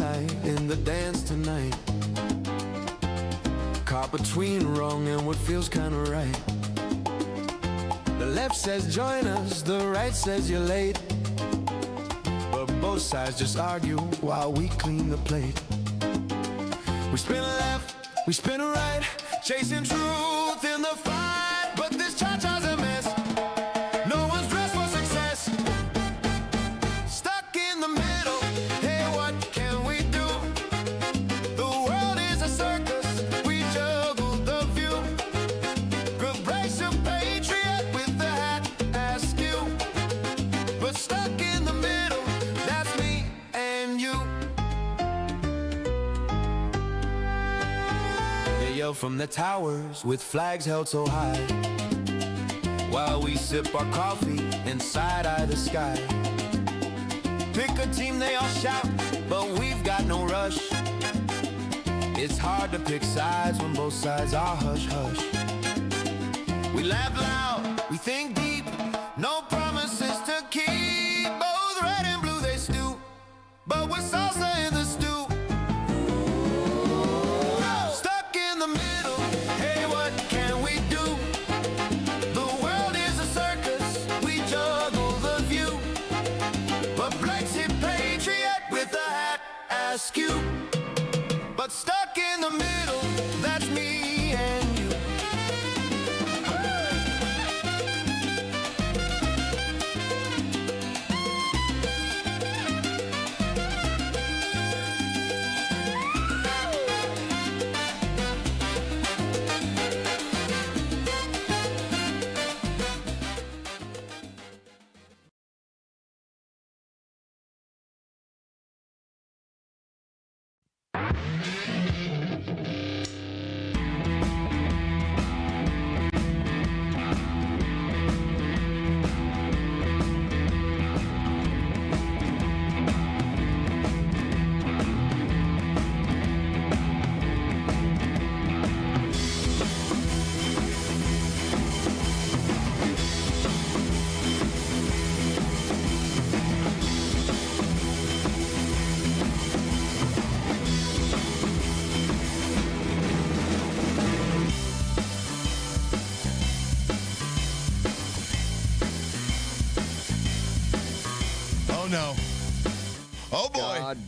highlight in the dance tonight. Caught between wrong and what feels kinda right. The left says join us, the right says you're late. But both sides just argue while we clean the plate. We spin left, we spin right, chasing truth in the fight. But this cha-cha's a mess. No one's dressed for success. Stuck in the middle, hey, what can we do? The world is a circus, we juggle the view. Good brace your patriot with the hat askew. But stuck in the middle, that's me and you. They yell from the towers with flags held so high, while we sip our coffee and side-eye the sky. Pick a team, they all shout, but we've got no rush. It's hard to pick sides when both sides are hush-hush. We laugh loud, we think deep, no promises to keep. Both red and blue they stew, but we're salsa in the stew. Stuck in the middle, hey, what can we do? The world is a circus, we juggle the view. But Brexit patriot with a hat askew. But stuck in the middle, that's me and you. Oh no. Oh boy. God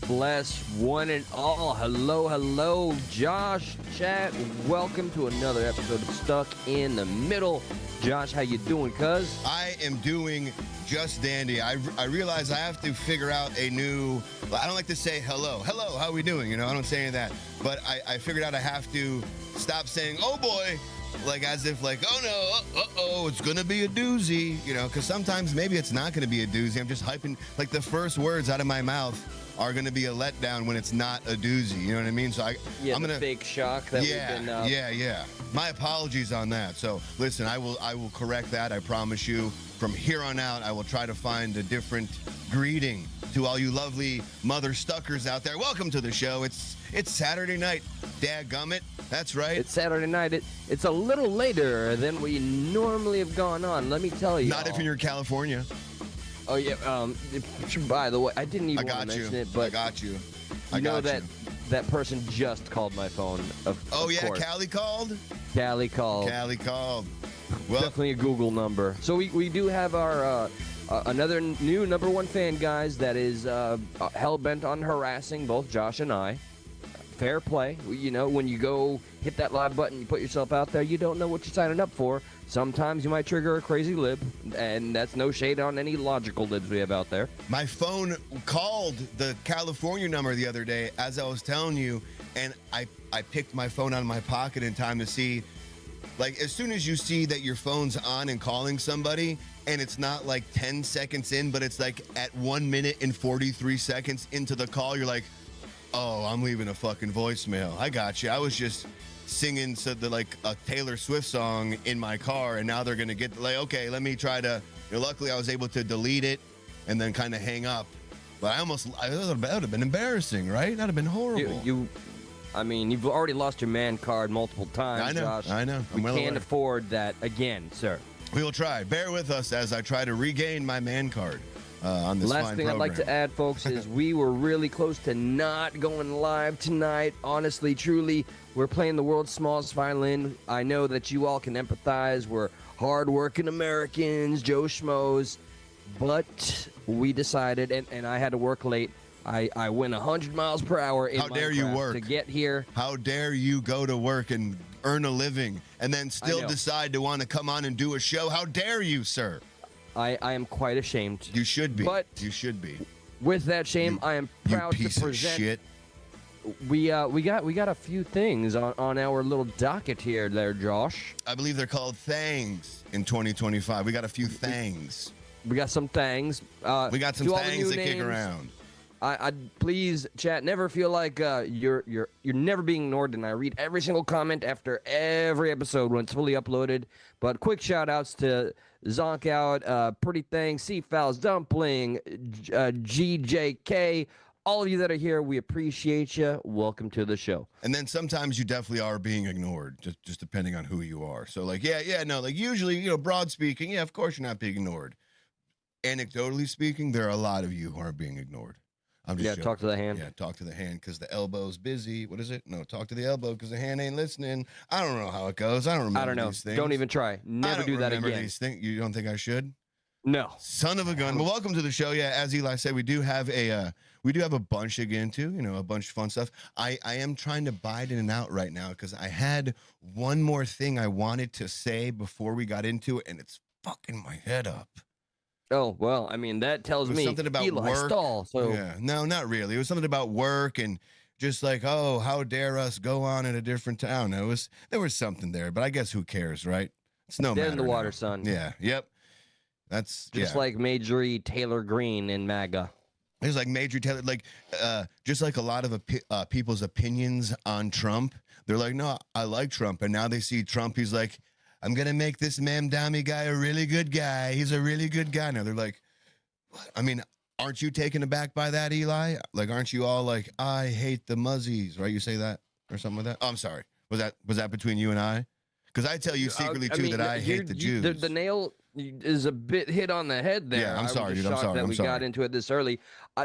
bless one and all. Hello, hello, Josh, chat. Welcome to another episode of Stuck in the Middle. Josh, how you doing, cuz? I am doing just dandy. I realize I have to figure out a new, I don't like to say hello. Hello, how we doing? You know, I don't say any of that. But I figured out I have to stop saying, oh boy, like as if like, oh no, uh-oh, it's gonna be a doozy, you know, because sometimes maybe it's not gonna be a doozy. I'm just hyping, like the first words out of my mouth are gonna be a letdown when it's not a doozy, you know what I mean? So I'm gonna fake shock that we've been yeah. My apologies on that. So listen, I will correct that. I promise you. From here on out, I will try to find a different greeting to all you lovely mother stuckers out there. Welcome to the show. It's Saturday night. Dadgummit. That's right. It's Saturday night. It's a little later than we normally have gone on. Let me tell you. Not if you're in California. Oh yeah. By the way, I didn't even want to mention it, but I got you. I know that person just called my phone. Of yeah, course. Callie called. Callie called. Well, definitely a Google number. So we do have our another new number one fan, guys, that is hell-bent on harassing both Josh and I. Fair play. You know, when you go hit that live button, you put yourself out there, you don't know what you're signing up for. Sometimes you might trigger a crazy lib, and that's no shade on any logical libs we have out there. My phone called the California number the other day, as I was telling you, and I picked my phone out of my pocket in time to see. Like, as soon as you see that your phone's on and calling somebody, and it's not like 10 seconds in, but it's like at 1 minute and 43 seconds into the call, you're like, oh, I'm leaving a fucking voicemail. I got you. I was just singing like a Taylor Swift song in my car, and now they're going to get, like, okay, let me try to, luckily I was able to delete it and then kind of hang up. But that would have been embarrassing, right? That would have been horrible. I mean, you've already lost your man card multiple times, Josh. I know. We can't afford that again, sir. We will try. Bear with us as I try to regain my man card. on this Last fine thing I'd like to program. add, folks, is we were really close to not going live tonight. Honestly, truly, we're playing the world's smallest violin. I know that you all can empathize. We're hardworking Americans, Joe Schmoes, but we decided, and I had to work late. I went 100 miles per hour in How dare you Minecraft work? to get here. How dare you go to work and earn a living and then still know. decide to want to come on and do a show? How dare you, sir? I am quite ashamed. You should be. But you should be. with that shame, I am proud you piece to of present. shit. We got a few things on our little docket here, there, Josh. I believe they're called thangs in 2025. We got a few thangs. We got some things. We got some to all the things new to kick names, around. I please, chat, never feel like you're never being ignored, and I read every single comment after every episode when it's fully uploaded. But quick shout outs to Zonk Out, Pretty Thing, Seafowls Dumpling, GJK, all of you that are here, we appreciate you. Welcome to the show. And then sometimes you definitely are being ignored, just depending on who you are. So like, like usually, broad speaking, yeah, of course you're not being ignored. Anecdotally speaking, there are a lot of you who aren't being ignored. I'm just joking. Talk to the hand. Yeah, talk to the hand because the elbow's busy. What is it? No, talk to the elbow because the hand ain't listening. I don't know how it goes. I don't remember. I don't know. These things. Don't even try. Never do that again. These things. You don't think I should? No. Son of a gun. Well, welcome to the show. Yeah, as Eli said, we do have a bunch to get into. A bunch of fun stuff. I am trying to bide in and out right now because I had one more thing I wanted to say before we got into it, and it's fucking my head up. Oh, well, I mean, that tells me something about Eli work. Stahl, so. Yeah, no, not really. It was something about work and just like, oh, how dare us go on in a different town. There was something there, but I guess who cares, right? It's no Dead matter in the water, now. son. Yeah, yep. That's just like Majorie Taylor Greene in MAGA. It's like Major Taylor, just like a lot of people's opinions on Trump. They're like, no, I like Trump, and now they see Trump. He's like, I'm going to make this Mamdani guy a really good guy. He's a really good guy. Now they're like, what? I mean, aren't you taken aback by that, Eli? Like, aren't you all like, I hate the Muzzies, right? You say that or something like that? Oh, I'm sorry. Was that between you and I? Because I tell you secretly, too, that I hate the Jews. The nail is a bit hit on the head there. Yeah, I'm sorry, dude. I'm shocked sorry. that I'm we sorry. got into it this early.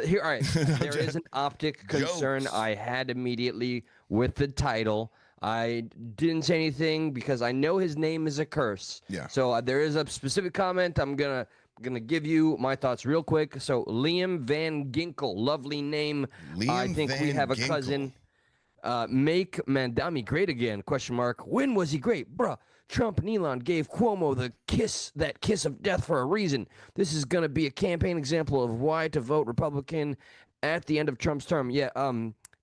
Here, all right. There is an optic concern Jokes. I had immediately with the title. I didn't say anything because I know his name is a curse. Yeah. So there is a specific comment. I'm gonna give you my thoughts real quick. So Liam Van Ginkle, lovely name. I think we have a cousin. Make Mamdani great again? Question mark. When was he great, bruh? Trump and Elon gave Cuomo that kiss of death for a reason. This is gonna be a campaign example of why to vote Republican at the end of Trump's term. Yeah.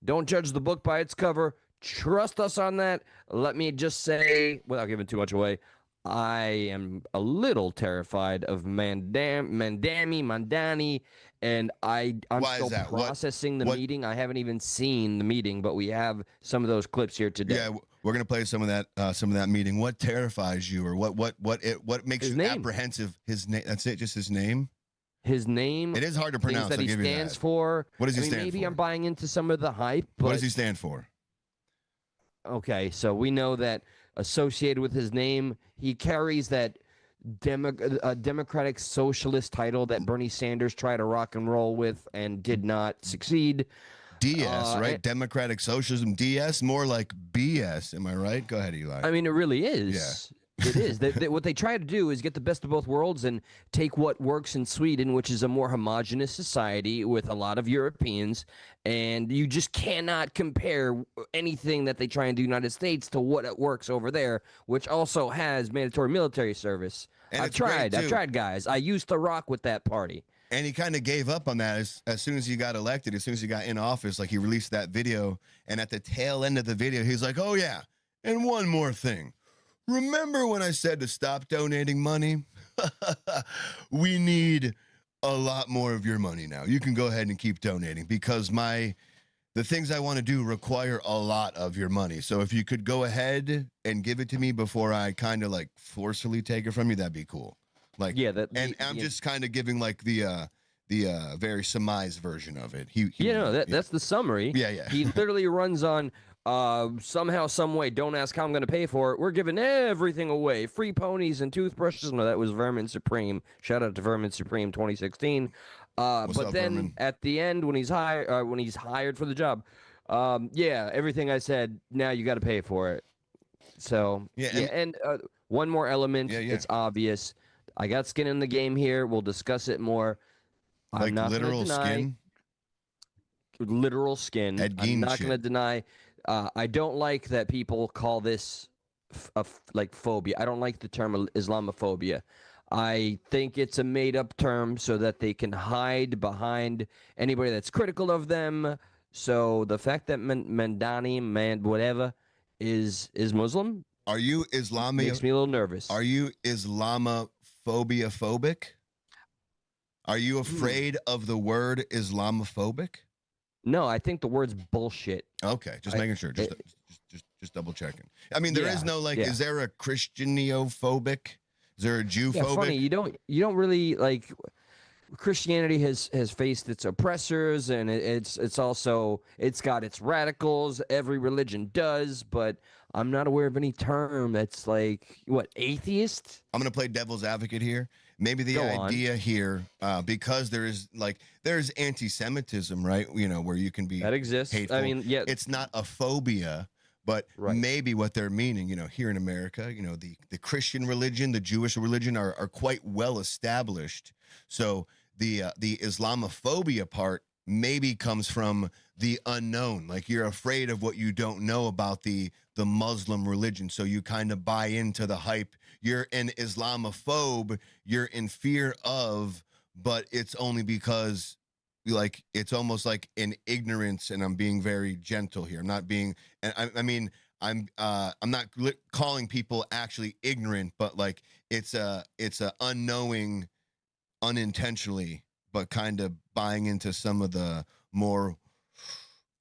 Don't judge the book by its cover. Trust us on that. Let me just say, without giving too much away, I am a little terrified of Mamdani, and I'm Why still is that? processing the What- meeting. I haven't even seen the meeting, but we have some of those clips here today. Yeah, we're gonna play some of that meeting. What terrifies you, or what makes His you name. apprehensive? His name. That's it. Just his name. His name. It is hard to things pronounce. that I'll he give you stands that. for. What does he stand maybe for? I'm buying into some of the hype, but What does he stand for? okay, so we know that associated with his name, he carries that Democratic Socialist title that Bernie Sanders tried to rock and roll with and did not succeed. DS, right? and- Democratic Socialism. DS, more like BS. Am I right? Go ahead, Eli. I mean, it really is. It is. What they try to do is get the best of both worlds and take what works in Sweden, which is a more homogenous society with a lot of Europeans, and you just cannot compare anything that they try and do in the United States to what works over there, which also has mandatory military service. And I've it's great, tried, too. guys. I used to rock with that party. And he kind of gave up on that as soon as he got elected, as soon as he got in office. Like, he released that video, and at the tail end of the video, he's like, oh, yeah, and one more thing. Remember when I said to stop donating money? We need a lot more of your money now. You can go ahead and keep donating because the things I want to do require a lot of your money. So if you could go ahead and give it to me before I kind of like forcefully take it from you, that'd be cool. Like, Yeah, I'm just kind of giving like the very surmised version of it. That's the summary. Yeah. He literally runs on somehow, some way, don't ask how I'm going to pay for it. We're giving everything away. Free ponies and toothbrushes. No, that was Vermin Supreme. Shout out to Vermin Supreme 2016. What's But up, then Herman? at the end, when he's hired for the job, yeah, everything I said. Now you got to pay for it. So Yeah, yeah, and one more element. yeah. It's obvious. I got skin in the game here. We'll discuss it more. I'm Like not going to literal deny skin. literal skin. Ed I'm Gein not going to shit. deny. I don't like that people call this like phobia. I don't like the term Islamophobia. I think it's a made up term so that they can hide behind anybody that's critical of them. So the fact that Mamdani, man, whatever, is Muslim Are you makes me a little nervous. Are you Islamophobia phobic? Are you Hmm. afraid of the word Islamophobic? No, I think the word's bullshit. Okay, just I, making sure. I- Just double checking. I mean, there is yeah, no like. yeah. Is there a Christianophobic? Is there a Yeah, funny. Jewphobic? You don't really like Christianity has faced its oppressors, and it's also it's got its radicals. Every religion does, but I'm not aware of any term that's like what atheist. I'm gonna play devil's advocate here. Maybe the Go on. idea here, because there's anti-Semitism, right? You know, where you can be That exists. hateful. I mean, yeah, It's not a phobia, but right. maybe what they're meaning, you know, here in America, you know, the Christian religion, the Jewish religion are quite well established. So the Islamophobia part maybe comes from the unknown. Like you're afraid of what you don't know about the Muslim religion. So you kind of buy into the hype. You're an Islamophobe, you're in fear of, but it's only because like it's almost like an ignorance, and I'm being very gentle here. I'm not being, and I mean, I'm not calling people actually ignorant, but like it's a unknowing, unintentionally, but kind of buying into some of the more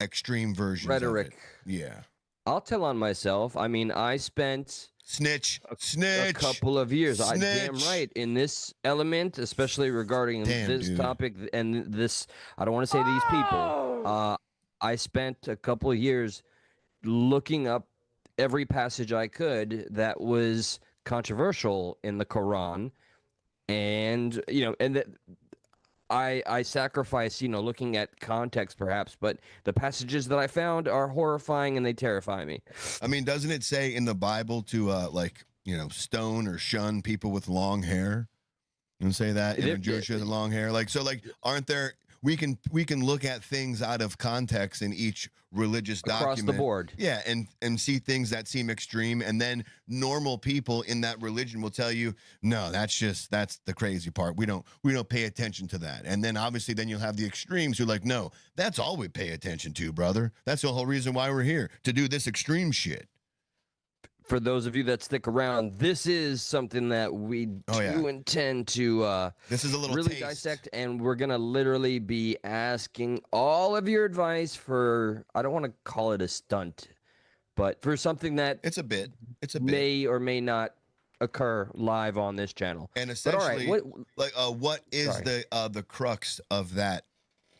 extreme versions of Rhetoric. it. Yeah. I'll tell on myself. I mean, I spent Snitch. a Snitch. couple of years. I damn Snitch. right in this element, especially regarding Damn, this dude. topic and this. I don't want to say these people. I spent a couple of years looking up every passage I could that was controversial in the Quran, and I sacrifice, looking at context perhaps, but the passages that I found are horrifying and they terrify me. I mean, doesn't it say in the Bible to like, you know, stone or shun people with long hair? And say that in a Jewish with long hair. Like, so like, aren't there, we can look at things out of context in each religious Across document. the board. Yeah, and see things that seem extreme, and then normal people in that religion will tell you, no, that's the crazy part. We don't pay attention to that. And then obviously then you'll have the extremes who are like, no, that's all we pay attention to, brother. That's the whole reason why we're here, to do this extreme shit. For those of you that stick around, this is something that we do intend to this is a little really taste. dissect, and we're gonna literally be asking all of your advice for, I don't want to call it a stunt, but for something that It's a bit. may or may not occur live on this channel. And But all right, essentially, what is Sorry. the crux of that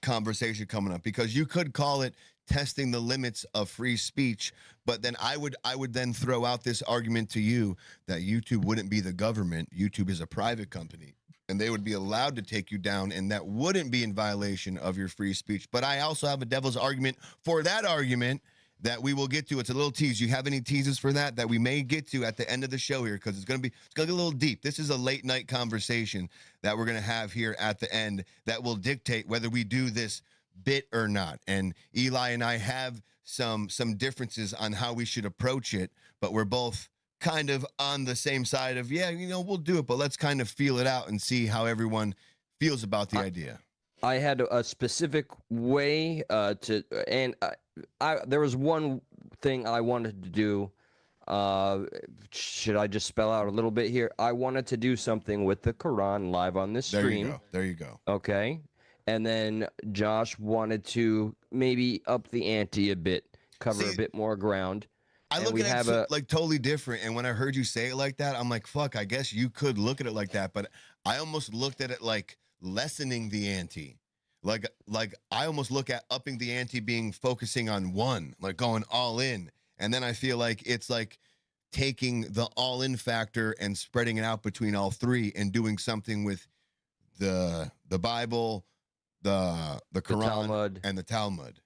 conversation coming up? Because you could call it testing the limits of free speech, but then I would then throw out this argument to you that YouTube wouldn't be the government. YouTube is a private company, and they would be allowed to take you down, and that wouldn't be in violation of your free speech. But I also have a devil's argument for that argument that we will get to. It's a little tease. You have any teases for that we may get to at the end of the show here, because it's gonna get a little deep. This is a late night conversation that we're gonna have here at the end that will dictate whether we do this bit or not. And Eli and I have some differences on how we should approach it, but we're both kind of on the same side of, yeah, we'll do it, but let's kind of feel it out and see how everyone feels about the idea. I had a specific way there was one thing I wanted to do. Should I just spell out a little bit here? I wanted to do something with the Quran live on this stream. There you go. Okay. And then Josh wanted to maybe up the ante a bit, cover a bit more ground. I look at it like totally different. And when I heard you say it like that, I'm like, fuck, I guess you could look at it like that. But I almost looked at it like lessening the ante. Like I almost look at upping the ante being focusing on one, like going all in. And then I feel like it's like taking the all in factor and spreading it out between all three and doing something with the Bible, the Quran Talmud. and the Talmud.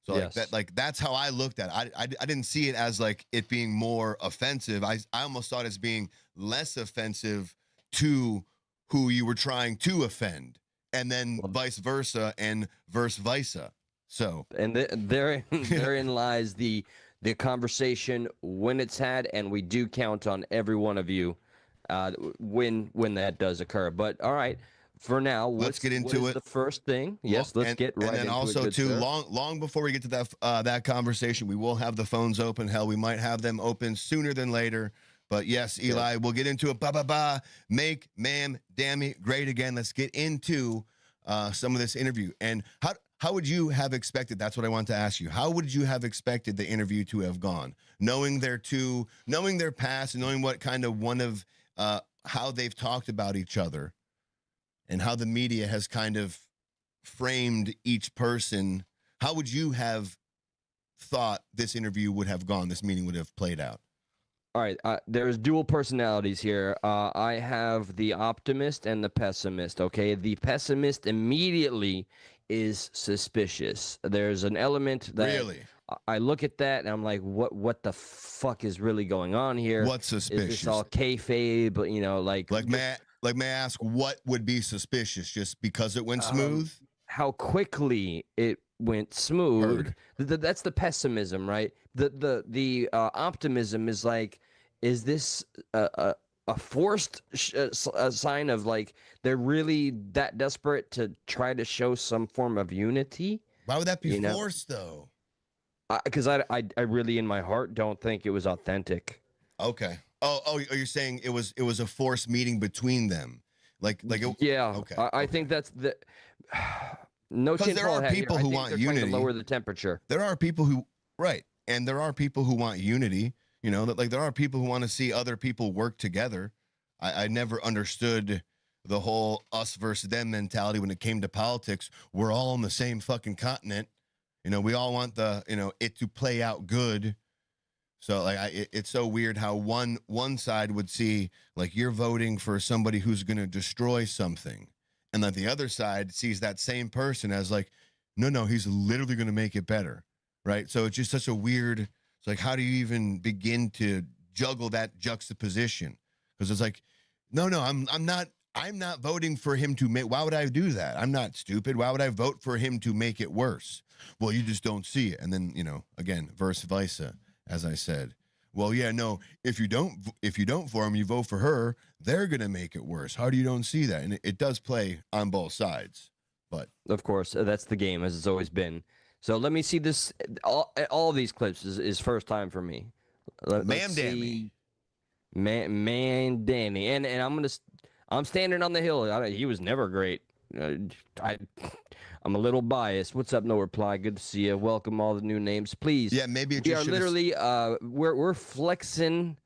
So Yes. that's how I looked at it. I didn't see it as like it being more offensive. I almost saw it as being less offensive to who you were trying to offend, and then vice versa and verse versa. So And therein lies the conversation when it's had, and we do count on every one of you when that does occur. But all right, for now, let's get into it. The first thing, yes, let's get right into it. And then also too, long before we get to that conversation, we will have the phones open. Hell, we might have them open sooner than later. But yes, Eli, we'll get into it. Make Mamdani great again. Let's get into some of this interview. And how would you have expected? That's what I want to ask you. How would you have expected the interview to have gone, knowing their past and knowing what kind of how they've talked about each other, and how the media has kind of framed each person? How would you have thought this interview would have gone? This meeting would have played out. All right, there's dual personalities here. I have the optimist and the pessimist, okay? The pessimist immediately is suspicious. There's an element that really? I look at that and I'm like, what the fuck is really going on here? What's suspicious? Is this all kayfabe? You know, like may I ask what would be suspicious? Just because it went smooth? How quickly it went smooth. That's the pessimism, right? The optimism is like, is this a forced sign of like they're really that desperate to try to show some form of unity? Why would that be forced though? Because I really in my heart don't think it was authentic. Okay. Oh, you're saying it was a forced meeting between them, yeah. Okay. I think that's the no. Because there are people who want unity. To lower the temperature. There are people who and there are people who want unity. You know, that like there are people who want to see other people work together. I never understood the whole us versus them mentality when it came to politics. We're all on the same fucking continent. You know, we all want it to play out good. So like it's so weird how one side would see like you're voting for somebody who's going to destroy something, and then the other side sees that same person as like, no, he's literally going to make it better, right? So it's just such a weird. It's like, how do you even begin to juggle that juxtaposition? Because it's like, no, I'm not voting for him to make. Why would I do that? I'm not stupid. Why would I vote for him to make it worse? Well, you just don't see it, and then again, vice versa. As I said, well, yeah, no, if you don't for him, you vote for her, they're going to make it worse. How do you don't see that? And it does play on both sides. But of course, that's the game as it's always been. So let me see this. All of these clips is first time for me. Mamdani. Mamdani. And I'm standing on the hill. He was never great. I'm a little biased. What's up? No reply. Good to see you. Welcome all the new names, please. Yeah, maybe we are literally we're flexing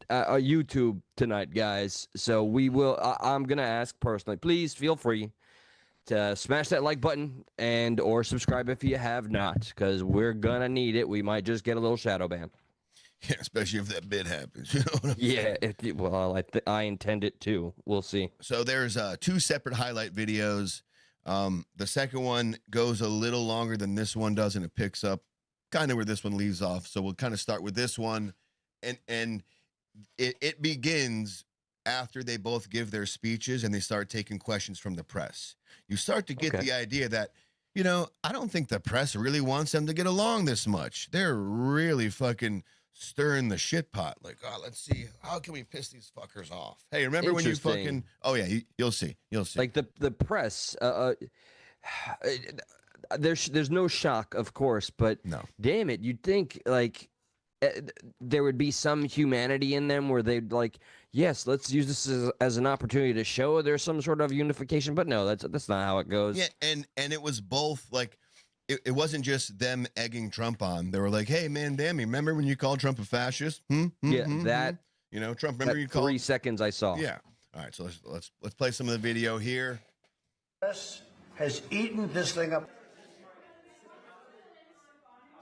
YouTube tonight, guys. So we will. I'm gonna ask personally. Please feel free to smash that like button and or subscribe if you have not, because we're gonna need it. We might just get a little shadow ban. Yeah, especially if that bid happens. You know what I'm saying? Well, I intend it to. We'll see. So there's 2 separate highlight videos. The second one goes a little longer than this one does, and it picks up kind of where this one leaves off. So we'll kind of start with this one, and it begins after they both give their speeches and they start taking questions from the press. You start to get the idea that, I don't think the press really wants them to get along this much. They're really fucking stirring the shit pot. Like, let's see, how can we piss these fuckers off? Hey, remember when you fucking? Oh yeah, you'll see. Like the press. There's no shock, of course, but no. Damn it, you'd think like there would be some humanity in them where they'd like, yes, let's use this as an opportunity to show there's some sort of unification. But no, that's not how it goes. Yeah, and it was both like. It wasn't just them egging Trump on. They were like, "Hey, Mamdani, remember when you called Trump a fascist?" That Trump. Remember you called 3 seconds I saw. Yeah. All right. So let's play some of the video here. Press has eaten this thing up.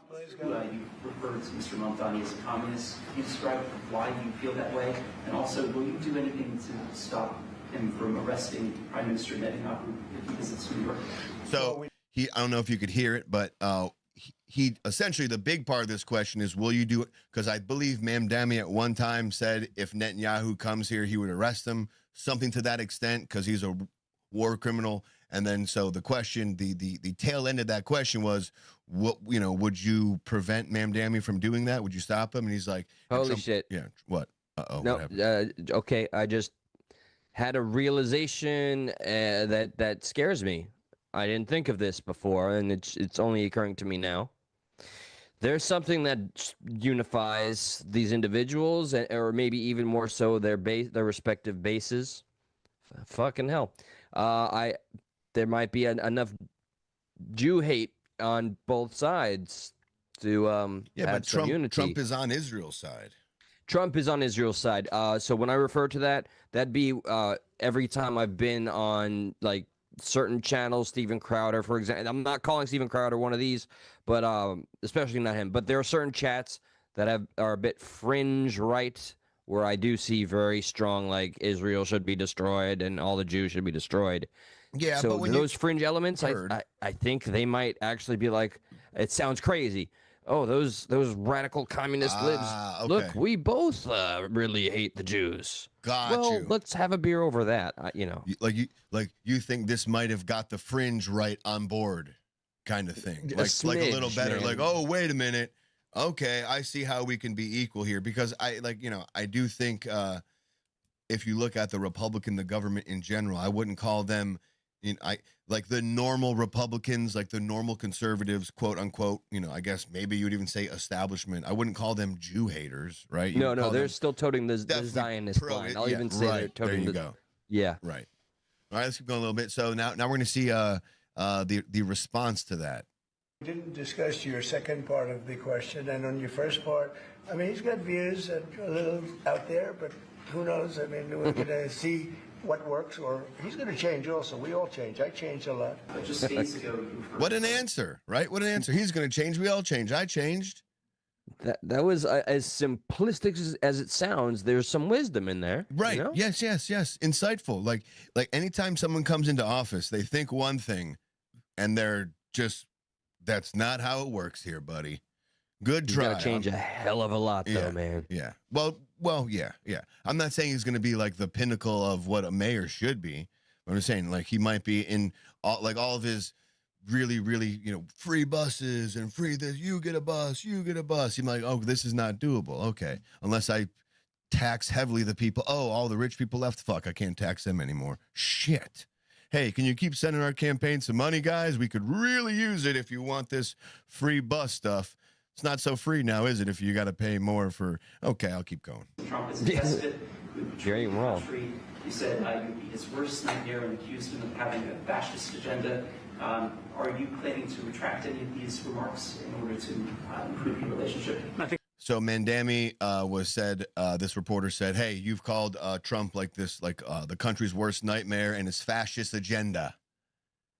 Please go. You referred to Mr. Mamdani as a communist. Can you describe why you feel that way, and also will you do anything to stop him from arresting Prime Minister Netanyahu if he visits New York? So I don't know if you could hear it, but he essentially, the big part of this question is, will you do it? Because I believe Mamdani at one time said if Netanyahu comes here, he would arrest him, something to that extent, because he's a war criminal. And then so the question, the tail end of that question was, what, you know, would you prevent Mamdani from doing that? Would you stop him? And he's like, Holy shit. Yeah. What? Uh-oh. No, What happened? okay, I just had a realization that scares me. I didn't think of this before, and it's only occurring to me now. There's something that unifies these individuals, or maybe even more so their respective bases. Fucking hell. There might be enough Jew hate on both sides to have some unity. Trump is on Israel's side. Trump is on Israel's side. So when I refer to that, that'd be every time I've been on like certain channels, Steven Crowder, for example. I'm not calling Steven Crowder one of these, but especially not him. But there are certain chats that are a bit fringe right, where I do see very strong, like Israel should be destroyed and all the Jews should be destroyed. Yeah, so but when those fringe elements, heard- I think they might actually be like, it sounds crazy. Oh, those radical communist libs. Okay. Look, we both really hate the Jews. Got well, you. let's have a beer over that. You know, you think this might have got the fringe right on board, kind of thing. A Like a little smidge, better. man. Like, oh, wait a minute. Okay, I see how we can be equal here, because I do think if you look at the government in general, I wouldn't call them like the normal Republicans, like the normal conservatives, quote unquote, I guess maybe you'd even say establishment. I wouldn't call them Jew haters, right? no, they're still toting the Zionist line. I'll even say they're toting there you go. Yeah. Right. All right, let's keep going a little bit. So now we're going to see the response to that. We didn't discuss your second part of the question, and on your first part, I mean, he's got views that are a little out there, but who knows? I mean, we're going to see what works, or he's going to change also. We all change. I changed a lot. But just days ago, you heard What an answer, right? What an answer. He's going to change. We all change. I changed. That was as simplistic as it sounds. There's some wisdom in there. Right. You know? Yes. Insightful. Like anytime someone comes into office, they think one thing, and they're just, that's not how it works here, buddy. Good You try. gotta change a hell of a lot, though, man. Yeah. Well, yeah. I'm not saying he's going to be like the pinnacle of what a mayor should be. I'm just saying, like, he might be in all of his really, really, free buses and free this. You get a bus. He's like, oh, this is not doable. Okay, unless I tax heavily the people. Oh, all the rich people left. Fuck, I can't tax them anymore. Shit. Hey, can you keep sending our campaign some money, guys? We could really use it if you want this free bus stuff. It's not so free now, is it? If you got to pay more for. Okay, I'll keep going. Trump is invested with You're ain't wrong. country. You said you'd be his worst nightmare and accused him of having a fascist agenda. Are you planning to retract any of these remarks in order to improve your relationship? So Mamdani this reporter said, hey, you've called Trump like this, like the country's worst nightmare and his fascist agenda.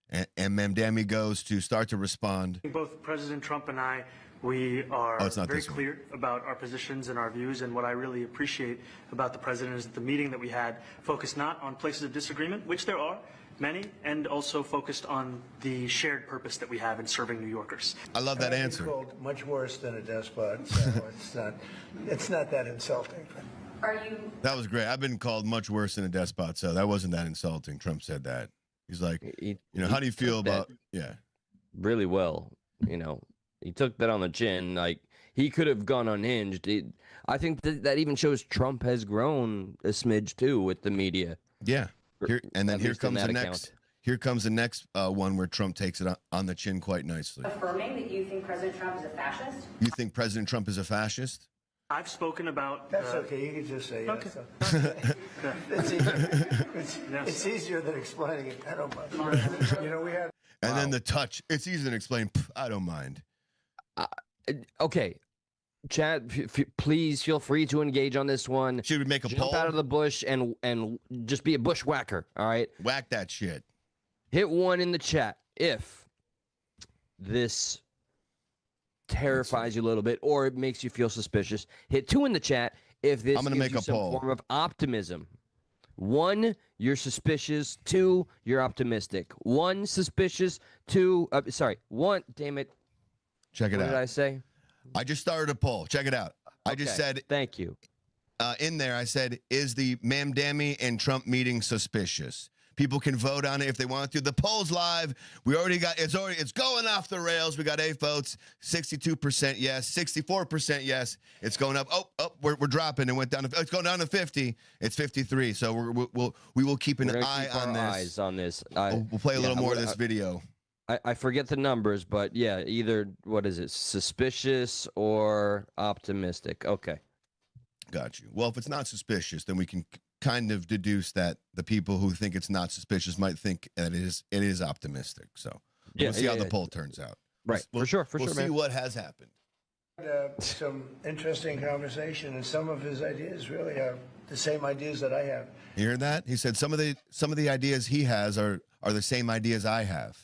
And Mamdani goes to start to respond. Both President Trump and I, we are very clear about our positions and our views, and what I really appreciate about the president is that the meeting that we had focused not on places of disagreement, which there are many, and also focused on the shared purpose that we have in serving New Yorkers. I love that I've been answer. called much worse than a despot, so it's not that insulting. Are you? That was great. I've been called much worse than a despot, so that wasn't that insulting. Trump said that. He's like, how do you feel about, really well, he took that on the chin. Like, he could have gone unhinged. I think that even shows Trump has grown a smidge too with the media. Yeah. Here comes the next one where Trump takes it on the chin quite nicely. Affirming that you think President Trump is a fascist? You think President Trump is a fascist? I've spoken about... That's okay. You can just say yes. Okay. It's easier. It's easier than explaining it. I don't mind. We had... And then the touch. It's easy to explain. I don't mind. Okay. Chad, please feel free to engage on this one. Should we make a Jump poll? out of the bush and just be a bushwhacker, all right? Whack that shit. Hit 1 in the chat if this terrifies you a little bit or it makes you feel suspicious. Hit 2 in the chat if this I'm gonna gives make you a some poll. form of optimism. 1, you're suspicious. 2, you're optimistic. 1, suspicious. 2, sorry, 1, damn it. Check it out. What did I say? I just started a poll. Check it out. I just said, thank you. In there, I said, is the Mamdani and Trump meeting suspicious? People can vote on it if they want to. The poll's live. We already got it's going off the rails. We got 8 votes, 62% yes, 64% yes. It's going up. We're dropping. It went down to, it's going down to 50. It's 53. So we will keep an eye on this. Eyes on this. We'll play a little more of this video. I forget the numbers, but yeah, either what is it, suspicious or optimistic? Okay. Got you. Well, if it's not suspicious, then we can kind of deduce that the people who think it's not suspicious might think that it is optimistic. So we'll see how the poll turns out. Right. For sure. We'll see man. what has happened. Some interesting conversation, and some of his ideas really are the same ideas that I have. You hear that? He said some of the ideas he has are the same ideas I have.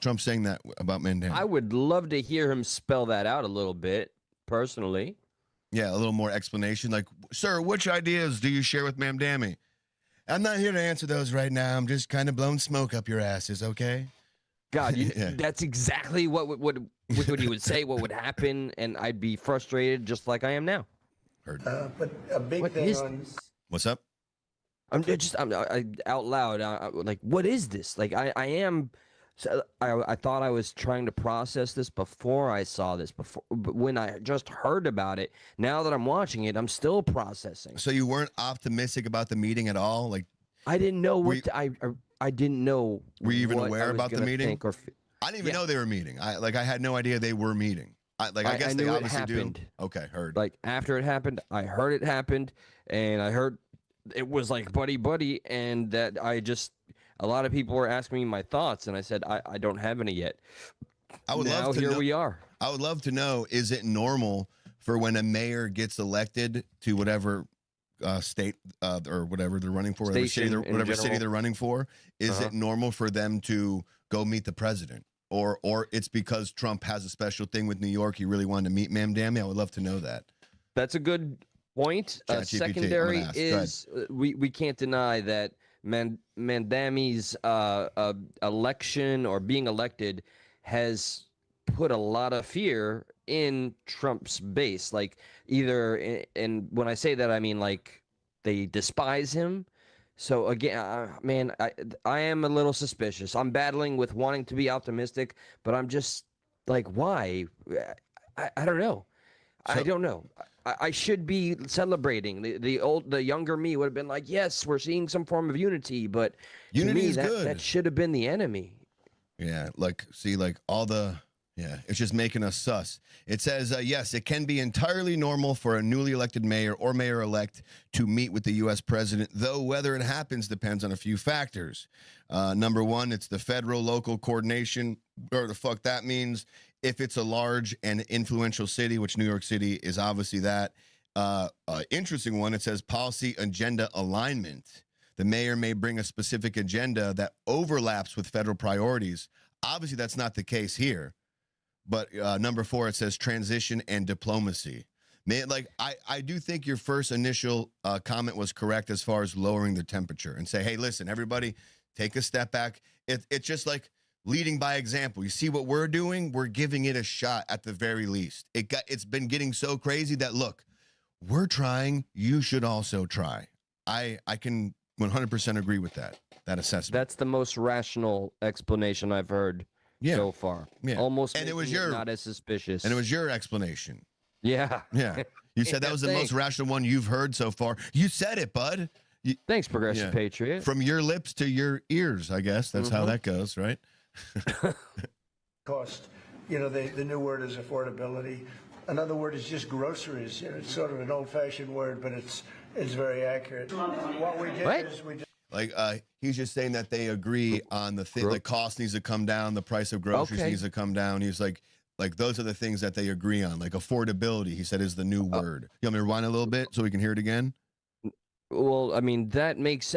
Trump saying that about Mamdani. I would love to hear him spell that out a little bit, personally. Yeah, a little more explanation. Like, sir, which ideas do you share with Mamdani? I'm not here to answer those right now. I'm just kind of blowing smoke up your asses, okay? God, that's exactly what he would say, what would happen, and I'd be frustrated just like I am now. Heard. But a big thing on... What's up? I'm out loud. Like, what is this? Like, I am... So I thought I was trying to process this before I saw this, but when I just heard about it, now that I'm watching it, I'm still processing. So you weren't optimistic about the meeting at all? Like, I didn't know I didn't know. Were you even aware about the meeting? I didn't even know they were meeting. I had no idea they were meeting. I guess they obviously do. Okay, heard. Like after it happened, I heard it happened, and I heard it was like buddy, and that a lot of people were asking me my thoughts, and I said, I don't have any yet. I would love to here know, we are. I would love to know, is it normal for when a mayor gets elected to whatever state or whatever they're running for, whatever city they're running for, is it normal for them to go meet the president? Or it's because Trump has a special thing with New York, he really wanted to meet Mamdani? I would love to know that. That's a good point. Secondary is we can't deny that Mamdani's election or being elected has put a lot of fear in Trump's base. Like either, and when I say that, I mean like they despise him. So again, man, I am a little suspicious. I'm battling with wanting to be optimistic, but I'm just like, why? I don't know. I don't know. I should be celebrating. The younger me would have been like, yes, we're seeing some form of unity, but unity to me, is good. That should have been the enemy. Yeah, it's just making us sus. It says, yes, it can be entirely normal for a newly elected mayor or mayor-elect to meet with the U.S. president, though whether it happens depends on a few factors. Number one, it's the federal-local coordination, whatever the fuck that means. If it's a large and influential city, which New York City is obviously that. Interesting one, it says policy agenda alignment. The mayor may bring a specific agenda that overlaps with federal priorities. Obviously, that's not the case here. But number 4, it says transition and diplomacy. Man, like I do think your first initial comment was correct as far as lowering the temperature and say, hey, listen, everybody, take a step back. It's just like leading by example. You see what we're doing? We're giving it a shot at the very least. It's been getting so crazy that, look, we're trying. You should also try. I can 100% agree with that assessment. That's the most rational explanation I've heard so far. Yeah. Almost, and it was not as suspicious. And it was your explanation. Yeah. Yeah. You said that was the most rational one you've heard so far. You said it, bud. Thanks, Progressive Patriot. From your lips to your ears, I guess. That's how that goes, right? Cost. The new word is affordability. Another word is just groceries. It's sort of an old-fashioned word, but it's very accurate. What we did is we just... he's just saying that they agree on the thing. The cost needs to come down. The price of groceries needs to come down. He's like those are the things that they agree on. Like affordability, he said, is the new word. You want me to rewind a little bit so we can hear it again? Well, I mean, that makes...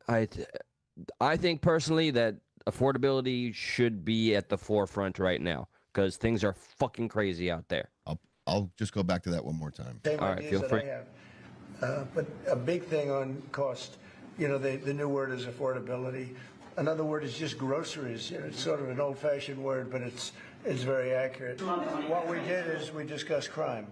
I think personally that affordability should be at the forefront right now because things are fucking crazy out there. I'll just go back to that one more time. Same All right, feel free. But a big thing on cost, you know, the new word is affordability. Another word is just groceries. You know, it's sort of an old-fashioned word, but it's very accurate. What we did is we discussed crime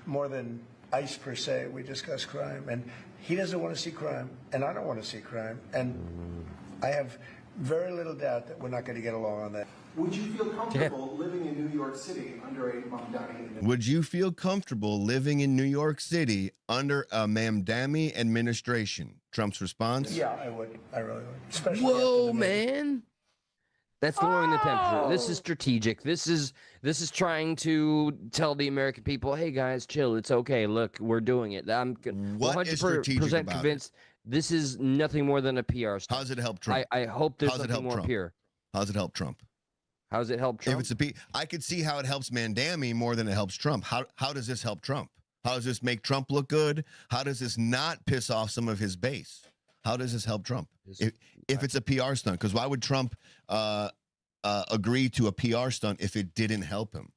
more than ICE per se. We discussed crime, and he doesn't want to see crime, and I don't want to see crime, and I have very little doubt that we're not going to get along on that. Would you feel comfortable living in New York City under a Mamdani administration? Would you feel comfortable living in New York City under a Mamdani administration? Trump's response? Yeah, I would. I really would. Especially Whoa, after the meeting. man. That's lowering the temperature. This is strategic. This is trying to tell the American people, hey guys, chill. It's okay. Look, we're doing it. I'm What is strategic 100% about convinced this is nothing more than a PR stunt. How does it help Trump? I hope there's How's it something help more Trump? pure. How does it help Trump? How does it help Trump? If it's I could see how it helps Mamdani more than it helps Trump. How does this help Trump? How does this make Trump look good? How does this not piss off some of his base? How does this help Trump? If it's a PR stunt, because why would Trump agree to a PR stunt if it didn't help him?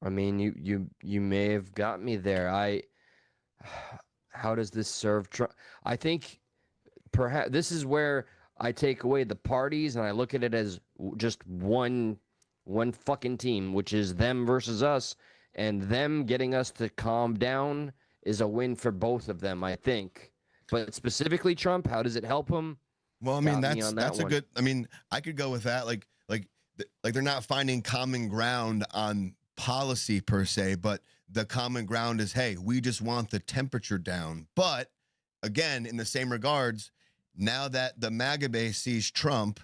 I mean, you may have got me there. How does this serve Trump? I think perhaps this is where I take away the parties and I look at it as just one fucking team, which is them versus us, and them getting us to calm down is a win for both of them, I think. But specifically Trump, how does it help him? Well, I mean, that's a good. I mean, I could go with that. Like they're not finding common ground on policy per se, but the common ground is, hey, we just want the temperature down. But again, in the same regards, now that the MAGA base sees Trump,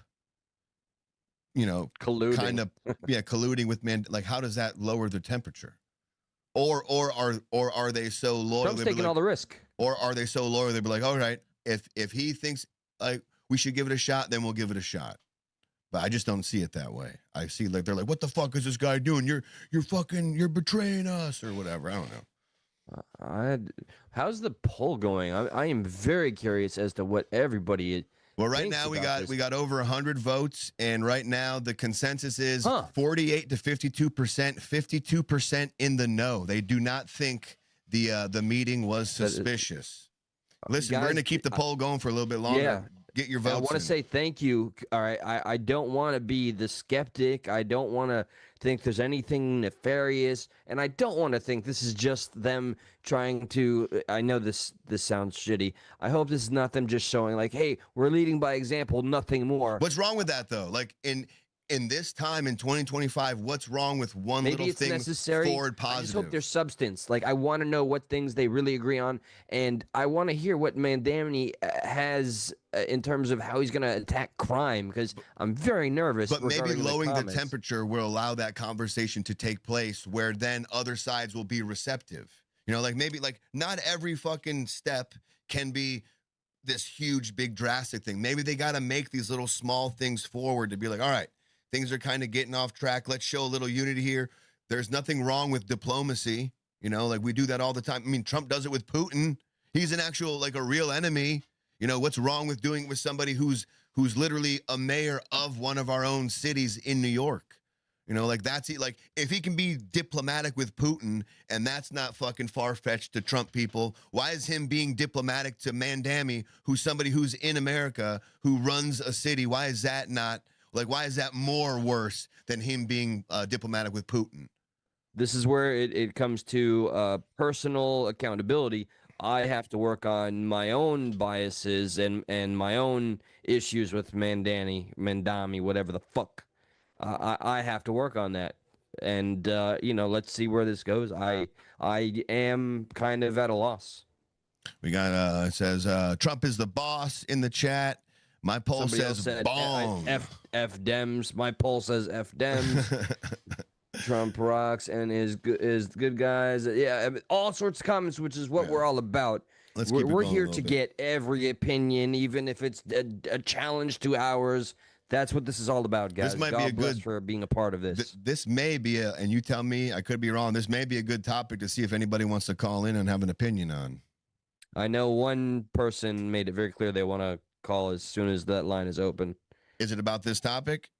you know, Colluding. kind of, colluding with like, how does that lower the temperature? Or are they so loyal? Trump's taking all the risk. Or are they so loyal? They'd be like, all right, if he thinks like we should give it a shot, then we'll give it a shot. But I just don't see it that way. I see like they're like, what the fuck is this guy doing? You're betraying us or whatever. I don't know. How's the poll going? I am very curious as to what everybody. Well, right now we got over 100 votes, and right now the consensus is 48 to 52%, 52% in the no. They do not think the meeting was suspicious. Listen, guys, we're going to keep the poll going for a little bit longer. Yeah. Get your votes. I want to say thank you. All right, I don't want to be the skeptic. I don't want to think there's anything nefarious, and I don't want to think this is just them trying to. I know this sounds shitty. I hope this is not them just showing like, hey, we're leading by example, nothing more. What's wrong with that though? Like in this time in 2025, what's wrong with one little thing necessary. forward positive? I just hope there's substance. Like I want to know what things they really agree on, and I want to hear what Mamdani has in terms of how he's going to attack crime, because I'm very nervous. But maybe lowering the temperature will allow that conversation to take place, where then other sides will be receptive. You know, like maybe like not every fucking step can be this huge, big, drastic thing. Maybe they got to make these little small things forward to be like, all right, things are kind of getting off track. Let's show a little unity here. There's nothing wrong with diplomacy. You know, like we do that all the time. I mean, Trump does it with Putin. He's an actual, like a real enemy. You know, what's wrong with doing it with somebody who's literally a mayor of one of our own cities in New York? You know, like that's like if he can be diplomatic with Putin and that's not fucking far-fetched to Trump people, why is him being diplomatic to Mamdani, who's somebody who's in America, who runs a city? Why is that not, like, why is that more worse than him being diplomatic with Putin? This is where it comes to personal accountability. I have to work on my own biases and my own issues with Mamdani, whatever the fuck. I have to work on that, and you know, let's see where this goes. I am kind of at a loss. We got it says Trump is the boss in the chat. My poll says bong. F Dems. My poll says F Dems. Trump rocks and is good guys. Yeah, I mean, all sorts of comments, which is what we're all about. We're here to get every opinion, even if it's a challenge to ours. That's what this is all about, guys. This might God be a bless good for being a part of this. This may be and you tell me, I could be wrong. This may be a good topic to see if anybody wants to call in and have an opinion on. I know one person made it very clear they want to call as soon as that line is open. Is it about this topic?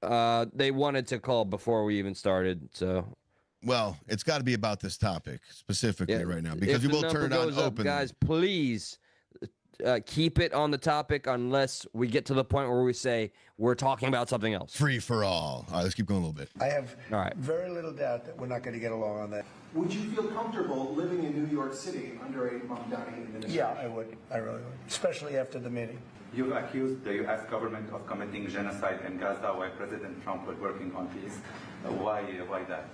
They wanted to call before we even started, so Well, it's got to be about this topic specifically right now, because if we the will turn it number on goes up, openly. guys, please keep it on the topic unless we get to the point where we say we're talking about something else. Free for all. All right, let's keep going a little bit. I have All right. very little doubt that we're not going to get along on that. Would you feel comfortable living in New York City under a Mamdani administration? Yeah, I would. I really would, especially after the meeting. You accused the U.S. government of committing genocide in Gaza while President Trump was working on peace. Why that?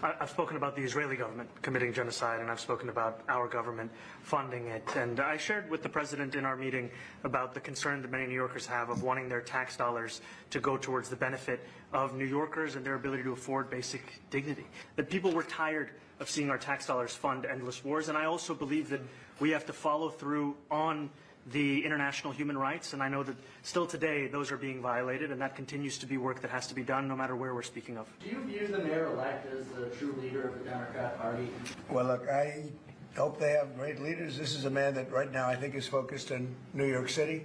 I've spoken about the Israeli government committing genocide, and I've spoken about our government funding it. And I shared with the president in our meeting about the concern that many New Yorkers have of wanting their tax dollars to go towards the benefit of New Yorkers and their ability to afford basic dignity. That people were tired of seeing our tax dollars fund endless wars. And I also believe that we have to follow through on the international human rights, and I know that still today those are being violated, and that continues to be work that has to be done no matter where we're speaking of. Do you view the mayor-elect as the true leader of the Democrat Party? Well, look, I hope they have great leaders. This is a man that right now I think is focused in New York City.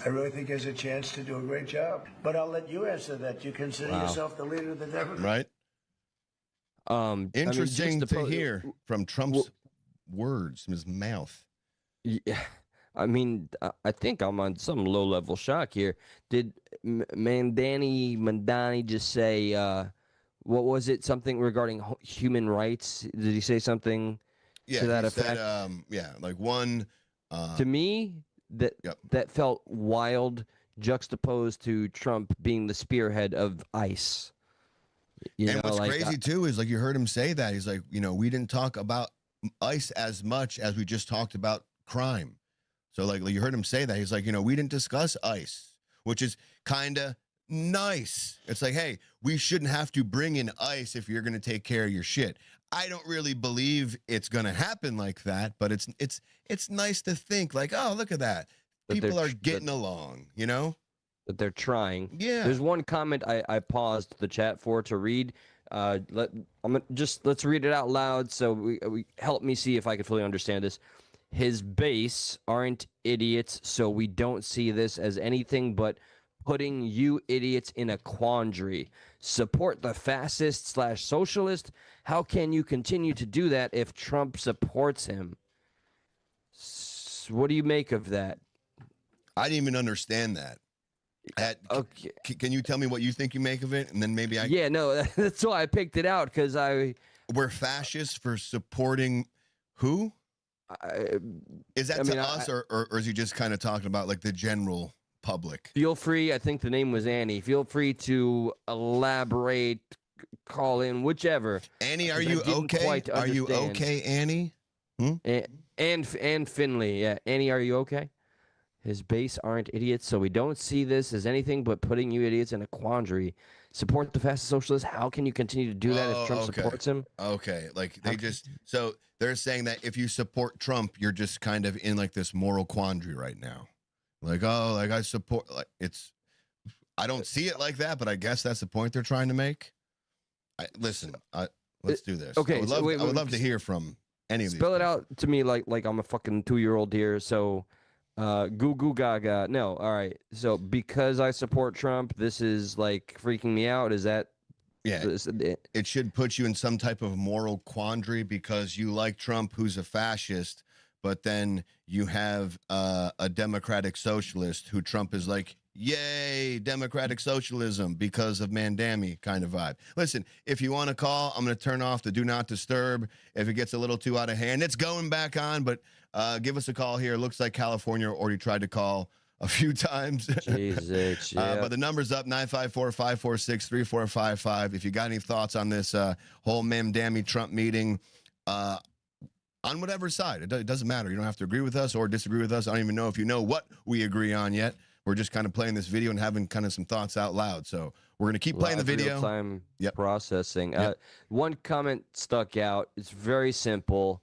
I really think he has a chance to do a great job. But I'll let you answer that. You consider yourself the leader of the Democrats? Right. Interesting to hear from Trump's words, from his mouth. Yeah. I mean, I think I'm on some low-level shock here. Did Mamdani just say, what was it, something regarding human rights? Did he say something to that effect? Said, like one... to me, that felt wild, juxtaposed to Trump being the spearhead of ICE. What's crazy, too, is like you heard him say that. He's like, we didn't talk about ICE as much as we just talked about crime. So, like, you heard him say that. He's like, we didn't discuss ICE, which is kind of nice. It's like, hey, we shouldn't have to bring in ICE if you're going to take care of your shit. I don't really believe it's going to happen like that, but it's nice to think, like, oh, look at that. People are getting along, That they're trying. Yeah. There's one comment I paused the chat for to read. Let's read it out loud so we help me see if I can fully understand this. His base aren't idiots, so we don't see this as anything but putting you idiots in a quandary. Support the fascist/socialist? How can you continue to do that if Trump supports him? What do you make of that? I didn't even understand that. Okay. Can you tell me what you think you make of it? And then maybe I... Yeah, no, that's why I picked it out, because We're fascists for supporting who? Is that us, or is he just kind of talking about like the general public? Feel free. I think the name was Annie. Feel free to elaborate, call in, whichever. Annie, are you okay? Are you okay, Annie? And Finley. Yeah, Annie, are you okay? His base aren't idiots, so we don't see this as anything but putting you idiots in a quandary. Support the fascist socialist. How can you continue to do that if Trump supports him? Okay, like so they're saying that if you support Trump, you're just kind of in like this moral quandary right now. Like, oh, like I support, like I don't see it like that, but I guess that's the point they're trying to make. Let's do this. Okay, I would love to hear from any of these. Spell it out to me like I'm a fucking 2-year-old here. So, goo goo gaga. No, all right. So because I support Trump, this is like freaking me out. Is that? Yeah, it should put you in some type of moral quandary because you like Trump, who's a fascist, but then you have a democratic socialist who Trump is like, yay, democratic socialism because of Mamdani kind of vibe. Listen, if you want to call, I'm going to turn off the do not disturb. If it gets a little too out of hand, it's going back on, but give us a call here. It looks like California already tried to call a few times. Jesus, yeah. But the number's up, 954-546-3455. If you got any thoughts on this whole Mamdani Trump meeting, on whatever side, it doesn't matter. You don't have to agree with us or disagree with us. I don't even know if you know what we agree on yet. We're just kind of playing this video and having kind of some thoughts out loud. So we're going to keep playing the video. Real-time processing. One comment stuck out. It's very simple.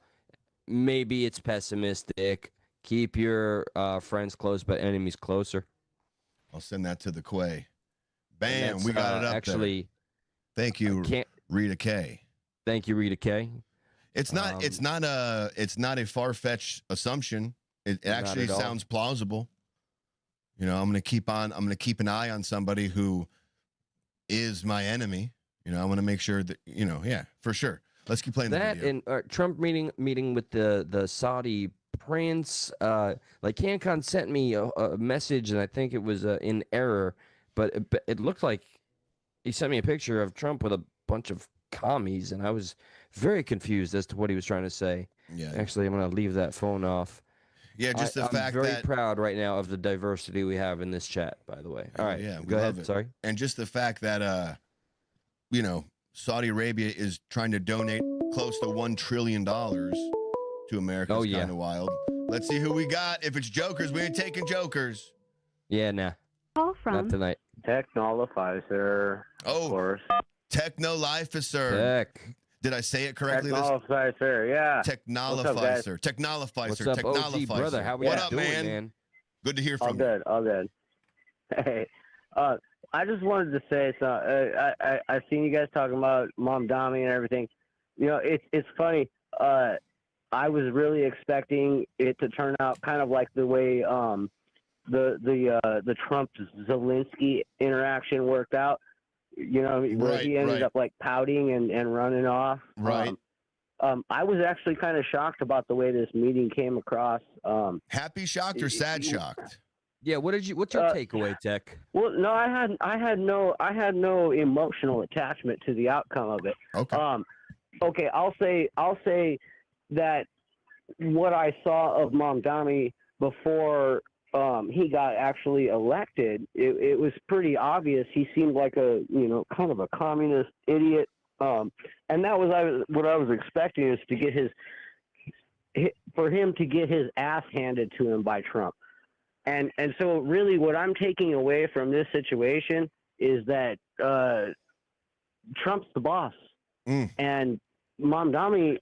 Maybe it's pessimistic. Keep your friends close, but enemies closer. I'll send that to the Quay. Bam, we got it up there. Thank you, Rita K. Thank you, Rita K. It's not a far-fetched assumption. It actually sounds plausible. I'm going to keep an eye on somebody who is my enemy. I want to make sure that yeah, for sure. Let's keep playing that. The video. And Trump meeting with the Saudi prince. Like CanCon sent me a message, and I think it was in error, but it looked like he sent me a picture of Trump with a bunch of commies, and I was very confused as to what he was trying to say. Yeah. Actually, I'm going to leave that phone off. Yeah, just the fact I'm very that proud right now of the diversity we have in this chat, by the way. All right, yeah, go ahead. Sorry. And just the fact that Saudi Arabia is trying to donate close to $1 trillion to America. Oh, is yeah. kind of wild. Let's see who we got. If it's jokers, we ain't taking jokers. Yeah, nah. Call from Not tonight. Technolofizer. Oh, of course. Technolificer. Tech. Did I say it correctly? Technolofizer, yeah. Technolofizer. Technolofizer. What's up, Technolofizer. OG brother? How we what up, doing, man? Good to hear from All good, all good. Hey, I just wanted to say, so I seen you guys talking about Mamdani and everything. It's funny. I was really expecting it to turn out kind of like the way the Trump Zelensky interaction worked out. Where he ended up like pouting and running off. Right. I was actually kind of shocked about the way this meeting came across. Happy shocked or sad shocked? Yeah, what's your takeaway, Tech? Well, no, I had no emotional attachment to the outcome of it. Okay. Okay, I'll say that what I saw of Mamdani before he got actually elected, it was pretty obvious. He seemed like a kind of a communist idiot, and that was what I was expecting, is to get for him to get his ass handed to him by Trump. And so really what I'm taking away from this situation is that Trump's the boss. And Mamdani,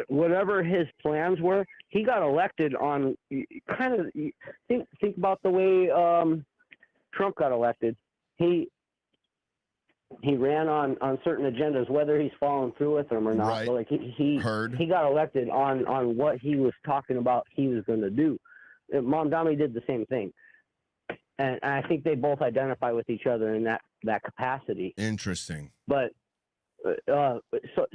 whatever his plans were, he got elected on kind of think about the way Trump got elected. He ran on certain agendas, whether he's following through with them or not. Right. But like he got elected on what he was talking about he was going to do. Mamdani did the same thing, and I think they both identify with each other in that capacity. Interesting. But so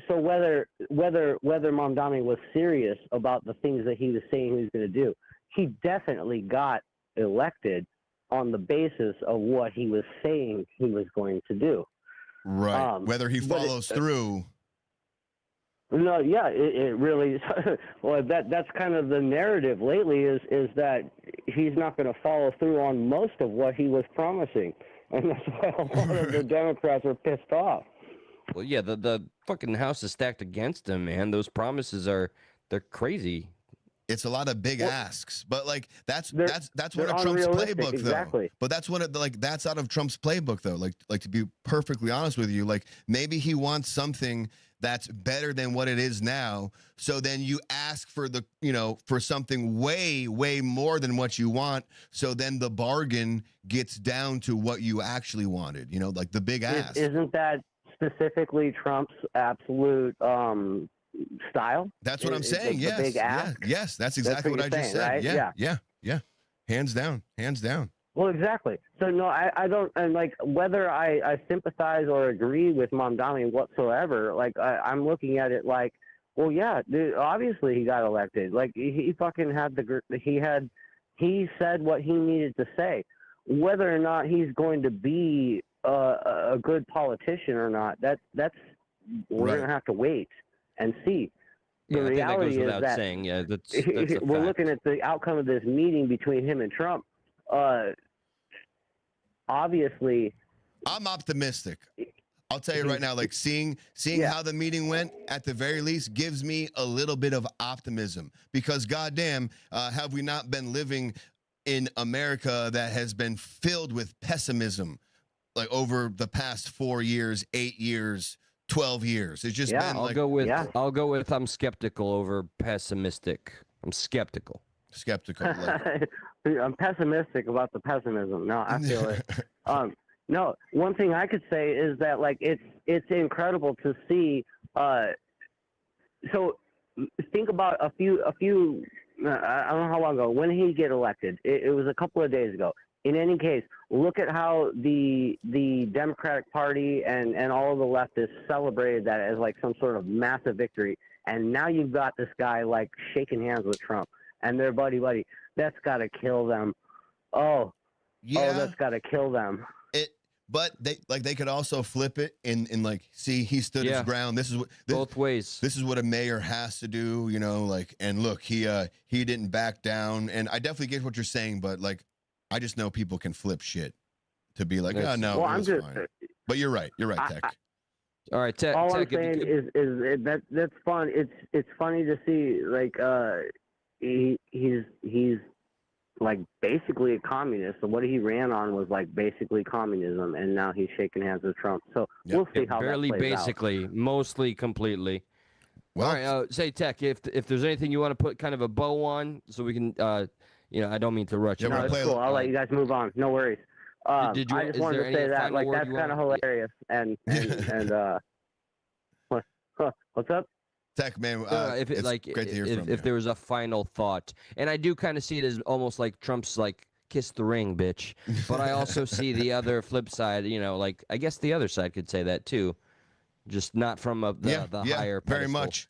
whether Mamdani was serious about the things that he was saying he was going to do, he definitely got elected on the basis of what he was saying he was going to do. Right. Whether he follows through. No, yeah, it really. Well, that's kind of the narrative lately is that he's not going to follow through on most of what he was promising, and that's why a lot of the Democrats are pissed off. Well, yeah, the fucking house is stacked against him, man. Those promises they're crazy. It's a lot of big asks, but like that's one of Trump's playbook, exactly. though. But that's that's out of Trump's playbook, though. Like to be perfectly honest with you, like maybe he wants something that's better than what it is now. So then you ask for for something way more than what you want. So then the bargain gets down to what you actually wanted. Like the big ask. Isn't that specifically Trump's absolute style? That's what I'm saying. Yes. Big ask? Yes. That's exactly what I just said. Right? Yeah. Hands down. Well, exactly. So no, I don't, and like whether I sympathize or agree with Mamdani whatsoever, like I'm looking at it like, well, yeah, dude, obviously he got elected. Like he fucking had he said what he needed to say. Whether or not he's going to be a good politician or not, that's we're gonna have to wait and see. The reality is that saying, yeah, that's we're looking at the outcome of this meeting between him and Trump. Obviously, I'm optimistic. I'll tell you right now, like seeing how the meeting went, at the very least, gives me a little bit of optimism, because goddamn, have we not been living in America that has been filled with pessimism, like over the past 4 years, 8 years, 12 years. It's just been I'll go with I'm skeptical over pessimistic. I'm skeptical. Like. I'm pessimistic about the pessimism. No, I feel it. No, one thing I could say is that like it's incredible to see. So think about a few. I don't know how long ago when he get elected. It was a couple of days ago. in any case, look at how the Democratic Party and all of the leftists celebrated that as like some sort of massive victory. And now you've got this guy like shaking hands with Trump and they're buddy. That's got to kill them. Oh, that's got to kill them. But they could also flip it and like, see, he stood his ground. This is what both ways. This is what a mayor has to do, like, and look, he didn't back down. And I definitely get what you're saying, but like, I just know people can flip shit to be like, oh no, well, fine. But you're right, Tech. All right, Tech. All I'm saying is that's fun. It's funny to see like he's like basically a communist. So what he ran on was like basically communism, and now he's shaking hands with Trump. So we'll see how barely, that plays basically, out. Mostly, completely. Well, all right, say Tech. If there's anything you want to put kind of a bow on, so we can, I don't mean to rush. No, it's cool. I'll let you guys move on. No worries. I just wanted to say that like that's kind of hilarious and what's up? Tech, man, if it's great to hear from you. If there was a final thought, and I do kind of see it as almost like Trump's like kiss the ring, bitch. But I also see the other flip side. Like I guess the other side could say that too, just not from the higher pedestal. Very much.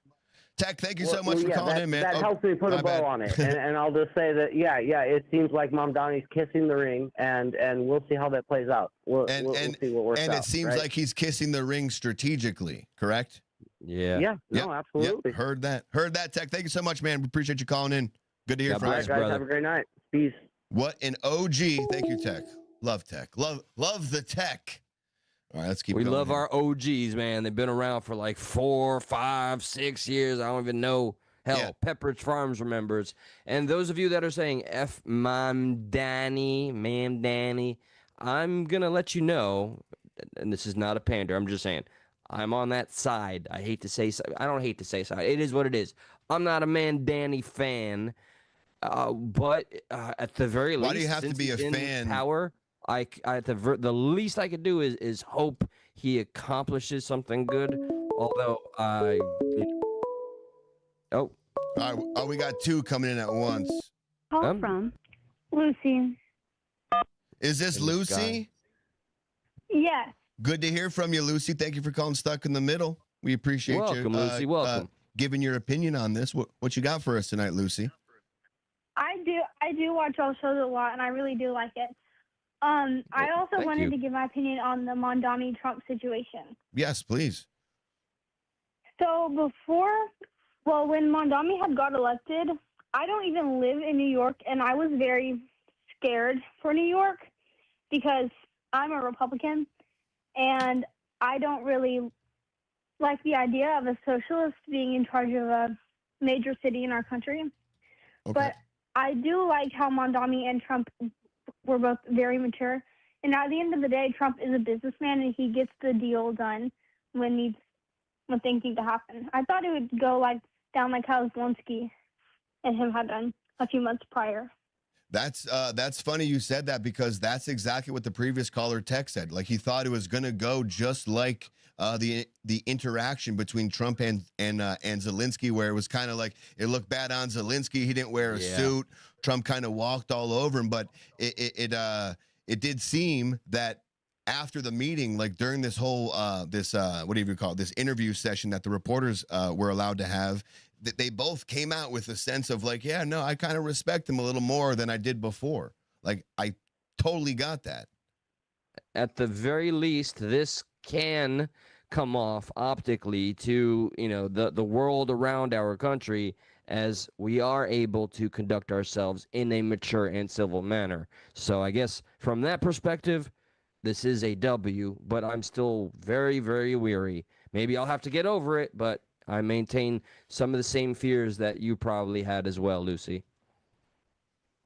Tech, thank you so much for calling in, man. That helps me put a bow on it, and I'll just say that it seems like Mamdani's kissing the ring, and we'll see how that plays out. We'll see what works out. And it seems like he's kissing the ring strategically, correct? Yeah. Yeah. No, absolutely. Yep. Heard that, Tech. Thank you so much, man. We appreciate you calling in. Good to hear from you. All right, guys. Brother. Have a great night. Peace. What an OG. Thank you, Tech. Love Tech. Love the Tech. All right, let's keep going. We love our OGs, man. They've been around for like 4, 5, 6 years. I don't even know. Hell, Pepperidge Farms remembers. And those of you that are saying F Mamdani, I'm going to let you know, and this is not a pander, I'm just saying, I'm on that side. I don't hate to say side. It is what it is. I'm not a Mamdani fan, but at the very least, why do you have to be a fan? Power, the least I could do is hope he accomplishes something good. Although all right, we got two coming in at once. Call from Lucy. Is this Lucy? Yes. Good to hear from you, Lucy. Thank you for calling Stuck in the Middle. We appreciate you. Welcome, Lucy. Welcome. Giving your opinion on this. What you got for us tonight, Lucy? I do watch all shows a lot, and I really do like it. I also wanted to give my opinion on the Mamdani Trump situation. Yes, please. So when Mamdani had got elected, I don't even live in New York, and I was very scared for New York because I'm a Republican, and I don't really like the idea of a socialist being in charge of a major city in our country. Okay. But I do like how Mamdani and Trump were both very mature. And at the end of the day, Trump is a businessman, and he gets the deal done when things need to happen. I thought it would go down like how Zelensky and him had done a few months prior. That's funny you said that, because that's exactly what the previous caller Tech said. Like, he thought it was going to go just like the interaction between Trump and Zelensky, where it was kind of like it looked bad on Zelensky. He didn't wear a suit. Trump kind of walked all over him. But it did seem that after the meeting, like during this whole what do you call it, this interview session that the reporters were allowed to have, that they both came out with a sense of like, yeah, no, I kind of respect him a little more than I did before. Like, I totally got that. At the very least, this can come off optically to, the world around our country, as we are able to conduct ourselves in a mature and civil manner. So I guess from that perspective, this is a W, but I'm still very, very weary. Maybe I'll have to get over it, but I maintain some of the same fears that you probably had as well, Lucy.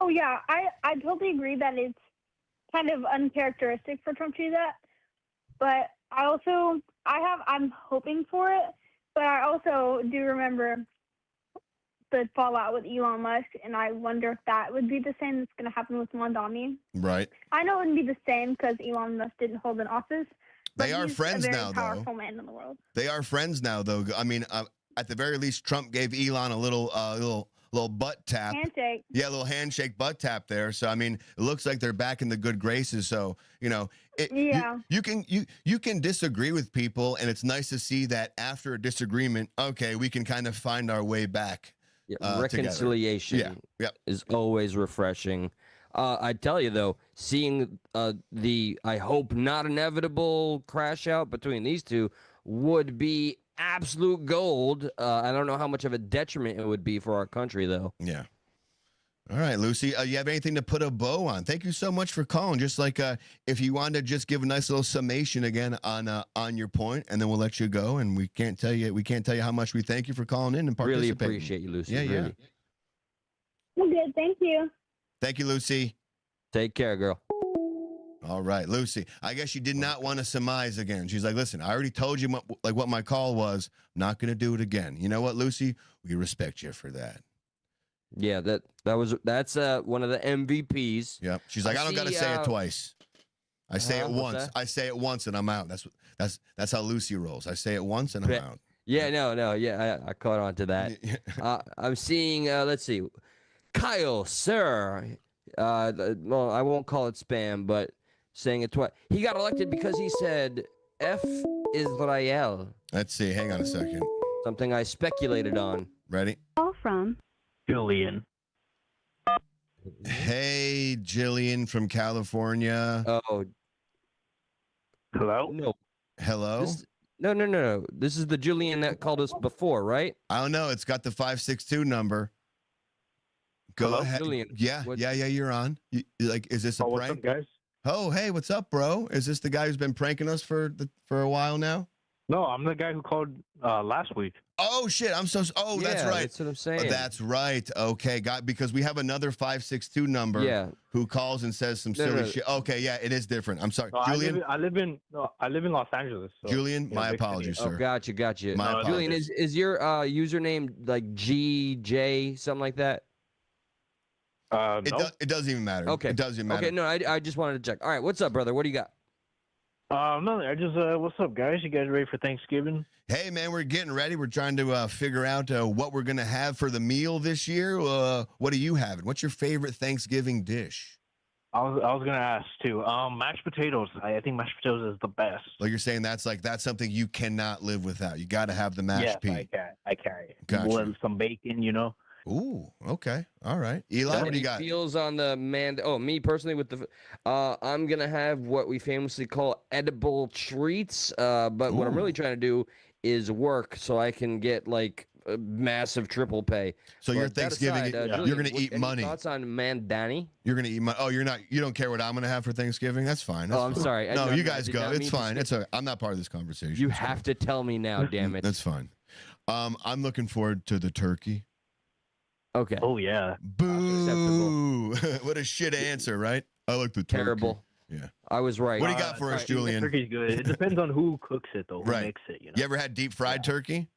Oh, yeah. I totally agree that it's kind of uncharacteristic for Trump to do that. But I'm hoping for it. But I also do remember the fallout with Elon Musk, and I wonder if that would be the same that's going to happen with Mamdani. Right. I know it wouldn't be the same because Elon Musk didn't hold an office. They are friends now, though. Powerful man in the world. They are friends now, though. I mean, at the very least, Trump gave Elon a little little butt tap. Handshake. Yeah, a little handshake butt tap there. So I mean, it looks like they're back in the good graces. So you can disagree with people, and it's nice to see that after a disagreement, okay, we can kind of find our way back. Reconciliation is always refreshing. I tell you though, seeing the I hope not inevitable crash out between these two would be absolute gold. I don't know how much of a detriment it would be for our country though. Yeah. All right, Lucy, you have anything to put a bow on? Thank you so much for calling. Just like if you wanted to just give a nice little summation again on your point, and then we'll let you go. And we can't tell you how much we thank you for calling in and participating. Really appreciate you, Lucy. Yeah, really. I'm good. Thank you. Thank you, Lucy. Take care, girl. All right, Lucy. I guess you did not want to surmise again. She's like, listen, I already told you what my call was. I'm not going to do it again. You know what, Lucy? We respect you for that. Yeah, that's one of the MVPs. Yep. She's like, I don't got to say it twice. I say it once. I say it once and I'm out. That's how Lucy rolls. I say it once and I'm out. Yeah, no. Yeah, I caught on to that. I'm seeing, let's see, Kyle, sir. Well, I won't call it spam, but saying it twice. He got elected because he said F Israel. Let's see. Hang on a second. Something I speculated on. Ready? All from Julian. Hey, Jillian from California. Oh. Hello? No. Hello? No. This is the Julian that called us before, right? I don't know. It's got the 562 number. Go Hello, ahead. Julian. Yeah, you're on. Is this a prank? What's up, guys? Oh, hey, what's up, bro? Is this the guy who's been pranking us for a while now? No, I'm the guy who called last week. Oh shit! That's right. That's what I'm saying. That's right. Okay, because we have another 562 number. Yeah. Who calls and says some silly shit? Okay, yeah, it is different. I'm sorry, Julian. I live in Los Angeles. So, Julian, my apologies, sir. Oh, gotcha. My Julian, is your username like GJ something like that? No. It doesn't even matter. Okay. It doesn't matter. Okay, no, I just wanted to check. All right, what's up, brother? What do you got? No, I just what's up, guys? You guys ready for Thanksgiving? Hey, man, we're getting ready. We're trying to figure out what we're gonna have for the meal this year. What are you having? What's your favorite Thanksgiving dish? I was gonna ask too. Mashed potatoes. I think mashed potatoes is the best. Like you're saying, that's something you cannot live without. You got to have the mashed pea. I carry. Gotcha. With some bacon, you know. Ooh, okay, all right. Eli, what do you got? Feels on the man. Oh, me personally with the, I'm gonna have what we famously call edible treats. But what I'm really trying to do is work so I can get like a massive triple pay. So your Thanksgiving, Julian, you're gonna eat money. Thoughts on Mamdani? You're gonna eat money. Oh, you don't care what I'm gonna have for Thanksgiving? That's fine. I'm sorry. No, you guys go. It's fine. I'm not part of this conversation. You have to tell me now, damn it. That's fine. I'm looking forward to the turkey. Okay. Oh yeah. Boo! What a shit answer, right? I like the turkey. Terrible. Yeah. I was right. What do you got for us, Julian? Turkey's good. It depends on who cooks it though. Who makes it? You know. You ever had deep fried turkey?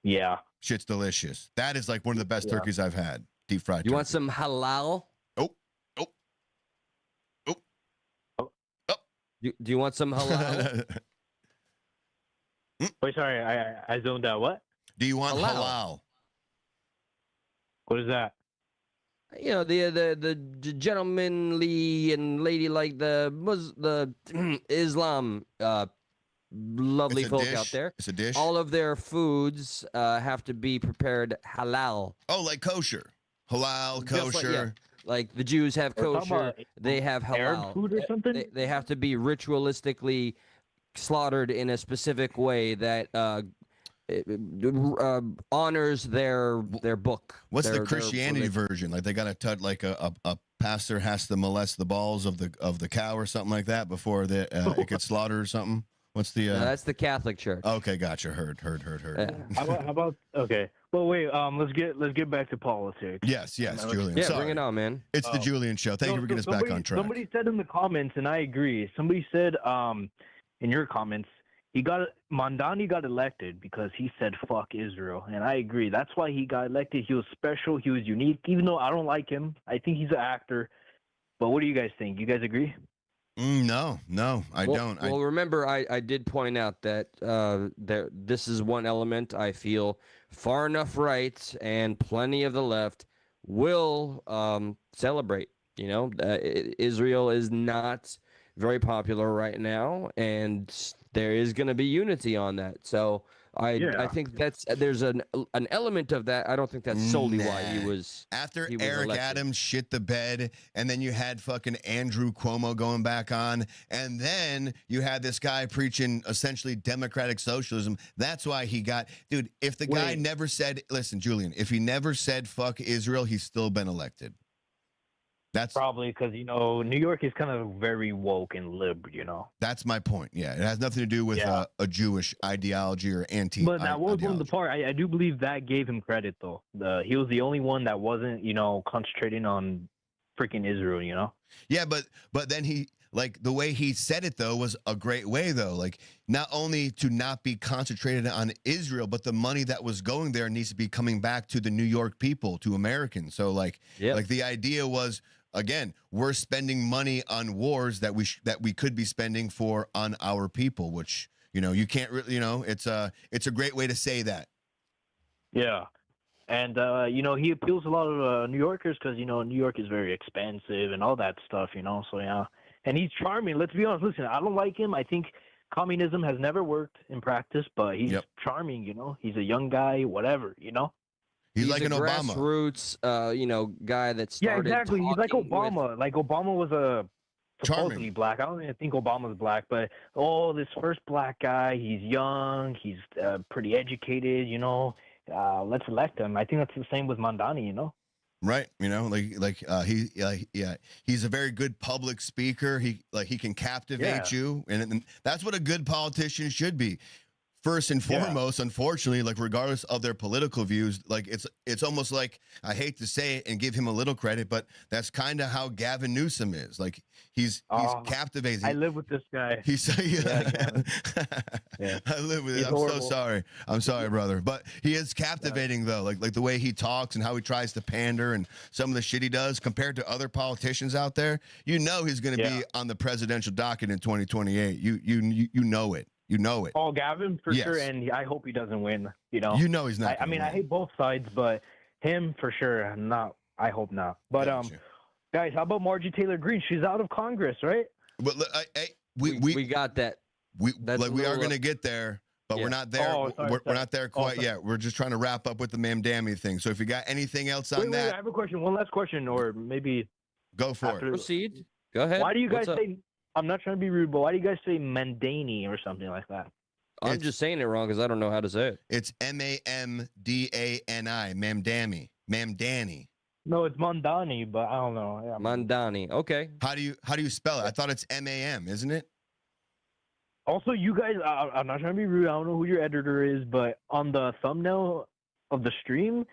Yeah. Shit's delicious. That is like one of the best turkeys I've had. Deep fried. You want some halal? Oh. Do you want some halal? Wait, sorry, I zoned out. What? Do you want halal? What is that? You know, the gentlemanly and ladylike, the Islam lovely folk out there. It's a dish. All of their foods have to be prepared halal. Oh, like kosher. Halal, kosher. Like the Jews have kosher, they have halal. Arab food or something? They have to be ritualistically slaughtered in a specific way that honors their book. What's the Christianity version? Like they got to touch like a pastor has to molest the balls of the cow or something like that before it gets slaughtered or something. What's the? No, that's the Catholic Church. Okay, gotcha. Heard. How about? Okay. Well, wait. Let's get back to politics. Yes, Julian. Yeah, Sorry. bring it on, man. It's the Julian Show. Thank you for getting us back on track. Somebody said in the comments, and I agree. Somebody said in your comments, Mamdani got elected because he said fuck Israel, and I agree. That's why he got elected. He was special. He was unique. Even though I don't like him, I think he's an actor. But what do you guys think? You guys agree? No, I don't. Well, remember, I did point out that this is one element I feel far enough right and plenty of the left will celebrate. Israel is not very popular right now, and there is going to be unity on that. So I think there's an element of that. I don't think that's solely why he was Eric elected. Adams shit the bed, and then you had fucking Andrew Cuomo going back on, and then you had this guy preaching essentially democratic socialism. That's why he got, dude. If the guy never said, listen, Julian, if he never said fuck Israel, he's still been elected. That's probably because New York is kind of very woke and lib. That's my point. Yeah, it has nothing to do with a Jewish ideology or anti. But that was one of the part. I do believe that gave him credit though. He was the only one that wasn't concentrating on freaking Israel. Yeah, but then he the way he said it though was a great way though. Like not only to not be concentrated on Israel, but the money that was going there needs to be coming back to the New York people, to Americans. So like the idea was. Again, we're spending money on wars that we could be spending on our people, which you can't really it's a great way to say that. Yeah, and he appeals to a lot of New Yorkers because New York is very expensive and all that stuff. So yeah, and he's charming. Let's be honest. Listen, I don't like him. I think communism has never worked in practice, but he's charming. He's a young guy, whatever. He's like an Obama. Grassroots, guy that started. Yeah, exactly. He's like Obama. With... Like Obama was supposedly black. I don't even think Obama's black, but this first black guy. He's young. He's pretty educated. Let's elect him. I think that's the same with Mamdani. Right. He's a very good public speaker. He can captivate you, and that's what a good politician should be. First and foremost, unfortunately, regardless of their political views, it's almost like, I hate to say it and give him a little credit, but that's kind of how Gavin Newsom is. He's captivating. I live with this guy. I live with it. I'm horrible. So sorry. I'm sorry, brother. But he is captivating though. Like the way he talks and how he tries to pander and some of the shit he does compared to other politicians out there. He's going to be on the presidential docket in 2028. You know it. You know it. Oh, Gavin, for sure, and I hope he doesn't win. He's not. I mean, I hate both sides, but him for sure. Not. I hope not. But guys, how about Marjorie Taylor Greene? She's out of Congress, right? But we got that. We are going to get there, but we're not there. We're not there quite yet. We're just trying to wrap up with the Mamdani thing. So if you got anything else on that, I have a question. One last question, or maybe go for it. Proceed. Go ahead. Why do you guys say? I'm not trying to be rude, but why do you guys say Mamdani or something like that? I'm just saying it wrong because I don't know how to say it. It's Mamdani, Mamdani. No, it's Mamdani, but I don't know. Yeah. Mamdani. Okay. How do you spell it? I thought it's M-A-M, isn't it? Also, you guys, I'm not trying to be rude. I don't know who your editor is, but on the thumbnail of the stream,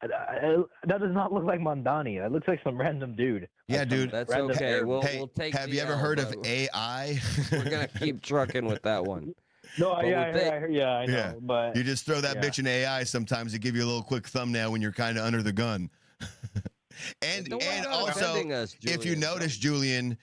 that does not look like Mamdani. That looks like some random dude. Yeah, dude. That's okay. We'll take. Have you ever heard of AI? We're gonna keep trucking with that one. No, I know. Yeah. But you just throw that bitch in AI sometimes to give you a little quick thumbnail when you're kind of under the gun. and also, if you notice, Julian,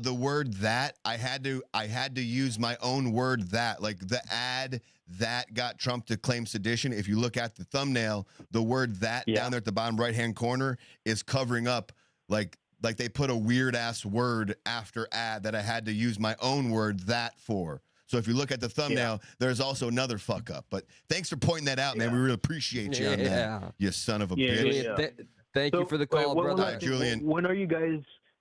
the word that I had to use my own word that, like the ad that got Trump to claim sedition. If you look at the thumbnail, the word that down there at the bottom right hand corner is covering up like they put a weird ass word after ad that I had to use my own word that for. So if you look at the thumbnail, there's also another fuck up. But thanks for pointing that out, man. We really appreciate you on that. You son of a bitch. Thank you for the call, brother. Julian. When are you guys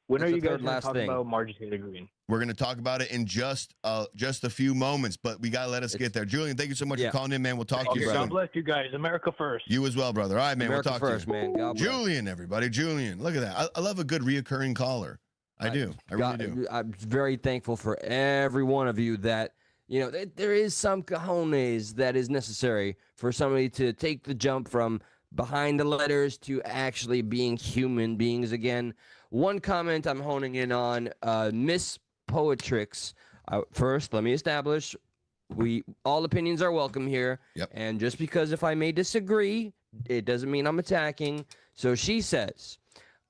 going to talk about Marjorie Taylor Greene? We're going to talk about it in just a few moments, but we got to let us get there. Julian, thank you so much for calling in, man. We'll talk to you soon. God bless you guys. America first. You as well, brother. All right, man. America we'll talk first, to you. Man. God bless. Julian, everybody. Julian. Look at that. I love a good reoccurring caller. I do. I really do. I'm very thankful for every one of you that, there is some cojones that is necessary for somebody to take the jump from behind the letters to actually being human beings again. One comment I'm honing in on, Miss Poetrix. First, let me establish, all opinions are welcome here. Yep. And just because if I may disagree, it doesn't mean I'm attacking. So she says,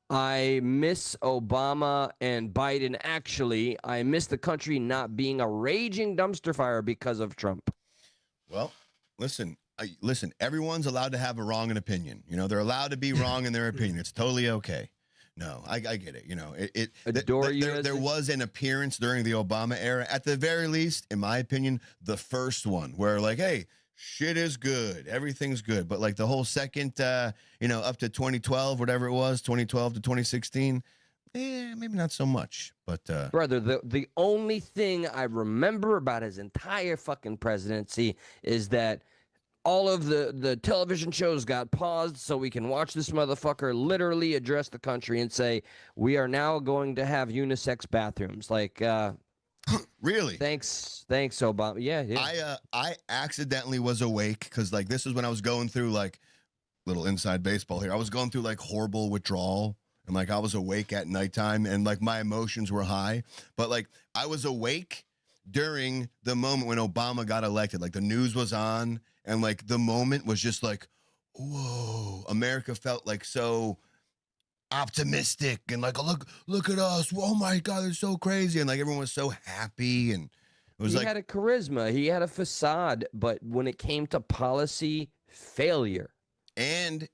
I miss Obama and Biden. Actually, I miss the country not being a raging dumpster fire because of Trump. Well, listen, everyone's allowed to have a wrong opinion. They're allowed to be wrong in their opinion. It's totally okay. No, I get it. There was an appearance during the Obama era, at the very least, in my opinion, the first one where like, hey, shit is good, everything's good. But like the whole second, up to 2012, whatever it was, 2012 to 2016, maybe not so much. But brother, the only thing I remember about his entire fucking presidency is that all of the television shows got paused so we can watch this motherfucker literally address the country and say, we are now going to have unisex bathrooms. Like, really? Thanks, Obama. Yeah. I accidentally was awake because like this is when I was going through like little inside baseball here. I was going through like horrible withdrawal. And like I was awake at nighttime and like my emotions were high. But like I was awake during the moment when Obama got elected. Like the news was on. And like the moment was just like, whoa, America felt like so optimistic and like, oh, look at us. Oh my God, they're so crazy. And like everyone was so happy. And it was he had a charisma, he had a facade, but when it came to policy, failure. And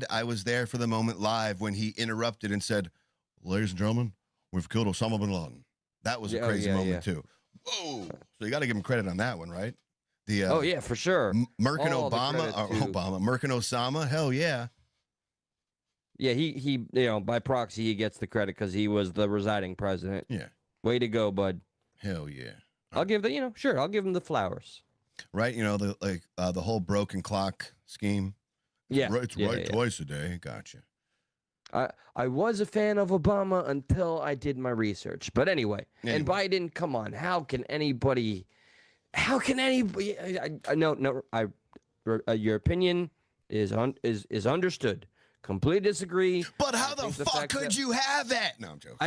I was there for the moment live when he interrupted and said, ladies and gentlemen, we've killed Osama bin Laden. That was a crazy moment too. Whoa. So you got to give him credit on that one, right? Oh yeah, for sure. Merck and Merck and Osama, hell yeah. Yeah, he by proxy he gets the credit because he was the residing president. Yeah. Way to go, bud. Hell yeah. I'll give I'll give him the flowers. Right, the whole broken clock scheme. Yeah. It's right twice a day. Gotcha. I was a fan of Obama until I did my research. But anyway. And Biden, come on, how can anybody your opinion is understood. Completely disagree. But how the fuck could you have that? No, I'm joking.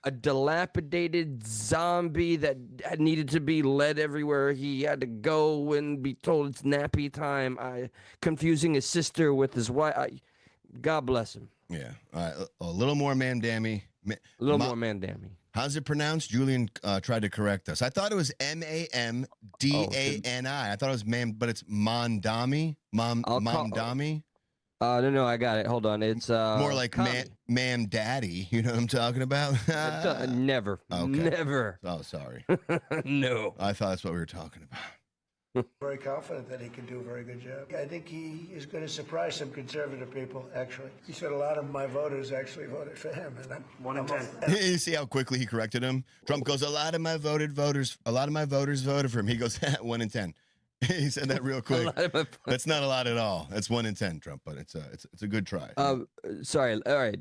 A dilapidated zombie that needed to be led everywhere he had to go and be told it's nappy time. Confusing his sister with his wife. God bless him. Yeah. A little more Mamdani. More Mamdani. How's it pronounced? Julian tried to correct us. I thought it was Mamdani. I thought it was but it's Mamdani. Mamdani. No, I got it. Hold on. It's more like Mam Daddy. You know what I'm talking about? Never. Okay. Never. Oh, sorry. No. I thought that's what we were talking about. Very confident that he can do a very good job. I think he is going to surprise some conservative people, actually. He said a lot of my voters actually voted for him. And I'm 1 in 10. You see how quickly he corrected him? Trump goes, a lot of my voters voted for him. He goes, 1 in 10. He said that real quick. That's not a lot at all. That's 1 in 10, Trump, but it's a good try. Sorry. All right.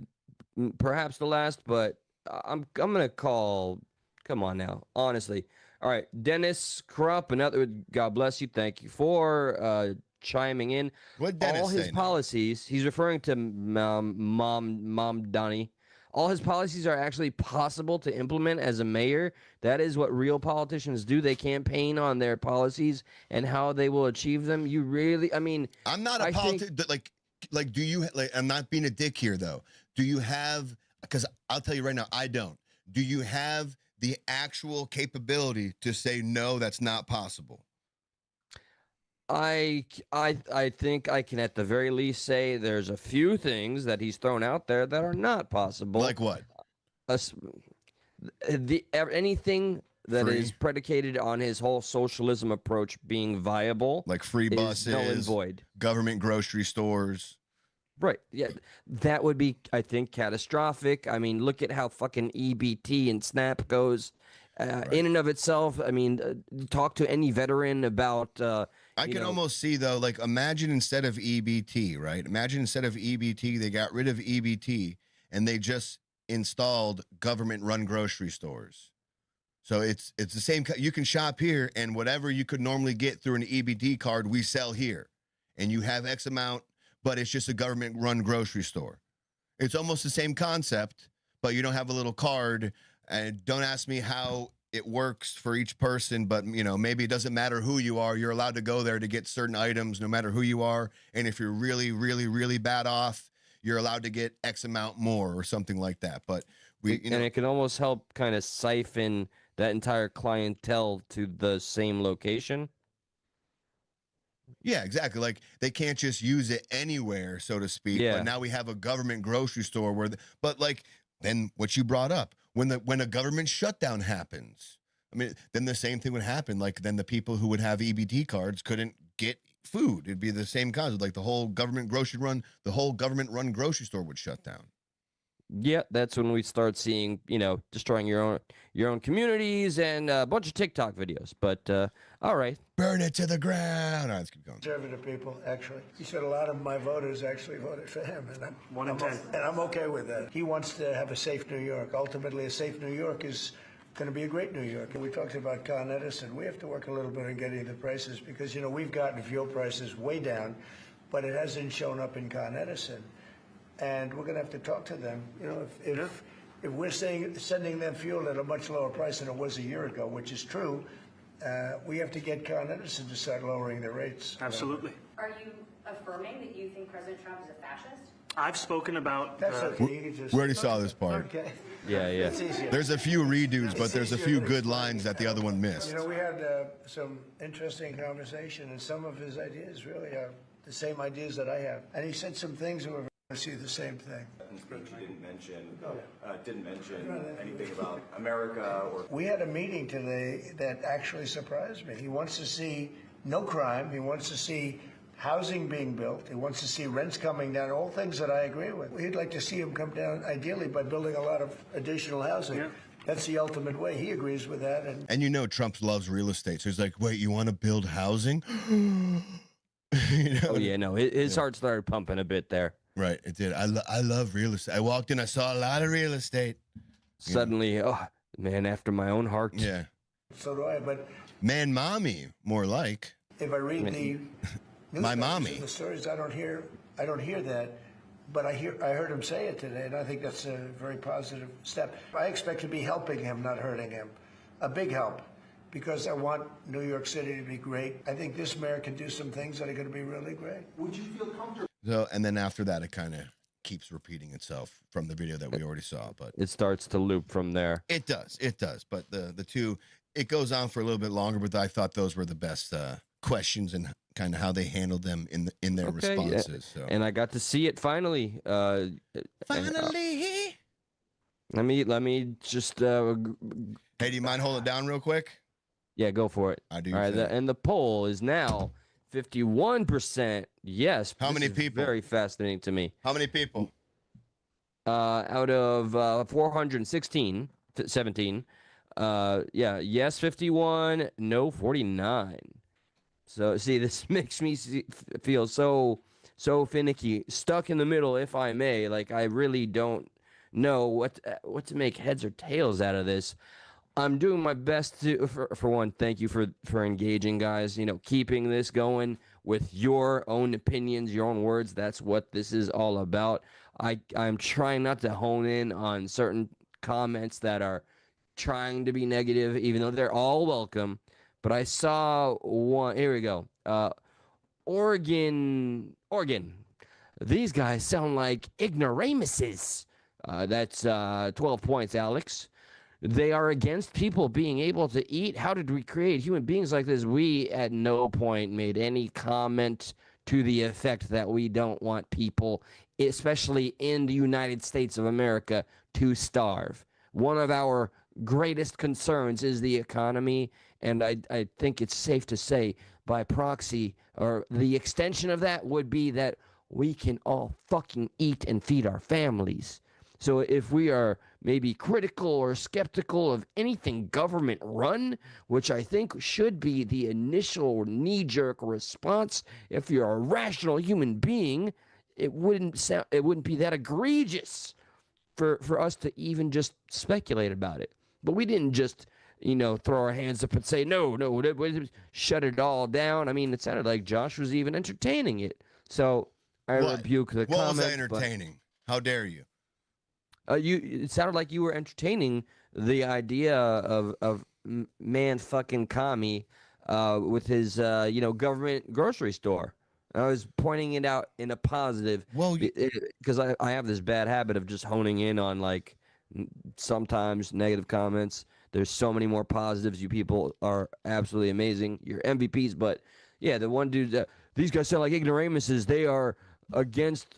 Perhaps the last, but I'm gonna call. Come on now, honestly. All right, Dennis Krupp, another. God bless you. Thank you for chiming in. What Dennis all his say policies? Now? He's referring to Mamdani. All his policies are actually possible to implement as a mayor. That is what real politicians do. They campaign on their policies and how they will achieve them. You really, I mean, I'm not a politician. Like, do you? Like, I'm not being a dick here, though. Do you have? Because I'll tell you right now, I don't. Do you have the actual capability to say no? That's not possible. I think I can at the very least say there's a few things that he's thrown out there that are not possible. Like what? Anything that is predicated on his whole socialism approach being viable, like free buses, null and void. Government grocery stores. Right. Yeah, that would be, I think, catastrophic. I mean, look at how fucking EBT and SNAP goes. In and of itself, I mean, talk to any veteran about. I can almost see though, like imagine instead of EBT, right? Imagine instead of EBT, they got rid of EBT and they just installed government-run grocery stores. So it's the same. You can shop here, and whatever you could normally get through an EBT card, we sell here, and you have X amount, but it's just a government-run grocery store. It's almost the same concept, but you don't have a little card. And don't ask me how it works for each person, but maybe it doesn't matter who you are. You're allowed to go there to get certain items, no matter who you are. And if you're really, really, really bad off, you're allowed to get X amount more or something like that. But we, you know, and it can almost help kind of siphon that entire clientele to the same location. yeah, exactly. Like they can't just use it anywhere, so to speak. Yeah. But now we have a government grocery store where, but like then what you brought up, when a government shutdown happens, I mean, then the same thing would happen. Like then the people who would have EBT cards couldn't get food. It'd be the same concept. Like the whole government run grocery store would shut down. Yeah, that's when we start seeing, destroying your own communities and a bunch of TikTok videos. But all right, burn it to the ground. All right, let's keep going. Conservative people, actually. He said a lot of my voters actually voted for him, and I'm 1 in 10. And I'm okay with that. He wants to have a safe New York. Ultimately, a safe New York is going to be a great New York. And we talked about Con Edison. We have to work a little bit on getting the prices because, we've gotten fuel prices way down, but it hasn't shown up in Con Edison. And we're going to have to talk to them. If we're sending them fuel at a much lower price than it was a year ago, which is true, we have to get Con Edison to start lowering their rates. Absolutely. Are you affirming that you think President Trump is a fascist? I've spoken about. That's okay. We already saw this part. Okay. Yeah. There's a few redos, but there's a few good lines that the other one missed. We had some interesting conversation, and some of his ideas really are the same ideas that I have. And he said some things that were see the same thing. Didn't mention anything about America or. We had a meeting today that actually surprised me. He wants to see no crime. He wants to see housing being built. He wants to see rents coming down, all things that I agree with. He'd like to see them come down, ideally, by building a lot of additional housing. Yeah. That's the ultimate way. He agrees with that. And Trump loves real estate. So he's like, wait, you want to build housing? Oh, yeah, no. His heart started pumping a bit there. Right, it did. I love real estate. I walked in, I saw a lot of real estate. Suddenly, oh, man, after my own heart. Yeah. So do I, but... Man, mommy, more like. If I read the... My mommy. The stories, I don't hear that, but I heard him say it today, and I think that's a very positive step. I expect to be helping him, not hurting him. A big help, because I want New York City to be great. I think this mayor can do some things that are going to be really great. Would you feel comfortable? So, and then after that, it kind of keeps repeating itself from the video that we already saw. But it starts to loop from there. It does. But the two, it goes on for a little bit longer. But I thought those were the best questions and kind of how they handled them in their responses. Yeah. So. And I got to see it finally. Finally. Let me just. Hey, do you mind holding it down real quick? Yeah, go for it. I do. All right, and the poll is now 51% yes. How many people? Very fascinating to me. How many people? Out of 416, 17. Yes 51, no 49. So see, this makes me feel so finicky, stuck in the middle, if I may. Like I really don't know what to make heads or tails out of this. I'm doing my best to, for one, thank you for engaging, guys. Keeping this going with your own opinions, your own words. That's what this is all about. I'm trying not to hone in on certain comments that are trying to be negative, even though they're all welcome. But I saw one. Here we go. Oregon. These guys sound like ignoramuses. That's 12 points, Alex. They are against people being able to eat. How did we create human beings like this? We at no point made any comment to the effect that we don't want people, especially in the United States of America, to starve. One of our greatest concerns is the economy, and I think it's safe to say by proxy, or the extension of that would be that we can all fucking eat and feed our families. So if we are maybe critical or skeptical of anything government run, which I think should be the initial knee-jerk response, if you're a rational human being, it wouldn't be that egregious for us to even just speculate about it. But we didn't just, throw our hands up and say, no, shut it all down. I mean, it sounded like Josh was even entertaining it. So I rebuke the comment. What was I entertaining? How dare you? It sounded like you were entertaining the idea of man fucking commie with his government grocery store. I was pointing it out in a positive. Well, because I have this bad habit of just honing in on like sometimes negative comments. There's so many more positives. You people are absolutely amazing. You're MVPs. But yeah, the one dude, these guys sound like ignoramuses. They're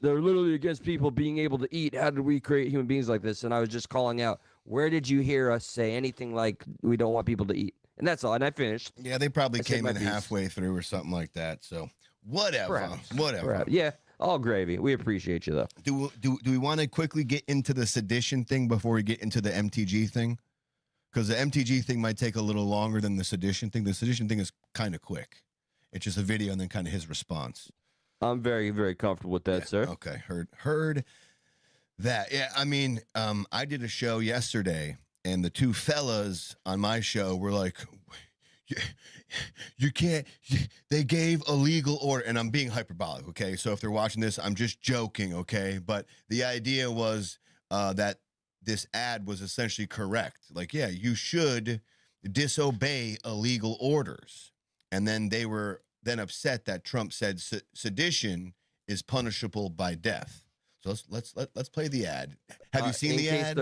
literally against people being able to eat. How did we create human beings like this? And I was just calling out, where did you hear us say anything like we don't want people to eat? And that's all. And I finished. Yeah, they probably came in halfway through or something like that. So whatever. Whatever. Yeah, all gravy. We appreciate you, though. Do we want to quickly get into the sedition thing before we get into the MTG thing? Because the MTG thing might take a little longer than the sedition thing. The sedition thing is kind of quick. It's just a video and then kind of his response. I'm very, very comfortable with that, sir. Okay, heard that. Yeah, I mean, I did a show yesterday, and the two fellas on my show were like, you can't, they gave a legal order, and I'm being hyperbolic, okay? So if they're watching this, I'm just joking, okay? But the idea was that this ad was essentially correct. Like, yeah, you should disobey illegal orders. And then they were then upset that Trump said sedition is punishable by death. So let's play the ad. Have you seen the ad?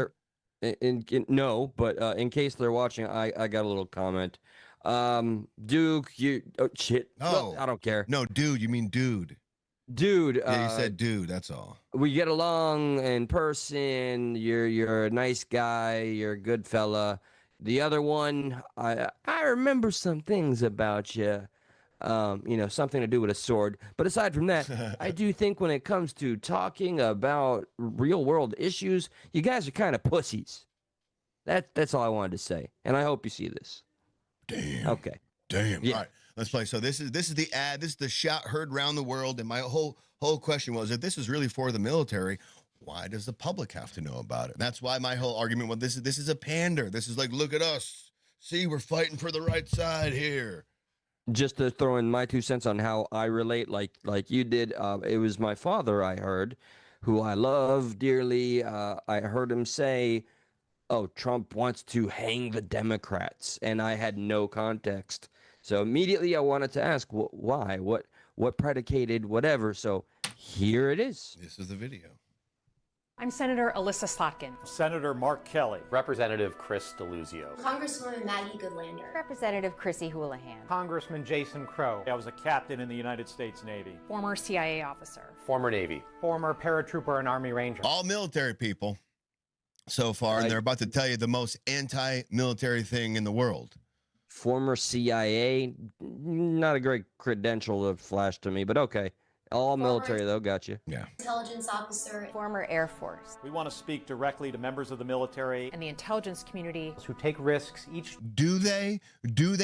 No, but in case they're watching, I got a little comment. Duke, shit. No, I don't care. No, dude, you mean dude. Dude. Yeah, you said dude, that's all. We get along in person. You're a nice guy. You're a good fella. The other one, I remember some things about you. Something to do with a sword. But aside from that, I do think when it comes to talking about real world issues, you guys are kind of pussies. That's all I wanted to say. And I hope you see this. Damn. Okay. Damn. Yeah. All right, let's play. So this is the ad. This is the shot heard around the world. And my whole question was, if this is really for the military, why does the public have to know about it? That's why my whole argument was this is a pander. This is like, look at us. See, we're fighting for the right side here. Just to throw in my 2 cents on how I relate, like you did, it was my father, I heard, who I love dearly. I heard him say, oh, Trump wants to hang the Democrats, and I had no context. So immediately I wanted to ask, why? What predicated whatever? So here it is. This is the video. I'm Senator Alyssa Slotkin. Senator Mark Kelly. Representative Chris Deluzio. Congresswoman Maggie Goodlander. Representative Chrissy Houlihan. Congressman Jason Crow. I was a captain in the United States Navy. Former CIA officer. Former Navy. Former paratrooper and Army Ranger. All military people so far, and they're about to tell you the most anti-military thing in the world. Former CIA, not a great credential to flash to me, but okay. All military, though. Got you. Yeah. Intelligence officer. Former Air Force. We want to speak directly to members of the military and the intelligence community who take risks each. Do they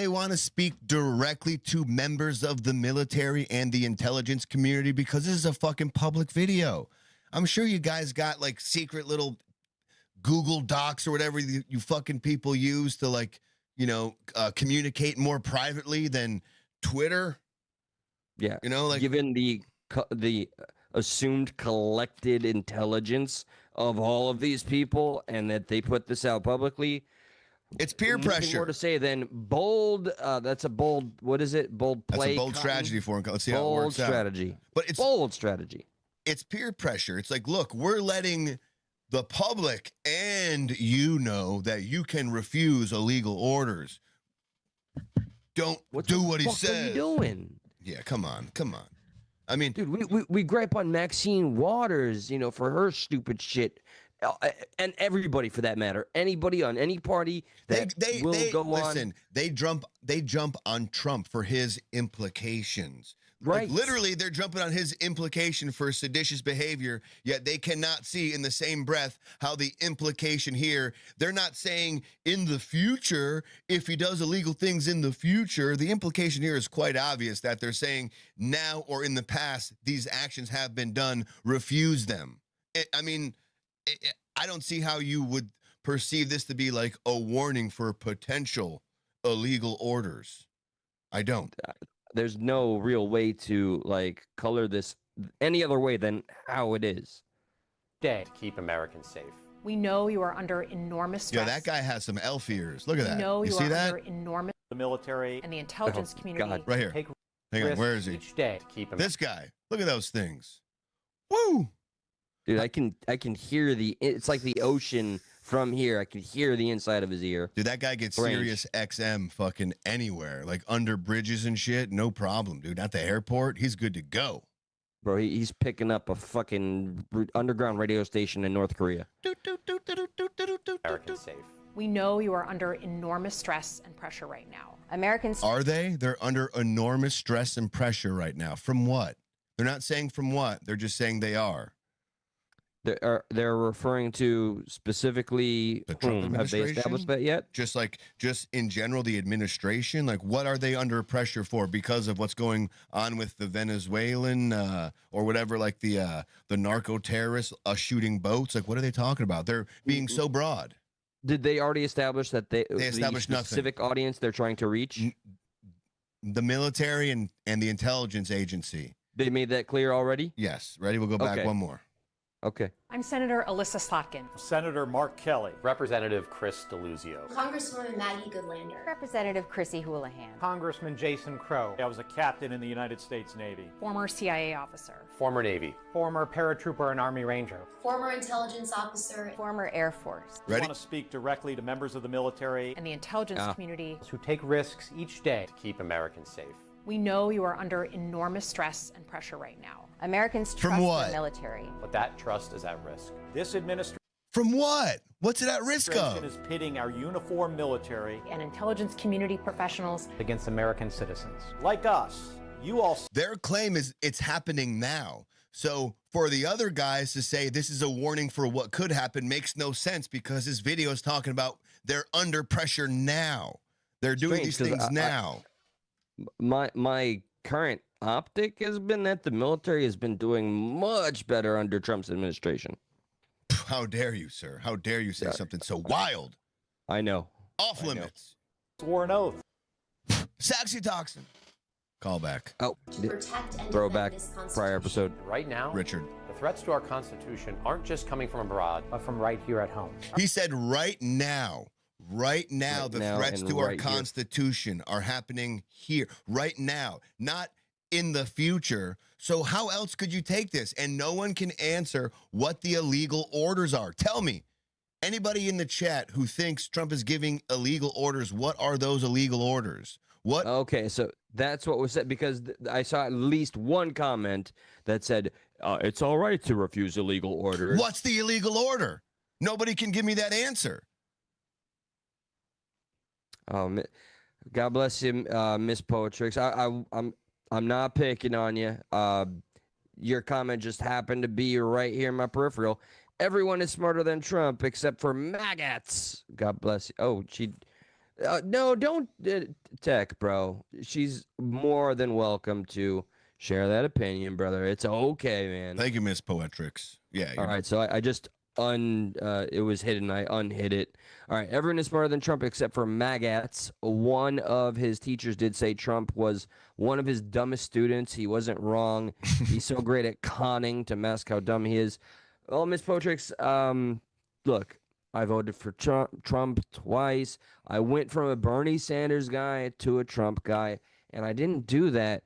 want to speak directly to members of the military and the intelligence community? Because this is a fucking public video. I'm sure you guys got like secret little Google Docs or whatever you fucking people use to like, communicate more privately than Twitter. Yeah. Like given the assumed collected intelligence of all of these people and that they put this out publicly, it's peer pressure. More to say than bold. That's a bold. What is it? Bold play. That's a bold strategy for him. Let's see how it works strategy. Out. But it's bold strategy. It's peer pressure. It's like, look, we're letting the public and that you can refuse illegal orders. Don't do what he says. What are you doing? Yeah, come on. I mean, dude, we gripe on Maxine Waters, for her stupid shit, and everybody for that matter. Anybody on any party that will go on. Listen, they jump on Trump for his implications. Right. Like, literally, they're jumping on his implication for seditious behavior, yet they cannot see in the same breath how the implication here, they're not saying in the future, if he does illegal things in the future, the implication here is quite obvious that they're saying now or in the past, these actions have been done, refuse them. I don't see how you would perceive this to be like a warning for potential illegal orders. I don't. There's no real way to color this any other way than how it is. To keep Americans safe. We know you are under enormous stress. Yeah, that guy has some elf ears. Look at that. We know you you see are that? under enormous the military and the intelligence community. God. Right here. Hang on, where is he? Each day to keep him. This guy. Look at those things. Woo! Dude, I can hear it's like the ocean from here. I can hear the inside of his ear. Dude, that guy gets Sirius XM fucking anywhere. Like under bridges and shit. No problem, dude. At the airport, he's good to go. Bro, he's picking up a fucking underground radio station in North Korea. American safe. We know you are under enormous stress and pressure right now. Americans Are they? They're under enormous stress and pressure right now. From what? They're not saying from what. They're just saying they are. They're referring to specifically The Trump whom? Have they administration? established that yet? Just in general, the administration, like what are they under pressure for because of what's going on with the Venezuelan or whatever, like the narco terrorists shooting boats? Like what are they talking about? They're being so broad. Did they already establish that they established the nothing. specific audience they're trying to reach? The military and the intelligence agency. They made that clear already? Yes. Ready? We'll go back Okay. one more. Okay. I'm Senator Alyssa Slotkin. Senator Mark Kelly. Representative Chris Deluzio. Congresswoman Maggie Goodlander. Representative Chrissy Houlihan. Congressman Jason Crow. I was a captain in the United States Navy. Former CIA officer. Former Navy. Former paratrooper and Army Ranger. Former intelligence officer. Former Air Force. Ready? I want to speak directly to members of the military And the intelligence community. who take risks each day to keep Americans safe. We know you are under enormous stress and pressure right now. Americans From trust what? the military. But that trust is at risk. This administration From what? What's it at risk of? is pitting our uniformed military And intelligence community professionals. against American citizens. Like us. You all Their claim is it's happening now. So for the other guys to say this is a warning for what could happen makes no sense because this video is talking about they're under pressure now. They're doing these Strange, 'cause things now. My current optic has been that the military has been doing much better under Trump's administration. How dare you, sir? How dare you say something so wild? I know. Off limits. swore an oath. Saxitoxin. Call back. Oh, To protect and throwback defend this prior Constitution. episode. Right now, Richard. the threats to our Constitution aren't just coming from abroad, but from right here at home. He said right now. Right now, Right the now threats and to our right here. Constitution are happening here. Right now. Not in the future. So how else could you take this? And no one can answer what the illegal orders are. Tell me. Anybody in the chat who thinks Trump is giving illegal orders, what are those illegal orders? What? Okay, so that's what was said because I saw at least one comment that said it's all right to refuse illegal orders. What's the illegal order? Nobody can give me that answer. God bless you, Miss Poetrix. I'm not picking on you. Your comment just happened to be right here in my peripheral. Everyone is smarter than Trump except for maggots. God bless you. Oh, she. No, don't tech, bro. She's more than welcome to share that opinion, brother. It's okay, man. Thank you, Miss Poetrix. Yeah. All right, so I just it was hidden. I unhid it. All right, everyone is smarter than Trump except for maggots. One of his teachers did say Trump was one of his dumbest students. He wasn't wrong. He's so great at conning to mask how dumb he is. Well, Miss Poetrix, look, I voted for Trump twice. I went from a Bernie Sanders guy to a Trump guy, and I didn't do that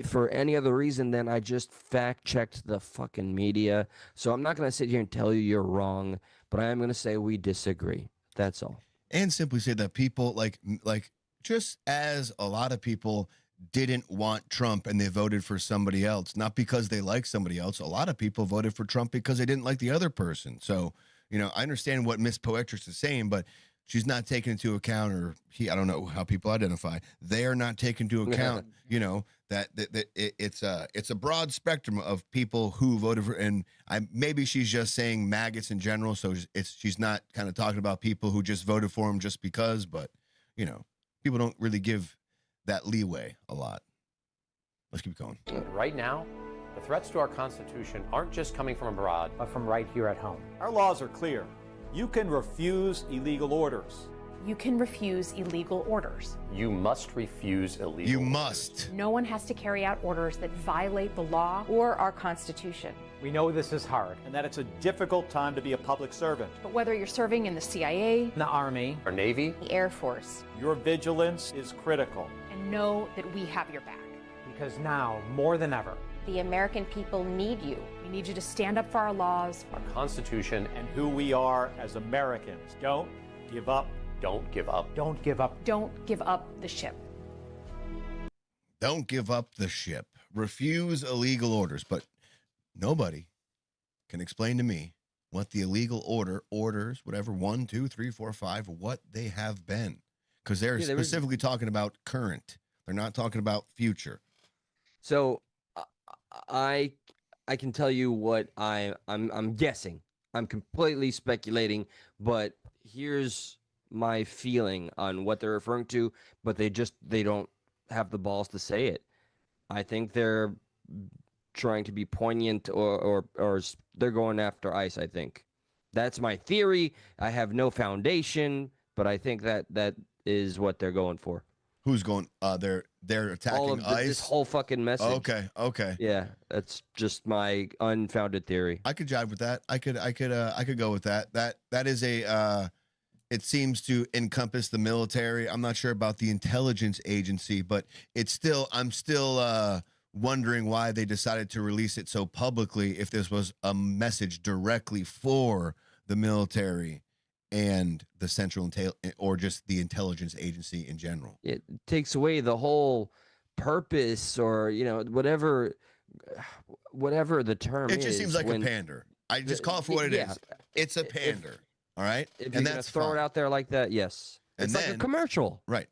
for any other reason than I just fact-checked the fucking media. So I'm not going to sit here and tell you you're wrong, but I am going to say we disagree. That's all. And simply say that people like just as a lot of people didn't want Trump and they voted for somebody else, not because they like somebody else. A lot of people voted for Trump because they didn't like the other person. So, you know, I understand what Miss Poetrix is saying, but she's not taking into account, or I don't know how people identify. They are not taking into account, you know, that it's a broad spectrum of people who voted for, and maybe she's just saying maggots in general. So she's not kind of talking about people who just voted for him just because, but you know, people don't really give that leeway a lot. Let's keep going. Right now, the threats to our Constitution aren't just coming from abroad, but from right here at home. Our laws are clear. You can refuse illegal orders. You can refuse illegal orders. You must refuse illegal You must. No one has to carry out orders that violate the law or our Constitution. We know this is hard and that it's a difficult time to be a public servant. But whether you're serving in the CIA, The Army, or Navy, The Air Force. your vigilance is critical. and know that we have your back. Because now, more than ever, The American people need you. We need you to stand up for our laws, our Constitution, and who we are as Americans. Don't give up. Don't give up. Don't give up. Don't give up the ship. Don't give up the ship. Refuse illegal orders. But nobody can explain to me what the illegal orders, whatever, 1, 2, 3, 4, 5, what they have been. Because they're specifically talking about current. They're not talking about future. So I can tell you what I'm guessing. I'm completely speculating, but here's my feeling on what they're referring to, but they don't have the balls to say it. I think they're trying to be poignant or they're going after ICE, I think. That's my theory. I have no foundation, but I think that is what they're going for. Who's going? They're attacking ICE. This whole fucking message. Okay. Yeah, that's just my unfounded theory. I could jive with that. I could go with that. That is a. It seems to encompass the military. I'm not sure about the intelligence agency, but I'm still wondering why they decided to release it so publicly. If this was a message directly for the military and the central or just the intelligence agency in general. It takes away the whole purpose, or whatever the term is. It just seems like a pander. I just call it for what it is. It's a pander. All right. If you're gonna throw it out there like that, yes. It's like a commercial. Right.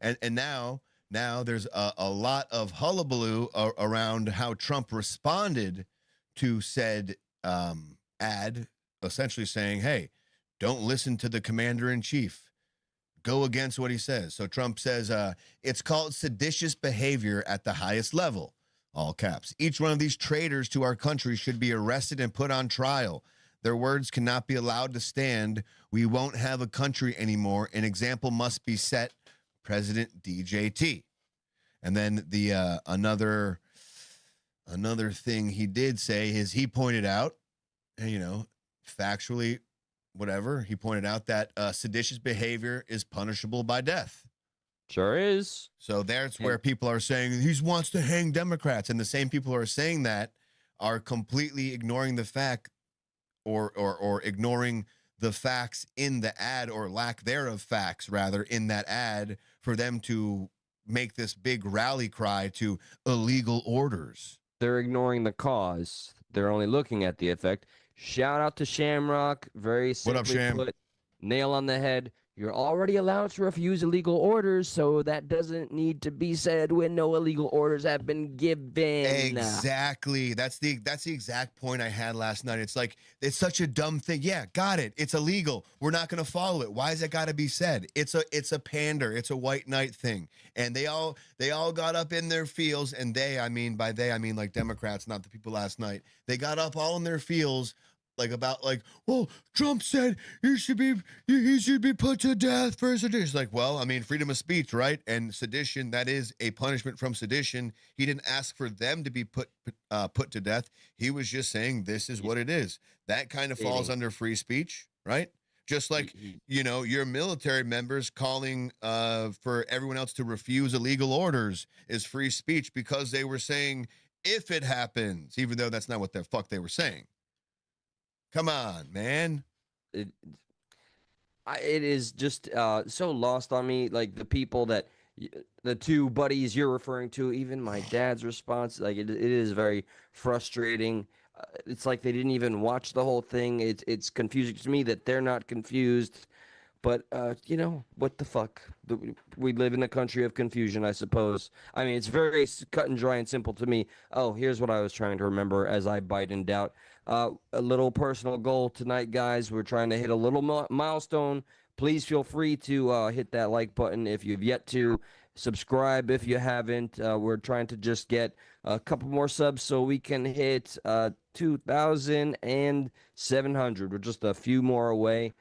And now there's a lot of hullabaloo around how Trump responded to said ad, essentially saying, hey, don't listen to the commander-in-chief. Go against what he says. So Trump says, it's called seditious behavior at the highest level, all caps. Each one of these traitors to our country should be arrested and put on trial. Their words cannot be allowed to stand. We won't have a country anymore. An example must be set. President DJT. And then the another thing he did say is he pointed out, factually, whatever, he pointed out that seditious behavior is punishable by death. Sure is. So that's where people are saying he wants to hang Democrats. And the same people who are saying that are completely ignoring the fact or ignoring the facts in the ad, or lack thereof facts, rather, in that ad, for them to make this big rally cry to illegal orders. They're ignoring the cause. They're only looking at the effect. Shout out to Shamrock. Very simply What up, Sham? put, nail on the head. You're already allowed to refuse illegal orders, so that doesn't need to be said when no illegal orders have been given. Exactly. That's the exact point I had last night. It's like, it's such a dumb thing. Yeah, got it. It's illegal. We're not going to follow it. Why is it got to be said? It's a pander. It's a white knight thing. And they all got up in their feels, and by they I mean like Democrats, not the people last night. They got up all in their feels well, Trump said he should be put to death for sedition. It's like, well, freedom of speech, right? And sedition, that is a punishment from sedition. He didn't ask for them to be put to death. He was just saying this is what it is. That kind of falls under free speech, right? Just like, your military members calling for everyone else to refuse illegal orders is free speech, because they were saying if it happens, even though that's not what the fuck they were saying. Come on, man. It is just so lost on me. Like the people the two buddies you're referring to, even my dad's response, like it is very frustrating. It's like they didn't even watch the whole thing. It's confusing to me that they're not confused. But, what the fuck? We live in a country of confusion, I suppose. It's very cut and dry and simple to me. Oh, here's what I was trying to remember as I bite in doubt. A little personal goal tonight, guys. We're trying to hit a little milestone. Please feel free to hit that like button if you've yet to. Subscribe if you haven't. We're trying to just get a couple more subs so we can hit 2,700. We're just a few more away.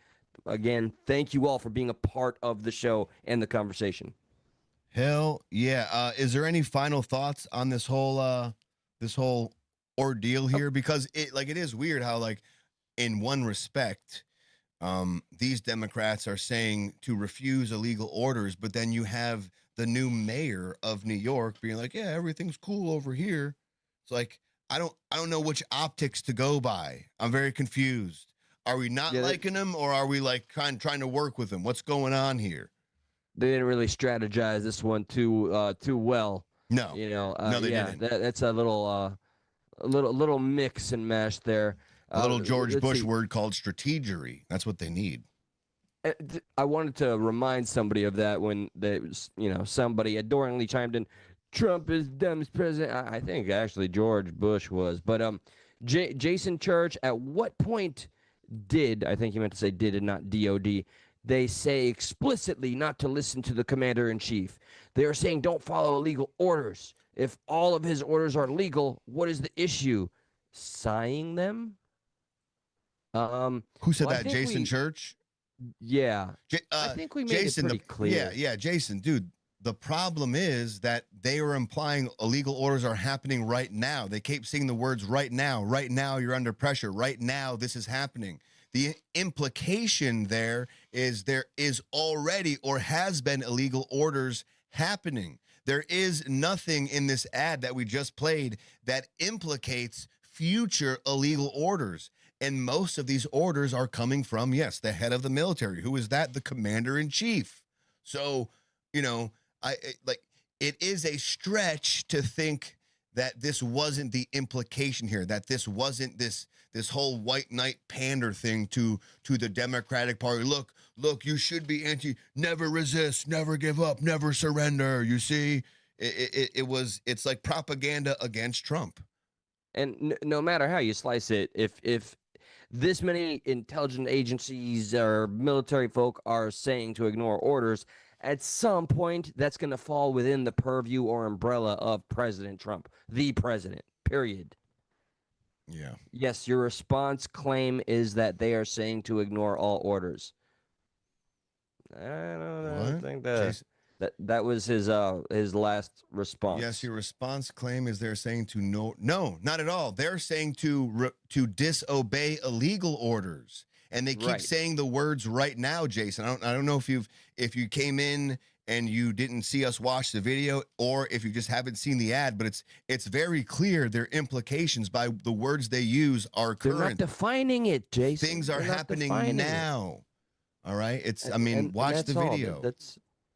Again, thank you all for being a part of the show and the conversation. Hell yeah. Is there any final thoughts on this whole ordeal here? Because it is weird how, in one respect, these Democrats are saying to refuse illegal orders, but then you have the new mayor of New York being like, yeah, everything's cool over here. It's like, I don't know which optics to go by. I'm very confused. Are we not liking him, or are we like trying to work with him? What's going on here? They didn't really strategize this one too well. No, no, they didn't. That's a little mix and mash there. A little George Bush word called strategery. That's what they need. I wanted to remind somebody of that when somebody adoringly chimed in, Trump is dumbest president. I think actually George Bush was. But Jason Church, at what point I think he meant to say did and not DOD, they say explicitly not to listen to the commander-in-chief. They are saying don't follow illegal orders. If all of his orders are legal, what is the issue? Signing them? Who said that? Jason Church? Yeah. I think we made Jason, it pretty clear. Yeah, Jason, dude. The problem is that they are implying illegal orders are happening right now. They keep saying the words right now. Right now, you're under pressure. Right now, this is happening. The implication there is already or has been illegal orders happening. There is nothing in this ad that we just played that implicates future illegal orders. And most of these orders are coming from, yes, the head of the military. Who is that? The commander-in-chief. So, it is a stretch to think that this wasn't the implication here, that this wasn't this whole white knight pander thing to the Democratic Party. Look, you should be never resist, never give up, never surrender. You see, it's like propaganda against Trump. And no matter how you slice it, if this many intelligence agencies or military folk are saying to ignore orders, at some point that's going to fall within the purview or umbrella of President Trump, the president, period. Yeah. Yes, your response claim is that they are saying to ignore all orders. I don't know. What? I think that was his last response. Yes, your response claim is they're saying to no, not at all. They're saying to disobey illegal orders, and they keep saying the words right now, Jason. I don't know if you came in and you didn't see us watch the video, or if you just haven't seen the ad, but it's very clear their implications by the words they use are current. They're not defining it, Jason. Things are happening now. All right, watch the video.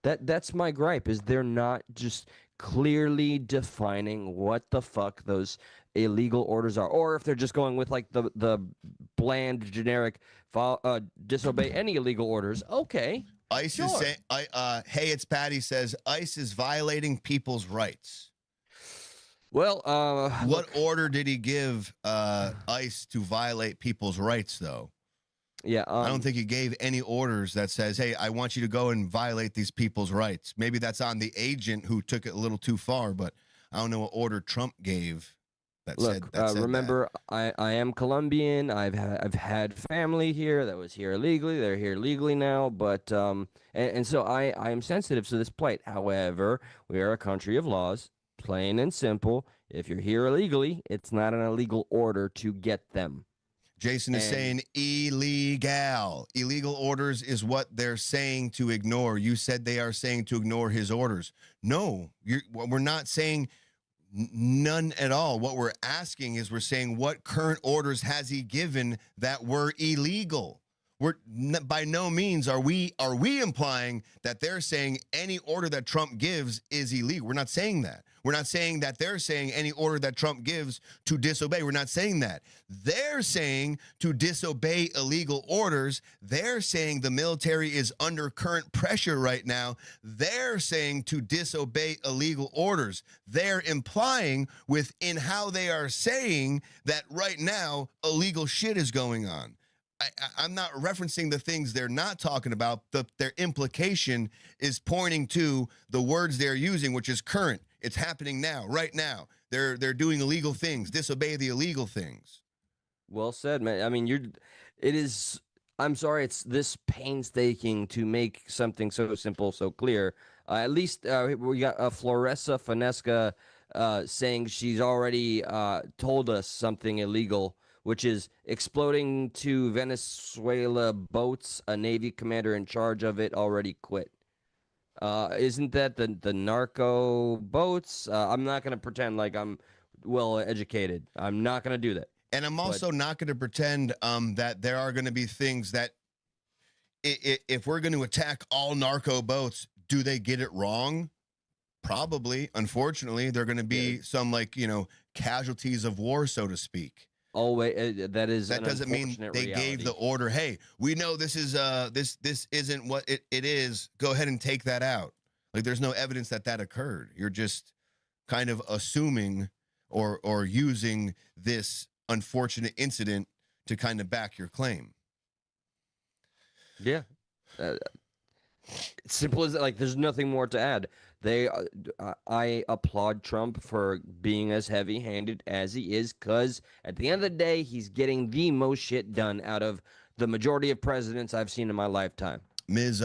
That's my gripe, is they're not just clearly defining what the fuck those illegal orders are, or if they're just going with like the bland generic disobey any illegal orders. Okay. ICE is saying, hey, it's Patty says ICE is violating people's rights. Well, what order did he give ICE to violate people's rights, though? Yeah, I don't think he gave any orders that says, hey, I want you to go and violate these people's rights. Maybe that's on the agent who took it a little too far, but I don't know what order Trump gave that said remember, I am Colombian. I've had family here that was here illegally. They're here legally now, but and so I am sensitive to this plight. However, we are a country of laws, plain and simple. If you're here illegally, it's not an illegal order to get them. Jason is saying illegal. Illegal orders is what they're saying to ignore. You said they are saying to ignore his orders. No, we're not saying none at all. What we're asking is we're saying what current orders has he given that were illegal? By no means are we implying that they're saying any order that Trump gives is illegal. We're not saying that. We're not saying that they're saying any order that Trump gives to disobey. We're not saying that. They're saying to disobey illegal orders. They're saying the military is under current pressure right now. They're saying to disobey illegal orders. They're implying within how they are saying that right now illegal shit is going on. I'm not referencing the things they're not talking about. Their implication is pointing to the words they're using, which is current. It's happening now, right now. They're doing illegal things. Disobey the illegal things. Well said, man. I mean, I'm sorry it's this painstaking to make something so simple, so clear. At least we got Floressa Finesca saying she's already told us something illegal, which is exploding to Venezuela boats. A Navy commander in charge of it already quit. Isn't that the narco boats? I'm not going to pretend like I'm well educated. I'm not going to do that. And I'm also not going to pretend that there are going to be things that if we're going to attack all narco boats, do they get it wrong? Probably. Unfortunately, there are going to be some casualties of war, so to speak. Always, that doesn't mean they gave the order. Hey, we know this is this isn't what it is. Go ahead and take that out. Like there's no evidence that occurred. You're just kind of assuming or using this unfortunate incident to kind of back your claim. Yeah. Simple as that. Like there's nothing more to add. I applaud Trump for being as heavy-handed as he is, because at the end of the day, he's getting the most shit done out of the majority of presidents I've seen in my lifetime. Ms.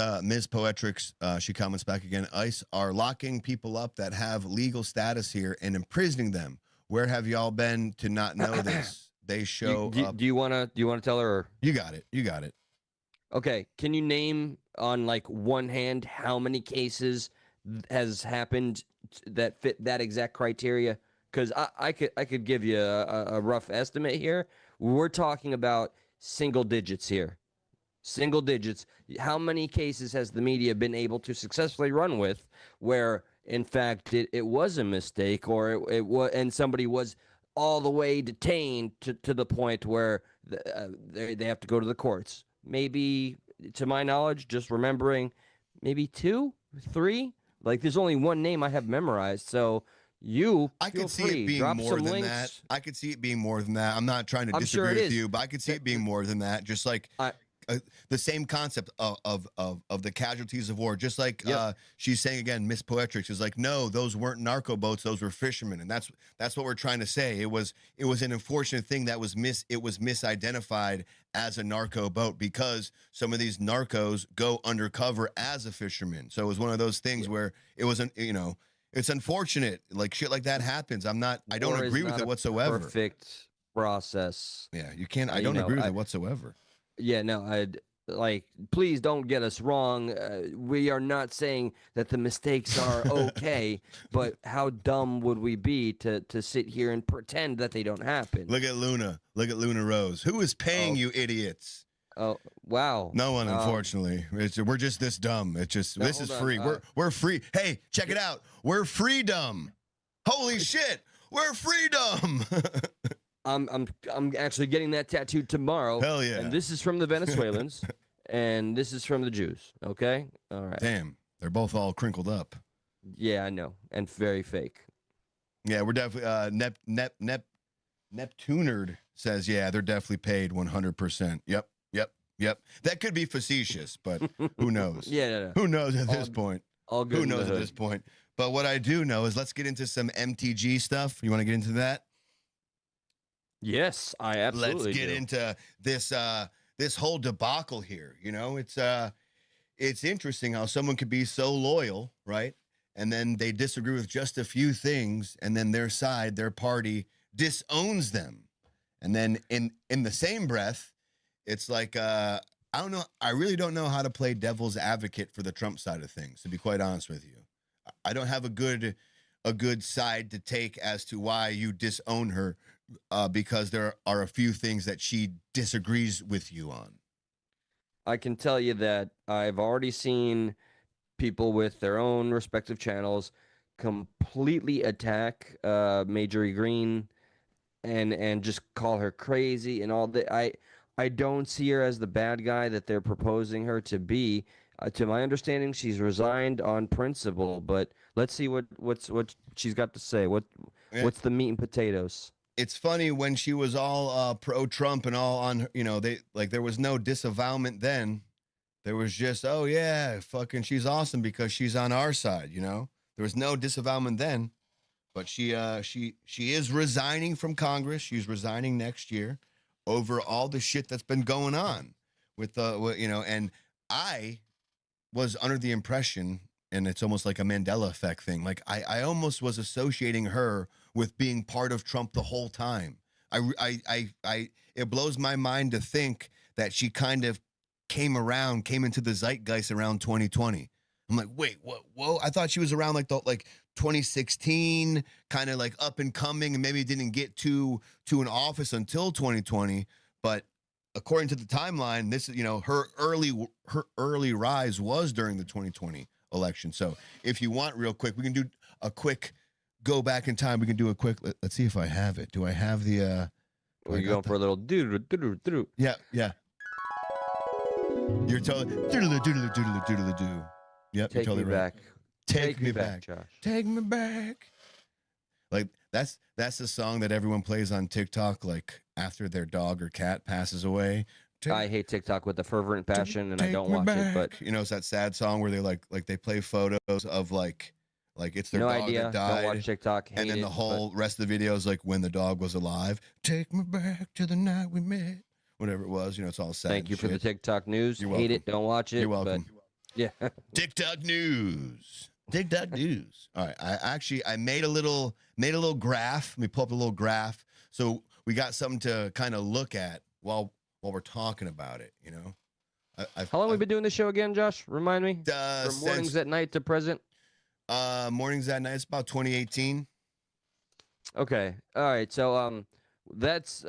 Poetrix, she comments back again. ICE are locking people up that have legal status here and imprisoning them. Where have y'all been to not know this? They show up. Do you want to tell her? Or? You got it. You got it. Okay. Can you name on like one hand how many cases has happened that fit that exact criteria? Because I could give you a rough estimate here. We're talking about single digits here. Single digits. How many cases has the media been able to successfully run with where, in fact, it was a mistake, or it was, and somebody was all the way detained to the point where they have to go to the courts? Maybe, to my knowledge, just remembering, maybe 2, 3. Like, there's only one name I have memorized, so I could see it being more than that. I could see it being more than that. I'm not trying to disagree with you, but I could see it being more than that. Just like the same concept of the casualties of war. Just like she's saying again, Miss Poetrix is like, no, those weren't narco boats; those were fishermen, and that's what we're trying to say. It was an unfortunate thing that was misidentified as a narco boat, because some of these narcos go undercover as a fisherman. So it was one of those things where it wasn't, it's unfortunate. Like shit like that happens. I don't agree with it whatsoever. Perfect process. Yeah, you can't. I don't agree with it whatsoever. Yeah, no, please don't get us wrong. We are not saying that the mistakes are okay, but how dumb would we be to sit here and pretend that they don't happen? Look at Luna. Look at Luna Rose. Who is paying you idiots? Oh, wow. No one, unfortunately. We're just this dumb. It's just, this is free. We're free. Hey, check it out. We're freedom. Holy shit. We're freedom. I'm actually getting that tattooed tomorrow. Hell yeah. And this is from the Venezuelans, and this is from the Jews. Okay? All right. Damn. They're both all crinkled up. Yeah, I know. And very fake. Yeah, we're definitely Neptunerd says, yeah, they're definitely paid 100%. Yep. That could be facetious, but who knows? Yeah. Who knows at this point? All good. Who knows at this point? But what I do know is, let's get into some MTG stuff. You want to get into that? Yes, I absolutely Let's get into this whole debacle here. It's interesting how someone could be so loyal, right? And then they disagree with just a few things, and then their side, their party, disowns them. And then in the same breath, it's like I don't know. I really don't know how to play devil's advocate for the Trump side of things, to be quite honest with you. I don't have a good side to take as to why you disown her. Because there are a few things that she disagrees with you on. I can tell you that I've already seen people with their own respective channels completely attack Marjorie Green and just call her crazy and all that. I don't see her as the bad guy that they're proposing her to be. To my understanding, she's resigned on principle, but let's see what she's got to say. What's the meat and potatoes? It's funny, when she was all pro-Trump and all on, there was no disavowalment then. There was just, oh yeah, fucking she's awesome because she's on our side, There was no disavowalment then, but she is resigning from Congress. She's resigning next year over all the shit that's been going on with and I was under the impression, and it's almost like a Mandela effect thing. Like I almost was associating her with being part of Trump the whole time. It blows my mind to think that she kind of came into the zeitgeist around 2020. I'm like, wait, what? Whoa! I thought she was around like 2016, kind of like up and coming, and maybe didn't get to an office until 2020. But according to the timeline, this is her early rise was during the 2020 election. So if you want, real quick, we can do a quick go back in time. We can do a quick. Let's see if I have it. Do I have the? We're going for a little doo. Yeah. You're totally doodle-a-doo. Yep, you're totally right. Take me back, Josh. Take me back. Like that's the song that everyone plays on TikTok, like after their dog or cat passes away. I hate TikTok with a fervent passion, and I don't watch it. But it's that sad song where they like they play photos of like it's their dog that died. Don't watch TikTok. And then the whole rest of the video is like when the dog was alive. Take me back to the night we met. Whatever it was, it's all sad. Thank you for the TikTok news. You're Hate welcome. it. Don't watch it. You're welcome. Yeah. TikTok news. All right. I made a little graph. Let me pull up a little graph. So we got something to kind of look at while we're talking about it, How long have we been doing this show again, Josh? Remind me. From mornings at night to present? Mornings at night. It's about 2018. Okay. All right. So that's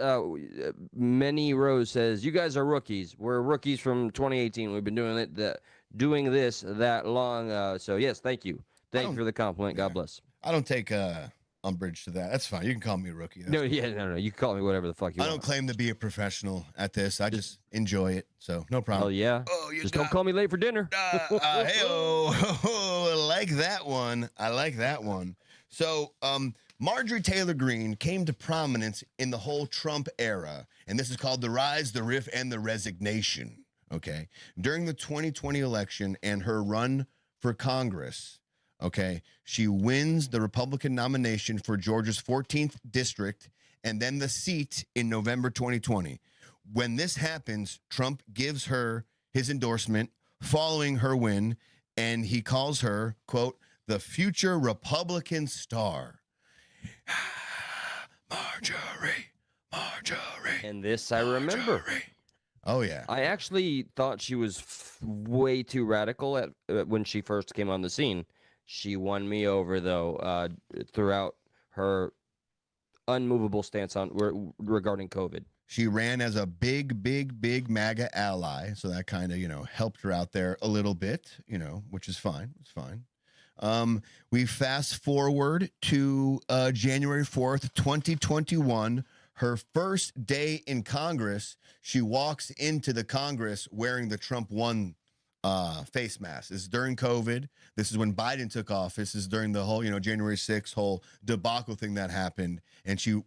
Many Rose says, you guys are rookies. We're rookies from 2018. We've been doing this that long. So yes, thank you. Thank you for the compliment. God bless. I don't take umbrage to that. That's fine. You can call me a rookie. No. You can call me whatever the fuck you want. I don't claim to be a professional at this. I just enjoy it. So no problem. Oh yeah. Just don't call me late for dinner. I like that one. So Marjorie Taylor Greene came to prominence in the whole Trump era, and this is called the rise, the riff, and the resignation. Okay, during the 2020 election and her run for Congress, okay, she wins the Republican nomination for Georgia's 14th district and then the seat in November 2020. When this happens, Trump gives her his endorsement following her win, and he calls her, quote, the future Republican star. Marjorie. And this I remember. Oh, yeah. I actually thought she was way too radical when she first came on the scene. She won me over, though, throughout her unmovable stance regarding COVID. She ran as a big MAGA ally, so that kind of, helped her out there a little bit, which is fine. It's fine. We fast forward to January 4th, 2021. Her first day in Congress, she walks into the Congress wearing the Trump won face mask. This is during COVID. This is when Biden took office. This is during the whole, January 6th whole debacle thing that happened. And she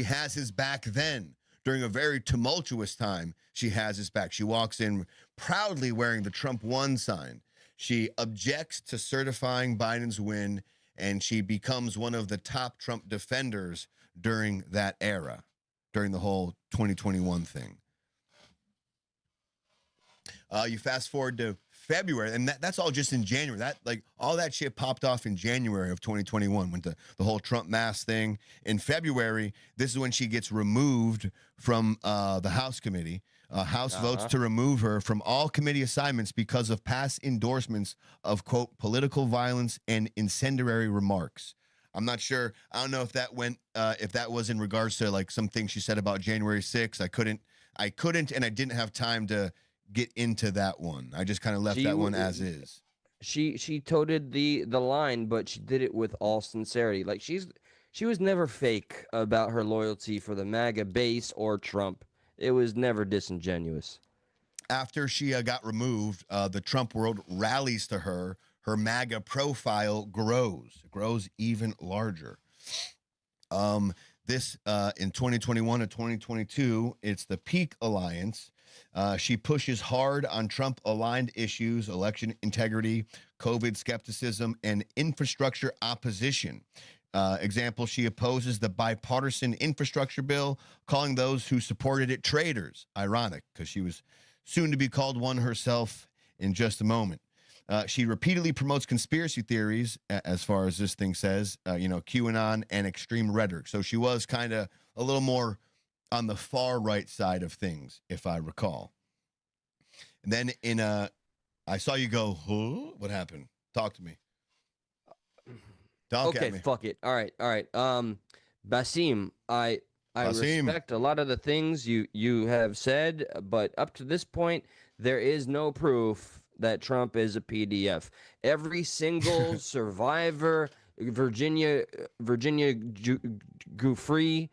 has his back then. During a very tumultuous time, she has his back. She walks in proudly wearing the Trump won sign. She objects to certifying Biden's win, and she becomes one of the top Trump defenders during that era, during the whole 2021 thing. You fast forward to February, and that's all just in January. All that shit popped off in January of 2021 when the whole Trump mask thing. In February, this is when she gets removed from the House committee. House votes to remove her from all committee assignments because of past endorsements of, quote, political violence and incendiary remarks. I'm not sure. I don't know if that was in regards to some things she said about January 6th. I couldn't, and I didn't have time to get into that one. I just kind of left that one as is. She toted the line, but she did it with all sincerity. She was never fake about her loyalty for the MAGA base or Trump. It was never disingenuous. After she got removed, the Trump world rallies to her. Her MAGA profile grows even larger. This in 2021 and 2022, it's the Peak Alliance. She pushes hard on Trump-aligned issues, election integrity, COVID skepticism, and infrastructure opposition. Example, she opposes the bipartisan infrastructure bill, calling those who supported it traitors. Ironic, because she was soon to be called one herself in just a moment. She repeatedly promotes conspiracy theories, as far as this thing says, QAnon and extreme rhetoric. So she was kind of a little more on the far right side of things, if I recall. And then I saw you go, huh? What happened? Talk to me. Talk at me. Okay, fuck it. All right. Basim, I Basim. respect a lot of the things you have said, but up to this point, there is no proof that Trump is a PDF. Every single survivor, Virginia Giuffre,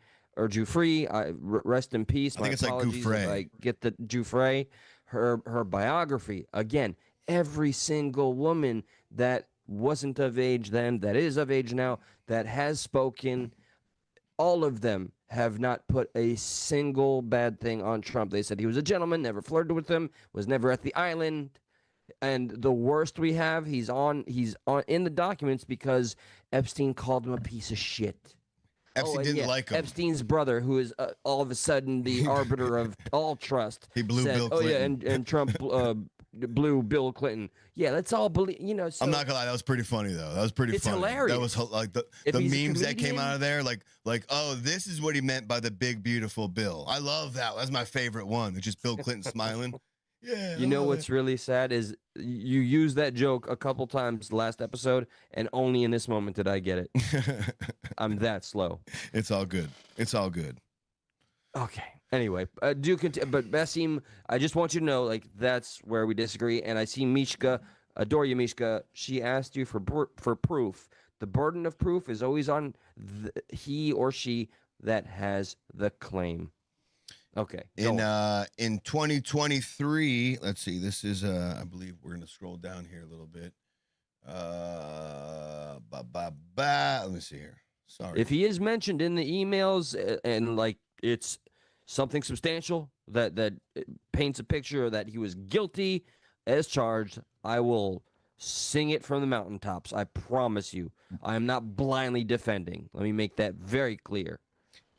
rest in peace. I think it's like Giuffre. If I get the Giuffre, her biography again. Every single woman that wasn't of age then, that is of age now, that has spoken, all of them have not put a single bad thing on Trump. They said he was a gentleman, never flirted with him, was never at the island. And the worst we have, he's on in the documents because Epstein called him a piece of shit. Epstein didn't like him. Epstein's brother, who is all of a sudden the arbiter of all trust. He blew Bill Clinton. And Trump blew Bill Clinton. Yeah, let's all believe. So, I'm not gonna lie, that was pretty funny though. That was pretty funny. It's hilarious. That was like the memes that came out of there, like oh, this is what he meant by the big beautiful Bill. I love that. That's my favorite one. It's just Bill Clinton smiling. Yeah. You know what's really sad is you used that joke a couple times last episode, and only in this moment did I get it. I'm that slow. It's all good. It's all good. Okay. Anyway, but Basim, I just want you to know, like, that's where we disagree. And I see Mishka, adore you, Mishka. She asked you for proof. The burden of proof is always on he or she that has the claim. Okay. In 2023, let's see. This is I believe we're gonna scroll down here a little bit. Let me see here. Sorry. If he is mentioned in the emails and like it's something substantial that paints a picture that he was guilty as charged, I will sing it from the mountaintops. I promise you. I am not blindly defending. Let me make that very clear.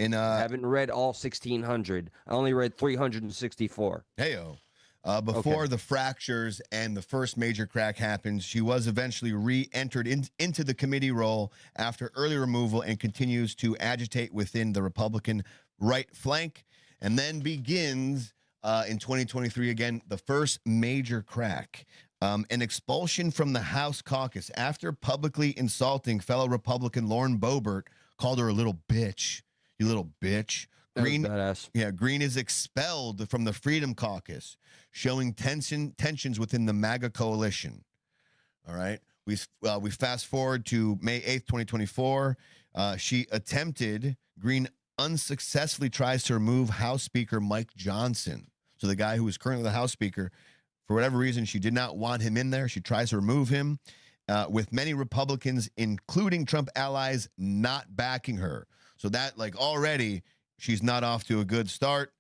I haven't read all 1,600. I only read 364. Heyo. Before the fractures and the first major crack happened, she was eventually re-entered into the committee role after early removal and continues to agitate within the Republican right flank, and then begins in 2023 again, the first major crack. An expulsion from the House caucus after publicly insulting fellow Republican Lauren Boebert, called her a little bitch. You little bitch. Green is expelled from the Freedom Caucus, showing tensions within the MAGA coalition. All right. We fast forward to May 8th, 2024. Green unsuccessfully tries to remove House Speaker Mike Johnson. So the guy who is currently the House Speaker, for whatever reason, she did not want him in there. She tries to remove him, with many Republicans, including Trump allies, not backing her. So that, like, already she's not off to a good start.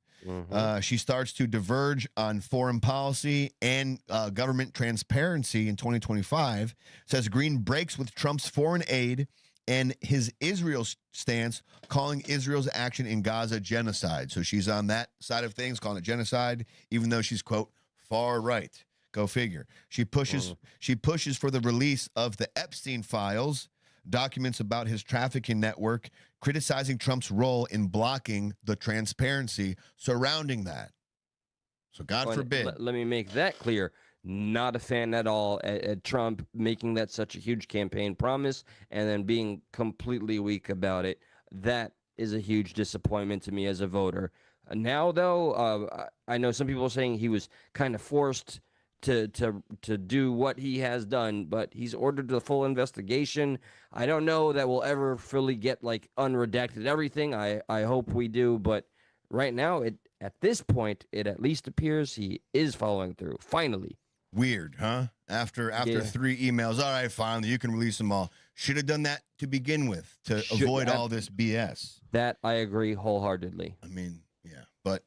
She starts to diverge on foreign policy and government transparency in 2025. Says Green breaks with Trump's foreign aid and his Israel stance, calling Israel's action in Gaza genocide. So she's on that side of things, calling it genocide, even though she's, quote, far right. Go figure. She pushes for the release of the Epstein files, documents about his trafficking network, criticizing Trump's role in blocking the transparency surrounding that. So God forbid. Let me make that clear. Not a fan at all at Trump making that such a huge campaign promise and then being completely weak about it. That is a huge disappointment to me as a voter. Now, though, I know some people are saying he was kind of forced to do what he has done, but he's ordered the full investigation. I don't know that we'll ever fully get like unredacted everything. I hope we do, but right now, at this point, it at least appears he is following through. Finally. Weird, huh? After 3 emails, all right, finally, you can release them all. Should have done that to begin with to avoid all this BS. That I agree wholeheartedly. I mean, yeah, but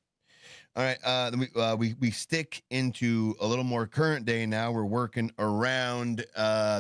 all right. We stick into a little more current day now. We're working around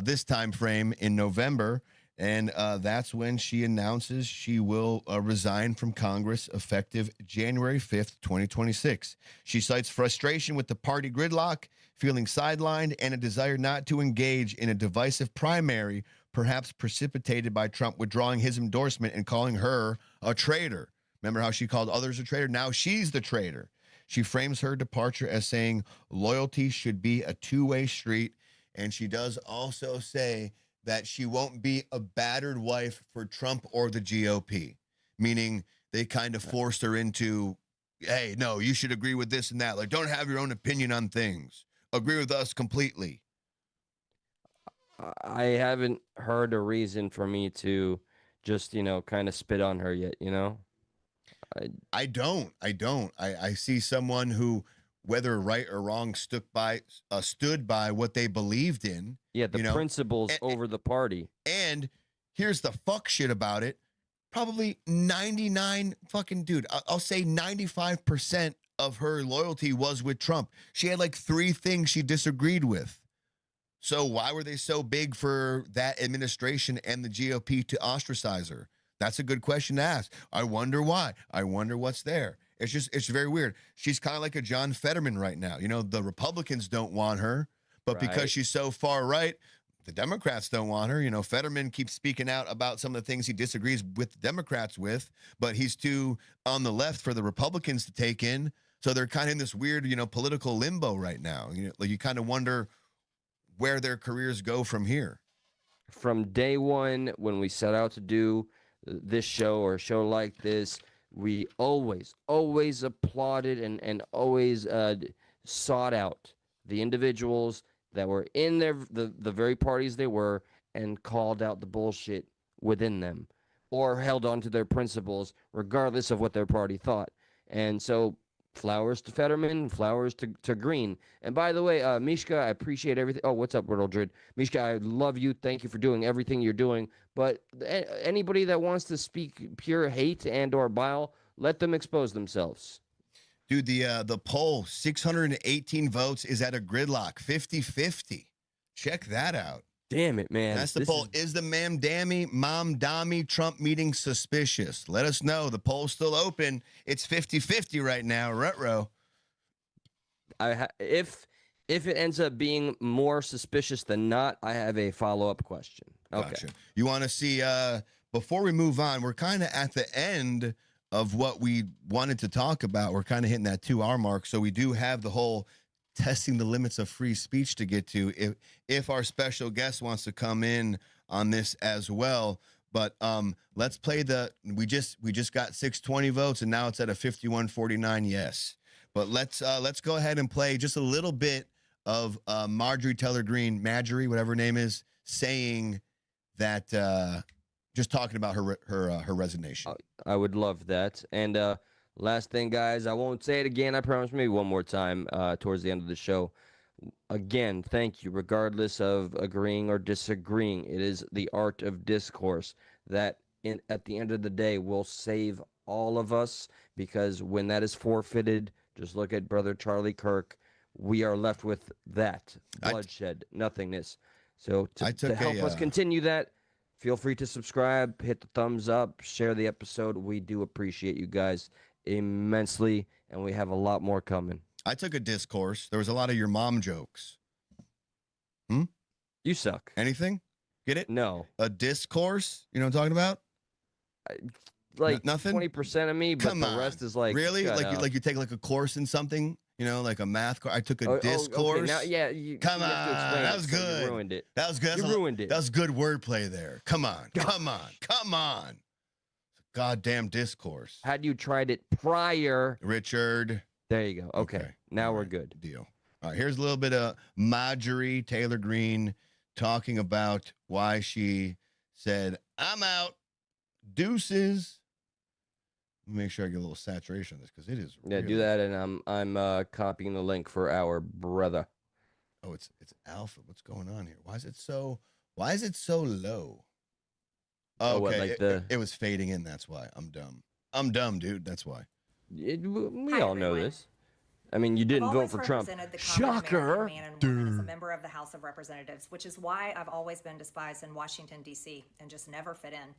this time frame in November, and that's when she announces she will resign from Congress effective January 5th, 2026. She cites frustration with the party gridlock, feeling sidelined, and a desire not to engage in a divisive primary, perhaps precipitated by Trump withdrawing his endorsement and calling her a traitor. Remember how she called others a traitor? Now she's the traitor. She frames her departure as saying loyalty should be a two-way street. And she does also say that she won't be a battered wife for Trump or the GOP, meaning they kind of forced her into, hey, no, you should agree with this and that. Like, don't have your own opinion on things. Agree with us completely. I haven't heard a reason for me to just, kind of spit on her yet, I don't. I see someone who, whether right or wrong, stood by what they believed in. Yeah, the principles over the party. And here's the fuck shit about it. Probably 99 fucking dude. I'll say 95% of her loyalty was with Trump. She had like 3 things she disagreed with. So why were they so big for that administration and the GOP to ostracize her? That's a good question to ask. I wonder why. I wonder what's there. It's very weird. She's kind of like a John Fetterman right now. The Republicans don't want her, but because she's so far right, the Democrats don't want her. Fetterman keeps speaking out about some of the things he disagrees with the Democrats with, but he's too on the left for the Republicans to take in. So they're kind of in this weird, political limbo right now. Like you kind of wonder where their careers go from here. From day one, when we set out to do this show or a show like this, we always applauded and always sought out the individuals that were in the very parties they were and called out the bullshit within them or held on to their principles regardless of what their party thought. And so flowers to Fetterman, flowers to Green. And by the way, Mishka, I appreciate everything. Oh, what's up, Riddledred? Mishka, I love you. Thank you for doing everything you're doing. But anybody that wants to speak pure hate and or bile, let them expose themselves. Dude, the poll, 618 votes, is at a gridlock, 50-50. Check that out. Damn it, man. That's the poll. Is the Mamdani Trump meeting suspicious? Let us know. The poll's still open. It's 50-50 right now. Retro. If it ends up being more suspicious than not, I have a follow-up question. Okay. Gotcha. You want to see, before we move on, we're kind of at the end of what we wanted to talk about. We're kind of hitting that 2-hour mark. So we do have the whole testing the limits of free speech to get to if our special guest wants to come in on this as well. But let's play we just got 620 votes and now it's at a 51-49 yes. But let's go ahead and play just a little bit of Marjorie Taylor Greene, whatever her name is, saying that just talking about her resignation. I would love that. And last thing, guys, I won't say it again. I promise. Maybe one more time towards the end of the show. Again, thank you. Regardless of agreeing or disagreeing, it is the art of discourse that at the end of the day will save all of us, because when that is forfeited, just look at Brother Charlie Kirk. We are left with that bloodshed, nothingness. So to help us continue that, feel free to subscribe, hit the thumbs up, share the episode. We do appreciate you guys immensely, and we have a lot more coming. I took a discourse. There was a lot of your mom jokes. You suck. Anything? Get it? No. A discourse? You know what I'm talking about? Like nothing? 20% of me, but Come the on. rest is like, really? Like you take like a course in something? Like a math course. I took a discourse. Okay. Now, come on, that was good. So you ruined it. That was good. You ruined it. That was good wordplay there. Come on. Goddamn discourse. Had you tried it prior, Richard? There you go. Okay. Now we're good. Deal. All right. Here's a little bit of Marjorie Taylor Greene talking about why she said, "I'm out. Deuces." Make sure I get a little saturation on this because it is. Yeah, do that, and I'm copying the link for our brother. Oh, it's alpha. What's going on here? Why is it so low? Oh, okay, it was fading in. That's why. I'm dumb, dude. That's why. We all know this. I mean, you didn't vote for Trump. Shocker. As a member of the House of Representatives, which is why I've always been despised in Washington, D.C. and just never fit in.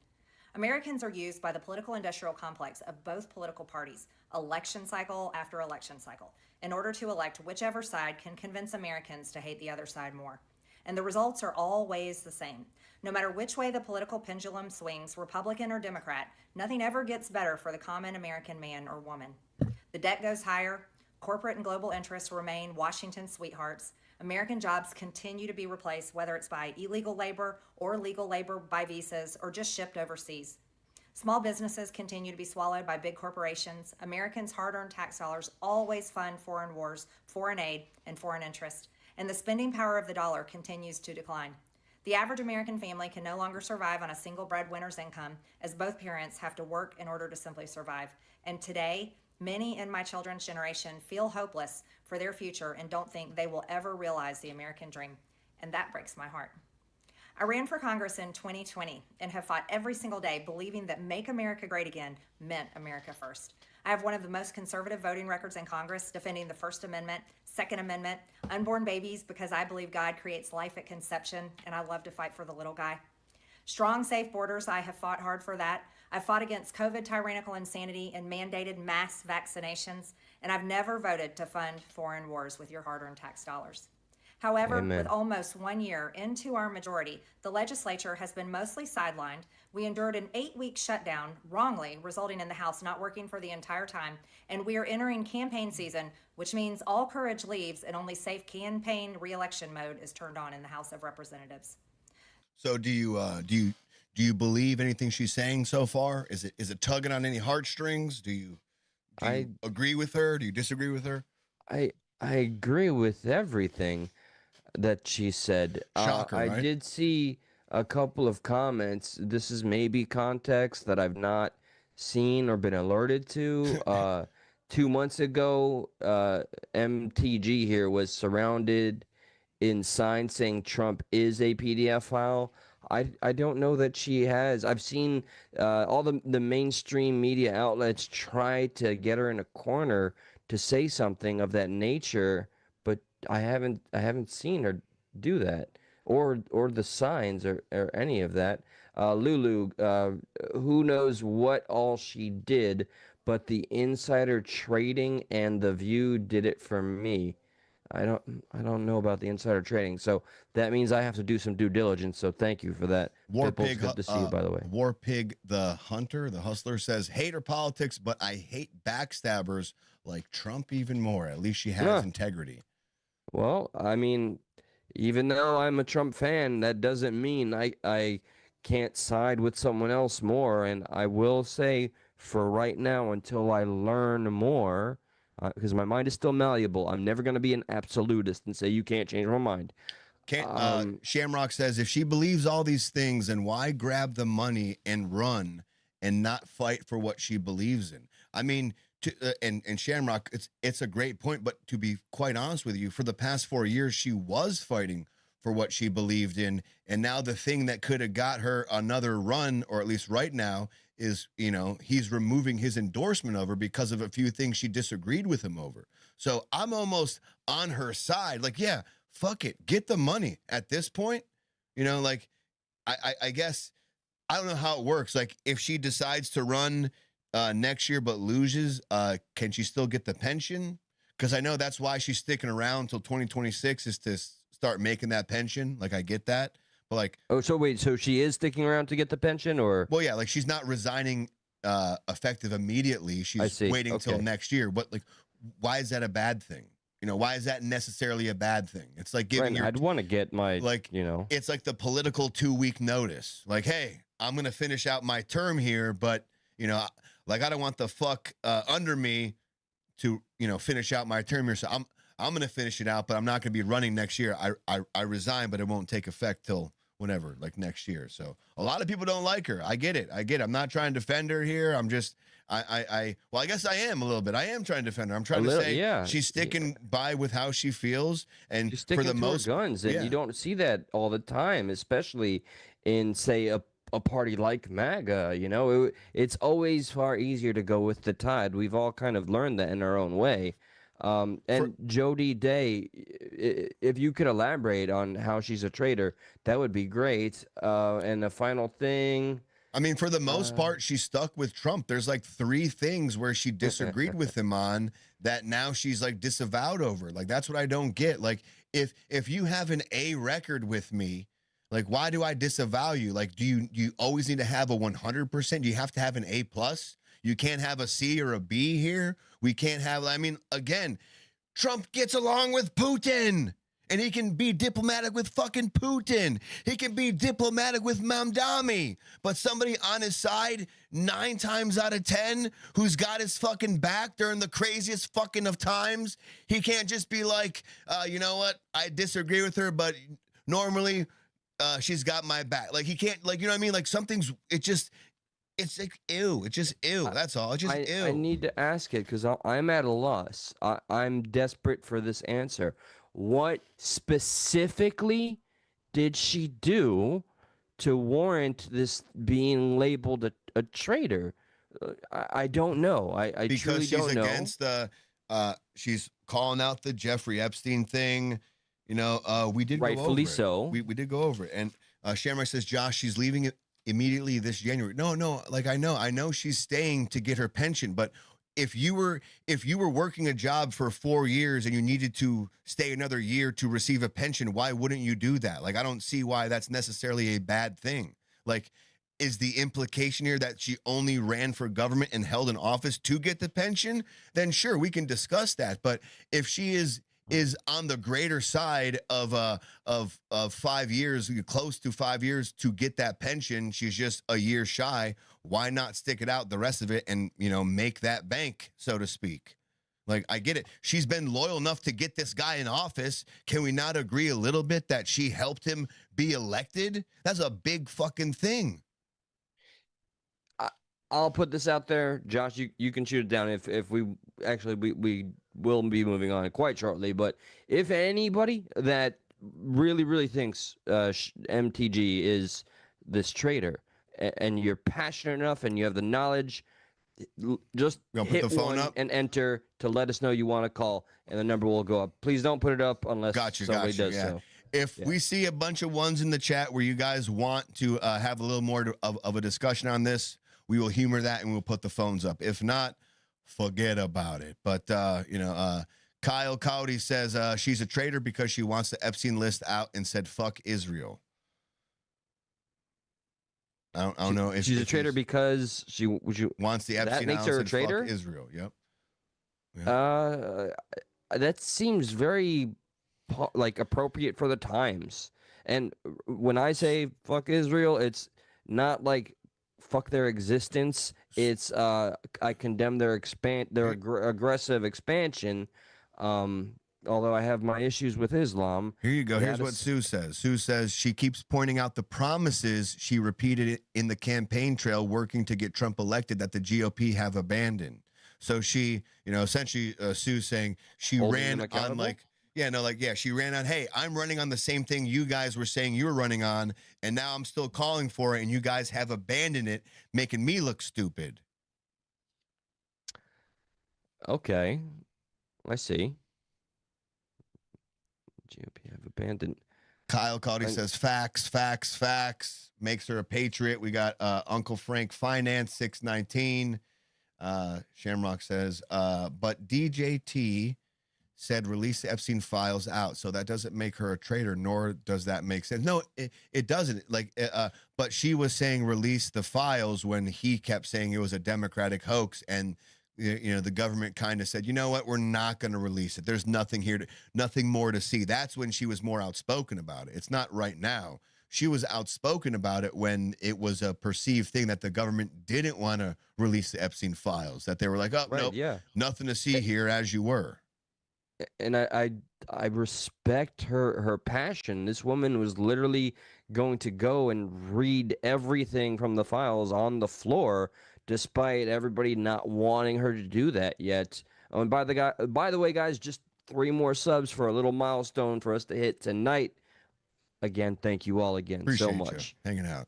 Americans are used by the political industrial complex of both political parties, election cycle after election cycle, in order to elect whichever side can convince Americans to hate the other side more. And the results are always the same. No matter which way the political pendulum swings, Republican or Democrat, nothing ever gets better for the common American man or woman. The debt goes higher, Corporate and global interests remain Washington's sweethearts. American jobs continue to be replaced, whether it's by illegal labor or legal labor by visas or just shipped overseas. Small businesses continue to be swallowed by big corporations. Americans' hard-earned tax dollars always fund foreign wars, foreign aid, and foreign interest. And the spending power of the dollar continues to decline. The average American family can no longer survive on a single breadwinner's income, as both parents have to work in order to simply survive. And today, many in my children's generation feel hopeless for their future and don't think they will ever realize the American dream. And that breaks my heart. I ran for Congress in 2020 and have fought every single day believing that Make America Great Again meant America first. I have one of the most conservative voting records in Congress, defending the First Amendment, Second Amendment, unborn babies because I believe God creates life at conception, and I love to fight for the little guy. Strong, safe borders, I have fought hard for that. I've fought against COVID tyrannical insanity and mandated mass vaccinations, and I've never voted to fund foreign wars with your hard-earned tax dollars. However, Amen. with almost 1 year into our majority, the legislature has been mostly sidelined. We endured an 8-week shutdown, wrongly, resulting in the House not working for the entire time. And we are entering campaign season, which means all courage leaves and only safe campaign re-election mode is turned on in the House of Representatives. So do you believe anything she's saying so far? Is it tugging on any heartstrings? Do you agree with her? Do you disagree with her? I agree with everything that she said. Shocker, I right? did see a couple of comments. This is maybe context that I've not seen or been alerted to. 2 months ago, MTG here was surrounded in signs saying Trump is a PDF file. I don't know that she has. I've seen all the mainstream media outlets try to get her in a corner to say something of that nature, but I haven't seen her do that or the signs or any of that. Lulu, who knows what all she did, but the insider trading and the View did it for me. I don't know about the insider trading, so that means I have to do some due diligence. So thank you for that. Warpig, good to see you, by the way. Warpig, the hunter, the hustler says, "Hate her politics, but I hate backstabbers like Trump even more. At least she has integrity." Well, I mean, even though I'm a Trump fan, that doesn't mean I can't side with someone else more. And I will say, for right now, until I learn more, because my mind is still malleable, I'm never going to be an absolutist and say you can't change my mind. Shamrock says, if she believes all these things, then why grab the money and run and not fight for what she believes in? I mean, and Shamrock, it's a great point, but to be quite honest with you, for the past 4 years, she was fighting for what she believed in, and now the thing that could have got her another run, or at least right now, is, he's removing his endorsement of her because of a few things she disagreed with him over. So I'm almost on her side. Like, yeah, fuck it. Get the money at this point. I guess, I don't know how it works. Like, if she decides to run next year but loses, can she still get the pension? Because I know that's why she's sticking around until 2026 is to start making that pension. Like, I get that. But like, oh, so wait, so she is sticking around to get the pension, or? Well, yeah, like she's not resigning effective immediately. She's waiting till next year. But like, why is that a bad thing? Why is that necessarily a bad thing? It's like giving I'd want to get my, it's like the political 2-week notice. Like, hey, I'm going to finish out my term here, but, like, I don't want the fuck under me to, finish out my term here. So I'm going to finish it out, but I'm not going to be running next year. I resign, but it won't take effect till whenever, like next year. So a lot of people don't like her. I get it. I'm not trying to defend her here. I'm just, well, I guess I am a little bit. I am trying to defend her. I'm trying to say she's sticking by with how she feels, and she's sticking for the to most her guns, and you don't see that all the time, especially in, say, a party like MAGA. It's always far easier to go with the tide. We've all kind of learned that in our own way. And Jody Day, if you could elaborate on how she's a traitor, that would be great. And the final thing, I mean, for the most part, she's stuck with Trump. There's like 3 things where she disagreed with him on that now she's like disavowed over. Like, that's what I don't get. Like, if you have an A record with me, like, why do I disavow you? Like, do you always need to have a 100%? Do you have to have an A+? You can't have a C or a B here. We can't have, I mean, again, Trump gets along with Putin. And he can be diplomatic with fucking Putin. He can be diplomatic with Mamdani. But somebody on his side, 9 times out of 10, who's got his fucking back during the craziest fucking of times, he can't just be like, you know what? I disagree with her, but normally she's got my back. Like, he can't, like, you know what I mean? Like, it's like, ew. It's just ew. That's all. It's just ew. I need to ask it because I'm at a loss. I'm desperate for this answer. What specifically did she do to warrant this being labeled a traitor? I don't know. I because truly she's don't know. against the she's calling out the Jeffrey Epstein thing. You know, we did Rightfully go over it. so. We did go over it. And Shamrock says, Josh, she's leaving it immediately this January. No, like I know she's staying to get her pension, but if you were working a job for 4 years and you needed to stay another year to receive a pension, why wouldn't you do that? Like, I don't see why that's necessarily a bad thing. Like, is the implication here that she only ran for government and held an office to get the pension? Then sure, we can discuss that. But if she is on the greater side of 5 years, close to 5 years to get that pension, she's just a year shy. Why not stick it out the rest of it and, you know, make that bank, so to speak? Like, I get it. She's been loyal enough to get this guy in office. Can we not agree a little bit that she helped him be elected? That's a big fucking thing. I'll put this out there, Josh. You can shoot it down if we actually we will be moving on quite shortly. But if anybody that really thinks MTG is this traitor, and you're passionate enough and you have the knowledge, just hit put the phone one up and enter to let us know you want to call, and the number will go up. Please don't put it up unless somebody does so. If we see a bunch of ones in the chat where you guys want to have a little more of a discussion on this, we will humor that and we'll put the phones up. If not, forget about it. But, Kyle Cowdy says she's a traitor because she wants the Epstein list out and said, fuck Israel. I don't know if she's a traitor because she wants the Epstein. That makes her a traitor. Fuck Israel. Yep. That seems very like appropriate for the times. And when I say fuck Israel, it's not like fuck their existence. It's I condemn their aggressive expansion. Although I have my issues with Islam. Here you go. Here's what Sue says. Sue says she keeps pointing out the promises she repeated in the campaign trail working to get Trump elected that the GOP have abandoned. So she, you know, essentially Sue's saying she ran on she ran on, hey, I'm running on the same thing you guys were saying you were running on, and now I'm still calling for it, and you guys have abandoned it, making me look stupid. Okay. I see. GOP have abandoned. Kyle Cody says facts. Makes her a patriot. We got Uncle Frank Finance 619. Shamrock says, but DJT said release the Epstein files out, so that doesn't make her a traitor, nor does that make sense. No, it doesn't. But she was saying release the files when he kept saying it was a Democratic hoax, and you know, the government kind of said, you know what, we're not going to release it. There's nothing more to see. That's when she was more outspoken about it. It's not right now. She was outspoken about it when it was a perceived thing that the government didn't want to release the Epstein files, that they were like, oh, nope, nothing to see here, as you were. And I respect her passion. This woman was literally going to go and read everything from the files on the floor, despite everybody not wanting her to do that yet. Oh, and by the way, guys, just 3 more subs for a little milestone for us to hit tonight. Again, thank you all again Appreciate so much. You hanging out.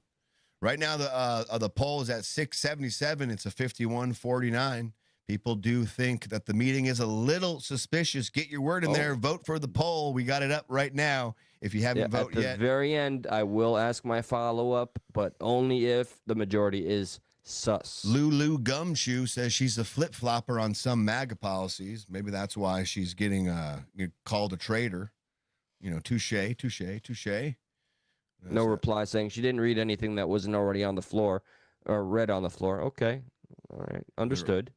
Right now, the poll is at 677. It's a 51-49. People do think that the meeting is a little suspicious. Get your word in there. Vote for the poll. We got it up right now. If you haven't voted yet. At the very end, I will ask my follow-up, but only if the majority is sus. Lulu Gumshoe says she's a flip-flopper on some MAGA policies. Maybe that's why she's getting called a traitor. You know, touche. No reply saying she didn't read anything that wasn't already on the floor or read on the floor. Okay. All right, understood.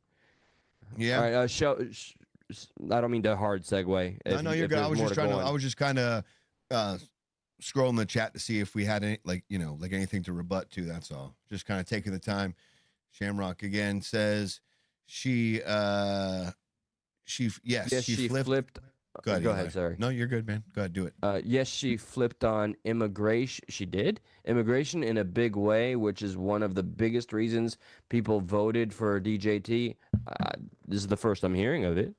Yeah. All right, I don't mean to hard segue. No, you're good. I was just trying to. I was just kind of scrolling the chat to see if we had any, like anything to rebut to. That's all. Just kind of taking the time. Shamrock again says she flipped. Go ahead, sorry. No, you're good, man. Go ahead, do it. Yes, she flipped on immigration. She did immigration in a big way, which is one of the biggest reasons people voted for DJT. This is the first I'm hearing of it.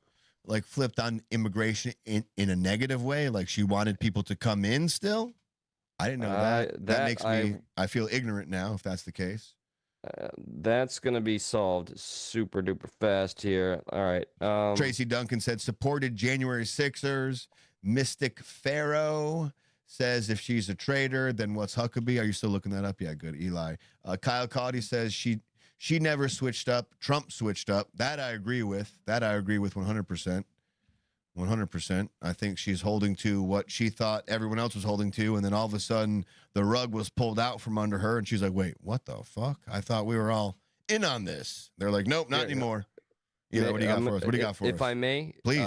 Like flipped on immigration in a negative way, like she wanted people to come in still. I didn't know that. That makes me. I feel ignorant now. If that's the case. That's gonna be solved super duper fast here. All right. Tracy Duncan said supported January Sixers. Mystic Pharaoh says if she's a traitor, then what's Huckabee? Are you still looking that up? Yeah, good. Eli. Kyle Caudy says she never switched up. Trump switched up. That I agree with. 100%. 100%. I think she's holding to what she thought everyone else was holding to, and then all of a sudden the rug was pulled out from under her, and she's like, "Wait, what the fuck? I thought we were all in on this." They're like, "Nope, not anymore." Yeah, what do you got for us? What do you got for us? If I may, please,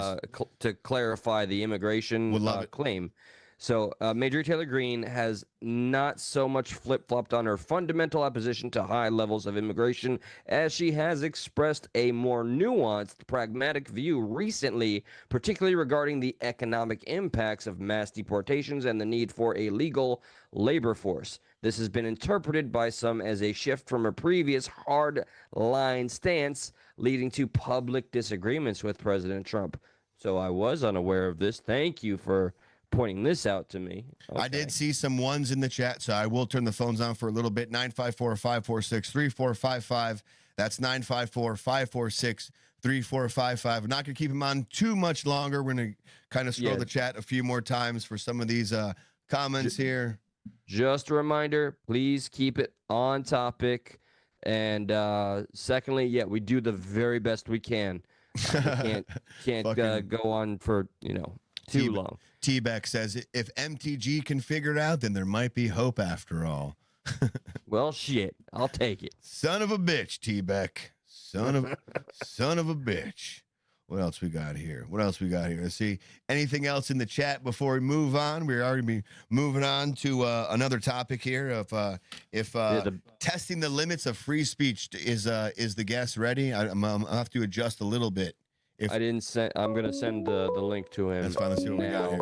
to clarify the immigration claim. So, Major Taylor Greene has not so much flip-flopped on her fundamental opposition to high levels of immigration as she has expressed a more nuanced, pragmatic view recently, particularly regarding the economic impacts of mass deportations and the need for a legal labor force. This has been interpreted by some as a shift from her previous hard-line stance, leading to public disagreements with President Trump. So I was unaware of this. Thank you for pointing this out to me. Okay. I did see some ones in the chat, so I will turn the phones on for a little bit. 954-546-3455. That's 954-546-3455. I'm not going to keep them on too much longer. We're going to kind of scroll the chat a few more times for some of these comments here. Just a reminder, please keep it on topic. And secondly, we do the very best we can. We can't go on for, too long. T-Beck says, if MTG can figure it out, then there might be hope after all. Well, shit. I'll take it. Son of a bitch, T-Beck. Son of a bitch. What else we got here? Let's see. Anything else in the chat before we move on? We're already be moving on to another topic here of if testing the limits of free speech is the guest ready? I'll have to adjust a little bit. I didn't send. I'm gonna send the link to him. Let's finally see what we got here.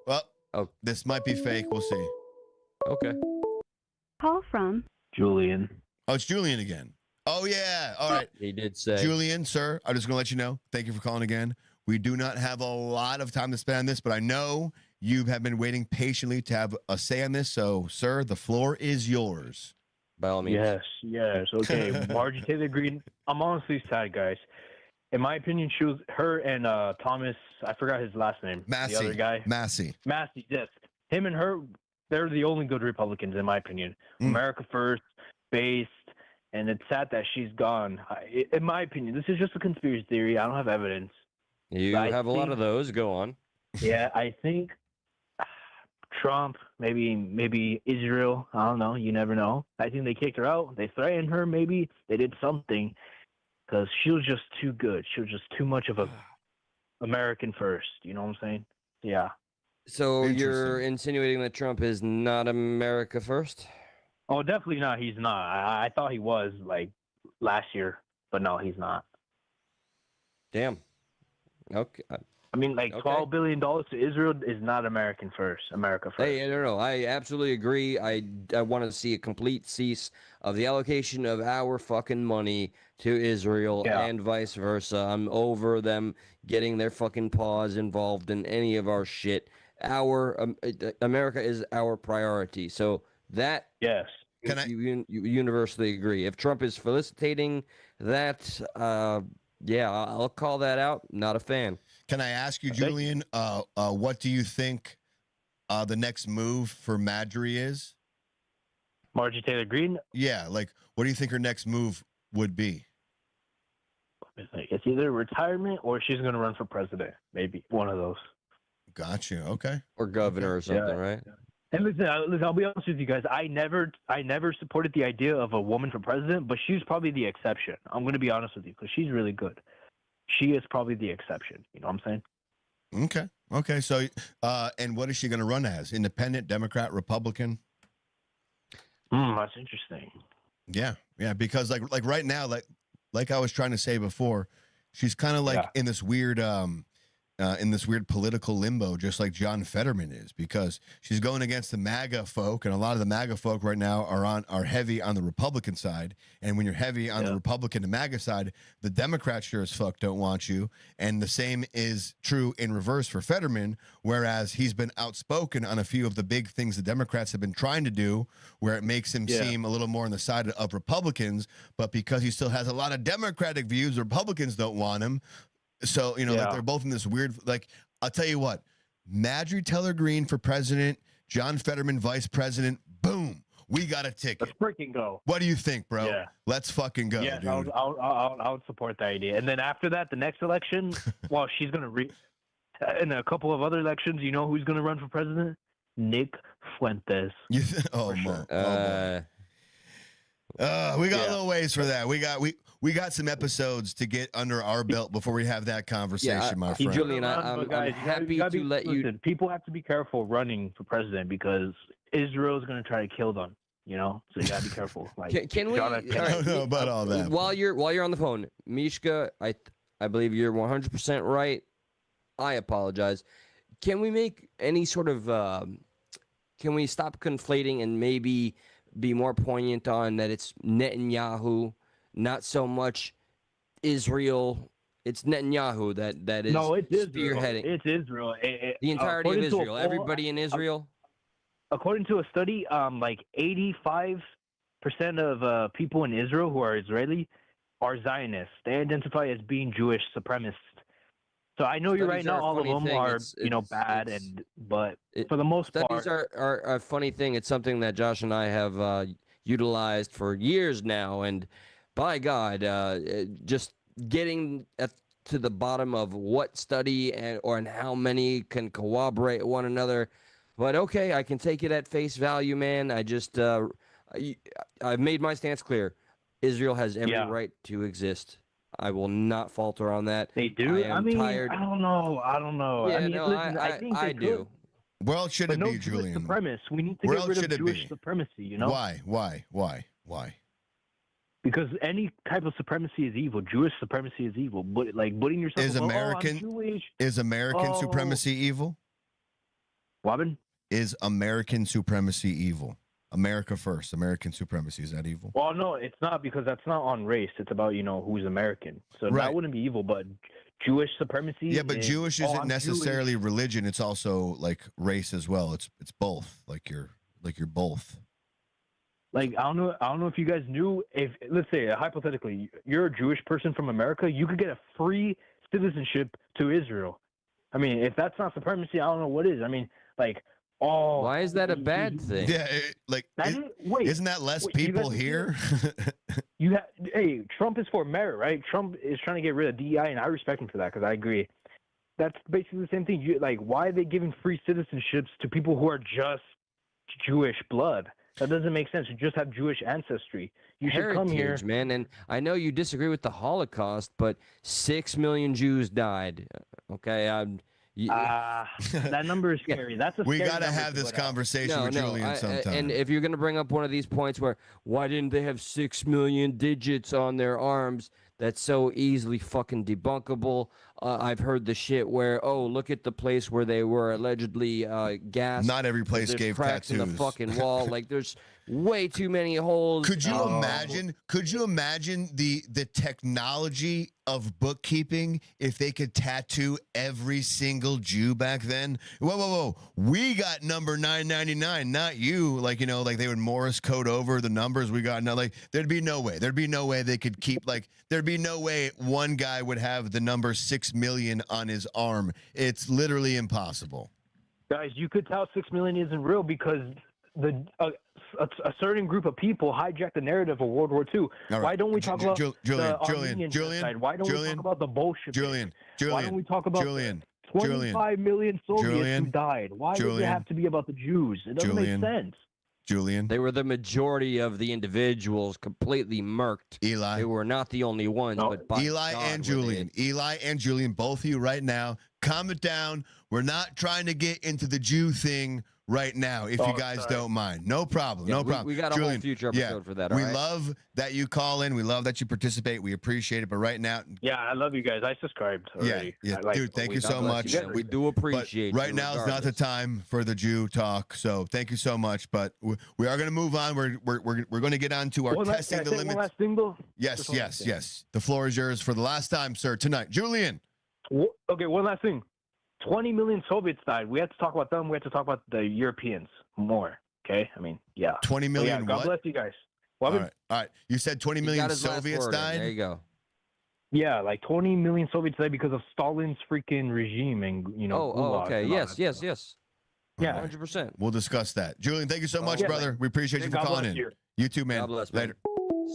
Well, this might be fake. We'll see. Okay. Call from Julian. Oh, it's Julian again. Oh yeah. All right. He did say. Julian, sir, I'm just gonna let you know. Thank you for calling again. We do not have a lot of time to spend on this, but I know you have been waiting patiently to have a say on this. So, sir, the floor is yours. By all means. Yes. Okay. Margie Taylor Greene. I'm honestly sad, guys. In my opinion, her and Thomas, I forgot his last name. Massey. The other guy. Massey, yes. Him and her, they're the only good Republicans, in my opinion. America first, based, and it's sad that she's gone. In my opinion, this is just a conspiracy theory. I don't have evidence. You have a lot of those. Go on. Yeah, I think Trump, maybe Israel. I don't know. You never know. I think they kicked her out. They threatened her. Maybe they did something. Because she was just too good. She was just too much of a American first. You know what I'm saying? Yeah. So you're insinuating that Trump is not America first? Oh, definitely not. He's not. I thought he was like last year, but no, he's not. Damn. Okay. I mean, like $12 billion to Israel is not America first. Hey, no. I absolutely agree. I want to see a complete cease of the allocation of our fucking money to Israel and vice versa. I'm over them getting their fucking paws involved in any of our shit. America is our priority. So that you universally agree. If Trump is felicitating that, I'll call that out. Not a fan. Can I ask you, Julian, what do you think the next move for Marjorie is? Margie Taylor Greene? Yeah, like, what do you think her next move would be? It's either retirement or she's going to run for president. Maybe one of those. Gotcha. Okay. Or governor or something, right? And listen, I'll be honest with you guys. I never supported the idea of a woman for president, but she's probably the exception. I'm going to be honest with you because she's really good. She is probably the exception. You know what I'm saying? Okay. So, and what is she going to run as? Independent, Democrat, Republican? That's interesting. Yeah. Because like right now, like I was trying to say before, she's kind of like in this weird political limbo, just like John Fetterman is, because she's going against the MAGA folk, and a lot of the MAGA folk right now are heavy on the Republican side. And when you're heavy on the Republican and MAGA side, the Democrats sure as fuck don't want you. And the same is true in reverse for Fetterman, whereas he's been outspoken on a few of the big things the Democrats have been trying to do, where it makes him seem a little more on the side of Republicans. But because he still has a lot of Democratic views, Republicans don't want him. So, like they're both in this weird, like, I'll tell you what, Marjorie Taylor Greene for president, John Fetterman vice president, boom, we got a ticket. Let's freaking go. What do you think, bro? Yeah. Let's fucking go, yeah, dude. I would support that idea. And then after that, the next election, well, she's going to in a couple of other elections, you know who's going to run for president? Nick Fuentes. We got a little ways for that. We got some episodes to get under our belt before we have that conversation, my friend. Julian, I'm happy to let you. People have to be careful running for president because Israel is going to try to kill them. So you got to be careful. Like, can we? I don't know about all that. While you're on the phone, Mishka, I believe you're 100% right. I apologize. Can we make any sort of? Can we stop conflating and maybe be more poignant on that it's Netanyahu? Not so much Israel. It's Netanyahu that is spearheading. It's Israel. The entirety of Israel. Everybody in Israel. According to a study, like 85% of people in Israel who are Israeli are Zionists. They identify as being Jewish supremacists. So I know you're right. Not all of them are, bad, but for the most part, studies are a funny thing. It's something that Josh and I have utilized for years now, and by God, just getting to the bottom of what study and how many can corroborate one another. But okay, I can take it at face value, man. I've made my stance clear. Israel has every right to exist. I will not falter on that. They do. I mean, tired. I don't know. Yeah, listen, I think I do. Where else should it be, Julian? Supremacists. We need to get rid of Jewish supremacy. Why? Because any type of supremacy is evil. Jewish supremacy is evil. But like putting yourself is American supremacy evil? Robin? Is American supremacy evil? America first. American supremacy, is that evil? Well, no, it's not, because that's not on race. It's about who's American. So that wouldn't be evil. But Jewish supremacy. Yeah, but Jewish isn't necessarily religion. It's also like race as well. It's both. Like you're both. Like, I don't know if you guys knew, if, let's say, hypothetically, you're a Jewish person from America, you could get a free citizenship to Israel. I mean, if that's not supremacy, I don't know what is. I mean, like, why is that a bad thing? Yeah, isn't that less people here? Hey, Trump is for merit, right? Trump is trying to get rid of DEI, and I respect him for that because I agree. That's basically the same thing. Why are they giving free citizenships to people who are just Jewish blood? That doesn't make sense. You just have Jewish ancestry. You should come here, man. And I know you disagree with the Holocaust, but 6 million Jews died. Okay, that number is scary. We got to have this conversation with Julian sometime. And if you're going to bring up one of these points where why didn't they have 6 million digits on their arms? That's so easily fucking debunkable. I've heard the shit where, look at the place where they were allegedly gassed. Not every place gave cracks tattoos. in the fucking wall. Like, there's way too many holes. Could you imagine? Could you imagine the technology of bookkeeping if they could tattoo every single Jew back then? Whoa! We got number 999, not you. Like they would Morse code over the numbers. We got there'd be no way. There'd be no way they could keep There'd be no way one guy would have the number 6 million on his arm. It's literally impossible. Guys, you could tell 6 million isn't real because a certain group of people hijacked the narrative of World War II. Right. Why don't we talk about Julian? Why don't we talk about the Bolsheviks? Why don't we talk about 25 million Soviets Julian, who died. Why does it have to be about the Jews? It doesn't make sense. Julian. They were the majority of the individuals completely murked. Eli. They were not the only ones, but by Eli God and were they. Julian. Eli and Julian, both of you right now, calm it down. We're not trying to get into the Jew thing right now, if you guys don't mind. No problem. Yeah, no problem. We got a Julian, whole future episode for that. We all right? love that you call in. We love that you participate. We appreciate it. But right now, Yeah, I love you guys. I subscribed already. yeah, I like dude, thank you so much. We do appreciate Right you now is not the regardless. time for the Jew talk. So thank you so much. But we are going to move on. We're going to get on to our testing the limits. One last thing, though? Yes. The floor is yours for the last time, sir, tonight. Julian. Okay, one last thing. 20 million Soviets died. We had to talk about them. We had to talk about the Europeans more. Okay? I mean, yeah. 20 million God what? bless you guys. All right. You said 20 million Soviets died? There you go. Yeah, like 20 million Soviets died because of Stalin's freaking regime and, gulags okay. and all Yes. Yeah. 100%. We'll discuss that. Julian, thank you so much, brother. We appreciate you for God calling bless in. you. You too, man. God bless, Later.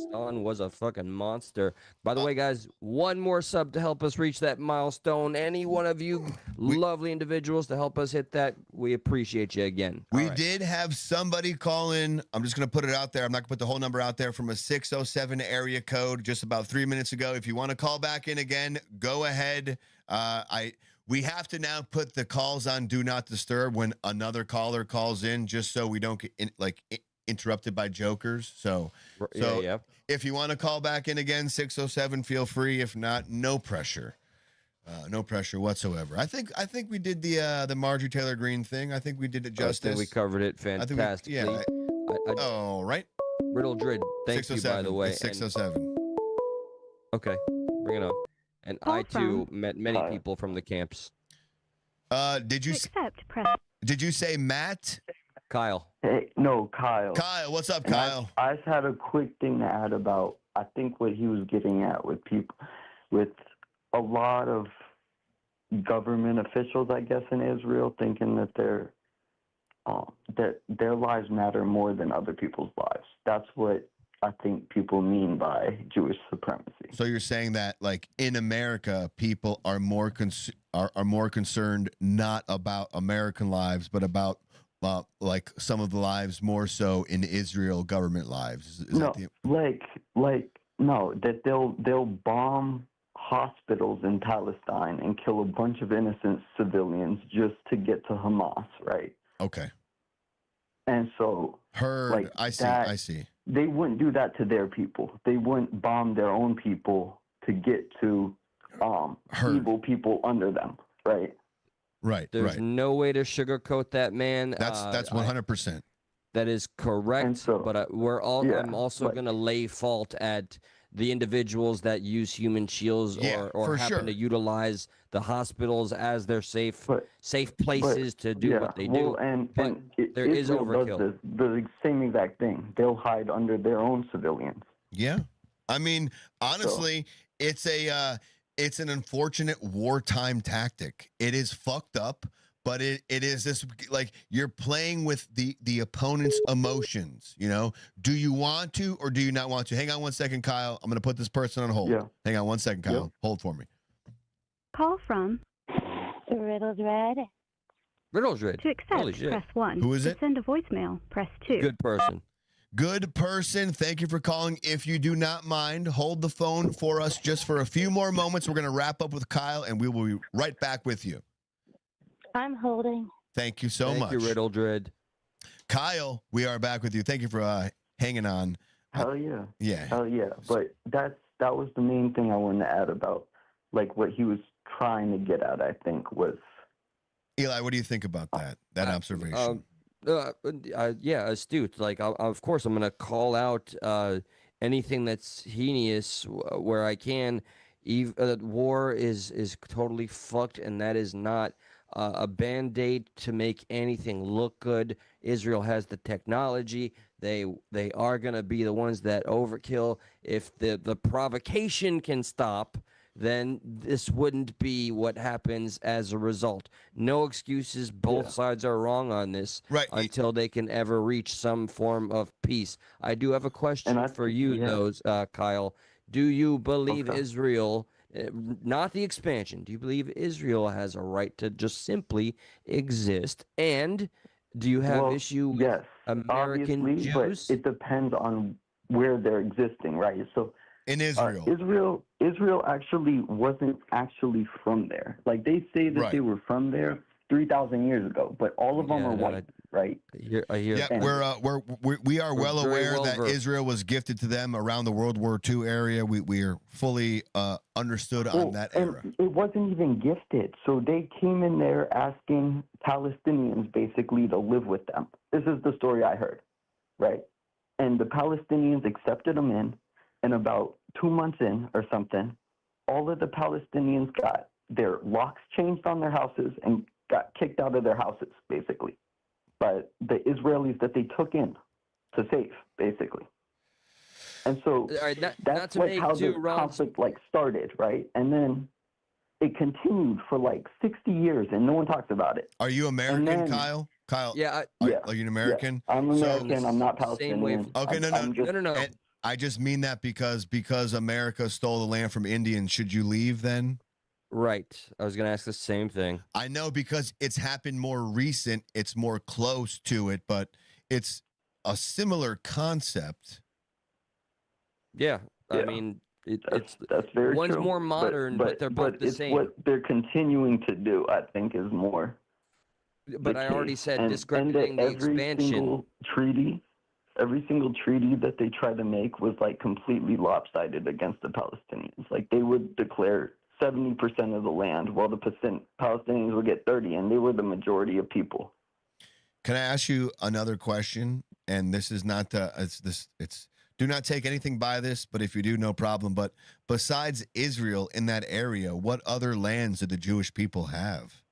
Stalin was a fucking monster. By the way, guys, one more sub to help us reach that milestone. Any one of you lovely individuals to help us hit that, we appreciate you again. We did have somebody call in. I'm just going to put it out there. I'm not going to put the whole number out there, from a 607 area code just about 3 minutes ago. If you want to call back in again, go ahead. We have to now put the calls on Do Not Disturb when another caller calls in, just so we don't get interrupted by jokers. So if you want to call back in again, 607, feel free. If not, no pressure. No pressure whatsoever. I think we did the Marjorie Taylor Greene thing. I think we did it justice. We covered it fantastically. All right. Riddle Drid, thank you, by the way. It's 607. Okay, bring it on. And I, too, met many people from the camps. Did you say Matt? Kyle. Hey, no, Kyle. Kyle, what's up, Kyle? I just had a quick thing to add about, I think what he was getting at with people, with a lot of government officials, I guess, in Israel, thinking that their lives matter more than other people's lives. That's what I think people mean by Jewish supremacy. So you're saying that, like, in America, people are more concerned not about American lives, but about like some of the lives more so in Israel government lives. That they'll bomb hospitals in Palestine and kill a bunch of innocent civilians just to get to Hamas, right? Okay. And so I see. They wouldn't do that to their people. They wouldn't bomb their own people to get to evil people under them, right? Right. There's no way to sugarcoat that, man. That's 100%. That is correct. But I'm also going to lay fault at the individuals that use human shields or happen to utilize the hospitals as their safe places to do what they do. But there is overkill. Does the same exact thing. They'll hide under their own civilians. Yeah. I mean, honestly, it's an unfortunate wartime tactic. It is fucked up, but it is this, like, you're playing with the opponent's emotions, you know? Do you want to or do you not want to? Hang on one second, Kyle. I'm going to put this person on hold. Yeah. Hang on one second, Kyle. Yeah. Hold for me. Call from Riddle Dread. Riddle Dread. To accept, press 1. Who is to it? send a voicemail, press 2. Good person. Good person. Thank you for calling. If you do not mind, hold the phone for us just for a few more moments. We're going to wrap up with Kyle, and we will be right back with you. I'm holding. Thank you so much. Thank you, Riddle Dread. Kyle, we are back with you. Thank you for hanging on. Hell yeah. Yeah. Hell yeah. But that was the main thing I wanted to add about, like, what he was trying to get at, I think, was... Eli, what do you think about that observation? Yeah, astute. Like, of course, I'm going to call out anything that's heinous where I can. War is totally fucked, and that is not a band-aid to make anything look good. Israel has the technology. They are going to be the ones that overkill. If the provocation can stop, then this wouldn't be what happens as a result. No excuses. Both sides are wrong on this until they can ever reach some form of peace. I do have a question for you, though, Kyle. Do you believe Israel not the expansion. Do you believe Israel has a right to just simply exist? And do you have issue with yes, American obviously, Jews? but it depends on where they're existing, right? So in Israel, Israel actually wasn't actually from there. Like they say that they were from there 3,000 years ago, but all of them are white, right? I hear. Yeah, we are well aware that Israel was gifted to them around the World War II area. We are fully understood on that era. It wasn't even gifted. So they came in there asking Palestinians basically to live with them. This is the story I heard, right? And the Palestinians accepted them in, and about 2 months in or something, all of the Palestinians got their locks changed on their houses and got kicked out of their houses, basically, by the Israelis that they took in to save, basically. And so that's like how the conflict like started, right? And then it continued for like 60 years, and no one talks about it. Are you American, Kyle? Kyle, are you an American? Yeah. I'm American. I'm not Palestinian. Okay, no. And I just mean that because America stole the land from Indians. Should you leave then? Right. I was going to ask the same thing. I know because it's happened more recent. It's more close to it, but it's a similar concept. Yeah. I mean, that's very one's true. more modern, but they're both the same. What they're continuing to do, I think, is more. But I already said discrediting the expansion. Every single treaty that they tried to make was like completely lopsided against the Palestinians. Like they would declare 70% of the land, while the Palestinians would get 30, and they were the majority of people. Can I ask you another question? And this is not do not take anything by this, but if you do, no problem. But besides Israel in that area, what other lands do the Jewish people have?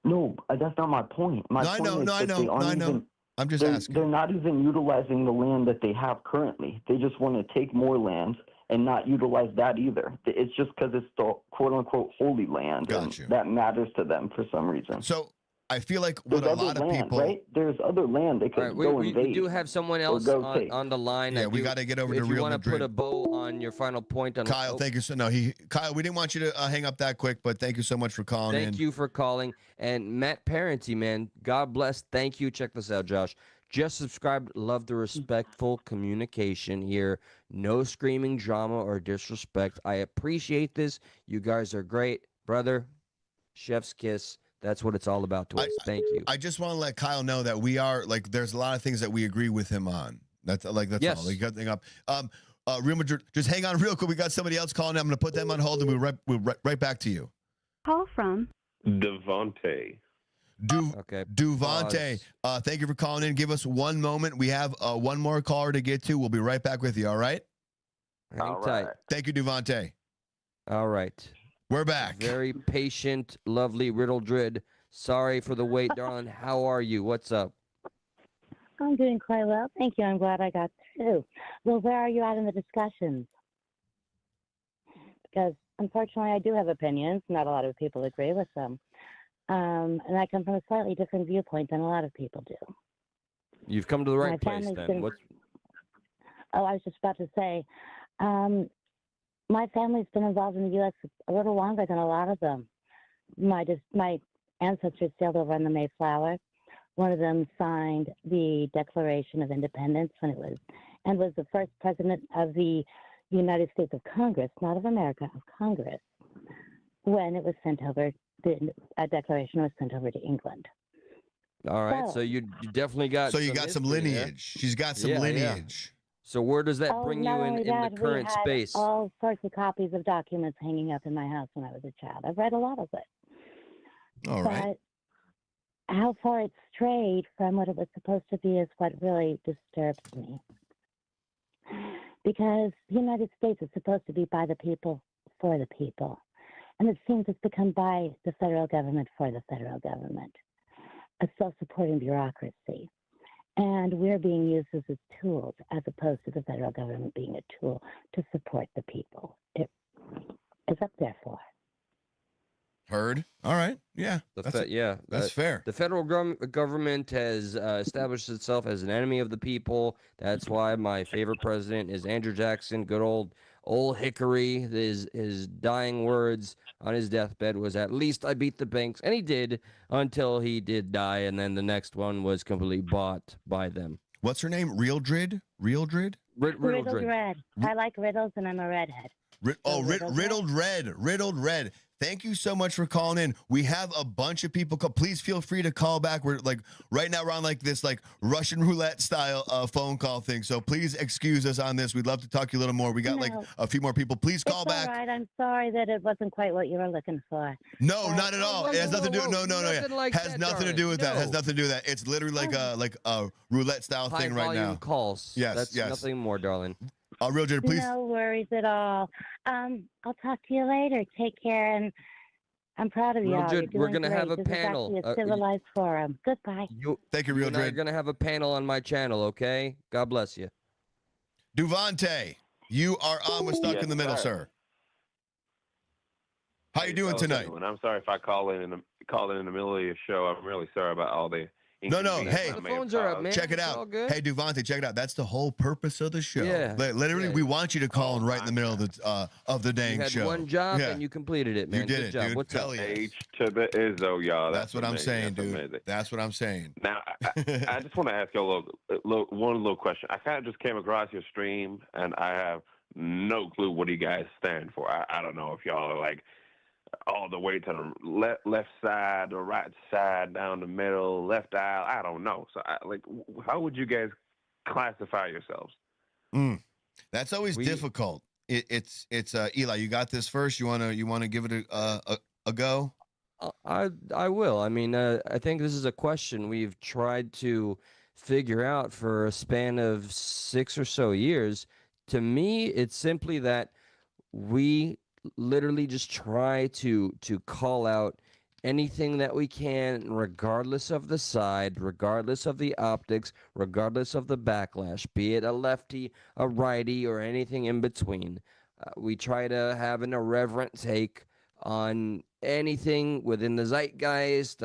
No, that's not my point. I know. I'm just asking. They're not even utilizing the land that they have currently. They just want to take more land and not utilize that either. It's just because it's the quote-unquote holy land, and that matters to them for some reason. So I feel like what a lot of people... Right? There's other land they could go invade. We do have someone else on the line. Yeah, we got to get over to Real Madrid. If you want to put a bow on your final point on Kyle, thank you. Kyle, we didn't want you to hang up that quick, but thank you so much for calling in. Thank you for calling. And Matt Parenty, man, God bless. Thank you. Check this out, Josh. Just subscribe. Love the respectful communication here. No screaming drama or disrespect. I appreciate this. You guys are great. Brother, chef's kiss. That's what it's all about to us. Thank you. I just want to let Kyle know that we are, like, there's a lot of things that we agree with him on. That's all. We got thing up. Real Madrid, just hang on real quick. We got somebody else calling. I'm going to put them on hold, and we'll right back to you. Call from Devontae. Duvante, thank you for calling in. Give us one moment. We have one more caller to get to. We'll be right back with you, all right? Hang tight. Thank you, Duvante. All right. We're back. Very patient, lovely Riddle Drid. Sorry for the wait, darling. How are you? What's up? I'm doing quite well. Thank you. I'm glad I got through. Well, where are you at in the discussions? Because unfortunately, I do have opinions. Not a lot of people agree with them. And I come from a slightly different viewpoint than a lot of people do. You've come to the right place then. I was just about to say, my family's been involved in the U.S. a little longer than a lot of them. My ancestors sailed over on the Mayflower. One of them signed the Declaration of Independence and was the first president of the United States of Congress, not of America, of Congress, when it was sent over. A declaration was sent over to England. All right, so you definitely got. So you got some lineage. She's got some lineage. So where does that bring you in the current space? All sorts of copies of documents hanging up in my house when I was a child. I've read a lot of it. All right. But how far it's strayed from what it was supposed to be is what really disturbs me. Because the United States is supposed to be by the people, for the people. And it seems it's become by the federal government for the federal government, a self-supporting bureaucracy. And we're being used as its tools as opposed to the federal government being a tool to support the people. It's up there for. Heard. All right. Yeah. That's fair. The federal government has established itself as an enemy of the people. That's why my favorite president is Andrew Jackson, good old Old Hickory, his dying words on his deathbed was, "At least I beat the banks," and he did until he did die, and then the next one was completely bought by them. What's her name? Real Drid? Riddled Red. I like riddles, and I'm a redhead. Riddled Red. Thank you so much for calling in. We have a bunch of people. Please feel free to call back. We're like right now we're on like this like Russian roulette style phone call thing. So please excuse us on this. We'd love to talk to you a little more. We got like a few more people. Please call back. All right. I'm sorry that it wasn't quite what you were looking for. No, not at all. It has nothing to do. No. Has nothing to do with that. Has nothing to do with that. It's literally like a roulette style thing right now. Calls. Yes. That's nothing more, darling. Real Drid, please. No worries at all. I'll talk to you later. Take care, and I'm proud of you. We're gonna have a this panel. Is actually a civilized forum. Goodbye. Thank you, Real Drid. We're gonna have a panel on my channel. Okay. God bless you. Duvante, you are on with Stuck in the Middle, sir. How you doing tonight? I'm sorry if I call in the middle of your show. I'm really sorry about all the. No. Hey, the phones are up, man. Check it It's out. all good. Hey, Duvante, check it out. That's the whole purpose of the show. Yeah. Literally, we want you to call in right in the middle of the dang You had show. one job and you completed it, man. You did Good it, job. dude. What's up? H to the Izzo, y'all. That's what I'm amazing. saying, That's dude. amazing. That's what I'm saying. Now, I just want to ask you one little question. I kind of just came across your stream, and I have no clue what you guys stand for. I don't know if y'all are like all the way to the left side, the right side, down the middle, left aisle. I don't know. So, how would you guys classify yourselves? That's always difficult. It's Eli. You got this first. You wanna give it a go? I will. I mean, I think this is a question we've tried to figure out for a span of 6 or so years. To me, it's simply that we literally just try to call out anything that we can, regardless of the side, regardless of the optics, regardless of the backlash, be it a lefty, a righty, or anything in between. We try to have an irreverent take on anything within the zeitgeist,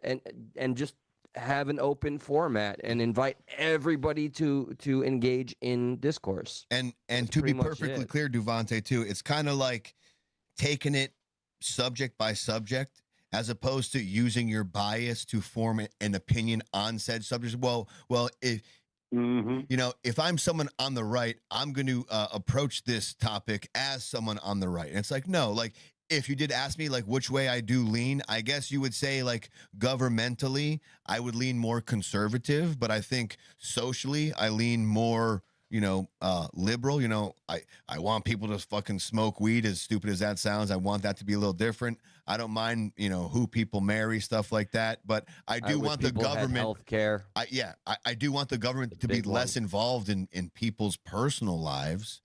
and just have an open format and invite everybody to engage in discourse. And to be perfectly clear, Duvante, too, it's kind of like taking it subject by subject as opposed to using your bias to form an opinion on said subject. Well, if if I'm someone on the right, I'm going to approach this topic as someone on the right. And it's like, no, like if you did ask me like which way I do lean, I guess you would say like governmentally, I would lean more conservative, but I think socially I lean more, liberal. I want people to fucking smoke weed, as stupid as that sounds. I want that to be a little different. I don't mind, who people marry, stuff like that. But I do want the government health care. I do want the government to be less involved in people's personal lives,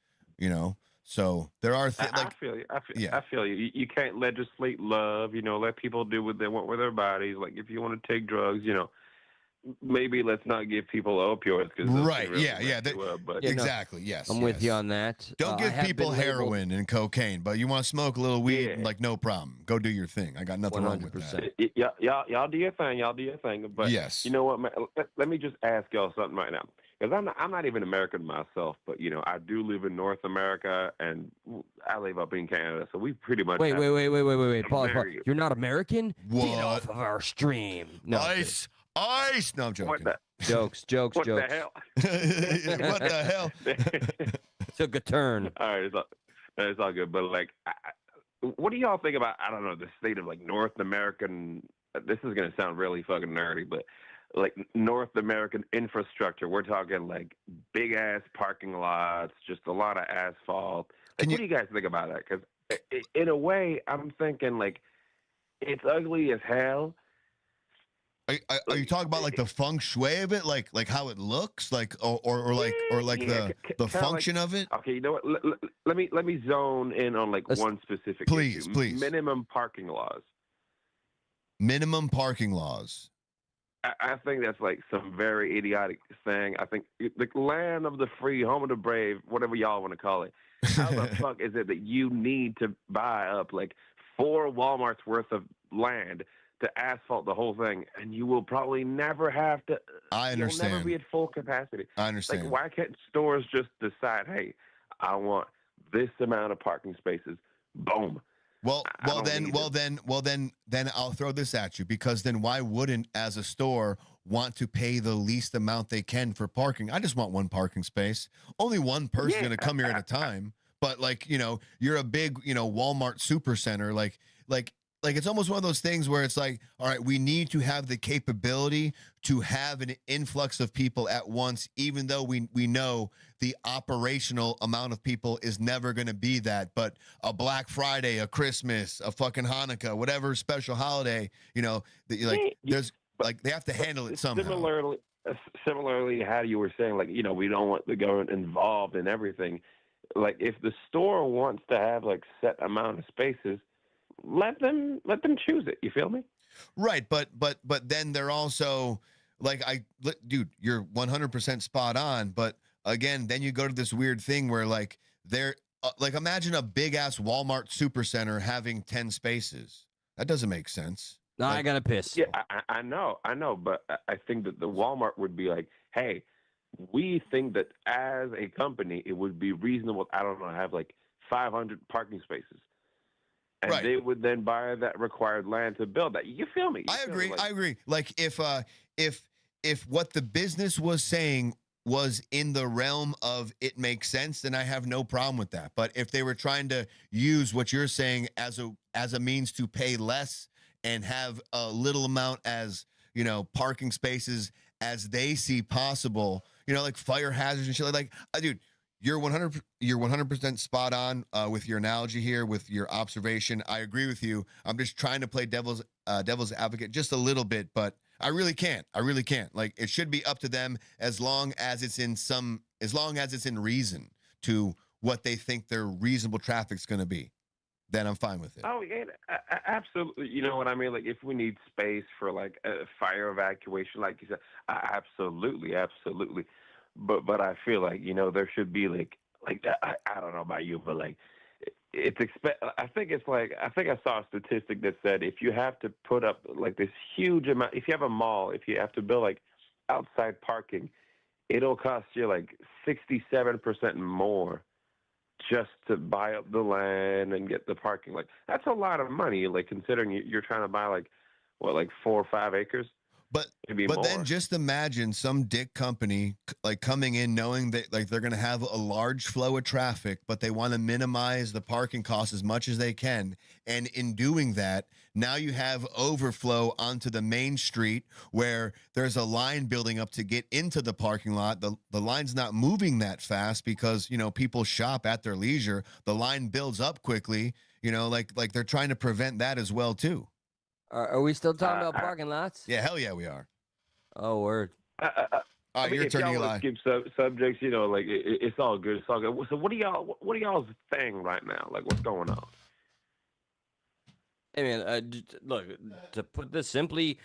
So there are things like I feel you. I feel you. You can't legislate love. Let people do what they want with their bodies. Like if you want to take drugs, maybe let's not give people opioids. Right. Really Exactly. Yes. I'm with you on that. Don't give people heroin and cocaine, but you want to smoke a little weed, like no problem. Go do your thing. I got nothing wrong with that. Y'all do your thing. Y'all do your thing. But yes. You know what, man? Let me just ask y'all something right now. Because I'm not even American myself, but I do live in North America, and I live up in Canada, so we pretty much wait. Pause. You're not American? What? Get off of our stream. No, Ice. No, I'm joking. Jokes. What the hell? What the hell? Took a turn. All right, it's all good. But what do y'all think about? I don't know, the state of North American. This is gonna sound really fucking nerdy, but North American infrastructure. We're talking big ass parking lots, just a lot of asphalt. What do you guys think about that? Because in a way, I'm thinking it's ugly as hell. Are you talking about the feng shui of it, like how it looks, the function of it? Okay, you know what? Let me zone in on one specific please, issue. Please. Minimum parking laws. Minimum parking laws. I think that's some very idiotic thing. I think the land of the free, home of the brave, whatever y'all want to call it. How the fuck is it that you need to buy up 4 Walmart's worth of land to asphalt the whole thing, and you will probably never have to. I understand. You'll never be at full capacity. I understand. Why can't stores just decide, hey, I want this amount of parking spaces. Boom. Well, then I'll throw this at you, because then why wouldn't, as a store, want to pay the least amount they can for parking? I just want one parking space. Only one person going to come here at a time. But like, you're a big, Walmart supercenter. Like it's almost one of those things where it's like, all right, we need to have the capability to have an influx of people at once, even though we know the operational amount of people is never going to be that. But a Black Friday, a Christmas, a fucking Hanukkah, whatever special holiday, there's they have to handle it somehow. Similarly, how you were saying, we don't want the government involved in everything. Like, if the store wants to have set amount of spaces, let them choose it. You feel me? Right, but then they're also dude, you're 100% spot on. But again, then you go to this weird thing where they're imagine a big ass Walmart supercenter having 10 spaces. That doesn't make sense. No, I gotta piss. Yeah, I know, but I think that the Walmart would be like, hey, we think that as a company, it would be reasonable, I don't know, have 500 parking spaces. And they would then buy that required land to build that. You feel me? I agree. Like if what the business was saying was in the realm of it makes sense, then I have no problem with that. But if they were trying to use what you're saying as a means to pay less and have a little amount as, parking spaces as they see possible, like fire hazards and shit, dude, you're 100% spot on with your analogy here, with your observation. I agree with you. I'm just trying to play devil's advocate just a little bit, but I really can't. It should be up to them as long as it's in reason to what they think their reasonable traffic's going to be. Then I'm fine with it. Oh yeah, absolutely. You know what I mean? If we need space for a fire evacuation, like you said, absolutely. But I feel there should be I don't know about you, but I think I saw a statistic that said if you have to put up this huge amount, if you have a mall, if you have to build outside parking, it'll cost you 67% more just to buy up the land and get the parking. That's a lot of money, considering you're trying to buy 4 or 5 acres. But then just imagine some dick company coming in knowing that they're going to have a large flow of traffic, but they want to minimize the parking costs as much as they can. And in doing that, now you have overflow onto the main street where there's a line building up to get into the parking lot. The line's not moving that fast because, people shop at their leisure. The line builds up quickly, they're trying to prevent that as well too. Are we still talking about parking lots? Yeah, hell yeah, we are. Oh, word. Your turn, Eli. Skip subjects, it's all good. It's all good. So what are y'all's thing right now? What's going on? Hey, man, look, to put this simply,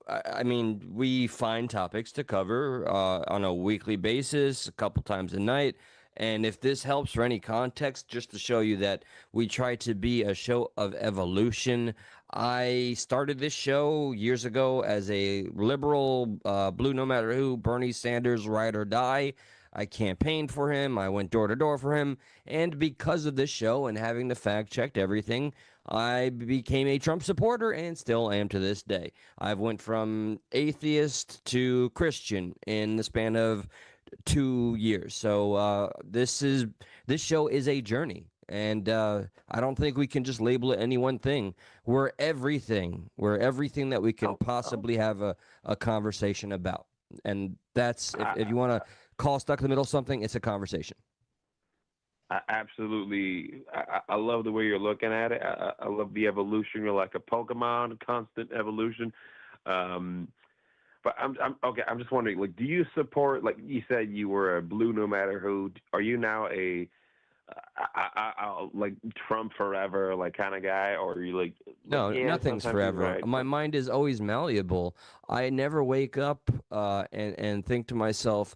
I mean, we find topics to cover on a weekly basis, a couple times a night. And if this helps for any context, just to show you that we try to be a show of evolution. I started this show years ago as a liberal, blue no matter who, Bernie Sanders, ride or die. I campaigned for him. I went door to door for him. And because of this show and having the fact checked everything, I became a Trump supporter and still am to this day. I've went from atheist to Christian in the span of 2 years. So this show is a journey. And I don't think we can just label it any one thing. We're everything. We're everything that we can possibly have a conversation about. And that's, if you want to call Stuck in the Middle something, it's a conversation. Absolutely. I love the way you're looking at it. I love the evolution. You're like a Pokemon, constant evolution. But I'm just wondering, do you support, you said you were a blue no matter who, are you now a Trump forever kind of guy, or are you no, nothing's forever. Right. My mind is always malleable. I never wake up and think to myself,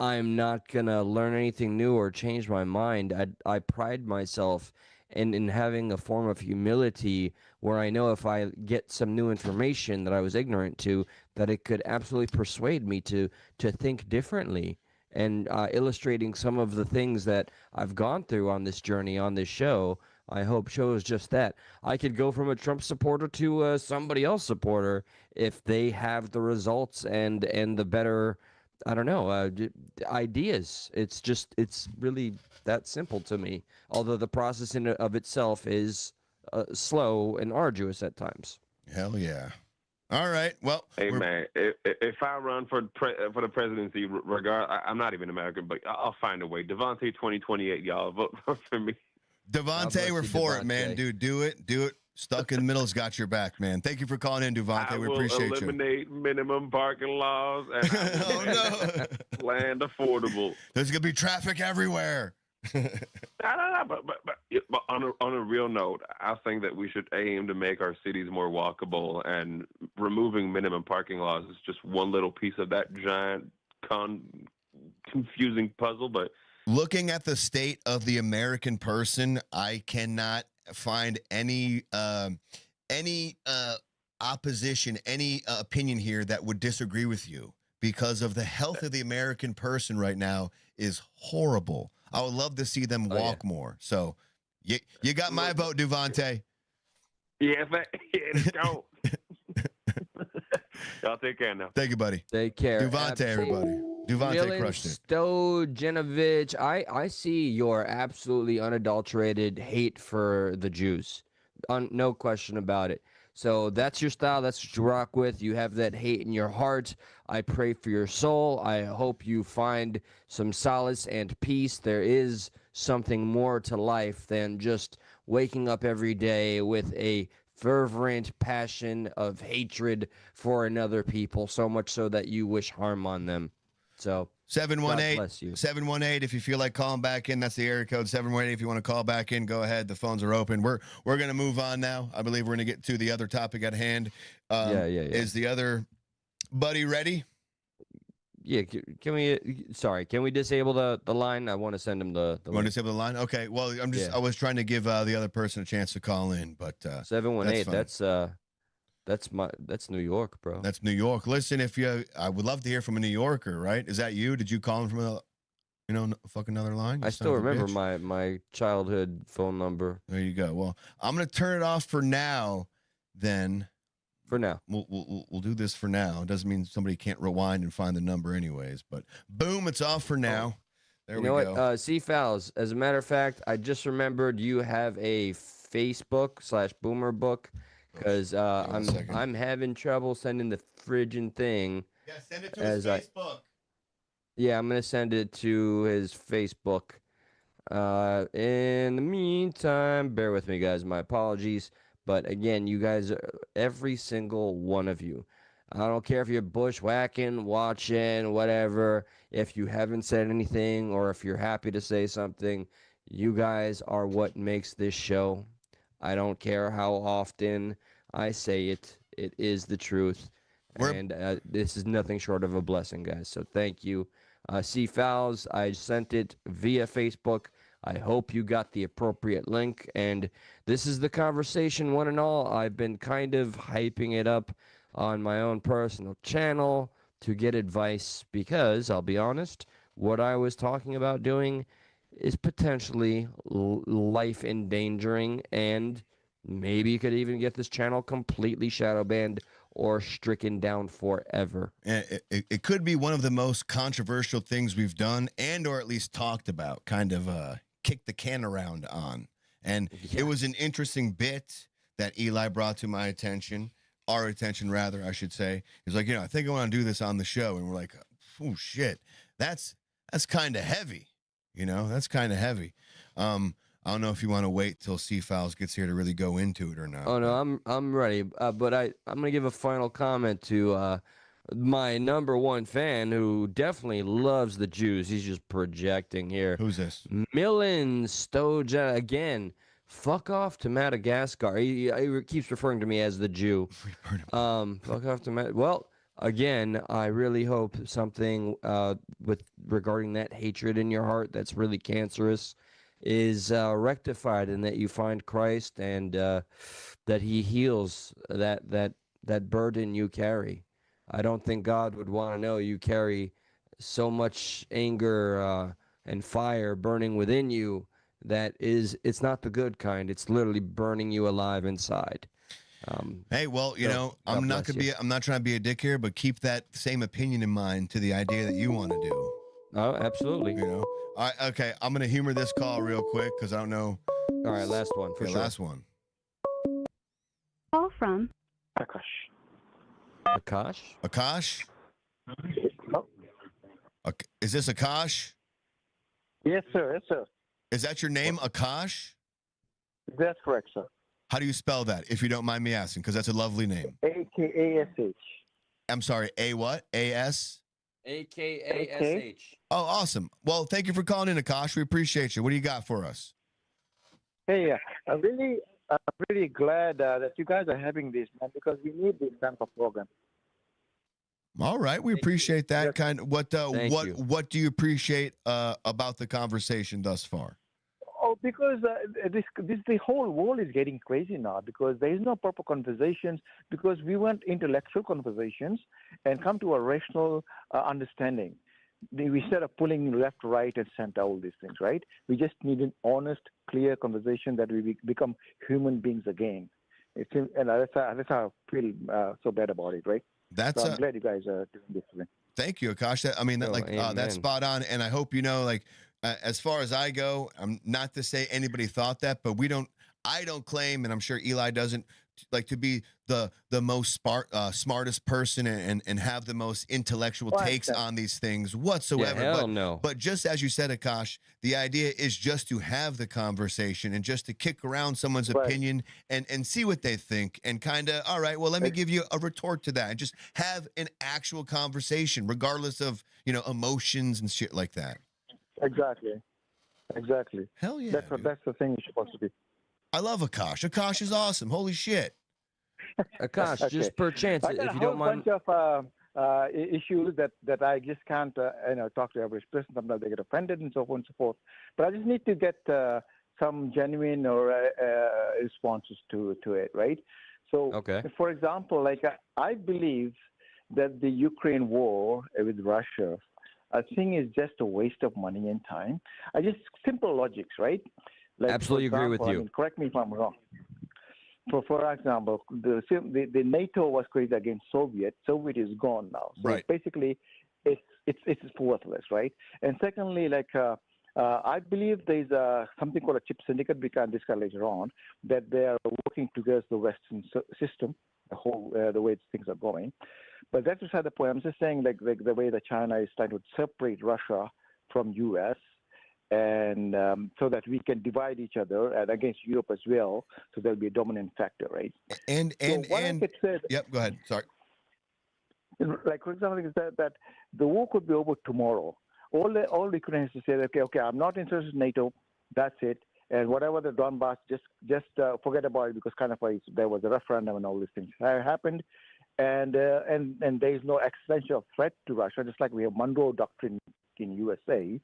I'm not gonna learn anything new or change my mind. I pride myself in having a form of humility where I know if I get some new information that I was ignorant to, that it could absolutely persuade me to think differently. and illustrating some of the things that I've gone through on this journey on this show, I hope shows just that. I could go from a Trump supporter to a somebody else supporter if they have the results and the better, I don't know, ideas. It's really that simple to me. Although the process in of itself is slow and arduous at times. Hell yeah. All right. Well, hey man, if I run for the presidency, I'm not even American, but I'll find a way. Devontae 2028, y'all vote for me. Devontae, we're for it, man, dude. Do it. Stuck in the middle's got your back, man. Thank you for calling in, Devontae. We appreciate you. I will eliminate minimum parking laws and land affordable. There's gonna be traffic everywhere. No, but on a real note, I think that we should aim to make our cities more walkable, and removing minimum parking laws is just one little piece of that giant confusing puzzle. But looking at the state of the American person, I cannot find any opposition, any opinion here that would disagree with you, because of the health of the American person right now is horrible. I would love to see them walk more. So you got my vote, Devontae. Yeah, let's go. Y'all take care now. Thank you, buddy. Take care. Devontae, everybody. Devontae crushed it. Stojanovich, I see your absolutely unadulterated hate for the Jews. No question about it. So that's your style. That's what you rock with. You have that hate in your heart. I pray for your soul. I hope you find some solace and peace. There is something more to life than just waking up every day with a fervent passion of hatred for another people, so much so that you wish harm on them. So 718 if you feel like calling back in. That's the area code. 718 if you want to call back in, go ahead. The phones are open. We're going to move on now. I believe we're going to get to the other topic at hand. Yeah. Is the other buddy ready? Yeah, can we disable the line? I want to send him the You want to disable the line? Okay. Well, I was trying to give the other person a chance to call in, but 718. That's New York, bro. That's New York. Listen, I would love to hear from a New Yorker, right? Is that you? Did you call him from a fucking another line? I still remember my childhood phone number. There you go. Well, I'm gonna turn it off for now. Then for now, we'll do this for now. It doesn't mean somebody can't rewind and find the number anyways. But boom, it's off for now. There we go. You know what? C Fouls. As a matter of fact, I just remembered you have a Facebook/Boomer book. Because I'm having trouble sending the friggin' thing. Yeah, send it to his Facebook. Yeah, I'm gonna send it to his Facebook. In the meantime, bear with me, guys. My apologies. But again, you guys, every single one of you, I don't care if you're bushwhacking, watching, whatever. If you haven't said anything or if you're happy to say something, you guys are what makes this show. I don't care how often I say it. It is the truth. And this is nothing short of a blessing, guys. So thank you. C Fouls, I sent it via Facebook. I hope you got the appropriate link. And this is the conversation, one and all. I've been kind of hyping it up on my own personal channel to get advice because, I'll be honest, what I was talking about doing is potentially life endangering, and maybe you could even get this channel completely shadow banned or stricken down forever. It could be one of the most controversial things we've done, and or at least talked about, kind of kicked the can around on. And it was an interesting bit that Eli brought to my attention, our attention rather, I should say. He's like, I think I want to do this on the show. And we're like, oh shit, that's kind of heavy. That's kind of heavy. I don't know if you want to wait till C Fouls gets here to really go into it or not. Oh no, I'm ready. But I'm gonna give a final comment to my number one fan who definitely loves the Jews. He's just projecting here. Who's this? Milan Stoja again. Fuck off to Madagascar. He keeps referring to me as the Jew. Fuck off to Madagascar. Well. Again, I really hope something regarding that hatred in your heart that's really cancerous is rectified, and that you find Christ and that He heals that burden you carry. I don't think God would want to know you carry so much anger and fire burning within you that it's not the good kind. It's literally burning you alive inside. Hey, well, you know, I'm not trying to be a dick here, but keep that same opinion in mind to the idea that you want to do. Oh, absolutely. You know, all right, okay. I'm gonna humor this call real quick because I don't know. All right, last one for sure. Last one. Call from Akash. Akash. Is this Akash? Yes, sir. Yes, sir. Is that your name, Akash? That's correct, sir. How do you spell that, if you don't mind me asking? Because that's a lovely name. A-K-A-S-H. I'm sorry, A what? A-S? A-K-A-S-H. Oh, awesome. Well, thank you for calling in, Akash. We appreciate you. What do you got for us? Hey, I'm really glad that you guys are having this, man, because we need this kind of program. All right, we appreciate that. Yes. Kind of what do you appreciate about the conversation thus far? Oh, because the whole world is getting crazy now because there is no proper conversations because we want intellectual conversations and come to a rational understanding. Instead of pulling left, right, and center, all these things, right? We just need an honest, clear conversation that we become human beings again. And that's how I feel so bad about it, right? So I'm glad you guys are doing this for me. Thank you, Akash. That's spot on. And I hope you know, as far as I go, I'm not to say anybody thought that, but I don't claim, and I'm sure Eli doesn't, to be the most smartest person and have the most intellectual takes on these things whatsoever. Yeah, hell no. But just as you said, Akash, the idea is just to have the conversation and just to kick around someone's opinion and see what they think and kind of, all right, well, let me give you a retort to that and just have an actual conversation regardless of, emotions and shit like that. Exactly. Hell yeah. That's the thing you're supposed to be. I love Akash. Akash is awesome. Holy shit. Akash, just per chance, if you don't mind. I got a bunch of issues that I just can't, talk to every person. Sometimes they get offended and so on and so forth. But I just need to get some genuine or responses to it, right? So, for example, I believe that the Ukraine war with Russia, I think is just a waste of money and time. Simple logics, right? Absolutely agree with you. Correct me if I'm wrong. For example, the NATO was created against Soviet. Soviet is gone now. So right. Basically, it's worthless, right? And secondly, I believe there's something called a chip syndicate. We can discuss later on that they are working together the Western system, the way things are going. But that's beside the point. I'm just saying, the way that China is trying to separate Russia from U.S. and so that we can divide each other and against Europe as well, so there'll be a dominant factor, right? Yep, go ahead. Sorry. For example, is that the war could be over tomorrow. All the Ukrainians to say, okay, I'm not interested in NATO. That's it. And whatever the Donbass, just forget about it because there was a referendum and all these things happened. And there is no existential threat to Russia, just like we have Monroe Doctrine in USA.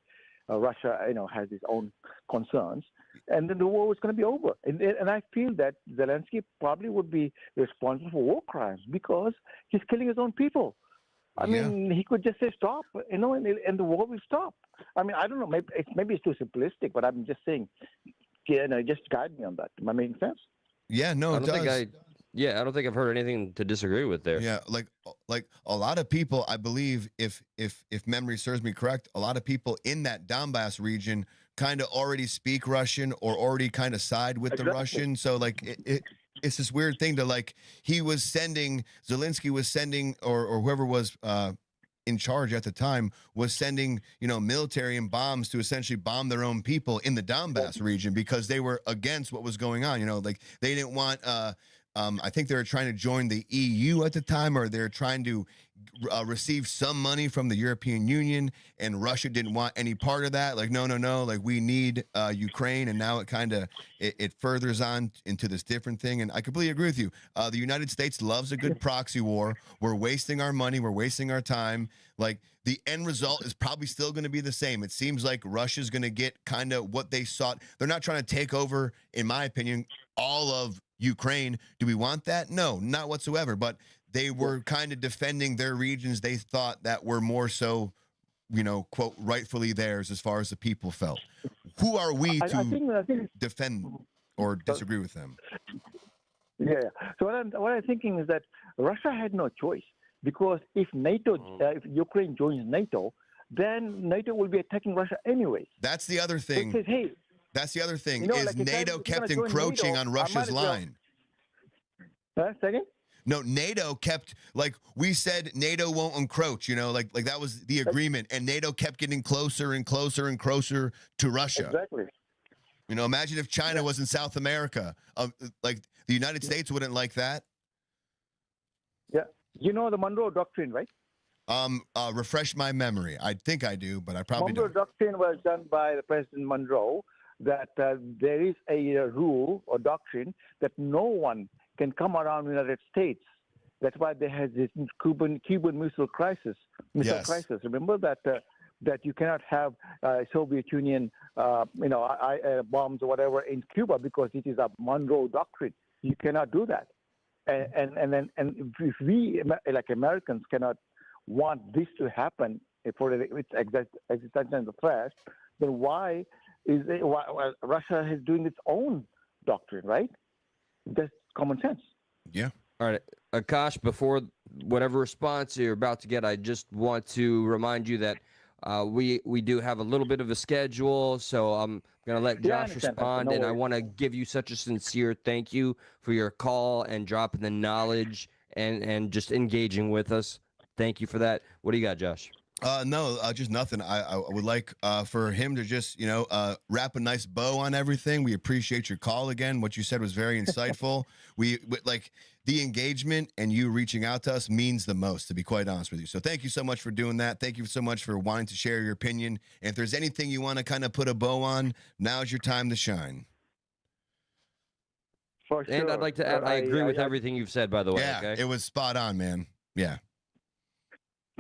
Russia, has its own concerns, and then the war was going to be over. And I feel that Zelensky probably would be responsible for war crimes because he's killing his own people. I mean, he could just say stop, and the war will stop. I mean, I don't know. Maybe it's too simplistic, but I'm just saying, just guide me on that. Am I making sense? Yeah, no, it does. I don't think I've heard anything to disagree with there. Yeah, like a lot of people, I believe, if memory serves me correct, a lot of people in that Donbass region kind of already speak Russian or already kind of side with the Russian. So it's this weird thing to Zelensky was sending, or whoever was in charge at the time was sending, military and bombs to essentially bomb their own people in the Donbass region because they were against what was going on. They didn't want. I think they were trying to join the EU at the time, or they're trying to receive some money from the European Union, and Russia didn't want any part of that. No, we need Ukraine, and now it furthers on into this different thing. And I completely agree with you. The United States loves a good proxy war. We're wasting our money. We're wasting our time. The end result is probably still going to be the same. It seems like Russia's going to get kind of what they sought. They're not trying to take over, in my opinion, all of Ukraine. Do we want that? No, not whatsoever. But they were kind of defending their regions they thought that were more so quote, rightfully theirs as far as the people felt. Who are we to I think defend or disagree with them? Yeah. So what I'm thinking is that Russia had no choice, because if if Ukraine joins NATO, then NATO will be attacking Russia anyways. That's the other thing. It says, hey, that's the other thing like is NATO kept encroaching on Russia's line. Second? No, NATO kept, like we said, NATO won't encroach, like that was the agreement, and NATO kept getting closer and closer and closer to Russia. Exactly. Imagine if China was in South America. Like the United States wouldn't like that. Yeah. You know the Monroe Doctrine, right? Refresh my memory. I think I do, but I probably Monroe don't. Doctrine was done by the President Monroe, that there is a rule or doctrine that no one can come around the United States. That's why they had this Cuban Missile Crisis. Remember that you cannot have Soviet Union, bombs or whatever in Cuba, because it is a Monroe Doctrine. You cannot do that. And if we, like Americans, cannot want this to happen for its existential threat, then why Russia is doing its own doctrine, right? That's common sense. Yeah. All right, Akash, before whatever response you're about to get, I just want to remind you that we do have a little bit of a schedule, so I'm going to let Josh respond, and I want to give you such a sincere thank you for your call and dropping the knowledge and just engaging with us. Thank you for that. What do you got, Josh? No, just nothing. I would like for him to just, wrap a nice bow on everything. We appreciate your call again. What you said was very insightful. we like the engagement and you reaching out to us means the most, to be quite honest with you. So thank you so much for doing that. Thank you so much for wanting to share your opinion. And if there's anything you want to kind of put a bow on, now's your time to shine. For sure. And I'd like to add, I agree with everything you've said, by the way. Yeah, okay? It was spot on, man. Yeah.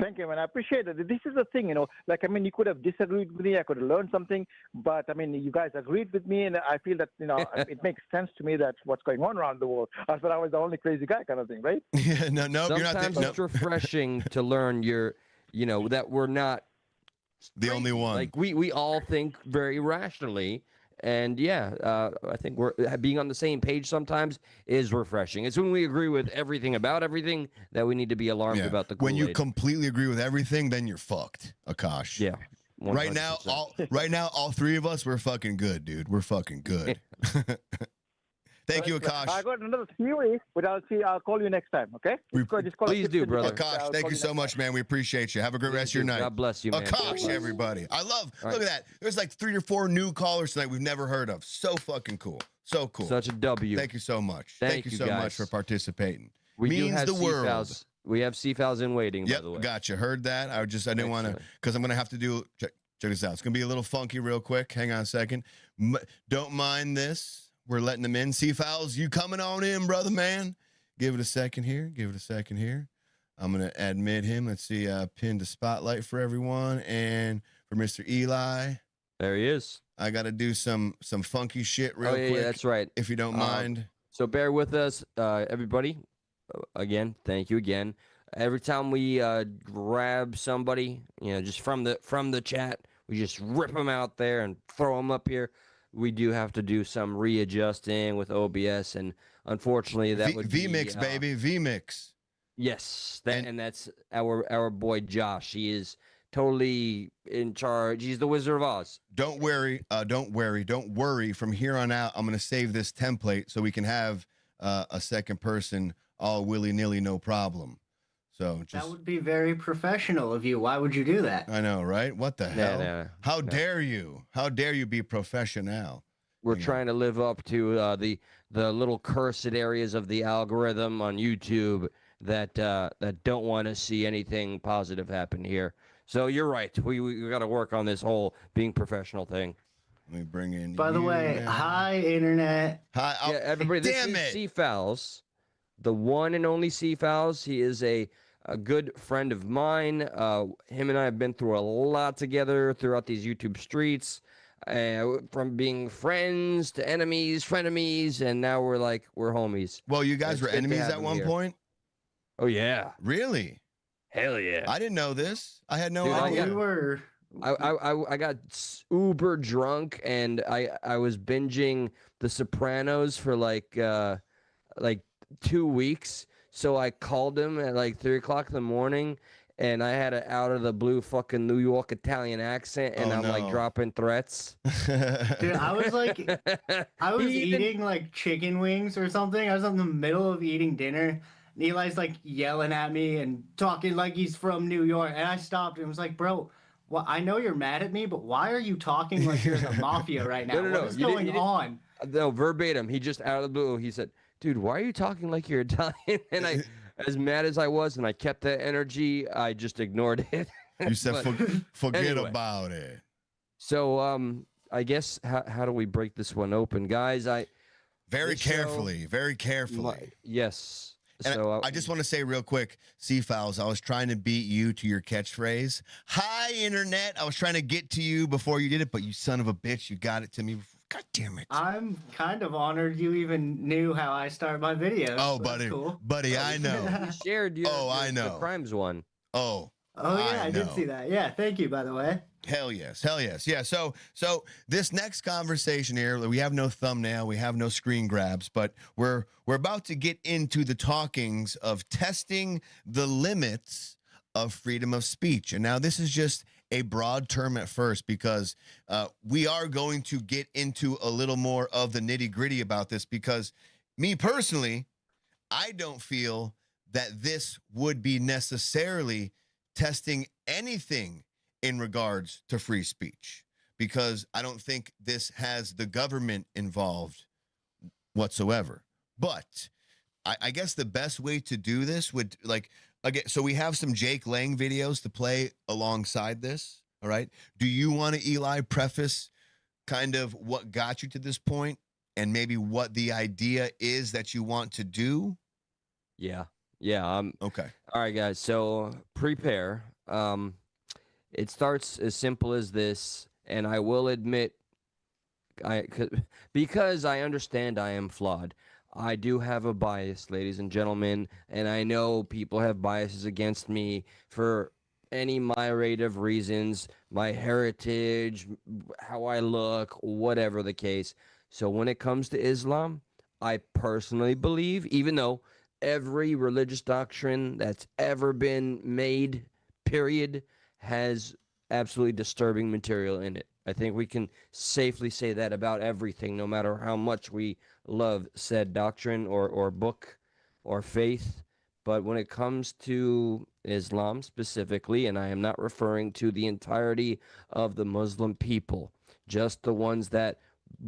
Thank you, man. I appreciate it. This is the thing, you could have disagreed with me. I could have learned something, but you guys agreed with me, and I feel that, it makes sense to me that what's going on around the world. I thought I was the only crazy guy kind of thing, right? Yeah, no, Sometimes you're not. It's refreshing to learn that we're not the only one. Like we all think very rationally. And I think we're being on the same page sometimes is refreshing. It's when we agree with everything about everything that we need to be alarmed about the Kool-Aid. When you completely agree with everything, then you're fucked, Akash. Yeah. 100%. Right now, all three of us, we're fucking good, dude. We're fucking good. Thank you, Akash. I got another theory, but I'll call you next time, okay? Please do, brother. Akash, thank you so much, man. We appreciate you. Have a great rest of your night. God bless you, man. Akash, everybody. Look at that. There's like 3 or 4 new callers tonight we've never heard of. So fucking cool. So cool. Such a W. Thank you so much. Thank you you so guys. much for participating. We Means do have the world. CFALs. We have CFALs in waiting, by the way. Gotcha. Heard that. I didn't want to, because I'm going to have to do, check this out. It's going to be a little funky real quick. Hang on a second. Don't mind this. We're letting them in. C-Fouls, you coming on in, brother, man. Give it a second here. I'm going to admit him. Let's see. Pin to spotlight for everyone. And for Mr. Eli. There he is. I got to do some funky shit real quick. Yeah, that's right. If you don't mind. So bear with us, everybody. Again, thank you again. Every time we grab somebody, just from the chat, we just rip them out there and throw them up here. We do have to do some readjusting with OBS, and unfortunately, that would be VMix, baby, VMix. Yes, and that's our boy Josh. He is totally in charge. He's the Wizard of Oz. Don't worry. From here on out, I'm going to save this template so we can have a second person all willy-nilly, no problem. So that would be very professional of you. Why would you do that? I know, right? What the hell? How dare you? How dare you be professional? We're trying to live up to the little cursed areas of the algorithm on YouTube that don't want to see anything positive happen here. So you're right. We got to work on this whole being professional thing. Let me bring in. By the way, hi internet. Hi, everybody. This is C-Fouls, the one and only C-Fouls. He is a good friend of mine. Him and I have been through a lot together throughout these YouTube streets, from being friends to enemies, frenemies, and now we're homies. Well, you guys were enemies at one point? Oh, yeah. Really? Hell yeah. I didn't know this. I had no Dude, idea. I got uber drunk and I was binging The Sopranos for like 2 weeks. So I called him at like 3 o'clock in the morning, and I had an out of the blue fucking New York Italian accent, and I'm like dropping threats. Dude, I was like, I was eating like chicken wings or something. I was in the middle of eating dinner. And Eli's like yelling at me and talking like he's from New York. And I stopped and was like, bro, well, I know you're mad at me, but why are you talking like you're the mafia right now? No. What is going on? No, verbatim. He just out of the blue, he said, dude, why are you talking like you're Italian? And I, as mad as I was, and I kept that energy, I just ignored it. You said, forget anyway. about it. So, I guess, how do we break this one open? Guys, Very carefully. Yes. And So I just want to say real quick, C-Files, I was trying to beat you to your catchphrase. Hi, Internet. I was trying to get to you before you did it, but you son of a bitch, you got it to me. God damn it. I'm kind of honored you even knew how I start my videos. Oh, That's cool. buddy, I know. You shared I know. the crimes one. Oh, yeah, I did see that. Yeah, thank you, by the way. Hell yes. Yeah. So this next conversation here, we have no thumbnail, we have no screen grabs, but we're about to get into the talkings of testing the limits of freedom of speech. And now this is just a broad term at first, because we are going to get into a little more of the nitty gritty about this, because me personally, I don't feel that this would be necessarily testing anything in regards to free speech, because I don't think this has the government involved whatsoever. But I guess the best way to do this would, like, again, so we have some Jake Lang videos to play alongside this. All right. Do you want to, Eli, preface kind of what got you to this point and maybe what the idea is that you want to do? Yeah. Okay. All right, guys. So prepare. It starts as simple as this, and I will admit, because I understand I am flawed. I do have a bias, ladies and gentlemen, and I know people have biases against me for any myriad of reasons, my heritage, how I look, whatever the case. So when it comes to Islam, I personally believe, even though every religious doctrine that's ever been made, period, has absolutely disturbing material in it. I think we can safely say that about everything, no matter how much we love said doctrine or book or faith. But when it comes to Islam specifically, and I am not referring to the entirety of the Muslim people, just the ones that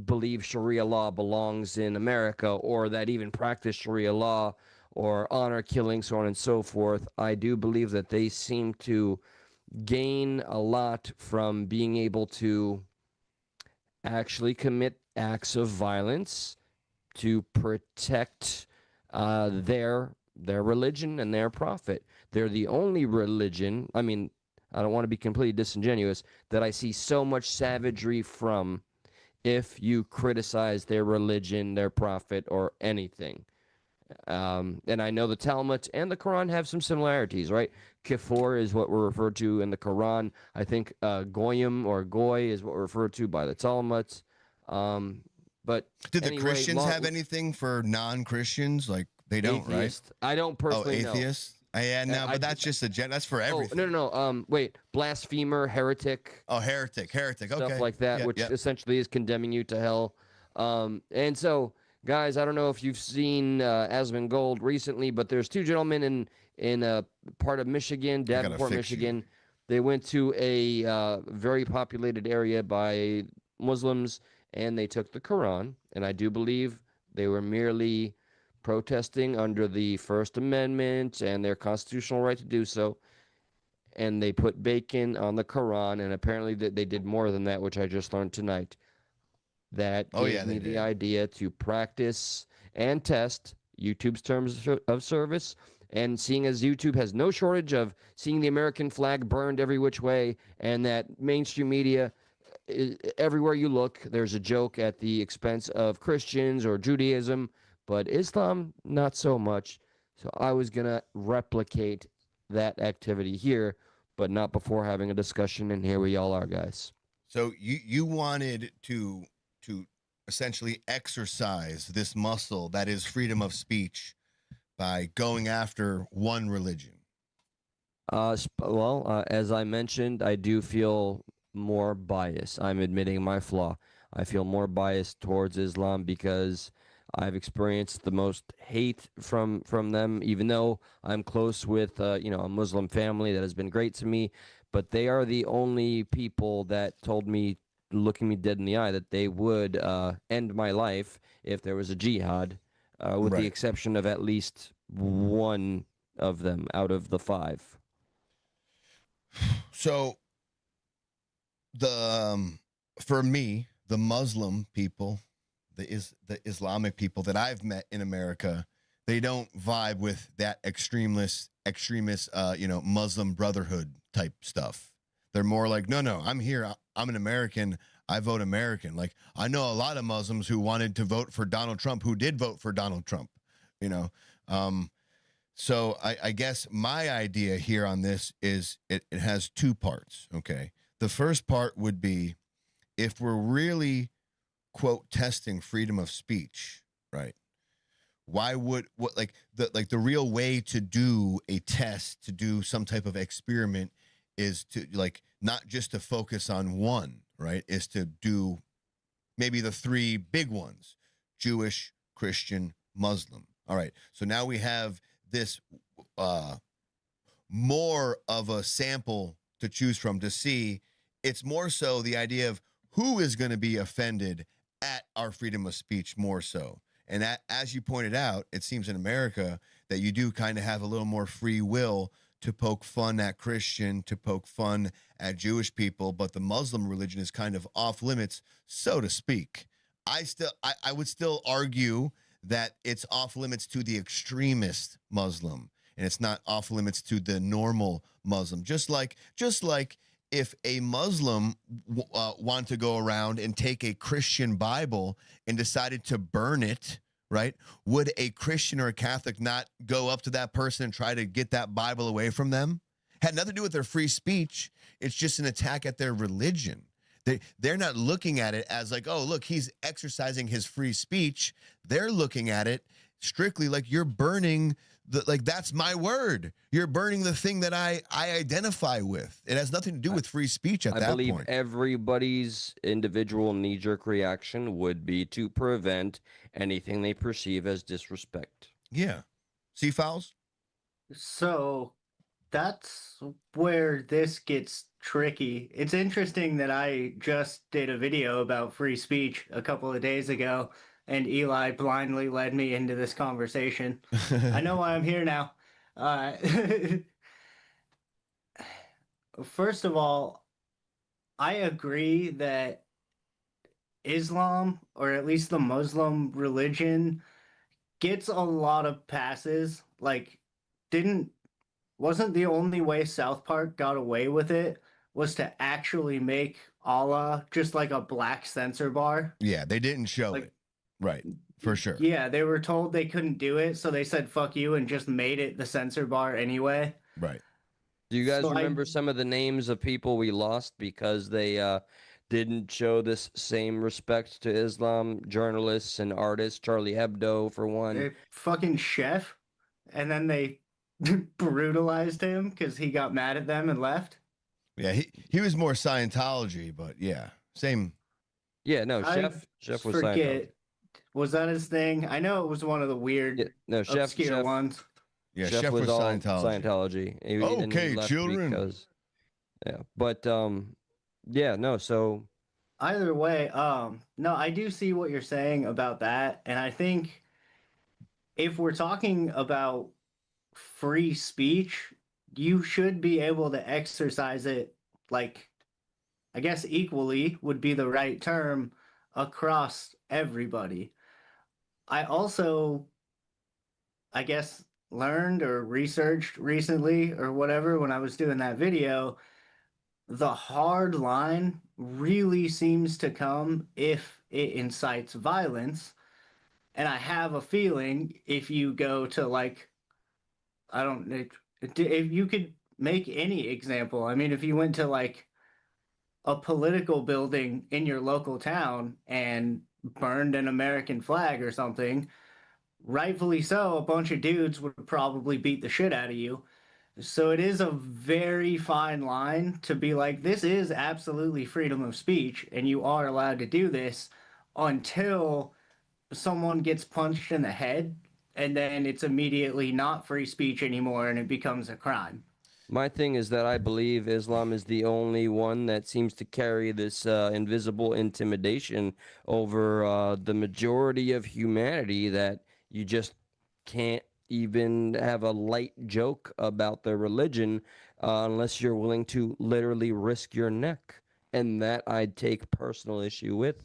believe Sharia law belongs in America, or that even practice Sharia law or honor killing, so on and so forth, I do believe that they seem to gain a lot from being able to actually commit acts of violence to protect their religion and their prophet. They're the only religion, I mean, I don't want to be completely disingenuous, that I see so much savagery from if you criticize their religion, their prophet, or anything. And I know the Talmud and the Quran have some similarities, right? Kafir is what we're referred to in the Quran. I think Goyim or Goy is what we're referred to by the Talmud. But did the Christians have anything for non-Christians? Like they don't, atheist. Right? I don't personally know. Atheist? Yeah, no, but that's just that's for everything. No. Wait, blasphemer, heretic. Oh, heretic. Okay. Stuff like that, which essentially is condemning you to hell. And so, guys, I don't know if you've seen Asmongold recently, but there's two gentlemen in a part of Michigan, Davenport, Michigan. They went to a very populated area by Muslims, and they took the Quran. And I do believe they were merely protesting under the First Amendment and their constitutional right to do so. And they put bacon on the Quran, and apparently they did more than that, which I just learned tonight. That gave me the idea to practice and test YouTube's terms of service. And seeing as YouTube has no shortage of seeing the American flag burned every which way, and that mainstream media, everywhere you look, there's a joke at the expense of Christians or Judaism, but Islam, not so much. So I was going to replicate that activity here, but not before having a discussion. And here we all are, guys. So you wanted to essentially exercise this muscle that is freedom of speech by going after one religion. As I mentioned, I do feel more bias. I'm admitting my flaw. I feel more biased towards Islam because I've experienced the most hate from them, even though I'm close with a Muslim family that has been great to me. But they are the only people that told me, looking me dead in the eye, that they would end my life if there was a jihad, with the exception of at least one of them out of the 5. So for me, the Muslim people, the Islamic people that I've met in America, they don't vibe with that extremist, Muslim Brotherhood type stuff. They're more like, no, I'm here. I'm an American. I vote American. Like, I know a lot of Muslims who wanted to vote for Donald Trump, who did vote for Donald Trump, So I guess my idea here on this is it has 2 parts, okay? The first part would be, if we're really, quote, testing freedom of speech, right? Why would the real way to do a test, to do some type of experiment, is to not just to focus on one, right? Is to do maybe the 3 big ones: Jewish, Christian, Muslim. All right. So now we have this more of a sample to choose from to see. It's more so the idea of who is going to be offended at our freedom of speech more so. And as you pointed out, it seems in America that you do kind of have a little more free will to poke fun at Christian, to poke fun at Jewish people, but the Muslim religion is kind of off limits, so to speak. I would still argue that it's off limits to the extremist Muslim, and it's not off limits to the normal Muslim. Just like if a Muslim wanted to go around and take a Christian Bible and decided to burn it, right? Would a Christian or a Catholic not go up to that person and try to get that Bible away from them? Had nothing to do with their free speech. It's just an attack at their religion. They're not looking at it as like, oh, look, he's exercising his free speech. They're looking at it strictly like, you're burning that's my word. You're burning the thing that I identify with. It has nothing to do with free speech at that point. I believe everybody's individual knee-jerk reaction would be to prevent anything they perceive as disrespect. Yeah. See, Fowles? So that's where this gets tricky. It's interesting that I just did a video about free speech a couple of days ago, and Eli blindly led me into this conversation. I know why I'm here now. First of all, I agree that Islam, or at least the Muslim religion, gets a lot of passes. Like, wasn't the only way South Park got away with it was to actually make Allah just like a black censor bar? Yeah, they didn't show it. Right, for sure. Yeah, they were told they couldn't do it, so they said fuck you and just made it the censor bar anyway. Right. Do you guys remember some of the names of people we lost because they didn't show this same respect to Islam? Journalists and artists, Charlie Hebdo for one. Fucking Chef, and then they brutalized him because he got mad at them and left. Yeah, he was more Scientology, but yeah, same. Yeah, no, Chef was Scientology. Was that his thing? I know it was one of the weird, obscure ones. Yeah, Chef was all Scientology. Okay, children. Because, but yeah, no. So either way, no, I do see what you're saying about that, and I think if we're talking about free speech, you should be able to exercise it, like, I guess equally would be the right term, across everybody. I also, I guess, learned or researched recently or whatever when I was doing that video, the hard line really seems to come if it incites violence. And I have a feeling if you go to, like, if you could make any example, I mean, if you went to like a political building in your local town and burned an American flag or something, rightfully so, a bunch of dudes would probably beat the shit out of you. So it is a very fine line to be like, this is absolutely freedom of speech, and you are allowed to do this until someone gets punched in the head, and then it's immediately not free speech anymore and it becomes a crime. My thing is that I believe Islam is the only one that seems to carry this invisible intimidation over the majority of humanity, that you just can't even have a light joke about their religion unless you're willing to literally risk your neck. And that I'd take personal issue with.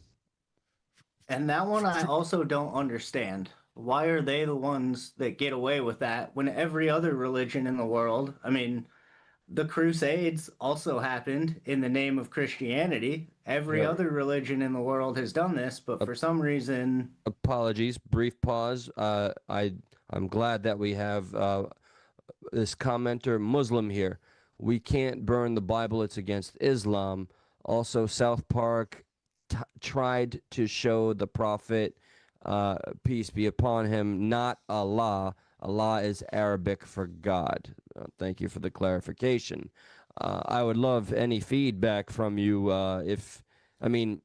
And that one I also don't understand. Why are they the ones that get away with that when every other religion in the world, I mean, the Crusades also happened in the name of Christianity. Every other religion in the world has done this, but for some reason... Apologies, brief pause. I'm glad that we have this commenter Muslim here. We can't burn the Bible, it's against Islam. Also, South Park tried to show the Prophet, peace be upon him, not Allah. Allah is Arabic for God. Thank you for the clarification. I would love any feedback from you. I mean,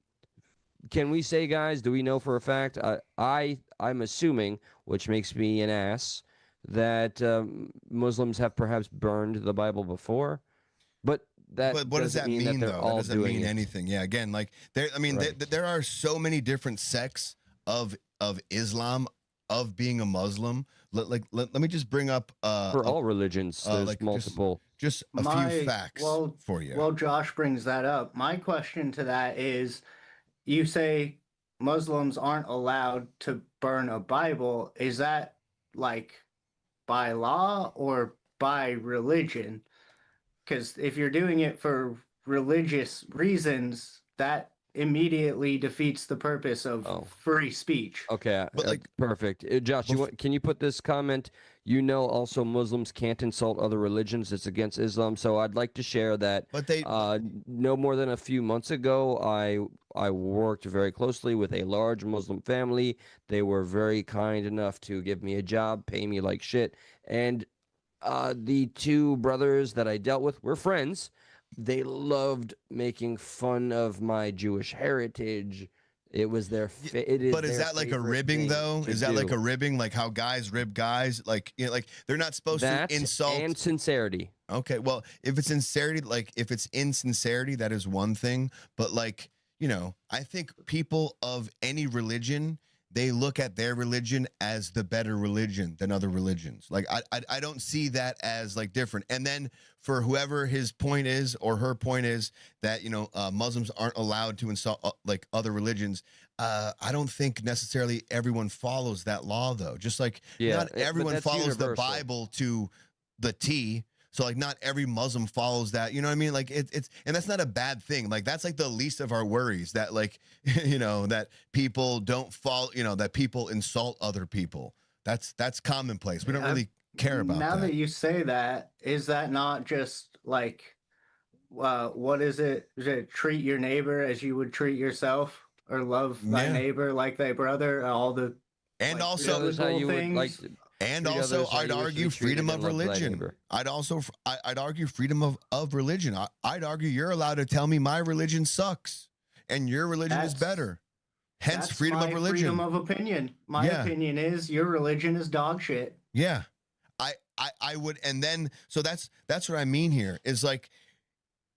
can we say, guys, do we know for a fact? I'm assuming, which makes me an ass, that Muslims have perhaps burned the Bible before, but what does that mean that though? That doesn't mean anything. Yeah, again, like there are so many different sects of Islam, of being a Muslim. Let me just bring up for all religions, there's like multiple. Just a few facts for you. Well, Josh brings that up. My question to that is, you say Muslims aren't allowed to burn a Bible. Is that like by law or by religion? Because if you're doing it for religious reasons, that immediately defeats the purpose of free speech. Okay, but perfect. Josh, can you put this comment? Also Muslims can't insult other religions. It's against Islam. So I'd like to share that. But they no more than a few months ago, I worked very closely with a large Muslim family. They were very kind enough to give me a job, pay me like shit, and the two brothers that I dealt with were friends. They loved making fun of my Jewish heritage. It was their but is that like a ribbing though? Is that like a ribbing, like how guys rib guys? Like, like they're not supposed to insult and sincerity. Okay, well, if it's sincerity, like if it's insincerity, that is one thing. But like, I think people of any religion, they look at their religion as the better religion than other religions. Like I don't see that as like different. And then for whoever his point is or her point is that Muslims aren't allowed to insult like other religions. I don't think necessarily everyone follows that law though. Just like not everyone follows the Bible to the T. So like not every Muslim follows that, you know what I mean? Like it's and that's not a bad thing. Like that's like the least of our worries, that like that people don't follow, that people insult other people. That's commonplace. We don't really care about now that. That you say that, is that not just like what is it? Is it treat your neighbor as you would treat yourself, or love thy neighbor like thy brother, all the and like, also how you would like and also, I'd argue freedom of religion. I'd argue freedom of religion. I'd argue you're allowed to tell me my religion sucks and your religion is better. Hence, freedom of religion. Freedom of opinion. My opinion is your religion is dog shit. Yeah, I would, and then so that's what I mean here is like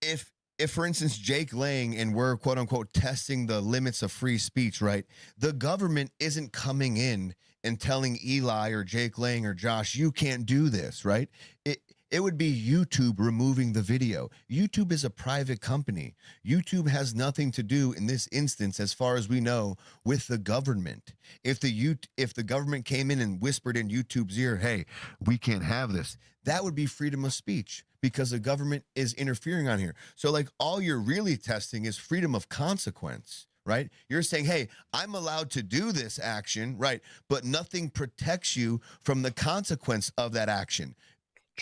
if for instance Jake Lang and we're quote unquote testing the limits of free speech, right? The government isn't coming in and telling Eli or Jake Lang or Josh, you can't do this, right? It would be YouTube removing the video. YouTube is a private company. YouTube has nothing to do in this instance, as far as we know, with the government. If the government came in and whispered in YouTube's ear, hey, we can't have this, that would be freedom of speech because the government is interfering on here. So like all you're really testing is freedom of consequence. Right? You're saying, hey, I'm allowed to do this action, right? But nothing protects you from the consequence of that action.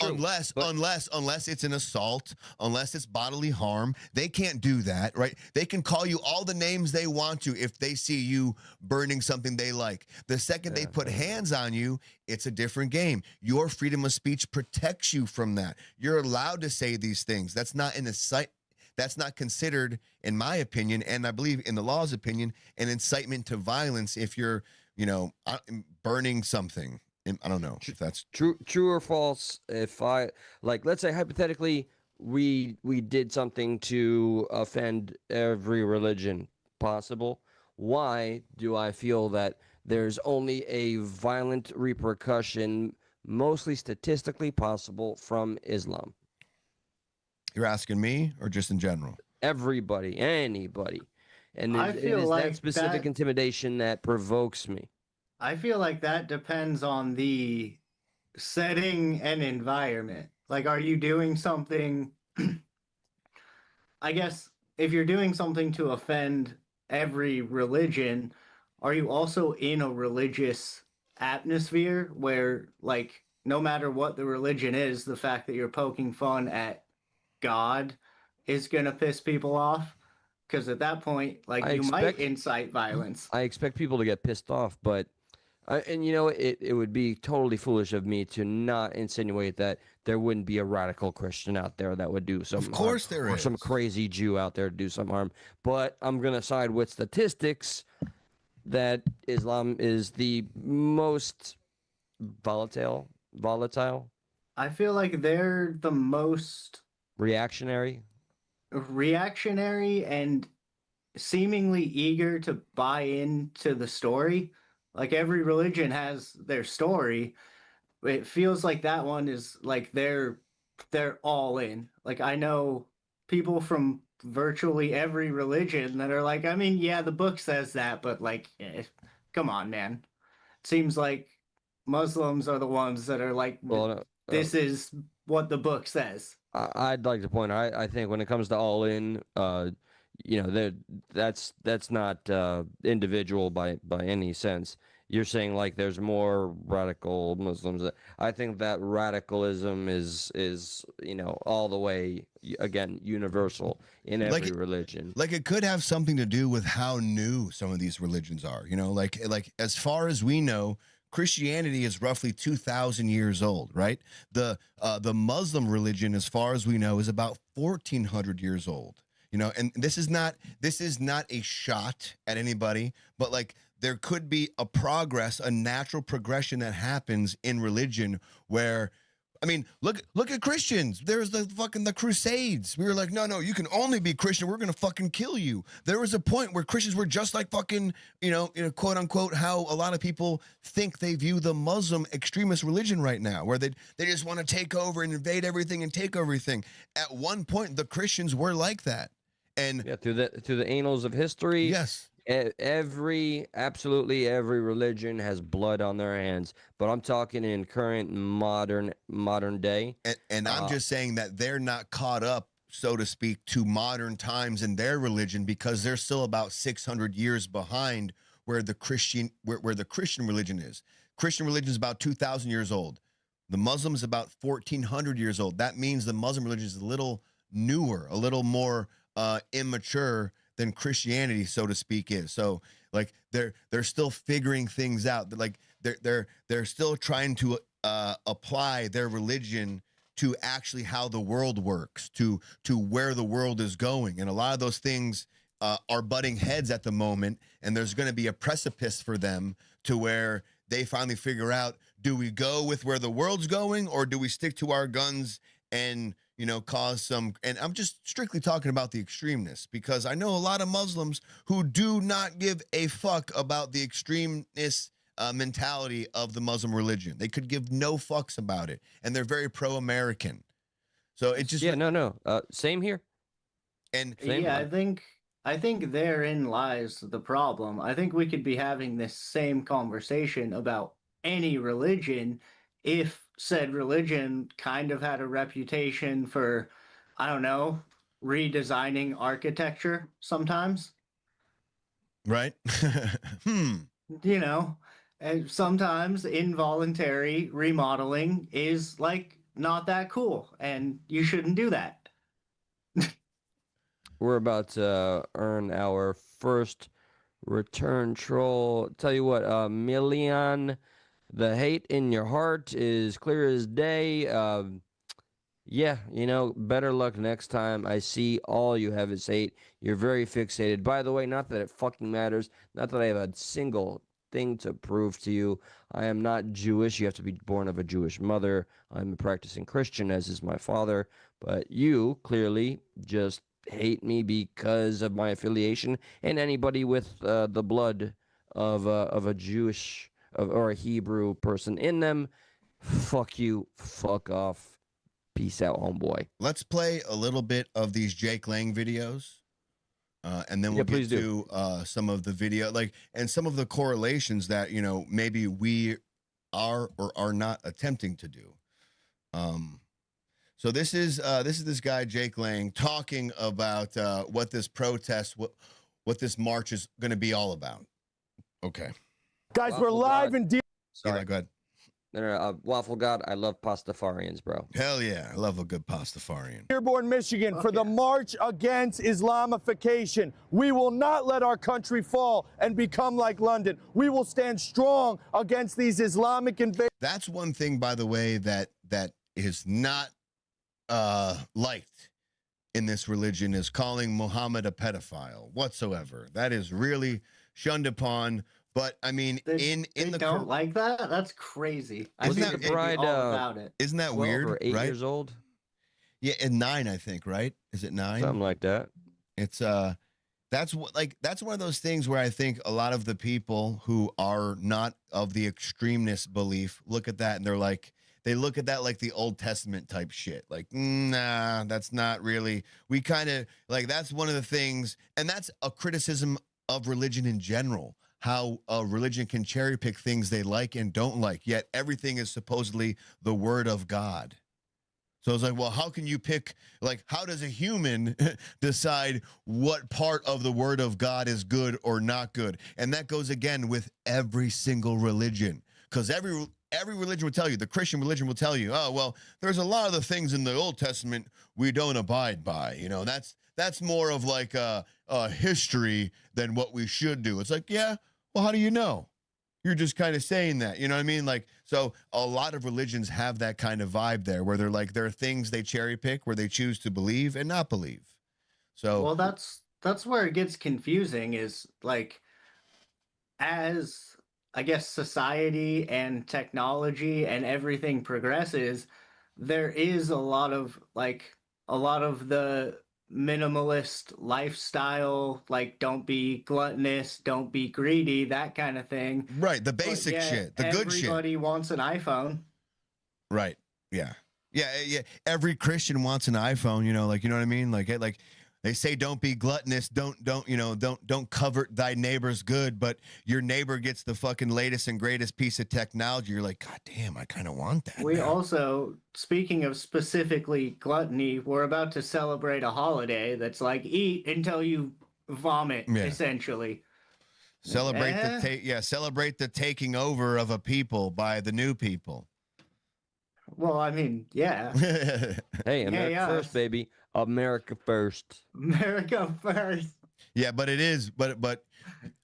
Unless it's an assault, unless it's bodily harm, they can't do that, right? They can call you all the names they want to if they see you burning something they like. The second they put hands on you, it's a different game. Your freedom of speech protects you from that. You're allowed to say these things. That's not in the sight. That's not considered, in my opinion, and I believe in the law's opinion, an incitement to violence if you're, burning something. I don't know if that's true or false. If let's say hypothetically, we did something to offend every religion possible. Why do I feel that there's only a violent repercussion, mostly statistically possible, from Islam? You're asking me or just in general? Everybody, anybody. And I it feel is like that specific intimidation that provokes me. I feel like that depends on the setting and environment. Like, are you doing something? I guess if you're doing something to offend every religion, are you also in a religious atmosphere where, like, no matter what the religion is, the fact that you're poking fun at God is going to piss people off? Because at that point, like, you might incite violence. I expect people to get pissed off, but it would be totally foolish of me to not insinuate that there wouldn't be a radical Christian out there that would do some harm. Of course there is. Or some crazy Jew out there to do some harm. But I'm going to side with statistics that Islam is the most volatile. I feel like they're the most reactionary and seemingly eager to buy into the story. Like, every religion has their story. It feels like that one is like they're all in. Like, I know people from virtually every religion that are like, I mean, yeah, the book says that, but like, come on, man. It seems like Muslims are the ones that are like, this is what the book says. I'd like to point out, I think when it comes to all in, that's not individual by any sense. You're saying like there's more radical Muslims. I think that radicalism is all the way, again, universal in every religion. Like, it could have something to do with how new some of these religions are. Like as far as we know, Christianity is roughly 2,000 years old, right? The Muslim religion, as far as we know, is about 1,400 years old. And this is not a shot at anybody, but like, there could be a natural progression that happens in religion where, I mean, look at Christians. There's the Crusades. We were like, no, you can only be Christian. We're going to fucking kill you. There was a point where Christians were just like fucking, quote unquote, how a lot of people think they view the Muslim extremist religion right now, where they just want to take over and invade everything and take everything. At one point, the Christians were like that. And through the annals of history, yes, absolutely every religion has blood on their hands. But I'm talking in current modern day. And I'm just saying that they're not caught up, so to speak, to modern times in their religion, because they're still about 600 years behind where the Christian religion is. Christian religion is about 2,000 years old. The Muslim is about 1,400 years old. That means the Muslim religion is a little newer, a little more immature than Christianity, so to speak, is. So like they're still figuring things out. Like they're still trying to apply their religion to actually how the world works, to where the world is going. And a lot of those things are butting heads at the moment, and there's going to be a precipice for them to where they finally figure out, do we go with where the world's going, or do we stick to our guns and cause some, and I'm just strictly talking about the extremeness, because I know a lot of Muslims who do not give a fuck about the extremeness mentality of the Muslim religion. They could give no fucks about it, and they're very pro-American. So it just same here. And I think therein lies the problem. I think we could be having this same conversation about any religion if said religion kind of had a reputation for, I don't know, redesigning architecture sometimes. Right. And sometimes involuntary remodeling is like not that cool, and you shouldn't do that. We're about to earn our first return troll. Tell you what, Million, the hate in your heart is clear as day. Yeah, you know, better luck next time. I see all you have is hate. You're very fixated. By the way, not that it fucking matters. Not that I have a single thing to prove to you. I am not Jewish. You have to be born of a Jewish mother. I'm a practicing Christian, as is my father. But you clearly just hate me because of my affiliation, and anybody with the blood of a Jewish or a Hebrew person in them. Fuck you. Fuck off. Peace out, homeboy. Let's play a little bit of these Jake Lang videos, and then we'll get to some of the video, and some of the correlations that, you know, maybe we are or are not attempting to do. So this is this guy Jake Lang talking about what this protest, what this march is going to be all about. Okay, guys, we're live and deep. Sorry, yeah, go ahead. No, Waffle God, I love Pastafarians, bro. Hell yeah, I love a good Pastafarian. Dearborn, Michigan, for the March Against Islamification. We will not let our country fall and become like London. We will stand strong against these Islamic invaders. That's one thing, by the way, that is not liked in this religion, is calling Muhammad a pedophile whatsoever. That is really shunned upon. But I mean, in the don't like that. That's crazy. Isn't that the bride all about it? Isn't that weird? Or 8 right? years old? Yeah, and 9, I think. Right? Is it 9? Something like that. It's that's one of those things where I think a lot of the people who are not of the extremeness belief look at that and they're like, they look at that like the Old Testament type shit. Like, nah, that's not really. We kind of like, that's one of the things, and that's a criticism of religion in general. How a religion can cherry pick things they like and don't like, yet everything is supposedly the word of God. So it's like, well, how can you pick, like, how does a human decide what part of the word of God is good or not good? And that goes again with every single religion, because every religion will tell you, the Christian religion will tell you, oh, well, there's a lot of the things in the Old Testament we don't abide by. You know, that's more of like a history than what we should do. It's like, yeah. Well, how do you know? You're just kind of saying that, you know what I mean? Like, so a lot of religions have that kind of vibe there, where they're like, there are things they cherry pick where they choose to believe and not believe. So, well, that's where it gets confusing, is like, as I guess society and technology and everything progresses, there is a lot of the minimalist lifestyle, like don't be gluttonous, don't be greedy, that kind of thing. Right, the basic shit, the good shit. Everybody wants an iPhone. Right. Yeah. Every Christian wants an iPhone, you know, like, you know what I mean? Like they say, don't be gluttonous, don't covet thy neighbor's good, but your neighbor gets the fucking latest and greatest piece of technology. You're like, God damn, I kind of want that. We also, speaking of specifically gluttony, we're about to celebrate a holiday that's like eat until you vomit, essentially. Celebrate celebrate the taking over of a people by the new people. Well, I mean, yeah. Hey, America first, baby. America first. America first. Yeah, but it is, but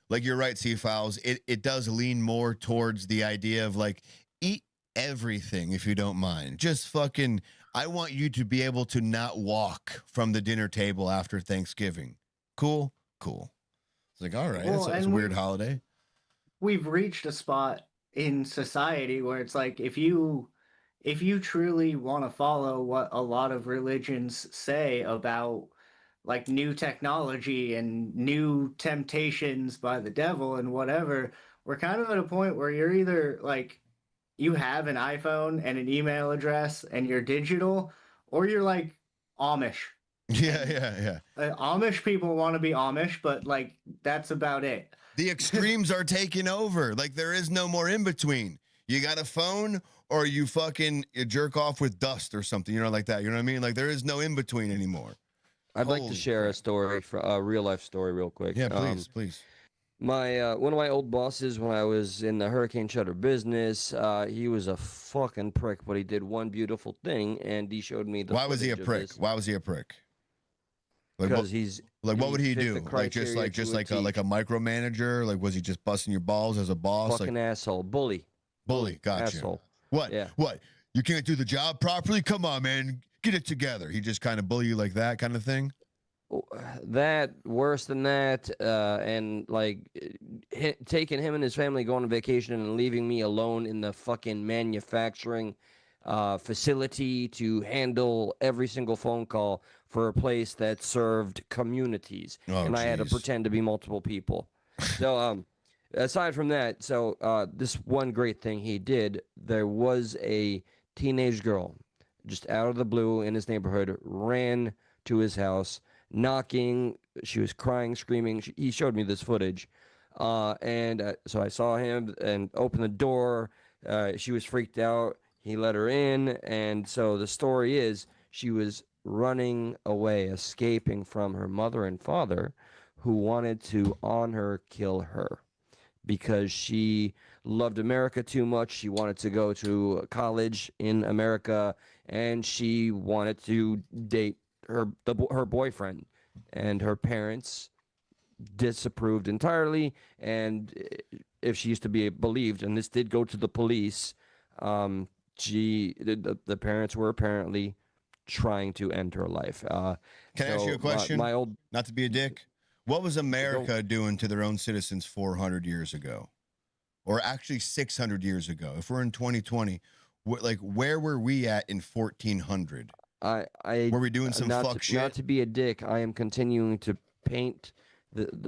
like you're right, C-Files, it does lean more towards the idea of like, eat everything if you don't mind. Just fucking, I want you to be able to not walk from the dinner table after Thanksgiving. Cool? Cool. It's like, all right, well, that's a weird holiday. We've reached a spot in society where it's like, if you truly want to follow what a lot of religions say about like new technology and new temptations by the devil and whatever, we're kind of at a point where you're either like, you have an iPhone and an email address and you're digital, or you're like Amish. Yeah. Amish people want to be Amish, but like, that's about it. The extremes are taking over. Like, there is no more in between. You got a phone, or you jerk off with dust or something, you know, like that. You know what I mean? Like, there is no in between anymore. I'd like to share a story, a real life story, real quick. Yeah, please. My one of my old bosses when I was in the hurricane shutter business, he was a fucking prick, but he did one beautiful thing, and he showed me the. Why was he a footage of prick? this. Why was he a prick? Like, Because he's like, what would he fit do? the Like just criteria like just to a like a, T. like a micromanager? Like was he just busting your balls as a boss? Fucking Like asshole, bully. gotcha. Asshole. What? Yeah. What? You can't do the job properly? Come on, man. Get it together. He just kind of bully you like that kind of thing? That worse than that, and like taking him and his family going on vacation and leaving me alone in the fucking manufacturing facility to handle every single phone call for a place that served communities, and I had to pretend to be multiple people. So aside from that, this one great thing he did, there was a teenage girl just out of the blue in his neighborhood, ran to his house, knocking. She was crying, screaming. He showed me this footage. So I saw him and opened the door. She was freaked out. He let her in. And so the story is she was running away, escaping from her mother and father who wanted to, on her, kill her because she loved America too much. She wanted to go to college in America, and she wanted to date her boyfriend, and her parents disapproved entirely. And if she used to be believed, and this did go to the police, the parents were apparently trying to end her life. Can I ask you a question? My old, not to be a dick. What was America doing to their own citizens 400 years ago? Or actually 600 years ago? If we're in 2020, where were we at in 1400? Were we doing some fuck shit? Not to be a dick, I am continuing to paint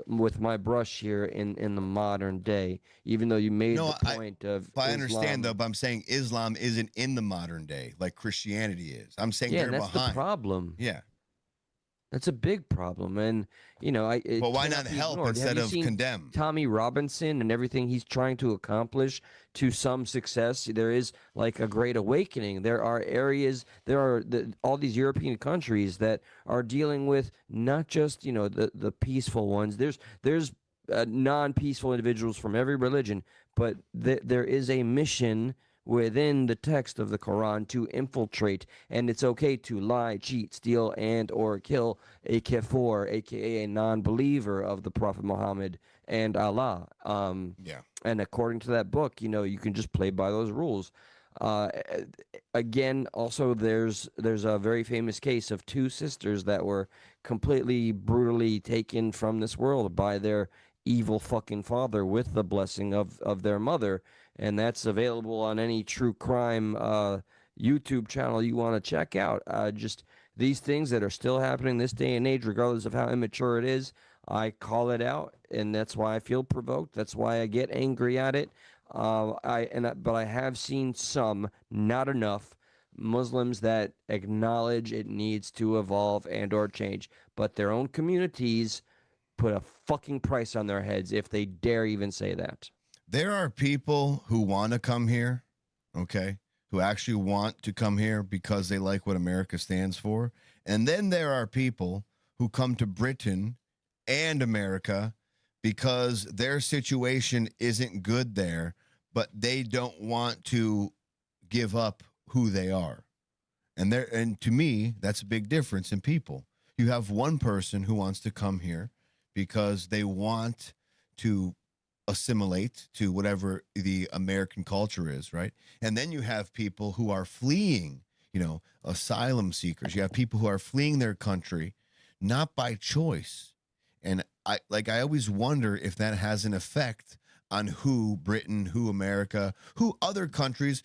with my brush here in the modern day, even though you made the point of I understand, though, but I'm saying Islam isn't in the modern day like Christianity is. I'm saying they're that's behind. The problem. Yeah. That's a big problem, and well, why not help instead of condemn? Tommy Robinson and everything he's trying to accomplish to some success. There is like a great awakening. There are areas. There are all these European countries that are dealing with not just the peaceful ones. There's non-peaceful individuals from every religion, but there is a mission within the text of the Quran to infiltrate, and it's okay to lie, cheat, steal, and or kill a kafir, aka a non-believer of the Prophet Muhammad and Allah. And according to that book, you can just play by those rules. Again, also there's a very famous case of two sisters that were completely brutally taken from this world by their evil fucking father with the blessing of their mother. And that's available on any true crime YouTube channel you want to check out. Just these things that are still happening this day and age, regardless of how immature it is, I call it out, and that's why I feel provoked. That's why I get angry at it. But I have seen some, not enough, Muslims that acknowledge it needs to evolve and or change, but their own communities put a fucking price on their heads if they dare even say that. There are people who want to come here, okay, who actually want to come here because they like what America stands for. And then there are people who come to Britain and America because their situation isn't good there, but they don't want to give up who they are. And to me, that's a big difference in people. You have one person who wants to come here because they want to assimilate to whatever the American culture is, right? And then you have people who are fleeing, asylum seekers. You have people who are fleeing their country, not by choice. And I always wonder if that has an effect on who Britain, who America, who other countries,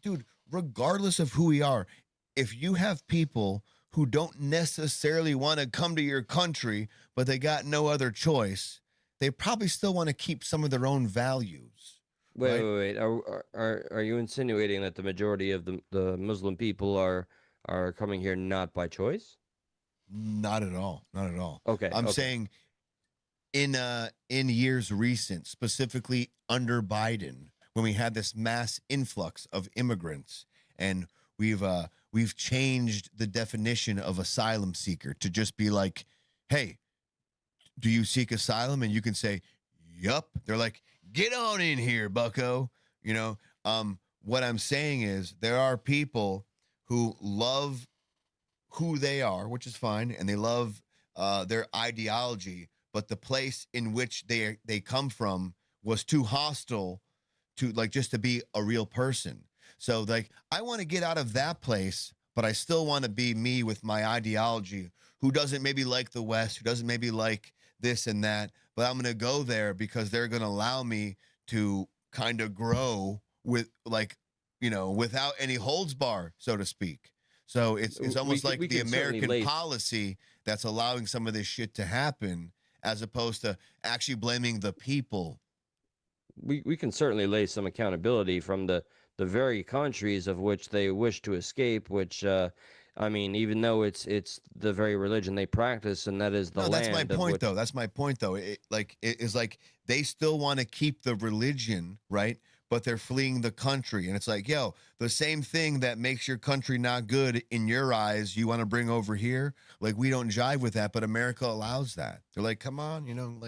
dude, regardless of who we are, if you have people who don't necessarily want to come to your country, but they got no other choice, they probably still want to keep some of their own values. Wait. Are you insinuating that the majority of the Muslim people are coming here not by choice? Not at all. Not at all. Okay. I'm saying in years recent, specifically under Biden, when we had this mass influx of immigrants, and we've changed the definition of asylum seeker to just be like, hey, do you seek asylum? And you can say, yup. They're like, get on in here, bucko. What I'm saying is there are people who love who they are, which is fine, and they love their ideology, but the place in which they come from was too hostile to just to be a real person. So I want to get out of that place, but I still want to be me with my ideology, who doesn't maybe like the West, who doesn't maybe like this and that, but I'm going to go there because they're going to allow me to kind of grow with without any holds bar, so to speak. So it's almost like the American policy that's allowing some of this shit to happen, as opposed to actually blaming the people. We can certainly lay some accountability from the very countries of which they wish to escape, which even though it's the very religion they practice, and that is the land. That's my point, though. That's my point, though. It is like they still want to keep the religion, right? But they're fleeing the country. And it's like, yo, the same thing that makes your country not good in your eyes, you want to bring over here? Like, we don't jive with that, but America allows that. They're like, come on,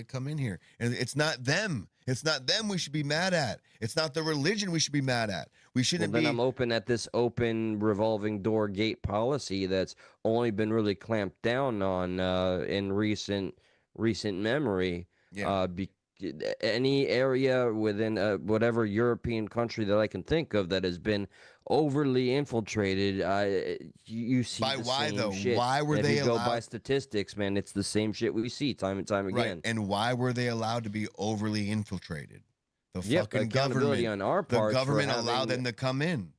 come in here. And it's not them. It's not them we should be mad at. It's not the religion we should be mad at. We shouldn't be. Then I'm open at this open revolving door gate policy that's only been really clamped down on in recent memory. Yeah. Any area within whatever European country that I can think of that has been overly infiltrated, you see by the why same though? shit. Why were if they you go allowed? by statistics, man? It's the same shit we see time and time again. Right. And why were they allowed to be overly infiltrated? The fucking accountability government. on our part. The government allowed them to come in.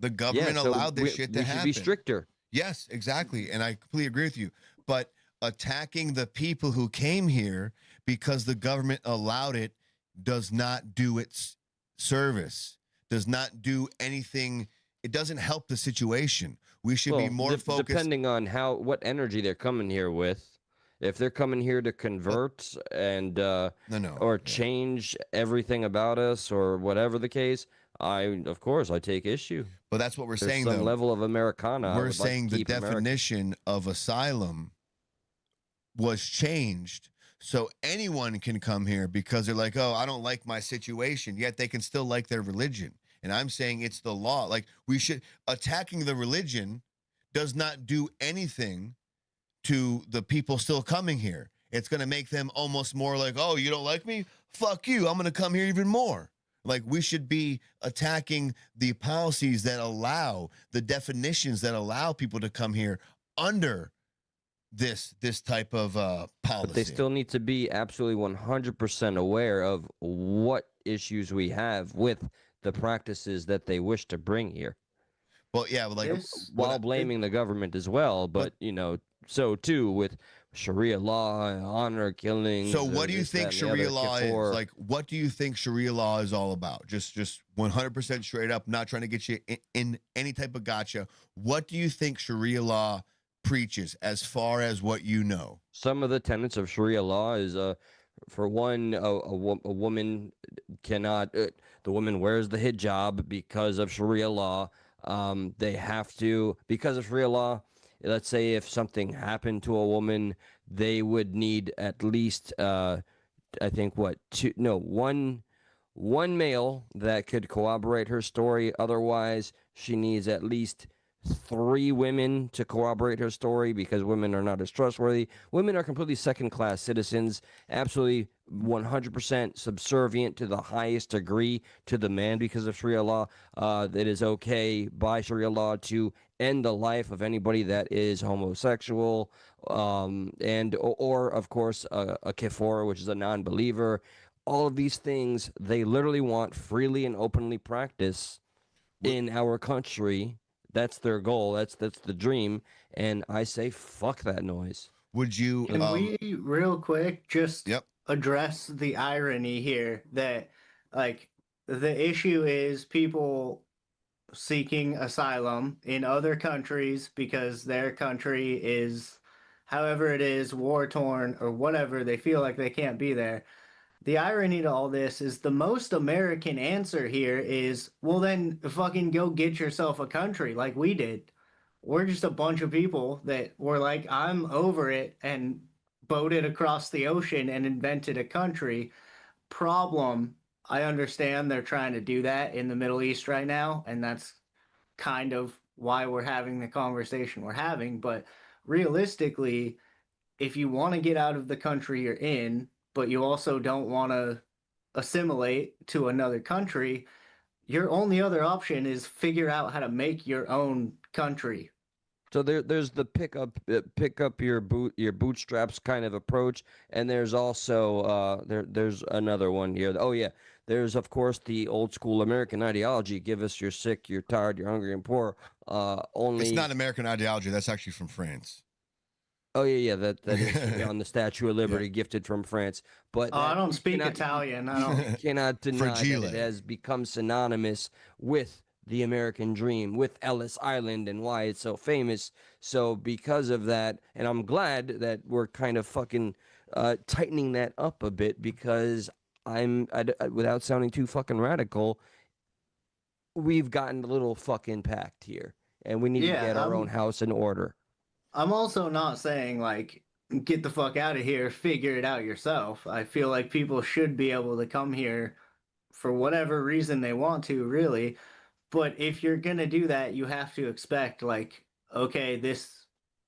The government allowed this shit to happen. We should be stricter. Yes, exactly. And I completely agree with you. But attacking the people who came here because the government allowed it does not do its service, does not do anything. It doesn't help the situation. We should be more focused. Depending on what energy they're coming here with. If they're coming here to convert and or change everything about us or whatever the case, of course I take issue. But that's what we're There's saying, some though. level of Americana. We're saying the definition of asylum was changed. So anyone can come here because they're like, oh, I don't like my situation, yet they can still like their religion. And I'm saying it's the law. Like, attacking the religion does not do anything to the people still coming here. It's going to make them almost more like, oh, you don't like me? Fuck you. I'm going to come here even more. Like, we should be attacking the policies that allow, the definitions that allow people to come here under this type of policy. But they still need to be absolutely 100% aware of what issues we have with the practices that they wish to bring here. Well, yeah, while blaming the government as well, but so too with Sharia law, honor killings. So what do you think Sharia law is? Like, what do you think Sharia law is all about? Just 100% straight up, not trying to get you in any type of gotcha. What do you think Sharia law preaches as far as what you know? Some of the tenets of Sharia law is, for one, a woman cannot, the woman wears the hijab because of Sharia law. They have to, because of Sharia law, let's say if something happened to a woman, they would need at least, I think, one male that could corroborate her story. Otherwise, she needs at least 3 women to corroborate her story, because women are not as trustworthy. Women are completely second-class citizens, absolutely 100% subservient to the highest degree to the man because of Sharia law. It is okay by Sharia law to end the life of anybody that is homosexual, or of course a kafir, which is a non-believer. All of these things they literally want freely and openly practice in our country. That's their goal. That's the dream. And I say, fuck that noise. Would you? Can we real quick just address the irony here that, like, the issue is people seeking asylum in other countries because their country is, however it is, war torn or whatever, they feel like they can't be there. The irony to all this is the most American answer here is, well, then fucking go get yourself a country like we did. We're just a bunch of people that were like, I'm over it, and boated across the ocean and invented a country. problem, I understand they're trying to do that in the Middle East right now, and that's kind of why we're having the conversation we're having. But realistically, if you want to get out of the country you're in, but you also don't want to assimilate to another country, your only other option is figure out how to make your own country. So there's the pick up your bootstraps kind of approach, and there's also there's another one here. Oh yeah, there's of course the old school American ideology: give us you're sick, you're tired, you're hungry and poor. Only it's not American ideology. That's actually from France. Oh yeah, that is on the Statue of Liberty, gifted from France. But I don't speak Italian. I don't. You cannot deny that it has become synonymous with the American dream, with Ellis Island, and why it's so famous. So because of that, and I'm glad that we're kind of fucking tightening that up a bit, because without sounding too fucking radical, we've gotten a little fucking packed here, and we need to get our own house in order. I'm also not saying, like, get the fuck out of here, figure it out yourself. I feel like people should be able to come here for whatever reason they want to, really. But if you're going to do that, you have to expect, like, okay,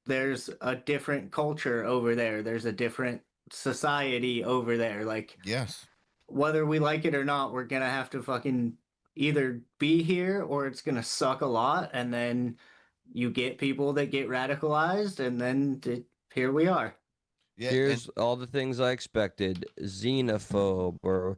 there's a different culture over there. There's a different society over there. Like, yes, whether we like it or not, we're going to have to fucking either be here or it's going to suck a lot. And then you get people that get radicalized, and then here we are. Yeah, here's all the things I expected: xenophobe, or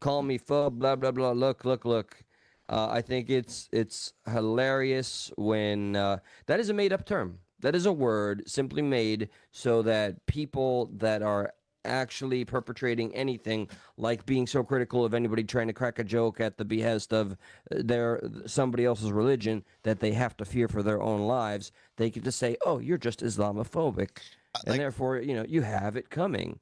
call me phobe, blah blah blah. Look. I think it's hilarious when that is a made-up term. That is a word simply made so that people that are actually perpetrating anything, like being so critical of anybody trying to crack a joke at the behest of somebody else's religion that they have to fear for their own lives, they get to say, "Oh, you're just Islamophobic," and therefore, you have it coming.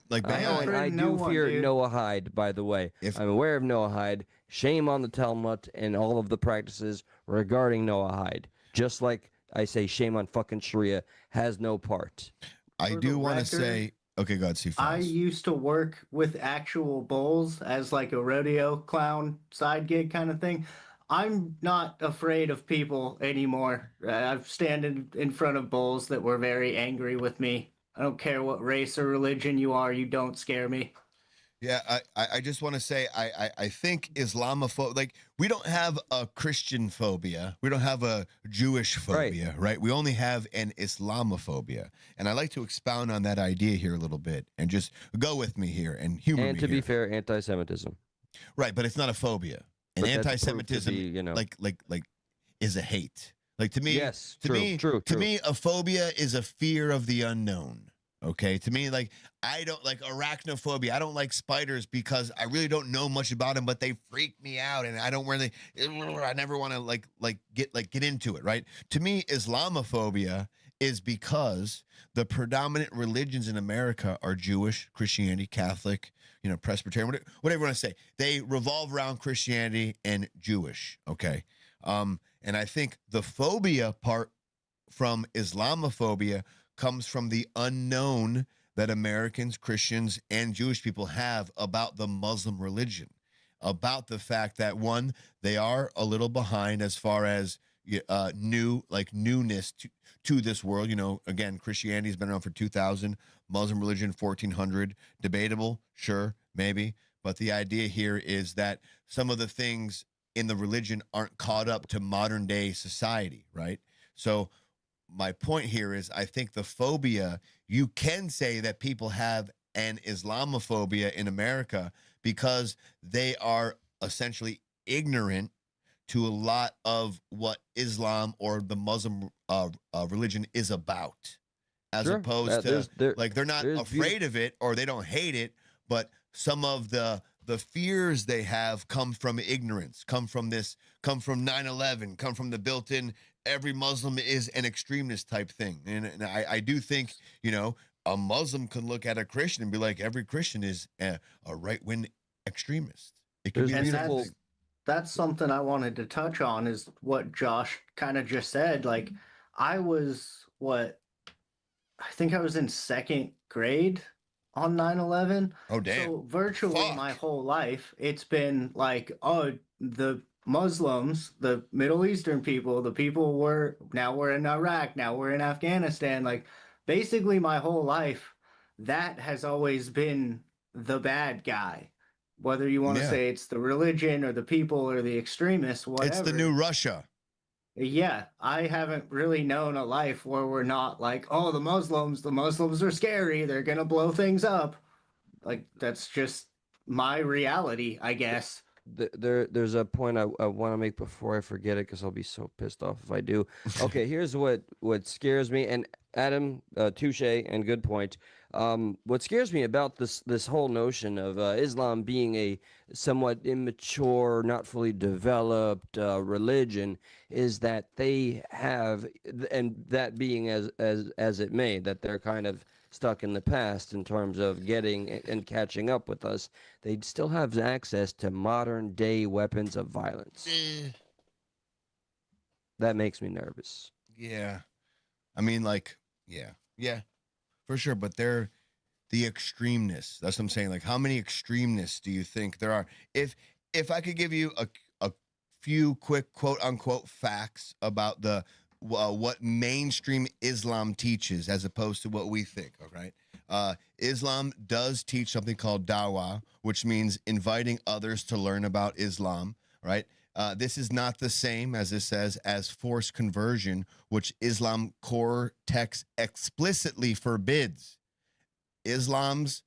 Like, I do fear Noahide, by the way. I'm aware of Noahide. Shame on the Talmud and all of the practices regarding Noahide. Just like I say, shame on fucking Sharia has no part. I do want to say. Okay, go ahead, I used to work with actual bulls as like a rodeo clown side gig kind of thing. I'm not afraid of people anymore. I've stand in front of bulls that were very angry with me. I don't care what race or religion you are. You don't scare me. Yeah, I just want to say I think Islamophobia, like, we don't have a Christian phobia. We don't have a Jewish phobia, right? We only have an Islamophobia. And I like to expound on that idea here a little bit and just go with me here and humor me. And to be fair, anti-Semitism. Right, but it's not a phobia. And anti-Semitism, like is a hate. Like, to me, yes, true. To me, a phobia is a fear of the unknown. Okay, to me, like, I don't like arachnophobia. I don't like spiders because I really don't know much about them, but they freak me out, and I don't really, I never want to get into it, right? To me, Islamophobia is because the predominant religions in America are Jewish, Christianity, Catholic, Presbyterian, whatever you want to say. They revolve around Christianity and Jewish. Okay, and I think the phobia part from Islamophobia comes from the unknown that Americans, Christians, and Jewish people have about the Muslim religion, about the fact that, one, they are a little behind as far as newness to this world. Again, Christianity has been around for 2,000, Muslim religion 1,400. Debatable, sure, maybe, but the idea here is that some of the things in the religion aren't caught up to modern day society, right? So my point here is, I think the phobia, you can say that people have an Islamophobia in America because they are essentially ignorant to a lot of what Islam or the Muslim religion is about, as opposed to they're not afraid of it or they don't hate it, but some of the fears they have come from ignorance, come from 9/11, come from the built-in every Muslim is an extremist type thing. And I do think, a Muslim can look at a Christian and be like, every Christian is a right-wing extremist. It could be beautiful. That's something I wanted to touch on, is what Josh kind of just said. Like, I think I was in second grade on 9/11. Oh, damn. So virtually my whole life, it's been like, oh, the Muslims, the Middle Eastern people, the people now we're in Iraq, now we're in Afghanistan. Like basically my whole life, that has always been the bad guy. Whether you want to say it's the religion or the people or the extremists, whatever. It's the new Russia. Yeah, I haven't really known a life where we're not like, oh, the Muslims are scary. They're going to blow things up. Like, that's just my reality, I guess. There's a point I want to make before I forget it because I'll be so pissed off if I do. Okay, here's what scares me. And Adam, touche and good point. What scares me about this whole notion of Islam being a somewhat immature, not fully developed religion is that they have, and that being as it may, that they're kind of stuck in the past in terms of getting and catching up with us. They still have access to modern day weapons of violence. That makes me nervous. Yeah. I mean, like, yeah, for sure. But they're the extremeness. That's what I'm saying. Like, how many extremists do you think there are? If I could give you a few quick quote unquote facts about the what mainstream Islam teaches as opposed to what we think. All right. Islam does teach something called dawah, which means inviting others to learn about Islam. Right. This is not the same, as it says, as forced conversion, which Islam core text explicitly forbids. Islam's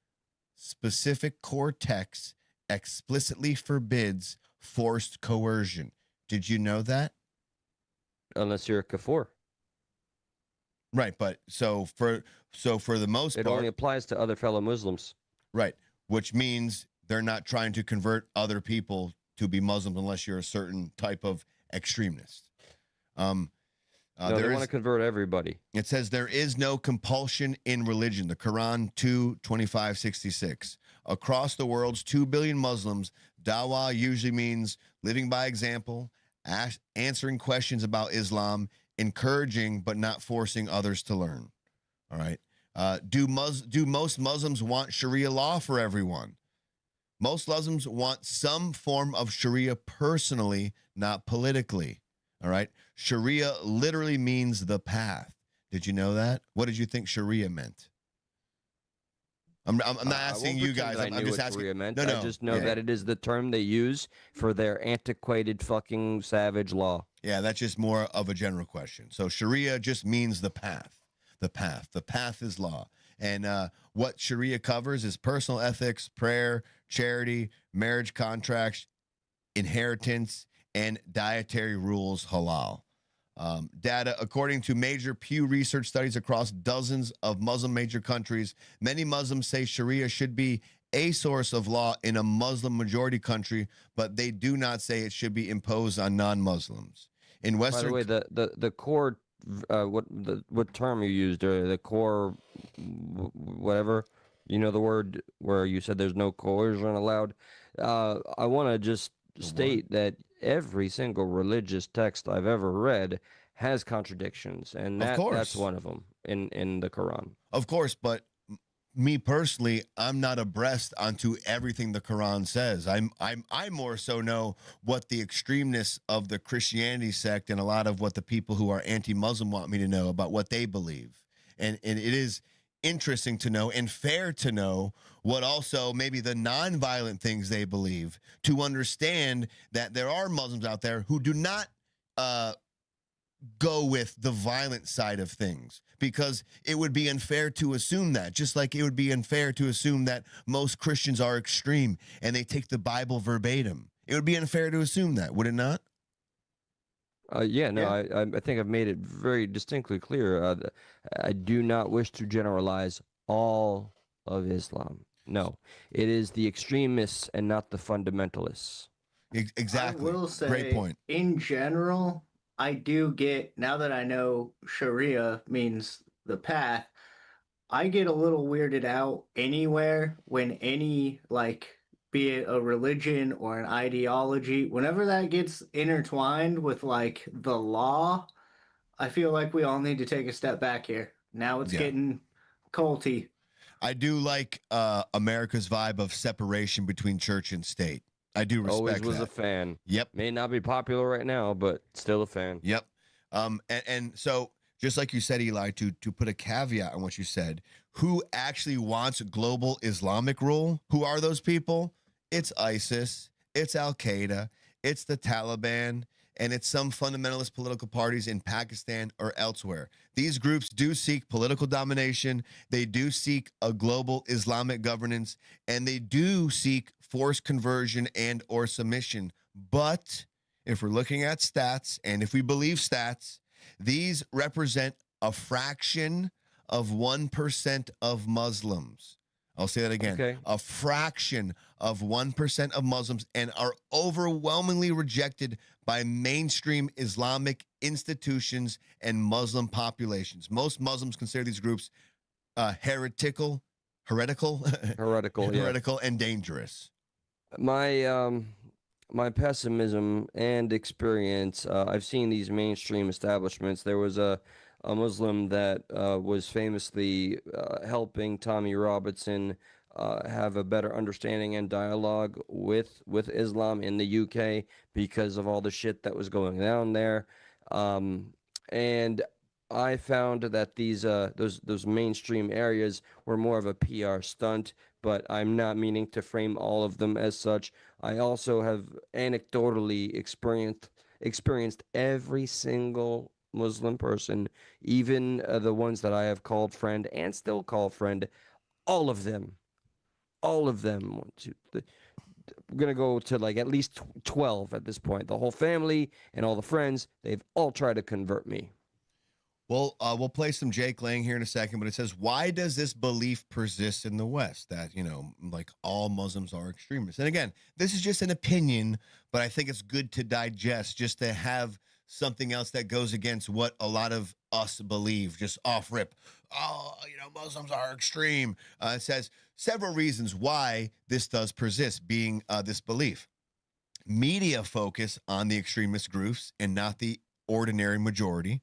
specific core text explicitly forbids forced coercion. Did you know that? Unless you're a kafir. Right, but so for the most part, it only applies to other fellow Muslims. Right, which means they're not trying to convert other people to be Muslims unless you're a certain type of extremist. No, they want to convert everybody. It says there is no compulsion in religion. The Quran 2:25-66. Across the world's 2 billion Muslims, dawah usually means living by example, answering questions about Islam, encouraging but not forcing others to learn. All right. Do most Muslims want Sharia law for everyone? Most Muslims want some form of Sharia personally, not politically. All right. Sharia literally means the path. Did you know that? What did you think Sharia meant? I'm not asking you guys. I'm just asking. Sharia meant. No. I just know that it is the term they use for their antiquated fucking savage law. Yeah, that's just more of a general question. So Sharia just means the path. The path. The path is law. And what Sharia covers is personal ethics, prayer, charity, marriage contracts, inheritance, and dietary rules, halal. Data, according to major Pew Research studies across dozens of Muslim major countries, many Muslims say Sharia should be a source of law in a Muslim majority country, but they do not say it should be imposed on non-Muslims. In Western, by the way, the core, what term you used, the core, whatever, you know, the word where you said there's no coercion allowed. I want to just state that every single religious text I've ever read has contradictions, and that's one of them in the Quran. Of course, but me personally, I'm not abreast onto everything the Quran says. I more so know what the extremists of the Christianity sect and a lot of what the people who are anti-Muslim want me to know about what they believe. And it is interesting to know and fair to know what also maybe the non-violent things they believe, to understand that there are Muslims out there who do not go with the violent side of things, because it would be unfair to assume that, just like it would be unfair to assume that most Christians are extreme and they take the Bible verbatim. It would be unfair to assume that, would it not? I think I've made it very distinctly clear. I do not wish to generalize all of Islam. No, it is the extremists and not the fundamentalists. Exactly. I will say, great point. In general, I do get, now that I know Sharia means the path, I get a little weirded out anywhere when any, like, be it a religion or an ideology, whenever that gets intertwined with, like, the law, I feel like we all need to take a step back here. Now it's getting culty. I do like America's vibe of separation between church and state. I do respect Always was that. a fan. Yep. May not be popular right now, but still a fan. Yep. And so just like you said, Eli, to put a caveat on what you said, who actually wants global Islamic rule? Who are those people? It's ISIS, it's Al-Qaeda, it's the Taliban, and it's some fundamentalist political parties in Pakistan or elsewhere. These groups do seek political domination. They do seek a global Islamic governance, and they do seek forced conversion and or submission. But if we're looking at stats, and if we believe stats, these represent a fraction of 1% of Muslims. I'll say that again. Okay. A fraction of 1% of Muslims, and are overwhelmingly rejected by mainstream Islamic institutions and Muslim populations. Most Muslims consider these groups heretical, yeah. and dangerous. My pessimism and experience, I've seen these mainstream establishments. There was a Muslim that was famously helping Tommy Robinson have a better understanding and dialogue with Islam in the UK because of all the shit that was going down there. And I found that these those mainstream areas were more of a PR stunt, but I'm not meaning to frame all of them as such. I also have anecdotally experienced every single Muslim person, even the ones that I have called friend and still call friend, all of them. We're gonna go to like at least 12 at this point. The whole family and all the friends, they've all tried to convert me. Well, we'll play some Jake Lang here in a second, but it says, why does this belief persist in the West that, like all Muslims are extremists? And again, this is just an opinion, but I think it's good to digest, just to have something else that goes against what a lot of us believe, just off rip. Oh, Muslims are extreme. It says several reasons why this does persist, being this belief. Media focus on the extremist groups and not the ordinary majority,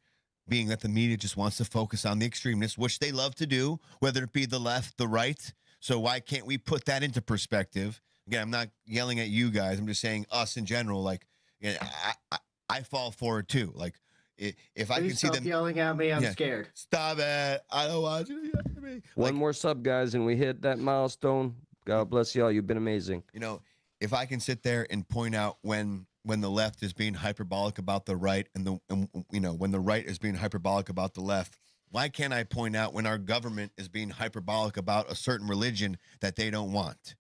being that the media just wants to focus on the extremists, which they love to do, whether it be the left, the right. So why can't we put that into perspective? Again, I'm not yelling at you guys. I'm just saying us in general. Like, I fall for it too. Like, if I can see them yelling at me, I'm scared. Stop it! I don't want you to yell at me. One more sub, guys, and we hit that milestone. God bless y'all. You've been amazing. If I can sit there and point out when the left is being hyperbolic about the right, and when the right is being hyperbolic about the left, why can't I point out when our government is being hyperbolic about a certain religion that they don't want?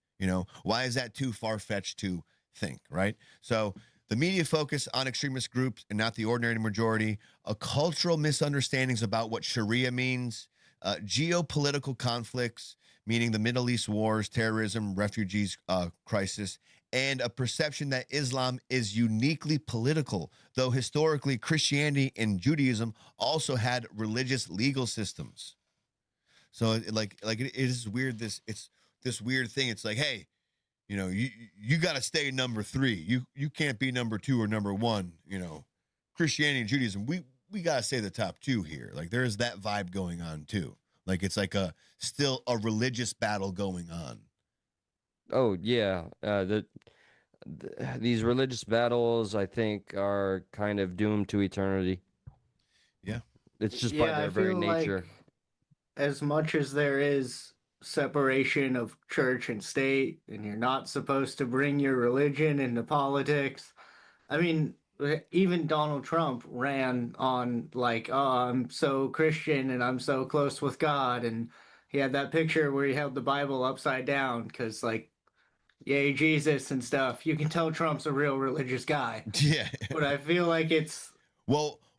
Why is that too far-fetched to think, right? So the media focus on extremist groups and not the ordinary majority, cultural misunderstandings about what Sharia means, geopolitical conflicts, meaning the Middle East wars, terrorism, refugees crisis, and a perception that Islam is uniquely political, though historically Christianity and Judaism also had religious legal systems. So it is weird. It's this weird thing. It's like, hey, you got to stay number 3. You can't be number 2 or number 1. Christianity and Judaism, we got to stay the top 2 here. Like, there is that vibe going on too. Like, it's like still a religious battle going on. Oh yeah, these religious battles, I think, are kind of doomed to eternity. Yeah, it's just by their very nature. Like, as much as there is separation of church and state, and you're not supposed to bring your religion into politics. I mean, even Donald Trump ran on like, oh, I'm so Christian and I'm so close with God, and he had that picture where he held the Bible upside down because, like, yay, Jesus and stuff. You can tell Trump's a real religious guy. Yeah. But I feel like it's,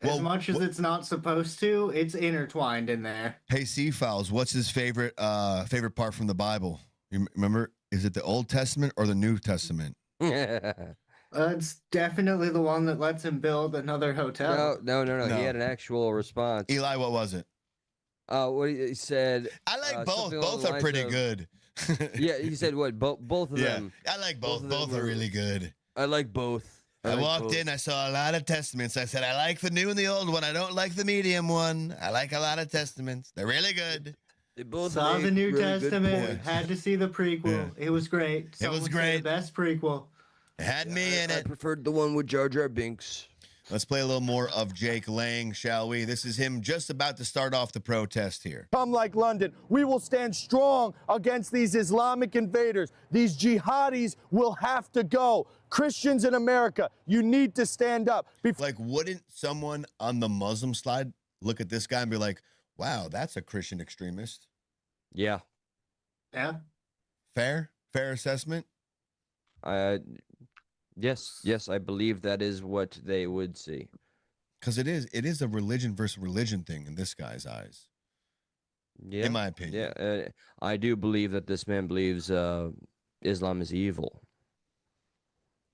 as much as it's not supposed to, it's intertwined in there. Hey, C-Files, what's his favorite part from the Bible? You remember? Is it the Old Testament or the New Testament? It's definitely the one that lets him build another hotel. No. He had an actual response. Eli, what was it? What he said. I like both. Both are pretty good. Yeah, he said what? Both of them. I like both. Both are really good. I like both. I walked in, I saw a lot of testaments. I said, I like the new and the old one. I don't like the medium one. I like a lot of testaments. They're really good. both Saw the make New really good Testament. points. Had to see the prequel. It was great. It was Some would say great. The best prequel. It had me in I it. preferred the one with Jar Jar Binks. Let's play a little more of Jake Lang, shall we? This is him just about to start off the protest here. Come like London. We will stand strong against these Islamic invaders. These jihadis will have to go. Christians in America, you need to stand up. Like, wouldn't someone on the Muslim side look at this guy and be like, wow, that's a Christian extremist? Yeah. Yeah. Fair assessment? Yes, I believe that is what they would see. Because it is a religion versus religion thing in this guy's eyes. Yeah. In my opinion. Yeah, I do believe that this man believes Islam is evil.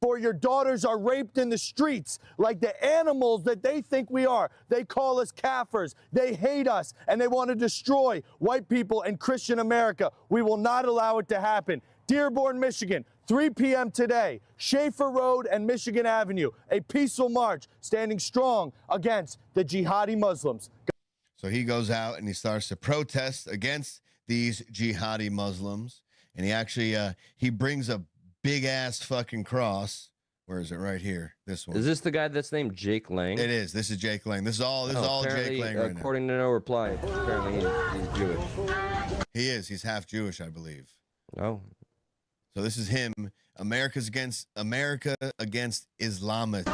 For your daughters are raped in the streets like the animals that they think we are. They call us kafirs. They hate us, and they want to destroy white people and Christian America. We will not allow it to happen. Dearborn, Michigan, 3 p.m. today, Schaefer Road and Michigan Avenue, a peaceful march standing strong against the jihadi Muslims. So he goes out and he starts to protest against these jihadi Muslims. And he actually, he brings a big-ass fucking cross. Where is it? Right here. This one. Is this the guy that's named Jake Lang? It is. This is Jake Lang. This is all Jake Lang right now. According to No Reply, apparently he's Jewish. He is. He's half Jewish, I believe. Oh. So this is him. America against Islamists.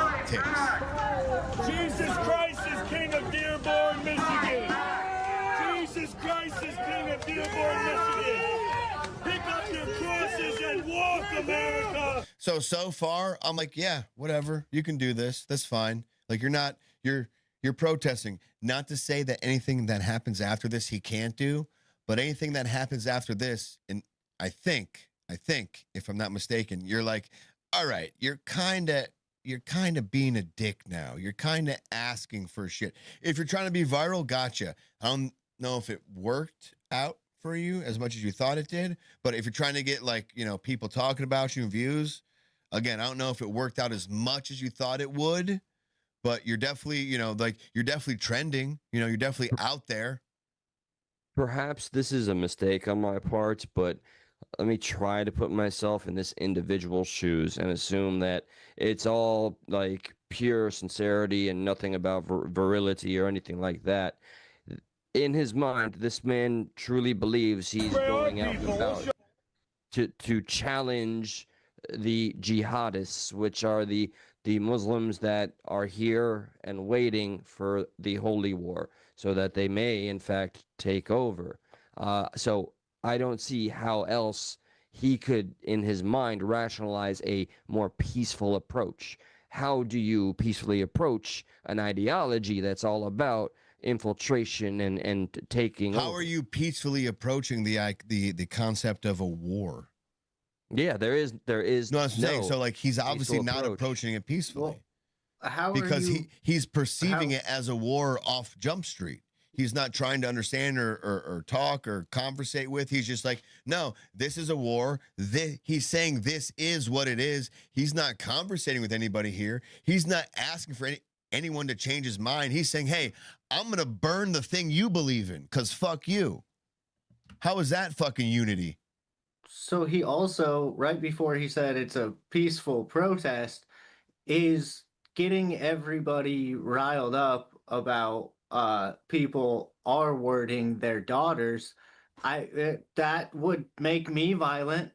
Jesus Christ is King of Dearborn, Michigan. Jesus Christ is King of Dearborn, Michigan. Pick up your crosses and walk, America. So far, I'm like, yeah, whatever. You can do this. That's fine. Like, you're protesting. Not to say that anything that happens after this he can't do, but anything that happens after this, and I think, if I'm not mistaken, you're like, all right, you're kind of being a dick now. You're kind of asking for shit. If you're trying to be viral, gotcha. I don't know if it worked out for you as much as you thought it did, but if you're trying to get, like, you know, people talking about you and views, again, I don't know if it worked out as much as you thought it would, but you're definitely, you know, like, you're definitely trending. You know, you're definitely out there. Perhaps this is a mistake on my part, but let me try to put myself in this individual's shoes and assume that it's all like pure sincerity and nothing about virility or anything like that. In his mind, this man truly believes he's going out and about to challenge the jihadists, which are the Muslims that are here and waiting for the holy war so that they may, in fact, take over. So I don't see how else he could, in his mind, rationalize a more peaceful approach. How do you peacefully approach an ideology that's all about infiltration and taking How over? are you peacefully approaching the concept of a war? Yeah, there is No, I'm saying, so like he's obviously peaceful not approach. approaching it peacefully. How Because are you, he's perceiving it as a war off Jump Street. He's not trying to understand or talk or conversate with. He's just like, no, this is a war. He's saying this is what it is. He's not conversating with anybody here. He's not asking for anyone to change his mind. He's saying, hey, I'm going to burn the thing you believe in because fuck you. How is that fucking unity? So he also, right before he said it's a peaceful protest, is getting everybody riled up about people R-wording their daughters. That would make me violent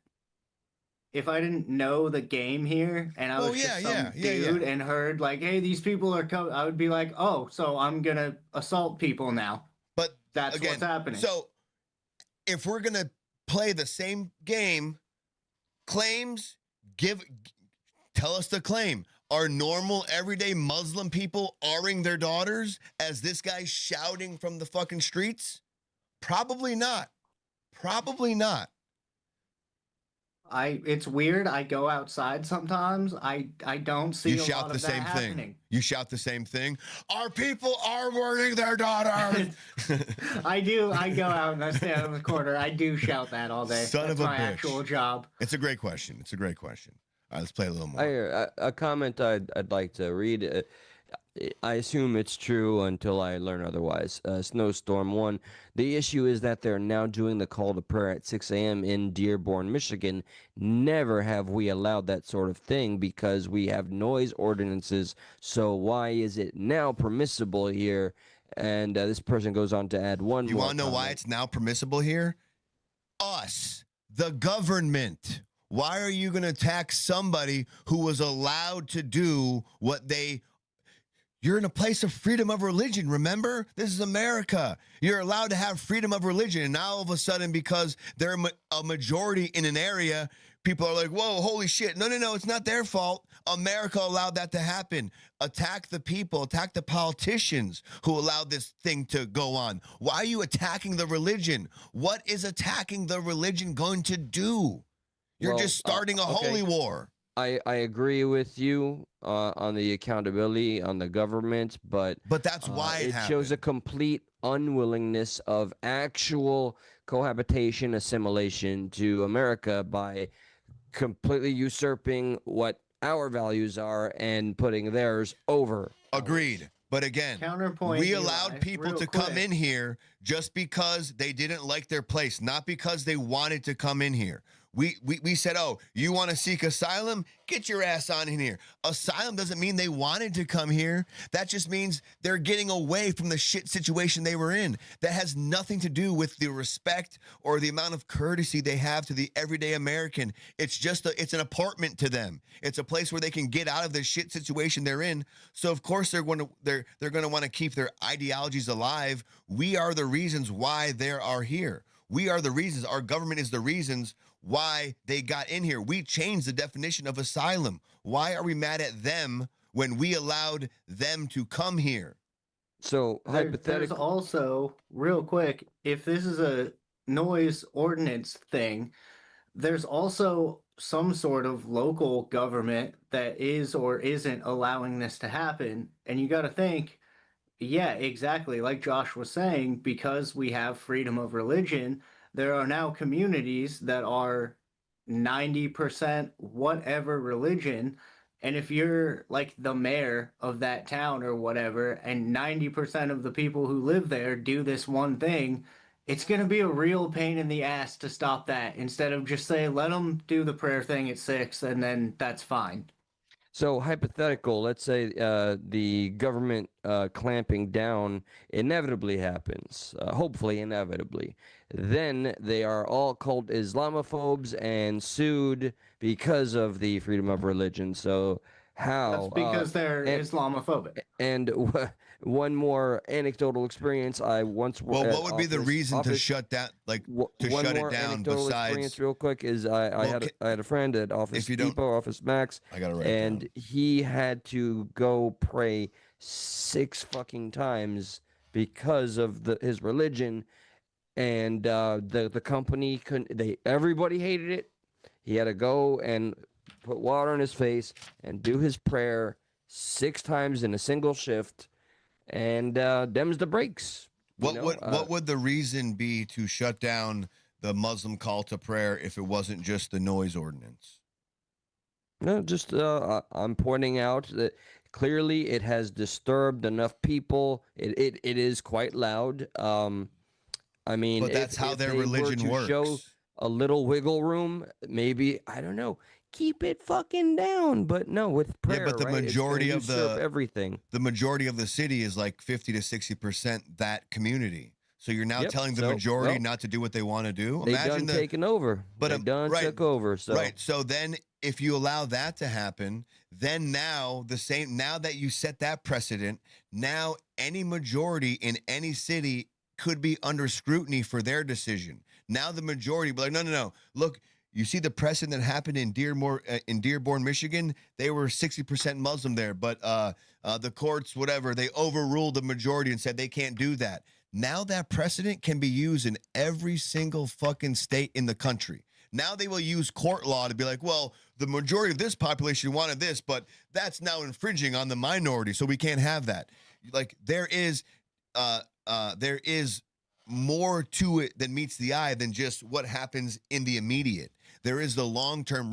if I didn't know the game here and I was just some dude and heard like, hey, these people are coming. I would be like, oh, so I'm gonna assault people now. But that's again, what's happening. So if we're gonna play the same game, claims, tell us the claim. Are normal, everyday Muslim people R-ing their daughters as this guy's shouting from the fucking streets? Probably not. Probably not. It's weird. I go outside sometimes. I don't see You a shout lot the of that same thing. happening. You shout the same thing. Our people are wording their daughters. I do. I go out and I stand in the corner. I do shout that all day. Son That's of a my bitch. actual job. It's a great question. It's a great question. All right, let's play a little more. A comment I'd like to read. I assume it's true until I learn otherwise. Snowstorm 1. The issue is that they're now doing the call to prayer at 6 a.m. in Dearborn, Michigan. Never have we allowed that sort of thing because we have noise ordinances. So why is it now permissible here? And this person goes on to add one more. You want to know why it's now permissible here? Us, the government. Why are you going to attack somebody who was allowed to do what they... You're in a place of freedom of religion, remember? This is America. You're allowed to have freedom of religion. And now all of a sudden, because they're a majority in an area, people are like, whoa, holy shit. No, it's not their fault. America allowed that to happen. Attack the people, attack the politicians who allowed this thing to go on. Why are you attacking the religion? What is attacking the religion going to do? You're just starting a holy war. I agree with you on the accountability on the government, but that's why it shows a complete unwillingness of actual cohabitation assimilation to America by completely usurping what our values are and putting theirs over. Agreed. But again, Counterpoint, we Eli, allowed people real to quick. come in here just because they didn't like their place, not because they wanted to come in here. We said, oh, you want to seek asylum? Get your ass on in here. Asylum doesn't mean they wanted to come here. That just means they're getting away from the shit situation they were in. That has nothing to do with the respect or the amount of courtesy they have to the everyday American. It's just it's an apartment to them. It's a place where they can get out of the shit situation they're in. So of course they're going to want to keep their ideologies alive. We are the reasons why they are here. We are the reasons. Our government is the reasons why they got in here. We changed the definition of asylum. Why are we mad at them when we allowed them to come here? So There's also, real quick, if this is a noise ordinance thing, there's also some sort of local government that is or isn't allowing this to happen. And you got to think, yeah, exactly. Like Josh was saying, because we have freedom of religion, there are now communities that are 90% whatever religion. And if you're like the mayor of that town or whatever, and 90% of the people who live there do this one thing, it's going to be a real pain in the ass to stop that instead of just say, let them do the prayer thing at 6 and then that's fine. So hypothetical, let's say the government clamping down inevitably happens, hopefully inevitably. Then they are all called Islamophobes and sued because of the freedom of religion. So how? That's because they're Islamophobic. And one more anecdotal experience. I once what would be the reason to shut that, shut it down? Besides, experience, real quick, is I had a friend at Office Depot, Office Max, I got it right. and he had to go pray 6 fucking times because of his religion, and the company couldn't. Everybody hated it. He had to go and put water on his face and do his prayer 6 times in a single shift, and them's the breaks. What would the reason be to shut down the Muslim call to prayer if it wasn't just the noise ordinance? No, just I'm pointing out that clearly it has disturbed enough people. It is quite loud. I mean, but that's how their religion works. Show a little wiggle room, maybe, I don't know, keep it fucking down. But no, with prayer, but the right? majority of everything. The majority of the city is like 50 to 60% that community. So you're now telling the majority not to do what they want to do. Imagine taking over. But they done took over. So right. So then, if you allow that to happen, then now that you set that precedent, now any majority in any city could be under scrutiny for their decision. Now the majority be like, no. Look, you see the precedent that happened in Dearborn, Michigan. They were 60% Muslim there, but the courts, whatever, they overruled the majority and said they can't do that. Now that precedent can be used in every single fucking state in the country. Now they will use court law to be like, well, the majority of this population wanted this, but that's now infringing on the minority, so we can't have that. Like there is more to it than meets the eye than just what happens in the immediate. There is the long-term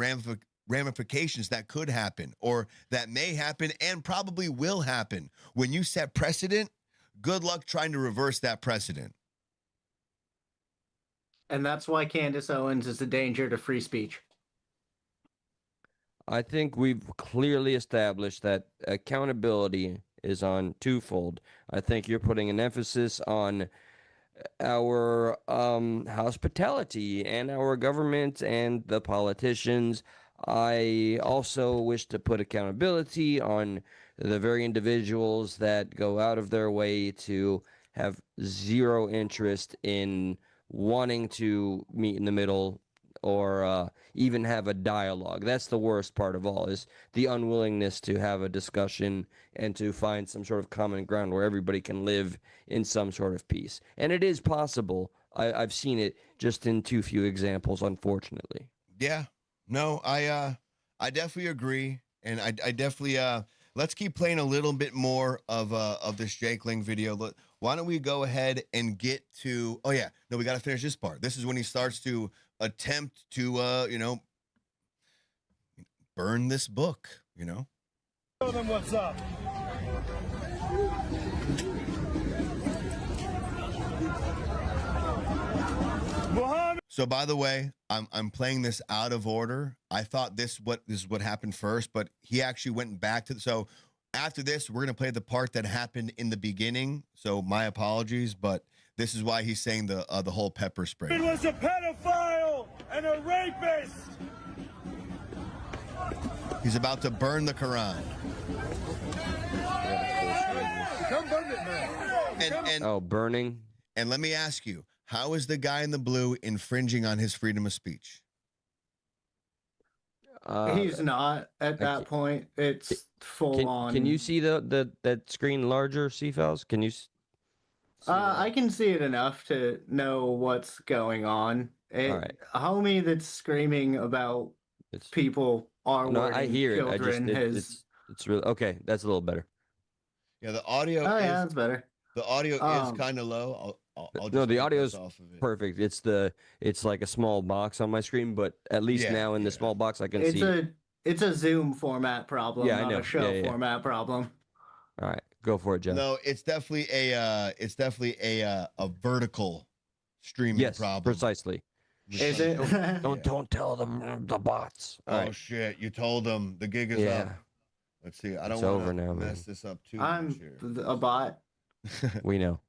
ramifications that could happen or that may happen and probably will happen. When you set precedent, good luck trying to reverse that precedent. And that's why Candace Owens is a danger to free speech. I think we've clearly established that accountability is on twofold. I think you're putting an emphasis on our hospitality and our government and the politicians. I also wish to put accountability on the very individuals that go out of their way to have zero interest in wanting to meet in the middle or even have a dialogue. That's the worst part of all, is the unwillingness to have a discussion and to find some sort of common ground where everybody can live in some sort of peace. And it is possible. I've seen it just in too few examples, unfortunately. Yeah. No, I definitely agree. And I definitely, let's keep playing a little bit more of this Jake Ling video. Why don't we go ahead and get to, oh yeah, no, we got to finish this part. This is when he starts to attempt to, burn this book, Tell them what's up. So by the way, I'm playing this out of order. I thought this is what happened first, but he actually went back to so after this, we're gonna play the part that happened in the beginning. So my apologies, but this is why he's saying the whole pepper spray. It was a pedophile and a rapist. He's about to burn the Quran. Come burn it, man. And burning. And let me ask you, how is the guy in the blue infringing on his freedom of speech? He's not at that point. It's full on. Can you see that screen larger, C-Files? Can you? I can see it enough to know what's going on. All right. A homie that's screaming about people are I hear it. children It's really okay. That's a little better. Yeah, the audio. Oh yeah, that's better. The audio is kind of low. I'll just the audio is off of it. perfect. It's like a small box on my screen, but at least now in the small box I can see. It's a Zoom format problem, Yeah, I not know. a show Yeah. format problem. All right, go for it, Jeff. No, it's definitely a vertical streaming problem. Precisely. Is it? Don't tell them the bots. Oh All right. shit! You told them the gig is up. Let's see. I don't want to mess this up too much here. I'm a bot. We know.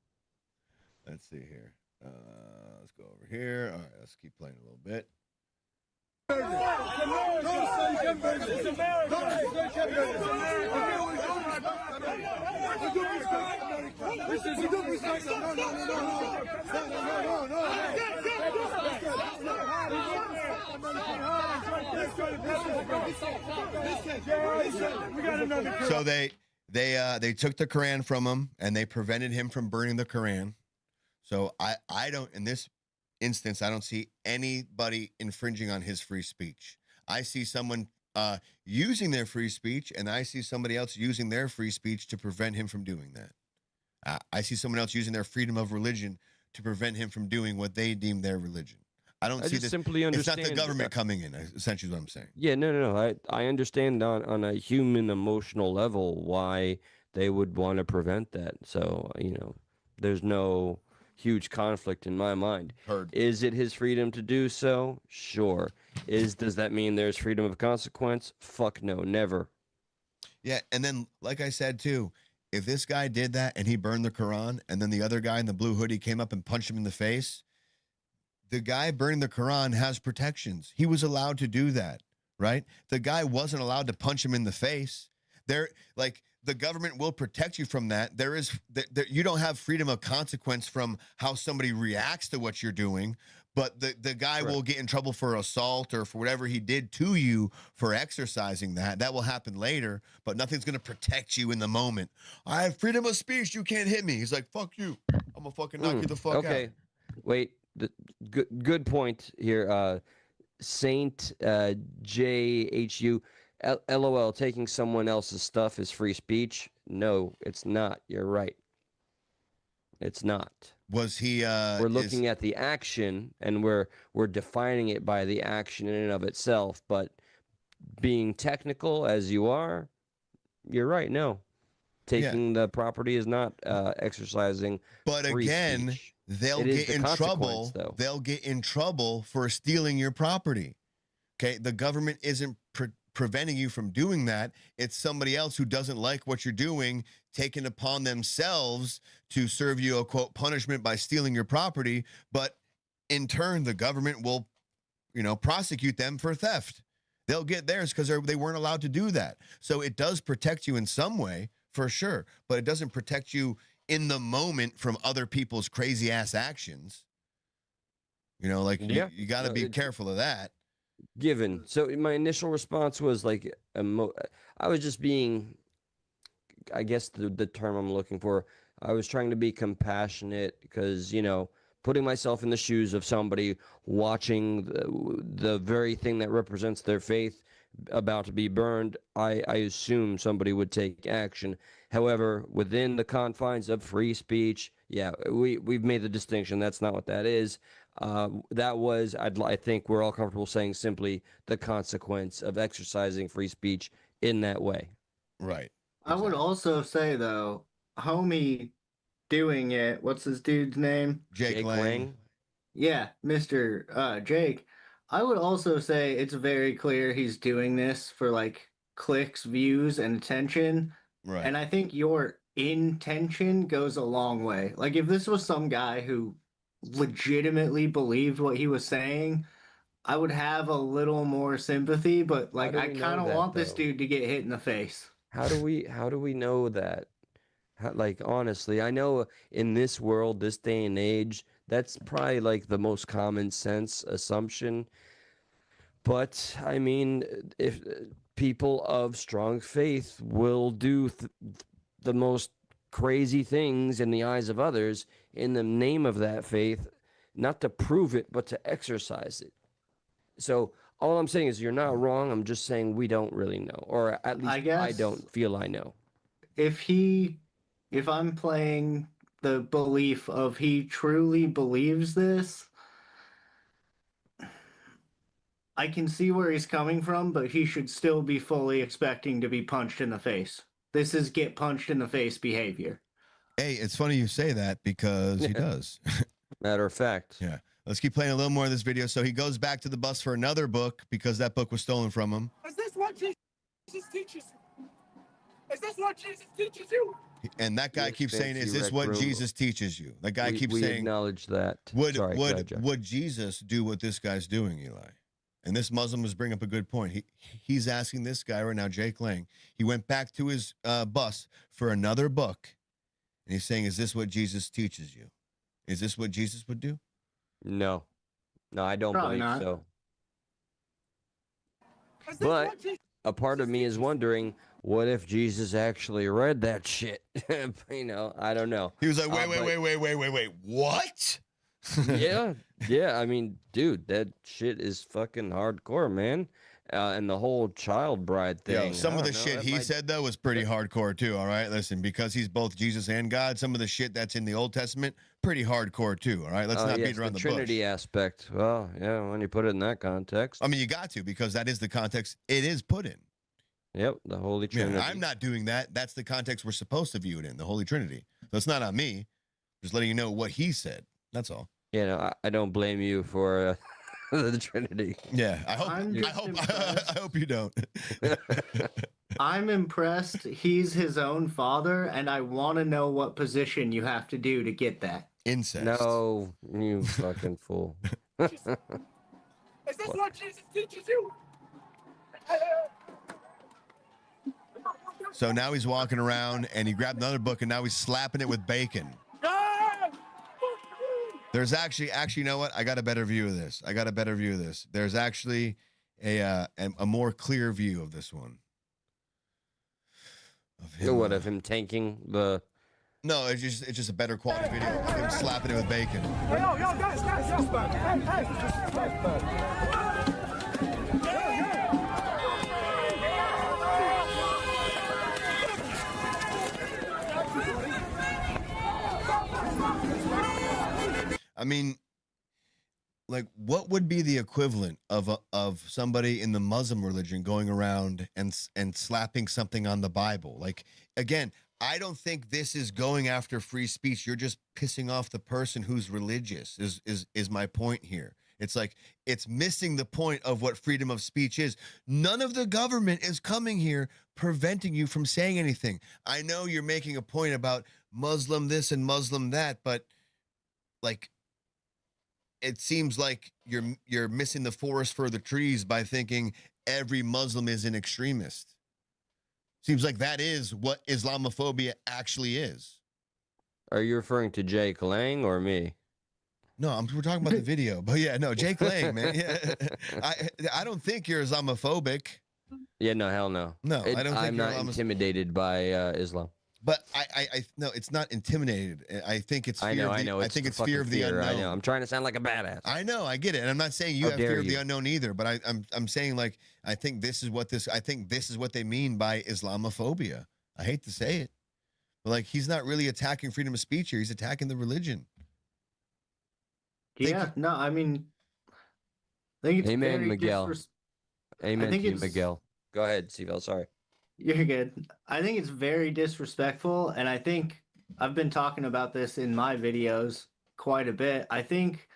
Let's see here. Let's go over here. All right, let's keep playing a little bit. So they took the Quran from him and they prevented him from burning the Quran. So I don't, in this instance, I don't see anybody infringing on his free speech. I see someone using their free speech, and I see somebody else using their free speech to prevent him from doing that. I see someone else using their freedom of religion to prevent him from doing what they deem their religion. I don't see this. Simply understand. It's not the government coming in, essentially is what I'm saying. Yeah, no. I understand on a human emotional level why they would want to prevent that. So, there's no huge conflict in my mind. Heard. Is it his freedom to do so? Sure. Does that mean there's freedom of consequence? Fuck no, never. Yeah, and then like I said too, if this guy did that and he burned the Quran, and then the other guy in the blue hoodie came up and punched him in the face, the guy burning the Quran has protections. He was allowed to do that, right? The guy wasn't allowed to punch him in the face. The government will protect you from that. You don't have freedom of consequence from how somebody reacts to what you're doing, but the guy will get in trouble for assault or for whatever he did to you for exercising that. That will happen later, but nothing's going to protect you in the moment. I have freedom of speech. You can't hit me. He's like, fuck you. I'm going to fucking knock you the fuck out. Okay, wait. Good point here. Saint JHU. LOL, taking someone else's stuff is free speech. No, it's not. You're right. It's not. Was he we're looking at the action and we're defining it by the action in and of itself, but being technical as you are, you're right. No, taking the property is not exercising. But free again, speech. they'll It is get the in consequence, trouble. though. They'll get in trouble for stealing your property. Okay, the government isn't preventing you from doing that. It's somebody else who doesn't like what you're doing, taking upon themselves to serve you a quote punishment by stealing your property. But in turn, the government will, prosecute them for theft. They'll get theirs because they weren't allowed to do that. So it does protect you in some way, for sure, but it doesn't protect you in the moment from other people's crazy ass actions. You got to be careful of that. Given. So my initial response was like, I was just being, I guess the term I'm looking for, I was trying to be compassionate because, putting myself in the shoes of somebody watching the very thing that represents their faith about to be burned, I assume somebody would take action. However, within the confines of free speech, we've made the distinction. That's not what that is. That was, I think we're all comfortable saying simply the consequence of exercising free speech in that way. Right. I would also say, though, homie doing it, what's his dude's name? Jake Lang. Yeah, Mr. Jake. I would also say it's very clear he's doing this for like clicks, views, and attention. Right. And I think your intention goes a long way. Like if this was some guy who legitimately believed what he was saying, I would have a little more sympathy, but like I kind of want this dude to get hit in the face. How do we know that? Like honestly, I know in this world, this day and age, that's probably like the most common sense assumption. But I mean, if people of strong faith will do the most crazy things in the eyes of others in the name of that faith, not to prove it, but to exercise it. So all I'm saying is you're not wrong. I'm just saying we don't really know, or at least I don't feel I know. If I'm playing the belief of he truly believes this, I can see where he's coming from, but he should still be fully expecting to be punched in the face. This is get punched in the face behavior. Hey, it's funny you say that because he does. Matter of fact. Yeah. Let's keep playing a little more of this video. So he goes back to the bus for another book because that book was stolen from him. Is this what Jesus teaches you? Is this what Jesus teaches you? And that guy keeps saying, is this what Jesus teaches you? That guy keeps saying, acknowledge that. Would Jesus do what this guy's doing, Eli? And this Muslim was bringing up a good point. He's asking this guy right now, Jake Lang. He went back to his bus for another book. And he's saying, is this what Jesus teaches you? Is this what Jesus would do? No, I don't Probably believe not. so. But a part of me is wondering, what if Jesus actually read that shit? I don't know. He was like, wait, what? yeah. I mean, dude, that shit is fucking hardcore, man. And the whole child bride thing. Yo, some of the shit he said, though, was pretty hardcore, too, all right? Listen, because he's both Jesus and God, some of the shit that's in the Old Testament, pretty hardcore, too, all right? Let's not beat around the Trinity bush. aspect. Well, yeah, when you put it in that context. I mean, you got to, because that is the context it is put in. Yep, the Holy Trinity. Yeah, I'm not doing that. That's the context we're supposed to view it in, the Holy Trinity. So it's not on me. Just letting you know what he said. That's all. Yeah, no, I don't blame you for the Trinity. Yeah, I hope you don't. I'm impressed. He's his own father, and I want to know what position you have to do to get that. Incest. No, you fucking fool. Is this what Jesus teaches you? So now he's walking around, and he grabbed another book, and now he's slapping it with bacon. There's actually, you know what? I got a better view of this. There's actually a more clear view of this one. Of him tanking the? No, it's just a better quality video of him slapping it with bacon. Yo, guys, I mean, like what would be the equivalent of somebody in the Muslim religion going around and slapping something on the Bible? Like, again, I don't think this is going after free speech. You're just pissing off the person who's religious. Is my point here? It's like it's missing the point of what freedom of speech is. None of the government is coming here preventing you from saying anything. I know you're making a point about Muslim this and Muslim that, but like it seems like you're missing the forest for the trees by thinking every Muslim is an extremist. Seems like that is what Islamophobia actually is. Are you referring to Jake Lang or me? No, we're talking about the video. But yeah, no, Jake Lang, man. Yeah. I don't think you're Islamophobic. Yeah, no, hell no. No, I don't think I'm you're not intimidated by Islam. But I no, it's not intimidated. I think it's fear. I know. I think it's fear of the unknown. I know. I'm trying to sound like a badass. I know. I get it. And I'm not saying you have fear of the unknown either. But I'm saying like I think this is what they mean by Islamophobia. I hate to say it, but like he's not really attacking freedom of speech here. He's attacking the religion. Yeah. No, I mean, I think it's Amen, very Miguel. Amen to you, Miguel. Go ahead, Sevel. Sorry. You're good. I think it's very disrespectful, and I think I've been talking about this in my videos quite a bit. I think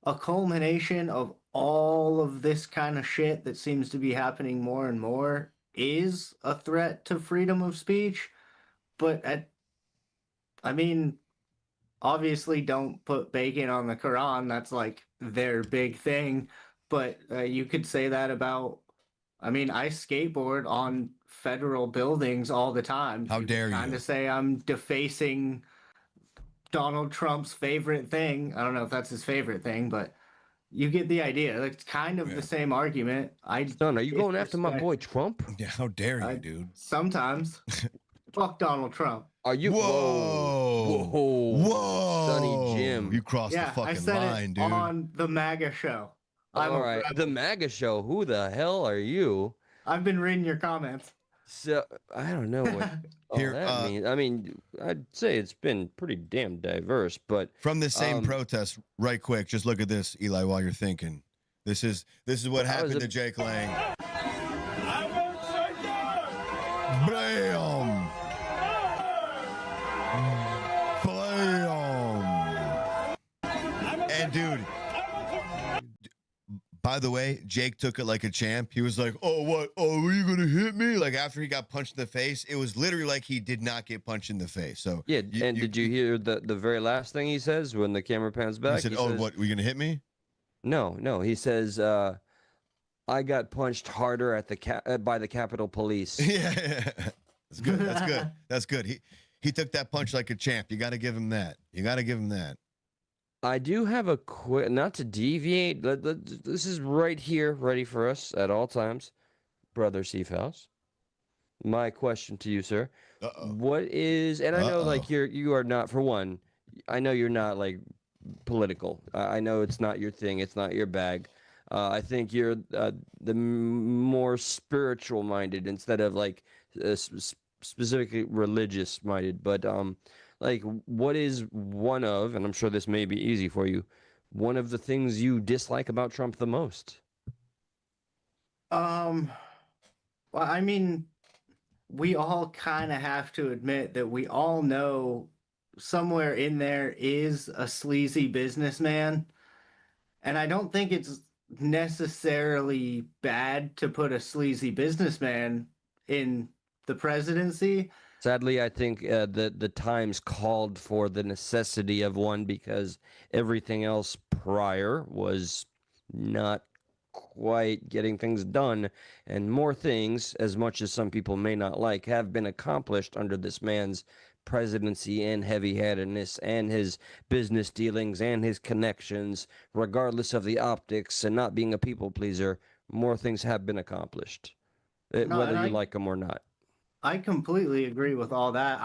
a culmination of all of this kind of shit that seems to be happening more and more is a threat to freedom of speech. But I mean, obviously don't put bacon on the Quran. That's like their big thing. But you could say that about, I mean, I skateboard on federal buildings all the time. How dare you? Kind of say I'm defacing Donald Trump's favorite thing. I don't know if that's his favorite thing, but you get the idea. It's kind of the same argument. Son, are you going after my boy Trump? Yeah, how dare you, dude? Sometimes. Fuck Donald Trump. Are you? Whoa, Sonny Jim. You crossed the I fucking said line, it dude. on the MAGA show. All right, the MAGA show. Who the hell are you? I've been reading your comments. So I don't know what all Here, that means. I mean, I'd say it's been pretty damn diverse, but from the same protest, right quick, just look at this, Eli, while you're thinking. This is what happened to Jake Lang. Bam! Bam! And dude, by the way, Jake took it like a champ. He was like, "Oh, what? Oh, are you gonna hit me?" Like after he got punched in the face, it was literally like he did not get punched in the face. So yeah. Did you hear the very last thing he says when the camera pans back? He said, "Oh, what? Were you gonna hit me?" No. He says, "I got punched harder at the by the Capitol Police." Yeah, that's good. That's good. That's good. He took that punch like a champ. You got to give him that. You got to give him that. I do have a quick, not to deviate. This is right here, ready for us at all times, Brother Seafouse. My question to you, sir. What is, and I know like you are not, for one, I know you're not like political. I know it's not your thing. It's not your bag. I think you're the more spiritual minded instead of like specifically religious minded. But like, what is one of, and I'm sure this may be easy for you, one of the things you dislike about Trump the most? Well, I mean, we all kind of have to admit that we all know somewhere in there is a sleazy businessman. And I don't think it's necessarily bad to put a sleazy businessman in the presidency. Sadly, I think the times called for the necessity of one because everything else prior was not quite getting things done, and more things, as much as some people may not like, have been accomplished under this man's presidency and heavy-handedness and his business dealings and his connections, regardless of the optics and not being a people pleaser. More things have been accomplished, whether you like them or not. I completely agree with all that.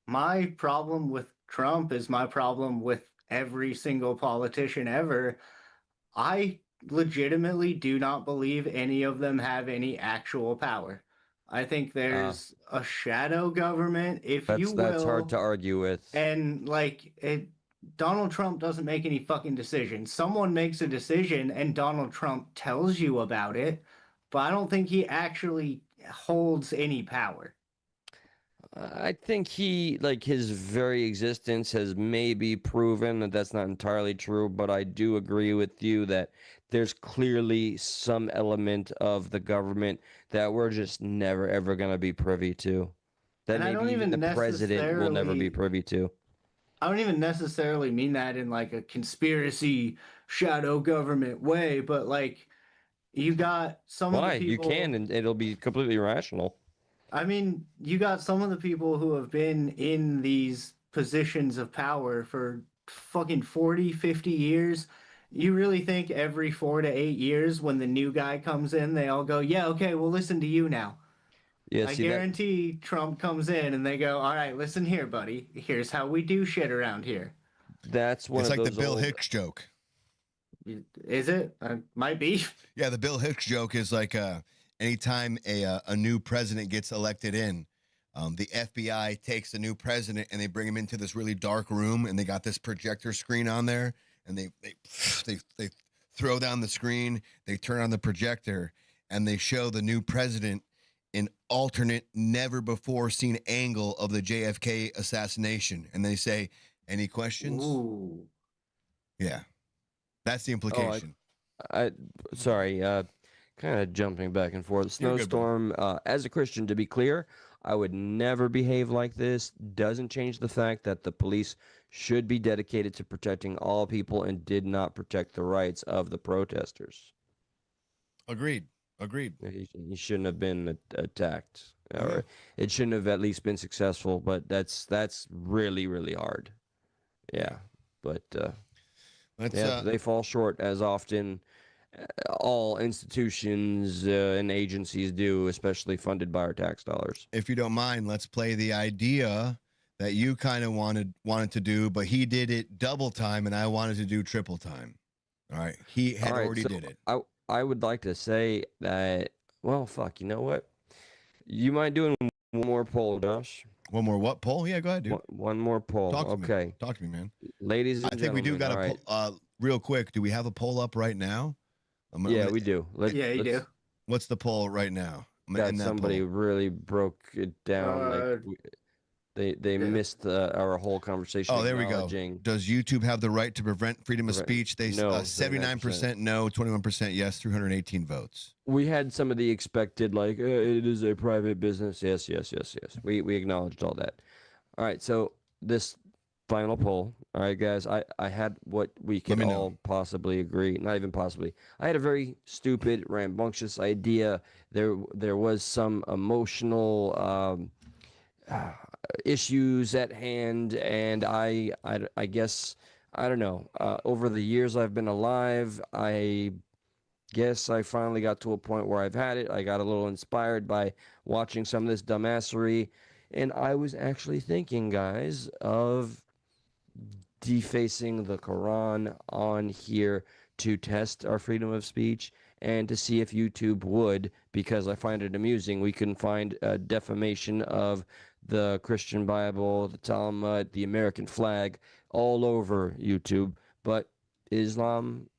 My problem with Trump is my problem with every single politician ever. I legitimately do not believe any of them have any actual power. I think there's a shadow government, if you will. That's hard to argue with. And like Donald Trump doesn't make any fucking decisions. Someone makes a decision and Donald Trump tells you about it, but I don't think he actually holds any power. I think his very existence has maybe proven that that's not entirely true, but I do agree with you that there's clearly some element of the government that we're just never ever going to be privy to. That And I maybe don't even even the president will never be privy to. I don't even necessarily mean that in like a conspiracy shadow government way, but like you got some of Why? the You people. can, and it'll be completely rational. I mean, you got some of the people who have been in these positions of power for fucking 40, 50 years. You really think every 4 to 8 years when the new guy comes in, they all go, yeah, okay, we'll listen to you now. Yeah, I see that guarantee Trump comes in and they go, all right, listen here, buddy. Here's how we do shit around here. that's one It's of like the those Bill old Hicks joke. Is it? Might be. Yeah, the Bill Hicks joke is like anytime a new president gets elected in, the FBI takes the new president and they bring him into this really dark room and they got this projector screen on there and they throw down the screen, they turn on the projector and they show the new president an alternate, never before seen angle of the JFK assassination, and they say, "Any questions?" Ooh. Yeah, that's the implication. Sorry, kind of jumping back and forth. You're good, bro. Snowstorm, as a Christian, to be clear, I would never behave like this. Doesn't change the fact that the police should be dedicated to protecting all people and did not protect the rights of the protesters. Agreed. He shouldn't have been attacked, or it shouldn't have at least been successful. But that's really, really hard. Yeah, but they fall short as often. All institutions and agencies do, especially funded by our tax dollars. If you don't mind, let's play the idea that you kind of wanted to do, but he did it double time, and I wanted to do triple time. All right, he had already did it. I would like to say that. Well, fuck. You know what? You mind doing one more poll, Josh? One more what poll? Yeah, go ahead, dude. One more poll. Talk to okay. me. Talk to me, man. Ladies and I think we do got gentlemen, a poll. Real quick, do we have a poll up right now? Yeah, we do. You do. What's the poll right now? That somebody really broke it down. They missed our whole conversation. Oh, there we go. Does YouTube have the right to prevent freedom of speech? They no, 79% no, 21% yes, 318 votes. We had some of the expected, like it is a private business. Yes. We acknowledged all that. All right, so this final poll. All right, guys, I had what we can all possibly agree. Not even possibly. I had a very stupid, rambunctious idea. There was some emotional issues at hand, and I guess, I don't know, over the years I've been alive, I guess I finally got to a point where I've had it. I got a little inspired by watching some of this dumbassery, and I was actually thinking, guys, of defacing the Quran on here to test our freedom of speech and to see if YouTube would, because I find it amusing. We can find defamation of the Christian Bible, the Talmud, the American flag, all over YouTube. But Islam,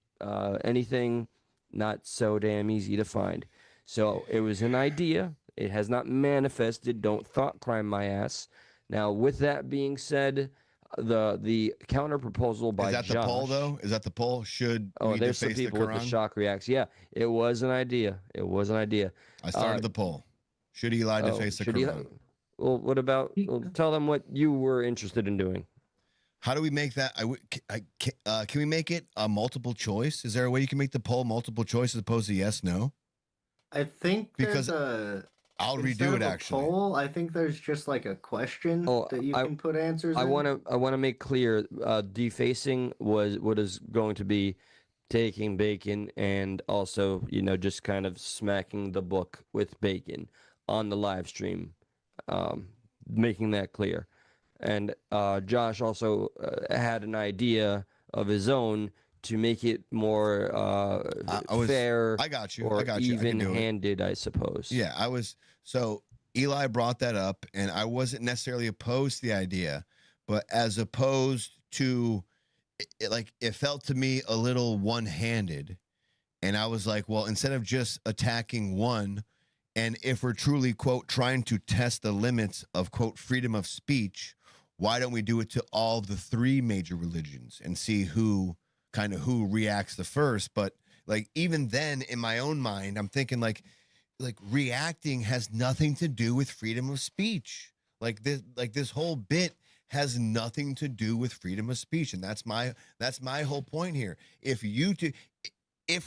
anything, not so damn easy to find. So it was an idea. It has not manifested. Don't thought crime my ass. Now, with that being said, the counter proposal by Josh. Is that the poll, though? Is that the poll? Should we there's some deface people the with the Quran? shock reacts. Yeah, it was an idea. I started the poll. Should Eli deface the Quran? Well, what about? Well, tell them what you were interested in doing. How do we make that? Can we make it a multiple choice? Is there a way you can make the poll multiple choice as opposed to yes, no? I think because I'll redo it actually. Poll, I think there's just like a question that you can put answers. I want to make clear, defacing was what is going to be taking bacon and also, just kind of smacking the book with bacon on the live stream, making that clear. And Josh also had an idea of his own to make it more fair. I got you. Or I got you. even-handed, I suppose. Yeah, so Eli brought that up, and I wasn't necessarily opposed to the idea, but as opposed to it felt to me a little one-handed, and I was like, well, instead of just attacking one, and if we're truly, quote, trying to test the limits of, quote, freedom of speech, why don't we do it to all the three major religions and see who reacts the first? But like, even then, in my own mind, I'm thinking like reacting has nothing to do with freedom of speech. Like this whole bit has nothing to do with freedom of speech, and that's my whole point here. If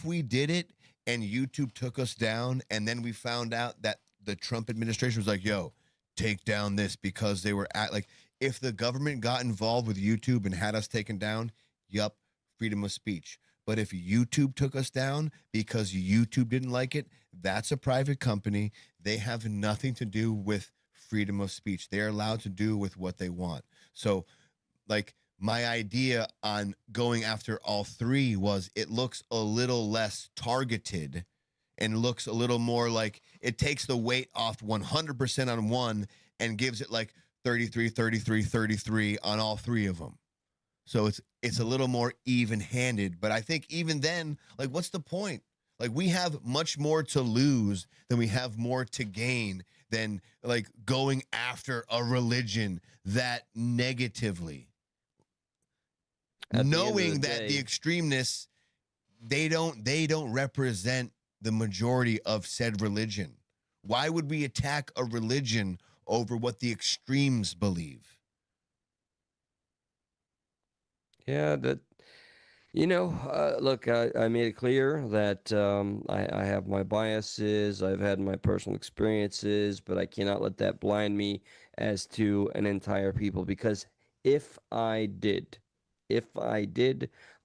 we did it and YouTube took us down, and then we found out that the Trump administration was like, yo, take down this because they were if the government got involved with YouTube and had us taken down, yup, freedom of speech. But if YouTube took us down because YouTube didn't like it, that's a private company. They have nothing to do with freedom of speech. They're allowed to do with what they want. So, like, my idea on going after all three was it looks a little less targeted and looks a little more like it takes the weight off 100% on one and gives it like 33, 33, 33 on all three of them. So it's a little more even-handed. But I think even then, like, what's the point? Like, we have much more to lose than we have more to gain than, like, going after a religion that negatively. Knowing that the extremists, they don't represent the majority of said religion. Why would we attack a religion over what the extremes believe? Yeah, look, I made it clear that I have my biases, I've had my personal experiences, but I cannot let that blind me as to an entire people, because if I did,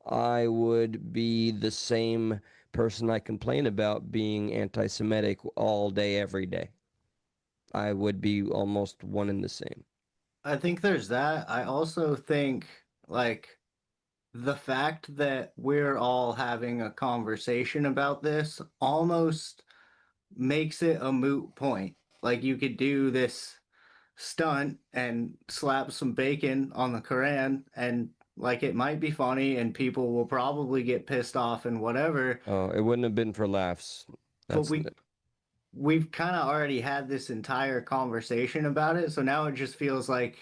I would be the same person I complain about being anti-Semitic all day, every day. I would be almost one and the same. I think there's that. I also think, like, the fact that we're all having a conversation about this almost makes it a moot point. Like, you could do this stunt and slap some bacon on the Quran, and like, it might be funny and people will probably get pissed off and whatever. Oh, it wouldn't have been for laughs. But we've kind of already had this entire conversation about it, so now it just feels like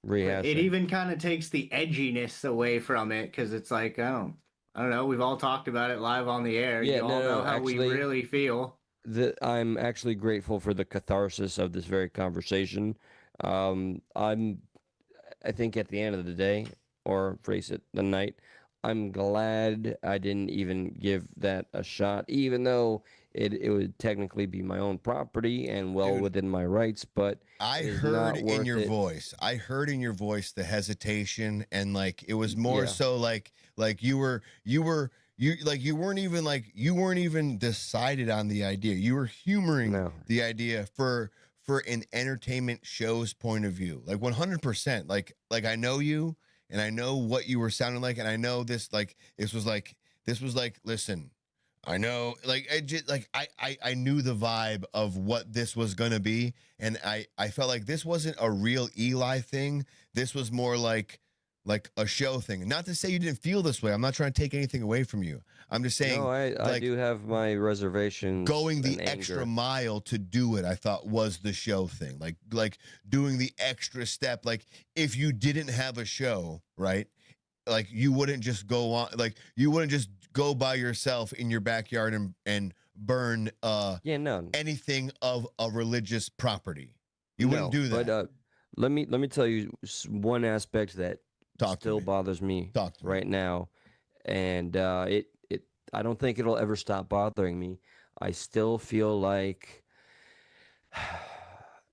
rehashing. It even kind of takes the edginess away from it, because it's like, I don't know, we've all talked about it live on the air. Yeah, you all know how we really feel. I'm actually grateful for the catharsis of this very conversation. I think at the end of the day, or phrase it, the night, I'm glad I didn't even give that a shot, even though it would technically be my own property and within my rights. But I heard in your voice, the hesitation, and like it was more so like you weren't even decided on the idea. You were humoring the idea for an entertainment show's point of view, like 100%. Like I know you, and I know what you were sounding like, and I know this was like listen, I know, like I knew the vibe of what this was gonna be, and I felt like this wasn't a real Eli thing. This was more like a show thing. Not to say you didn't feel this way. I'm not trying to take anything away from you. I'm just saying. No, I do have my reservations. Going the extra mile to do it, I thought, was the show thing. Like doing the extra step. Like, if you didn't have a show, right? Like, you wouldn't just go on. Like, you wouldn't just go by yourself in your backyard and burn anything of a religious property. You wouldn't do that. But let me tell you one aspect that still bothers me right now, and I don't think it'll ever stop bothering me. I still feel like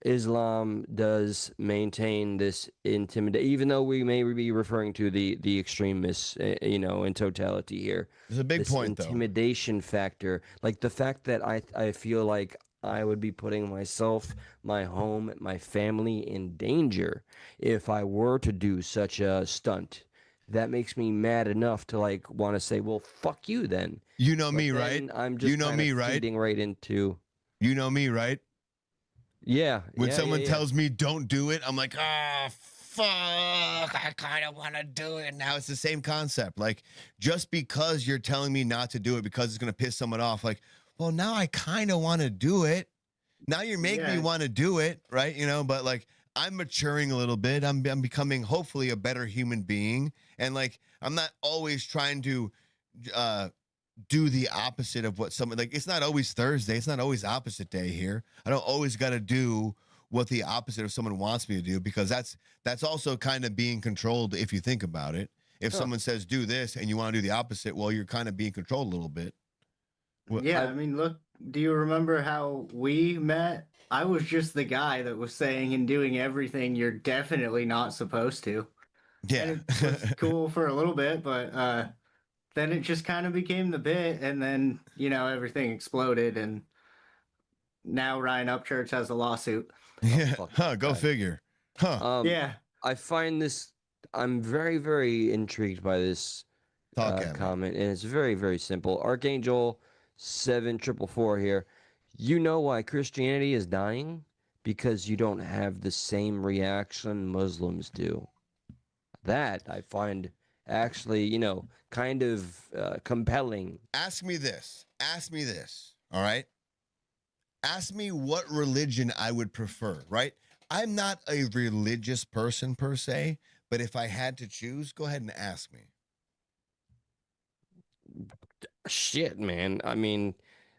Islam does maintain this intimidation, even though we may be referring to the extremists, in totality here. There's a big point, though. Intimidation factor, like the fact that I feel like I would be putting myself, my home, my family in danger if I were to do such a stunt. That makes me mad enough to want to say, well, fuck you then. You know me, right? I'm just feeding right into. You know me, right? Yeah. When someone tells me don't do it, I'm like, fuck, I kind of want to do it. Now it's the same concept. Like, just because you're telling me not to do it because it's going to piss someone off, like, well, now I kind of want to do it. Now you're making me want to do it, right? You know, but like, I'm maturing a little bit. I'm becoming hopefully a better human being. And like, I'm not always trying to do the opposite of what someone, like, it's not always Thursday. It's not always opposite day here. I don't always got to do what the opposite of someone wants me to do, because that's also kind of being controlled if you think about it. If someone says do this and you want to do the opposite, well, you're kind of being controlled a little bit. I mean, look, do you remember how we met? I was just the guy that was saying and doing everything you're definitely not supposed to. Yeah. And it was cool for a little bit, but then it just kind of became the bit, and then, you know, everything exploded, and now Ryan Upchurch has a lawsuit. Yeah. Go figure. Yeah. I find this, I'm very, very intrigued by this comment, and it's very, very simple. Archangel 7444 here. You know why Christianity is dying? Because you don't have the same reaction Muslims do. That I find actually, you know, kind of compelling. Ask me this. All right. Ask me what religion I would prefer, right? I'm not a religious person per se, but if I had to choose, go ahead and ask me. Shit, man. I mean,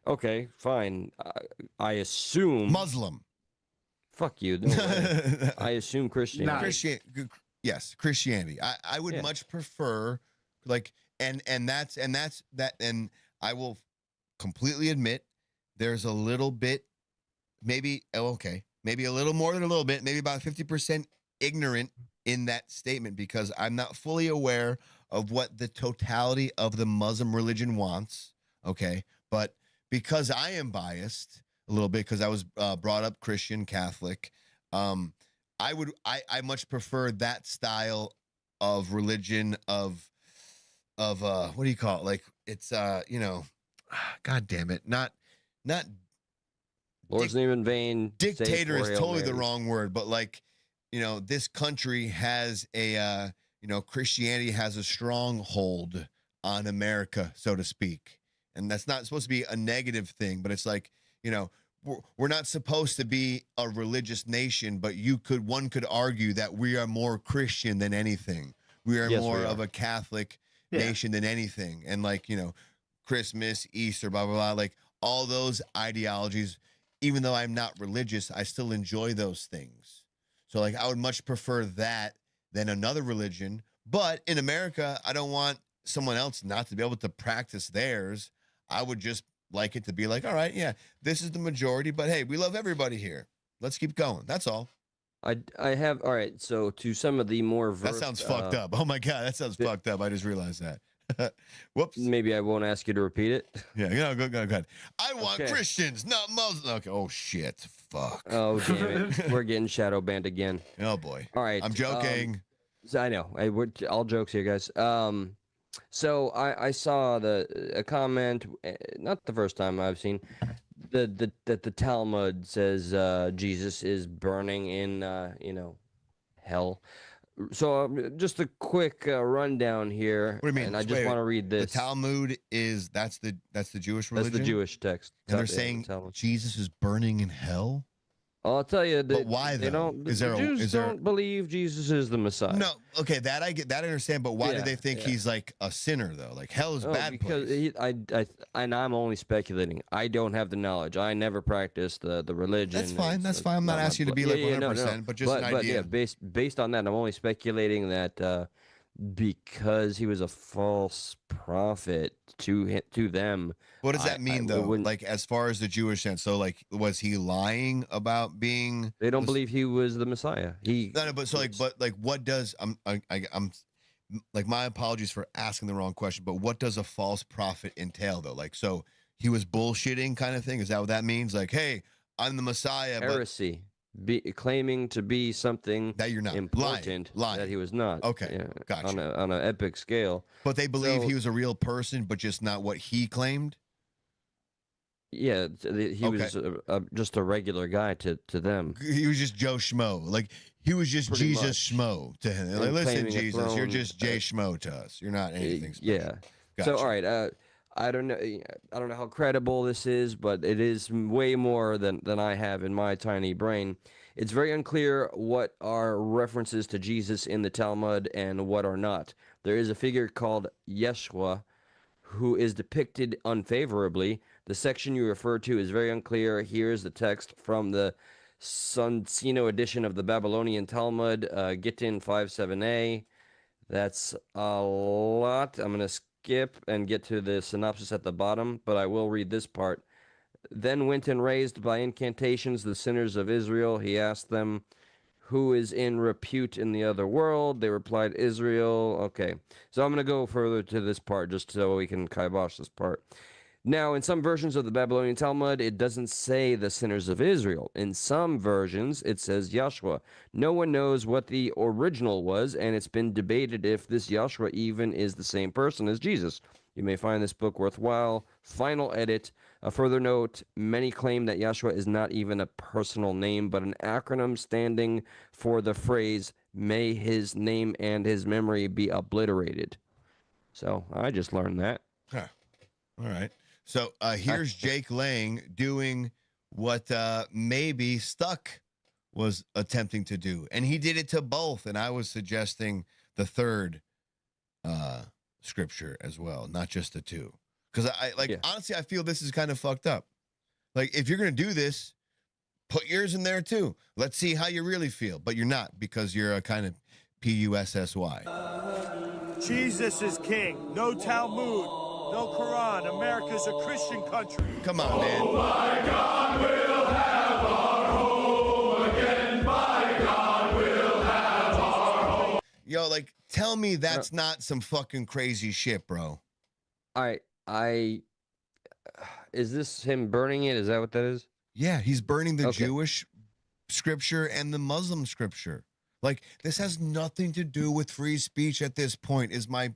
okay, fine. I assume Muslim. Fuck you. No way. I assume Christianity. Yes, Christianity. I would much prefer, like, and I will completely admit there's a little bit, maybe a little more than a little bit, maybe about 50% ignorant in that statement, because I'm not fully aware of what the totality of the Muslim religion wants. Okay. But because I am biased a little bit, because I was brought up Christian, Catholic, I much prefer that style of religion of what do you call it? Like, it's you know, God damn it, not Lord's name in vain. Dictator is totally the wrong word, but like, you know, this country has a you know, Christianity has a stronghold on America, so to speak, and that's not supposed to be a negative thing, but it's like, you know, we're not supposed to be a religious nation, but one could argue that we are more Christian than anything. We are more of a Catholic nation than anything. And like, you know, Christmas, Easter, blah, blah, blah, like all those ideologies, even though I'm not religious, I still enjoy those things. So like, I would much prefer that than another religion. But in America, I don't want someone else not to be able to practice theirs. I would just like it to be like, all right, yeah, this is the majority, but hey, we love everybody here. Let's keep going. That's all. I have, all right, so to some of the more that sounds fucked up. Oh my God, that sounds fucked up. I just realized that. Whoops. Maybe I won't ask you to repeat it. Yeah, go ahead. I want Christians, not Muslims. Okay. Oh shit. Fuck. Oh damn it. We're getting shadow banned again. Oh boy. All right. I'm joking. I know. All jokes here, guys. So I saw a comment, not the first time I've seen, that the Talmud says Jesus is burning in you know, hell. So just a quick rundown here. What do you mean? And I just want to read this. The Talmud is that's the Jewish religion. That's the Jewish text. And they're saying Jesus is burning in hell. I'll tell you. But why they though? don't? Jews don't believe Jesus is the Messiah. No, okay, that I get, that I understand. But why do they think he's like a sinner though? Like hell is bad. Because and I'm only speculating. I don't have the knowledge. I never practiced the religion. That's fine. That's fine. I'm not asking you to be like 100%, but just an idea. But yeah, based on that, I'm only speculating that because he was a false prophet to them. What does that mean though? Like as far as the Jewish sense, so like was he lying about being? They don't believe he was the Messiah. But so like, but like, what does I'm like, my apologies for asking the wrong question, but what does a false prophet entail though? Like, so he was bullshitting kind of thing. Is that what that means? Like, hey, I'm the Messiah. Heresy. Claiming to be something that you're not important, lying. That he was not. Okay, gotcha. On an epic scale. But they believe he was a real person, but just not what he claimed. Yeah, he was just a regular guy to them. He was just Joe Schmo. Like He was just Pretty Jesus much. Schmo to him. Like, And listen, claiming a Jesus, you're throne, just Jay Schmo to us. You're not anything special. Yeah. Gotcha. So all right, I don't know how credible this is, but it is way more than I have in my tiny brain. It's very unclear what are references to Jesus in the Talmud and what are not. There is a figure called Yeshua who is depicted unfavorably. The section you refer to is very unclear. Here's the text from the Sunsino edition of the Babylonian Talmud, Gittin 57a. That's a lot. I'm going to skip and get to the synopsis at the bottom, but I will read this part. Then went and raised by incantations the sinners of Israel. He asked them, who is in repute in the other world? They replied, Israel. Okay, so I'm going to go further to this part just so we can kibosh this part. Now, in some versions of the Babylonian Talmud, it doesn't say the sinners of Israel. In some versions, it says Yahshua. No one knows what the original was, and it's been debated if this Yahshua even is the same person as Jesus. You may find this book worthwhile. Final edit. A further note, many claim that Yahshua is not even a personal name, but an acronym standing for the phrase, may his name and his memory be obliterated. So, I just learned that. Huh. All right. So here's Jake Lang doing what maybe Stuck was attempting to do. And he did it to both. And I was suggesting the third scripture as well, not just the two. Because honestly, I feel this is kind of fucked up. Like, if you're going to do this, put yours in there too. Let's see how you really feel. But you're not, because you're a kind of P-U-S-S-Y. Jesus is king. No Talmud. No Quran. America's a Christian country. Come on, man. Oh my God, we'll have our home again. My God, we'll have our home. Yo, like, tell me that's not some fucking crazy shit, bro. Is this him burning it? Is that what that is? Yeah, he's burning the Jewish scripture and the Muslim scripture. Like, this has nothing to do with free speech at this point, is my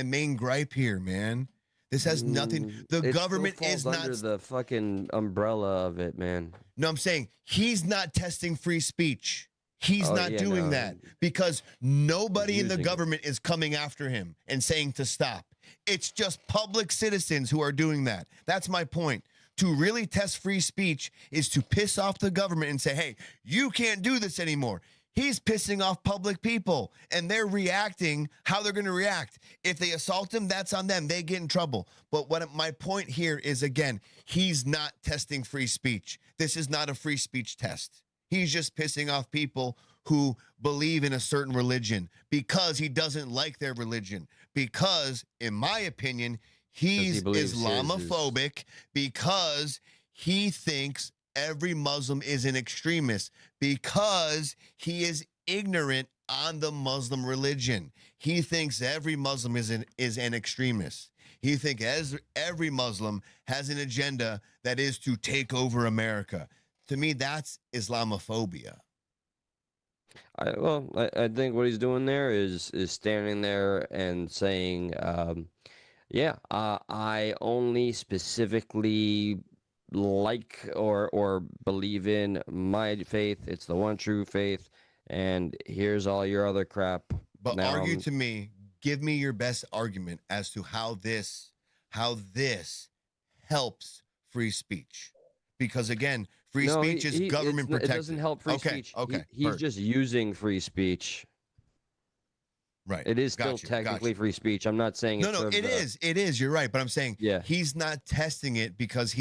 main gripe here, man. This has nothing. The government is not under the fucking umbrella of it, man. No, I'm saying he's not testing free speech. He's not doing that because nobody in the government is coming after him and saying to stop. It's just public citizens who are doing that. That's my point. To really test free speech is to piss off the government and say, hey, you can't do this anymore. He's pissing off public people, and they're reacting how they're going to react. If they assault him, that's on them. They get in trouble. But my point here is, again, he's not testing free speech. This is not a free speech test. He's just pissing off people who believe in a certain religion because he doesn't like their religion. Because, in my opinion, he's Islamophobic because he thinks every Muslim is an extremist, because he is ignorant on the Muslim religion. He thinks every Muslim is an extremist. He thinks every Muslim has an agenda that is to take over America. To me, that's Islamophobia. I think what he's doing there is standing there and saying, I only specifically like or believe in my faith. It's the one true faith, and here's all your other crap. But now to me, give me your best argument as to how this helps free speech. Because again, free speech is government protected. It doesn't help free speech. Okay. He's just using free speech. Right. It is still technically free speech. I'm not saying it is. You're right. But I'm saying he's not testing it because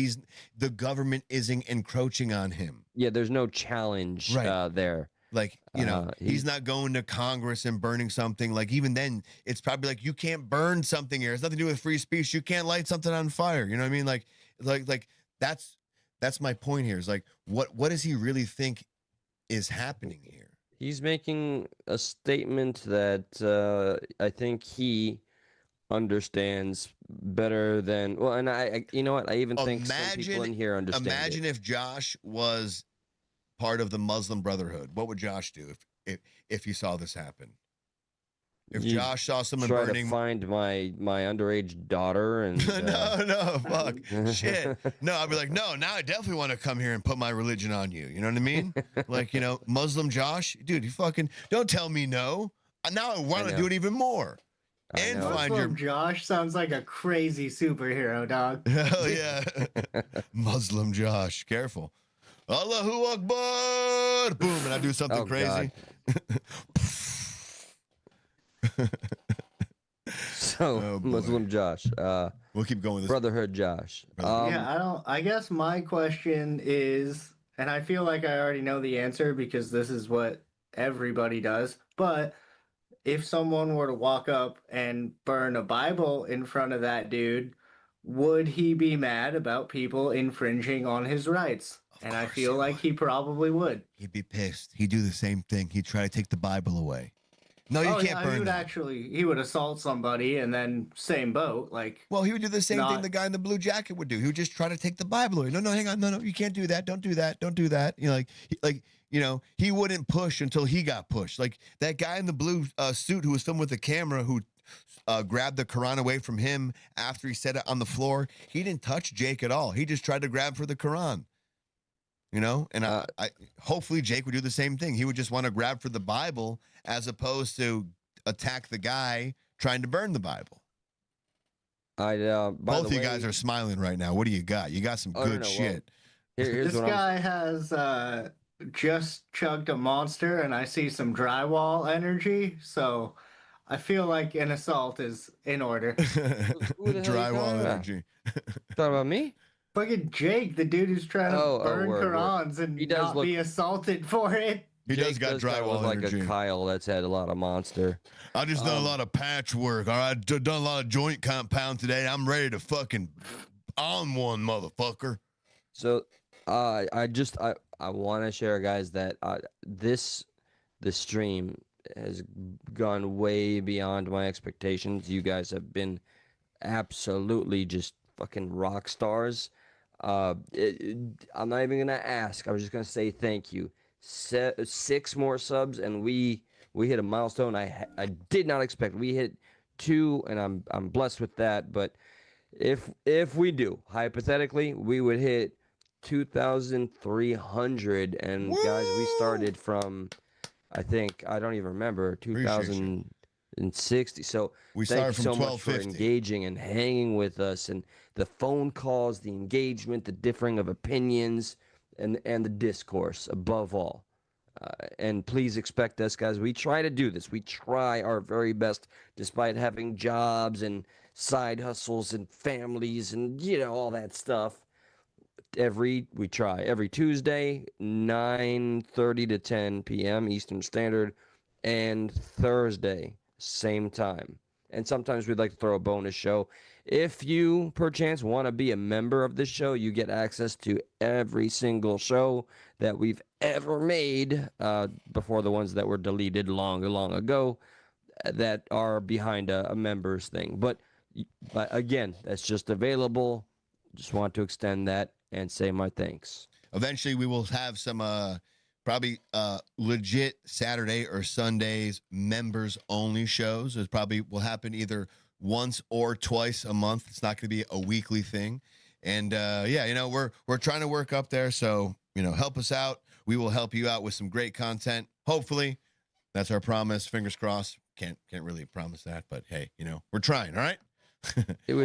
the government isn't encroaching on him. Yeah, there's no challenge there. Like, he's not going to Congress and burning something. Like, even then, it's probably like, you can't burn something here. It's nothing to do with free speech. You can't light something on fire. You know what I mean? Like that's my point here. Is like, what does he really think is happening here? He's making a statement that I think he understands better than and I you know what, I even think some people in here understand. Imagine if Josh was part of the Muslim Brotherhood. What would Josh do if he saw this happen? If Josh saw someone try burning, to find my underage daughter and no, fuck, shit. No, I'd be like, no. Now I definitely want to come here and put my religion on you. You know what I mean? Like, Muslim Josh, dude, you fucking don't tell me no. Now I want to do it even more. And find Muslim Josh sounds like a crazy superhero, dog. Hell yeah. Muslim Josh. Careful. Allahu Akbar. Boom. And I do something crazy. So, Muslim Josh. We'll keep going with this. Brotherhood Josh. I guess my question is, and I feel like I already know the answer because this is what everybody does, but if someone were to walk up and burn a Bible in front of that dude, would he be mad about people infringing on his rights? And I feel like he probably would. He'd be pissed. He'd do the same thing. He'd try to take the Bible away. No, you can't burn that. He would assault somebody and then same boat. Well, he would do the same thing the guy in the blue jacket would do. He would just try to take the Bible away. No, hang on. No, you can't do that. Don't do that. Don't do that. He wouldn't push until he got pushed. Like that guy in the blue suit who was filmed with the camera who grabbed the Quran away from him after he set it on the floor. He didn't touch Jake at all. He just tried to grab for the Quran. And I hopefully Jake would do the same thing. He would just want to grab for the Bible as opposed to attack the guy trying to burn the Bible. Both of you guys are smiling right now. What do you got? You got some good shit. This guy has just chugged a Monster, and I see some drywall energy, so I feel like an assault is in order. Drywall energy. Talking about me? Fucking Jake, the dude who's trying to burn Qurans and not be assaulted for it. He does got drywall like energy. A Kyle that's had a lot of Monster. I just done a lot of patchwork. All right, done a lot of joint compound today. I'm ready to fucking on one, motherfucker. So, I want to share, guys, that the stream has gone way beyond my expectations. You guys have been absolutely just fucking rock stars. I'm not even gonna ask. I was just gonna say thank you. 6 more subs, and we hit a milestone I did not expect. We hit 2, and I'm blessed with that. But if we do, hypothetically, we would hit 2,300. And guys, we started from, I don't even remember, 2060. So we thank started you from so much for 1250. engaging and hanging with us, and the phone calls, the engagement, the differing of opinions, and the discourse above all. And please expect us, guys. We try to do this. We try our very best, despite having jobs and side hustles and families and all that stuff. We try every Tuesday, 9:30 to 10 p.m. Eastern Standard, and Thursday, same time. And sometimes we'd like to throw a bonus show. If you, perchance, want to be a member of this show, you get access to every single show that we've ever made, before the ones that were deleted long ago, that are behind a members thing. But again, that's just available. Just want to extend that and say my thanks. Eventually, we will have some probably legit Saturday or Sundays members only shows. It probably will happen either once or twice a month. It's not going to be a weekly thing. And we're trying to work up there. So, help us out. We will help you out with some great content. Hopefully, that's our promise. Fingers crossed. Can't really promise that, but hey, we're trying. All right.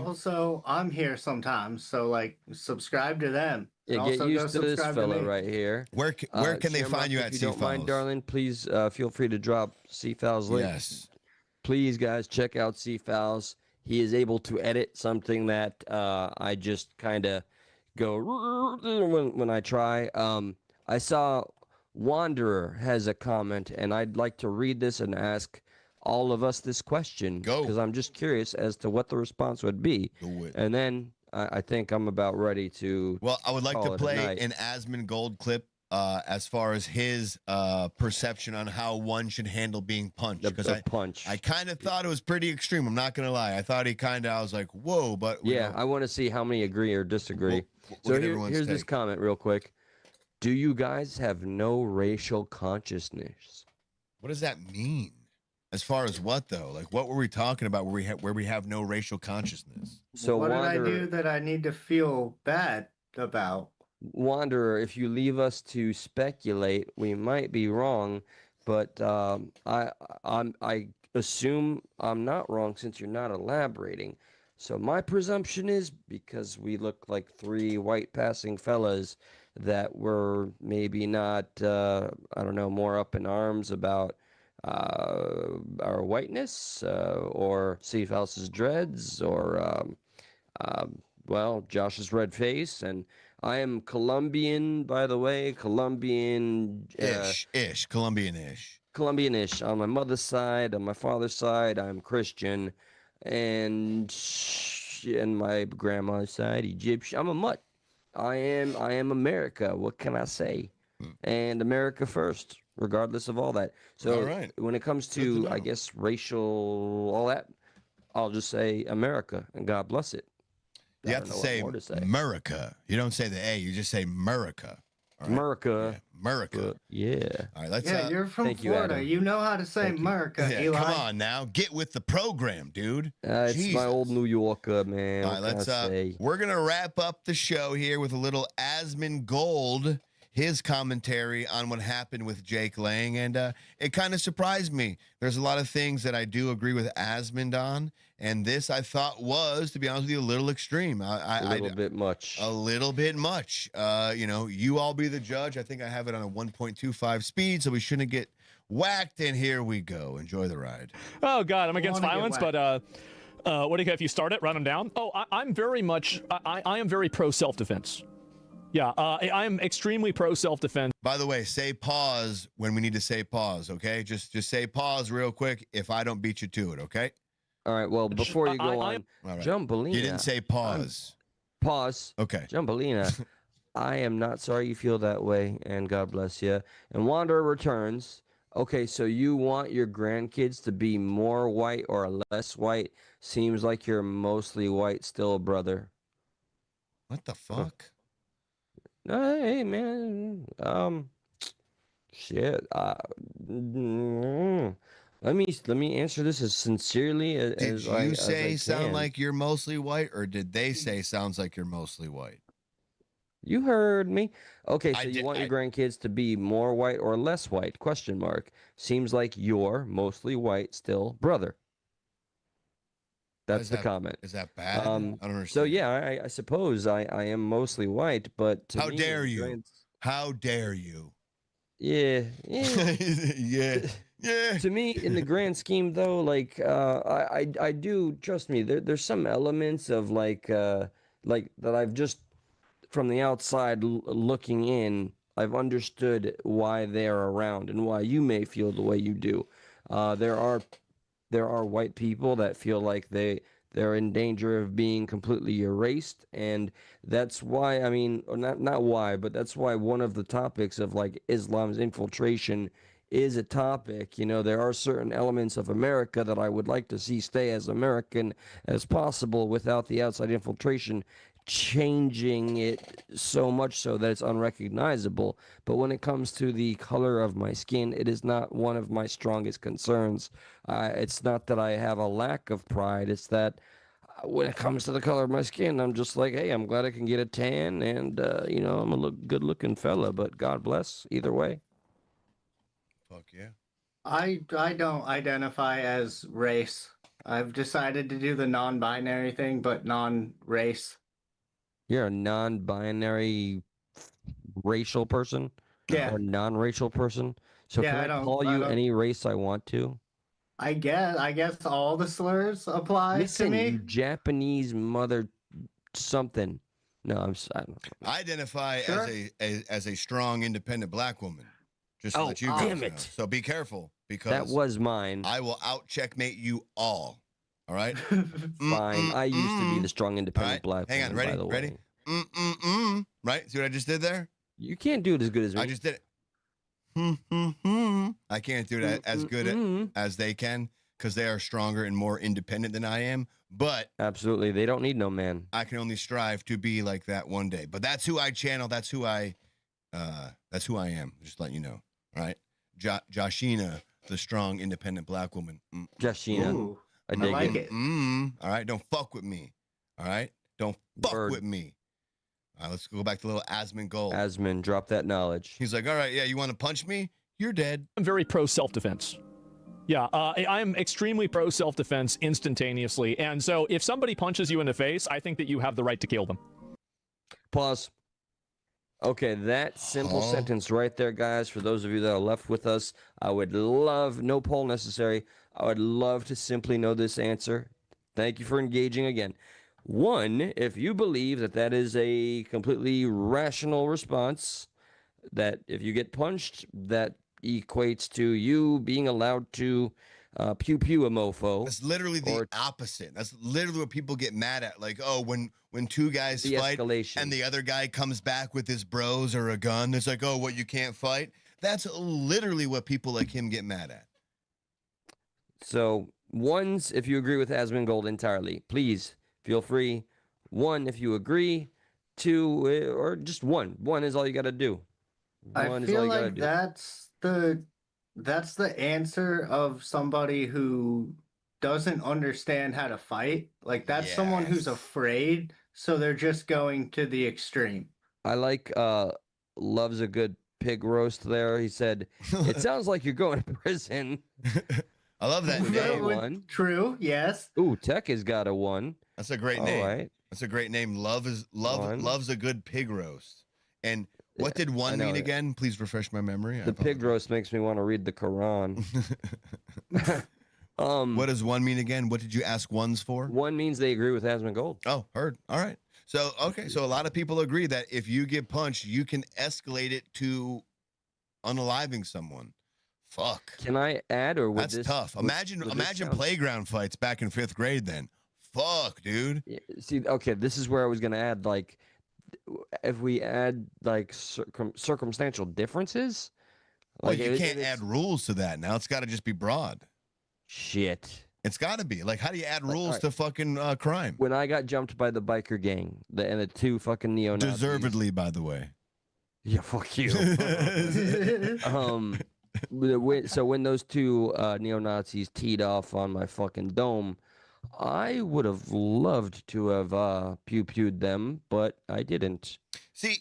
Also, I'm here sometimes, so subscribe to them. Yeah, get used to this fella right here. Where can they find you at? If you don't mind, darling, please feel free to drop C-Fowl's link. Yes. Please, guys, check out C-Fowl's. He is able to edit something that I just kind of go when I try. I saw Wanderer has a comment, and I'd like to read this and ask all of us this question. Go. Because I'm just curious as to what the response would be. Do it. And then I think I'm about ready to. Well, I would like to play an Asmund Gold clip as far as his perception on how one should handle being punched. Because I kind of thought it was pretty extreme. I'm not going to lie. I thought I was like, whoa. But I want to see how many agree or disagree. So here's this comment real quick. Do you guys have no racial consciousness? What does that mean? As far as what though? Like what were we talking about where we have no racial consciousness? So what did I Wanderer, do that I need to feel bad about? Wanderer, if you leave us to speculate, we might be wrong, but I assume I'm not wrong since you're not elaborating. So my presumption is because we look like three white passing fellas that were maybe not, I don't know, more up in arms about our whiteness or Steve House's dreads or, well, Josh's red face. And I am Colombian, by the way, Colombian-ish. Colombian-ish. On my mother's side, on my father's side, I'm Christian. And my grandma's side, Egyptian. I'm a mutt. I am America. What can I say? And America first, regardless of all that. So All right. when it comes to, I guess, racial, all that, I'll just say America, and God bless it. You have to say America. You don't say the A. You just say America. All right? America. Yeah, America. Yeah. All right. Let's. Yeah, you're from Florida. You know how to say America, Yeah, Eli. come on now, get with the program, dude. It's Jesus. my old New Yorker, man. All right, let's. We're gonna wrap up the show here with a little Asmongold, his commentary on what happened with Jake Lang, and it kind of surprised me. There's a lot of things that I do agree with Asmond on, and this I thought was, to be honest with you, a little extreme. A little bit much. A little bit much. You know, you all be the judge. I think I have it on a 1.25 speed, so we shouldn't get whacked. And here we go. Enjoy the ride. Oh God, I'm against violence, but what do you if you start it, run them down? Oh, I'm very much. I am very pro self-defense. Yeah, I am extremely pro self-defense. By the way, say pause when we need to say pause, okay? Just say pause real quick if I don't beat you to it, okay? All right, well, before you go on, Jumbelina. You didn't say pause. Pause. Okay. Jumbelina, I am not sorry you feel that way, and God bless you. And Wanderer returns. Okay, so you want your grandkids to be more white or less white? Seems like you're mostly white still, brother. What the fuck? Hey man, shit. Let me answer this as sincerely as Did you say sound like you're mostly white, or did they say sounds like you're mostly white? You heard me. Okay, so you want your grandkids to be more white or less white? Question mark. Seems like you're mostly white still, brother. That's the comment. Is that bad? I don't understand. So yeah, I suppose I am mostly white, but to how me, dare you? How dare you? Yeah. Yeah. To me, in the grand scheme, though, like I do trust me. There's some elements of like that I've just from the outside looking in, I've understood why they're around and why you may feel the way you do. There are white people that feel like they're in danger of being completely erased, and that's why, I mean, or not why, but that's why one of the topics of like Islam's infiltration is a topic. You know, there are certain elements of America that I would like to see stay as American as possible without the outside infiltration changing it so much so that it's unrecognizable. But when it comes to the color of my skin, it is not one of my strongest concerns. It's not that I have a lack of pride. It's that when it comes to the color of my skin, I'm just like, hey, I'm glad I can get a tan, and you know, I'm a good-looking fella. But God bless either way. Fuck yeah. I don't identify as race. I've decided to do the non-binary thing, but non-race. You're a non-binary racial person? Yeah. Or non-racial person? So Yeah, can I call you any race I want to? I guess all the slurs apply Listen, to me. you Japanese mother something. No, I don't know. I identify as a strong, independent black woman. Just to Oh, let you damn guys know. it. So be careful, because That was mine. I will out checkmate you all. All right. Fine. I used to be the strong, independent black Hang on. woman, Ready? by the way. Ready? Right? See what I just did there? You can't do it as good as me. I just did it. I can't do it as good as they can, because they are stronger and more independent than I am. But absolutely, they don't need no man. I can only strive to be like that one day. But that's who I channel. That's who I am. Just letting you know. All right. Joshina, the strong, independent black woman. Just Sheena. Ooh, I I dig like it. it. All right, don't fuck with me. All right, don't fuck Word. with me. All right, let's go back to little Asmongold. Asmon, drop that knowledge. He's like, all right, yeah, you want to punch me? You're dead. I'm very pro self-defense. Yeah, I'm extremely pro self-defense instantaneously. And so if somebody punches you in the face, I think that you have the right to kill them. Pause. Okay, that simple sentence right there, guys, for those of you that are left with us, I would love, no poll necessary, I would love to simply know this answer. Thank you for engaging again. One, if you believe that that is a completely rational response, that if you get punched, that equates to you being allowed to pew a mofo. That's literally the opposite. That's literally what people get mad at. Like, oh, when two guys fight and the other guy comes back with his bros or a gun, it's like, oh, what, you can't fight? That's literally what people like him get mad at. So, ones, if you agree with Asmongold entirely, please feel free. One, if you agree. Two, or just one. One is all you got to do. I feel like that's the answer of somebody who doesn't understand how to fight. Like, that's someone who's afraid, so they're just going to the extreme. I like loves a good pig roast there. He said, it sounds like you're going to prison. I love that name. One. True, yes. Ooh, Tech has got a one. That's a great name. Right. That's a great name. Loves a good pig roast. And what did one mean again? Please refresh my memory. The pig roast makes me want to read the Quran. What does one mean again? What did you ask ones for? One means they agree with Asmongold. Oh, heard. All right. So, okay. So a lot of people agree that if you get punched, you can escalate it to unaliving someone. Fuck. Can I add, or would that's tough? Imagine playground fights back in 5th grade then. Fuck, dude. See, okay, this is where I was going to add, like, if we add, like, circumstantial differences. Like, you can't add rules to that now. It's got to just be broad. Shit. It's got to be. Like, how do you add rules to fucking crime? When I got jumped by the biker gang, and the two fucking neo-Nazis. Deservedly, by the way. Yeah, fuck you. So when those two neo-Nazis teed off on my fucking dome, I would have loved to have pew-pewed them, but I didn't. See,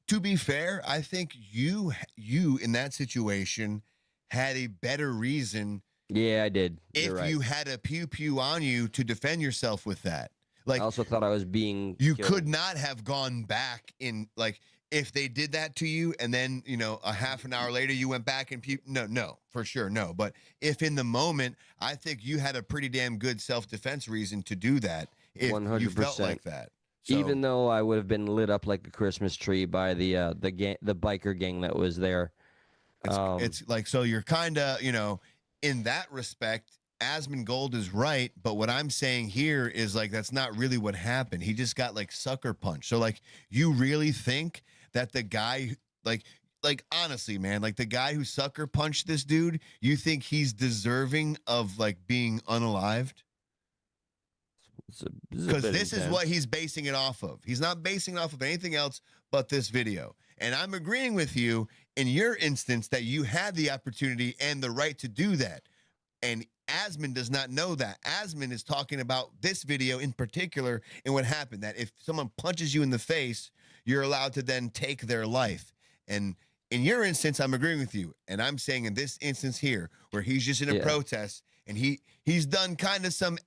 to be fair, I think you in that situation had a better reason. Yeah, I did. If you had a pew-pew on you to defend yourself with that. Like, I also thought I was being You killed. could not have gone back in, like, if they did that to you and then, you know, a half an hour later you went back and no, for sure, no. But if in the moment, I think you had a pretty damn good self-defense reason to do that if 100%. you felt like that. So, even though I would have been lit up like a Christmas tree by the biker gang that was there. It's like, so you're kind of, you know, in that respect, Asmongold is right, but what I'm saying here is, like, that's not really what happened. He just got, like, sucker punched. So, like, you really think that the guy, like honestly, man, like, the guy who sucker punched this dude, you think he's deserving of, like, being unalived? Because this is what he's basing it off of. He's not basing it off of anything else but this video. And I'm agreeing with you in your instance that you had the opportunity and the right to do that. And Asmon does not know that. Asmon is talking about this video in particular and what happened, that if someone punches you in the face, you're allowed to then take their life. And in your instance, I'm agreeing with you. And I'm saying in this instance here, where he's just in a protest and he's done kind of some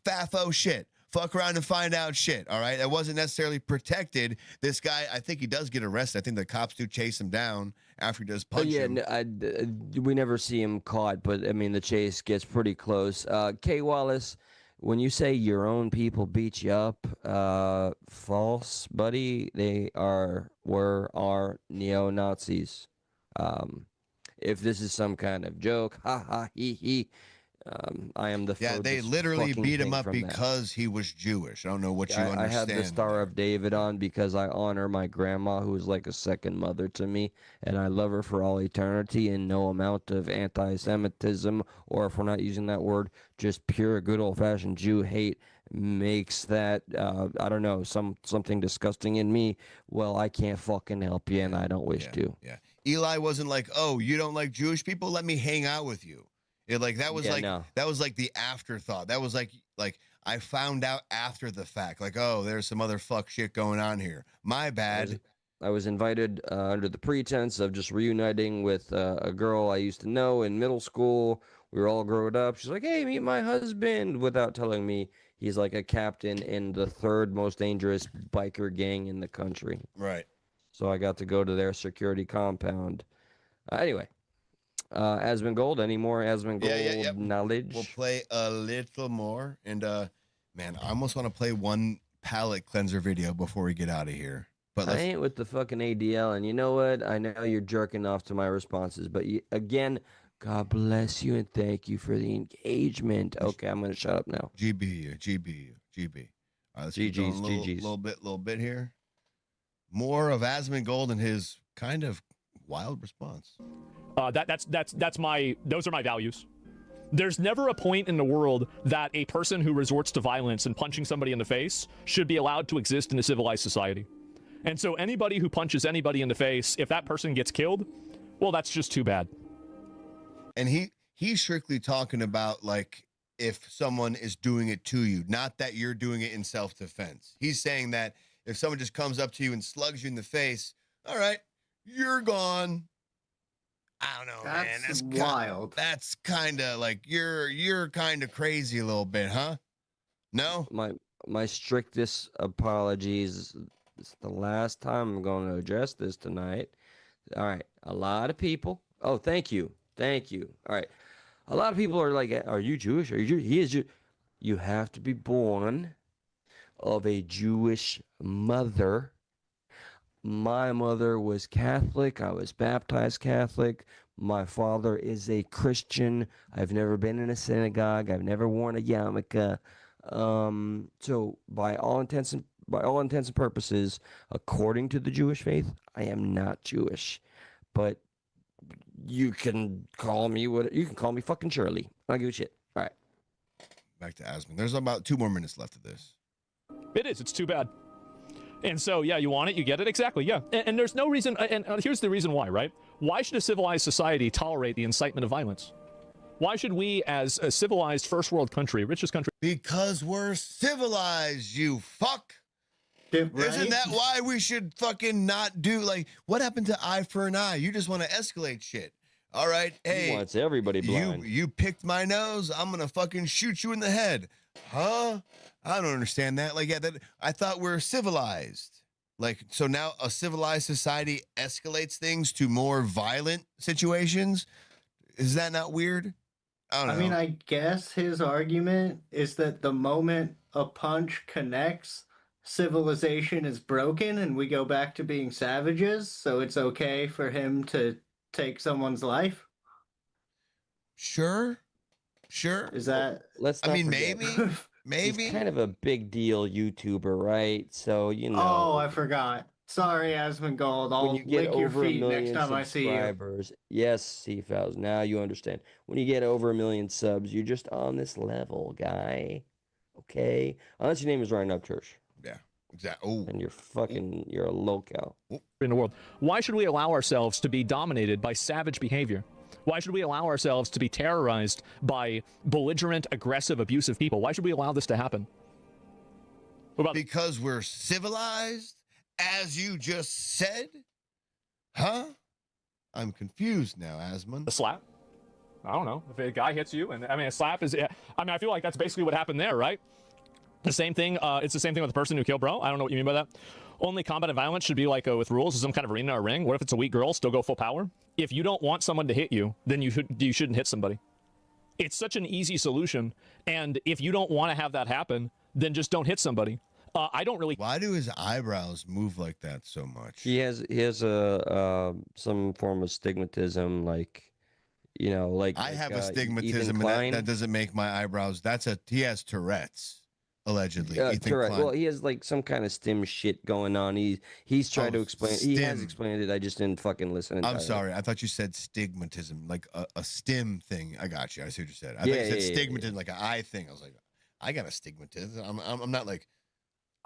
FAFO shit. Fuck around and find out shit, all right? That wasn't necessarily protected. This guy, I think he does get arrested. I think the cops do chase him down after he does punch him. We never see him caught, but, I mean, the chase gets pretty close. Kay Wallace, when you say your own people beat you up, false, buddy. They were neo-Nazis. If this is some kind of joke, ha ha he he. I am the they literally beat him up because he was Jewish. I don't know what you understand. I have the Star of David on because I honor my grandma, who is like a second mother to me, and I love her for all eternity, and no amount of anti-Semitism, or if we're not using that word, just pure good old-fashioned Jew hate makes that, I don't know, something disgusting in me. Well, I can't fucking help you, and I don't wish to. Yeah. Eli wasn't like, oh, you don't like Jewish people? Let me hang out with you. That was that was like the afterthought. That was like I found out after the fact. Like, oh, there's some other fuck shit going on here. My bad. I was invited under the pretense of just reuniting with a girl I used to know in middle school. We were all grown up. She's like, hey, meet my husband, without telling me he's like a captain in the third most dangerous biker gang in the country. Right. So I got to go to their security compound. Anyway, Asmongold, any more Asmongold knowledge? We'll play a little more. And, man, I almost want to play one palate cleanser video before we get out of here. But I ain't with the fucking ADL, and you know what? I know you're jerking off to my responses, but again, God bless you and thank you for the engagement. Okay, I'm gonna shut up now. GB. All right, let's keep GG's, going little bit here. More of Asmongold and his kind of wild response. Those are my values. There's never a point in the world that a person who resorts to violence and punching somebody in the face should be allowed to exist in a civilized society. And so anybody who punches anybody in the face, if that person gets killed, well, that's just too bad. And he's strictly talking about like if someone is doing it to you, not that you're doing it in self-defense. He's saying that if someone just comes up to you and slugs you in the face, all right, you're gone. I don't know, man. That's wild. That's kind of like you're kind of crazy a little bit, huh? No? My strictest apologies. It's the last time I'm going to address this tonight. All right. A lot of people. Oh, thank you. Thank you. All right. A lot of people are like, are you Jewish? Are you Jewish? He is Jewish. You have to be born of a Jewish mother. My mother was Catholic. I was baptized Catholic. My father is a Christian. I've never been in a synagogue. I've never worn a yarmulke. So by all intents and purposes, according to the Jewish faith, I am not Jewish. But you can call me fucking Shirley. I don't give a shit. All right. Back to Asmon. There's about 2 more minutes left of this. It is. It's too bad. And so, yeah, you want it, you get it. Exactly, yeah. And there's no reason, and here's the reason why, right? Why should a civilized society tolerate the incitement of violence? Why should we, as a civilized first world country, richest country? Because we're civilized, you fuck. Right? Isn't that why we should fucking not do, like, what happened to eye for an eye? You just want to escalate shit. All right, hey. He wants everybody blind. You picked my nose, I'm going to fucking shoot you in the head. Huh? I don't understand that. Like, yeah, I thought we're civilized. Like, so now a civilized society escalates things to more violent situations? Is that not weird? I don't know. I mean, I guess his argument is that the moment a punch connects, civilization is broken and we go back to being savages, so it's okay for him to take someone's life? Sure. Is that? I mean, maybe. He's kind of a big deal YouTuber, right? So you know. Oh, I forgot. Sorry, Asmongold. I'll lick your feet next time I see you. Yes, CFOs. Now you understand. When you get over 1 million subs, you're just on this level, guy. Okay? Unless your name is Ryan Upchurch. Yeah, exactly. Oh. And you're a local. In the world. Why should we allow ourselves to be dominated by savage behavior? Why should we allow ourselves to be terrorized by belligerent, aggressive, abusive people? Why should we allow this to happen? Because we're civilized, as you just said? Huh? I'm confused now, Asmon. A slap? I don't know. If a guy hits you, and I mean, a slap is, I mean, I feel like that's basically what happened there, right? The same thing, it's the same thing with the person who killed bro. I don't know what you mean by that. Only combat and violence should be like with rules, some kind of arena or ring. What if it's a weak girl, still go full power? If you don't want someone to hit you, then you shouldn't hit somebody. It's such an easy solution. And if you don't want to have that happen, then just don't hit somebody. I don't really. Why do his eyebrows move like that so much? He has some form of stigmatism, like, you know, like I have a stigmatism, and that doesn't make my eyebrows. He has Tourette's. Allegedly, Tourette. Well, he has like some kind of stim shit going on. He's trying to explain. He has explained it. I just didn't fucking listen. I'm sorry. I thought you said stigmatism, like a stim thing. I got you. I see what you said. I thought you said stigmatism, like an eye thing. I was like, I got a stigmatism. I'm not like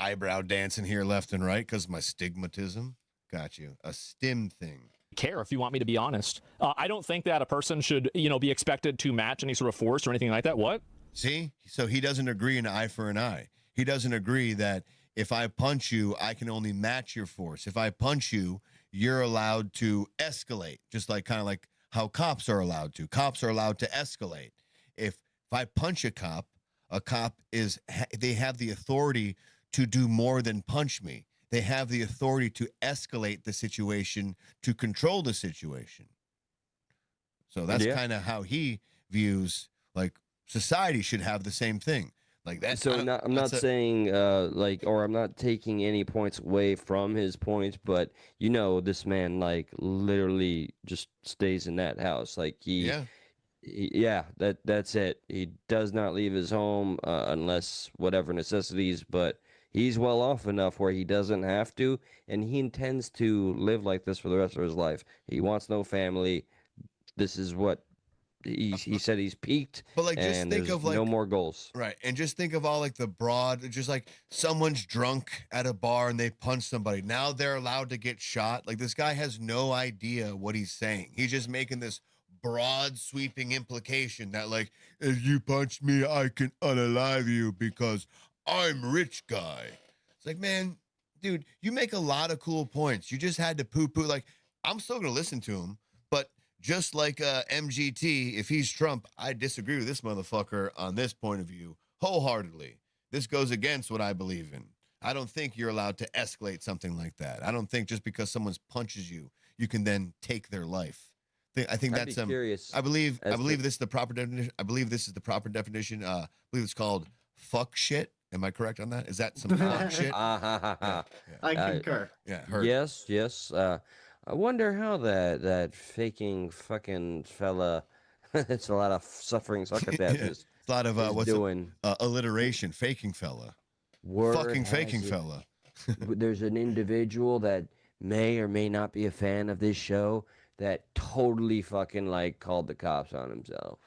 eyebrow dancing here left and right because my stigmatism. Got you. A stim thing. care, if you want me to be honest. I don't think that a person should, be expected to match any sort of force or anything like that. What? See? So he doesn't agree an eye for an eye. He doesn't agree that if I punch you, I can only match your force. If I punch you, you're allowed to escalate, just like kind of like how cops are allowed to. Cops are allowed to escalate. If I punch a cop they have the authority to do more than punch me. They have the authority to escalate the situation, to control the situation. So that's kind of how he views, like, society should have the same thing. Like that. So I'm not saying or I'm not taking any points away from his point, but this man like literally just stays in that house. Like that's it. He does not leave his home unless whatever necessities, but he's well off enough where he doesn't have to, and he intends to live like this for the rest of his life. He wants no family. This is what he said he's peaked, but like, just and think of like no more goals. Right. And just think of all like the broad, just like someone's drunk at a bar and they punch somebody. Now they're allowed to get shot. Like, this guy has no idea what he's saying. He's just making this broad sweeping implication that like, if you punch me, I can unalive you because I'm rich guy. It's like, man, dude, you make a lot of cool points. You just had to poo-poo. Like, I'm still going to listen to him, but just like MGT, if he's Trump, I disagree with this motherfucker on this point of view wholeheartedly. This goes against what I believe in. I don't think you're allowed to escalate something like that. I don't think just because someone punches you, you can then take their life. I think I'd that's be curious. I believe this is the proper definition. I believe this is the proper definition. I believe it's called fuck shit. Am I correct on that? Is that some fuck shit? I concur. Yeah. Heard. Yes. I wonder how that faking fucking fella. It's a lot of suffering psychopaths. It's a lot of what's doing alliteration. Faking fella. Fucking faking fella. There's an individual that may or may not be a fan of this show that totally fucking like called the cops on himself.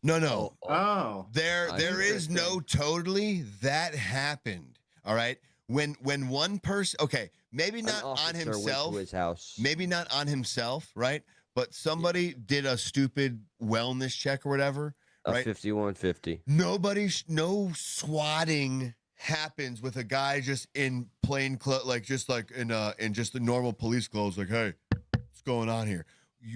No. Oh. There is no totally. That happened. All right. When one person, okay, maybe not on himself. Went to his house. Maybe not on himself, right? But somebody did a stupid wellness check or whatever. Right? 5150. No swatting happens with a guy just in plain clothes, like just like in just the normal police clothes. Like, hey, what's going on here?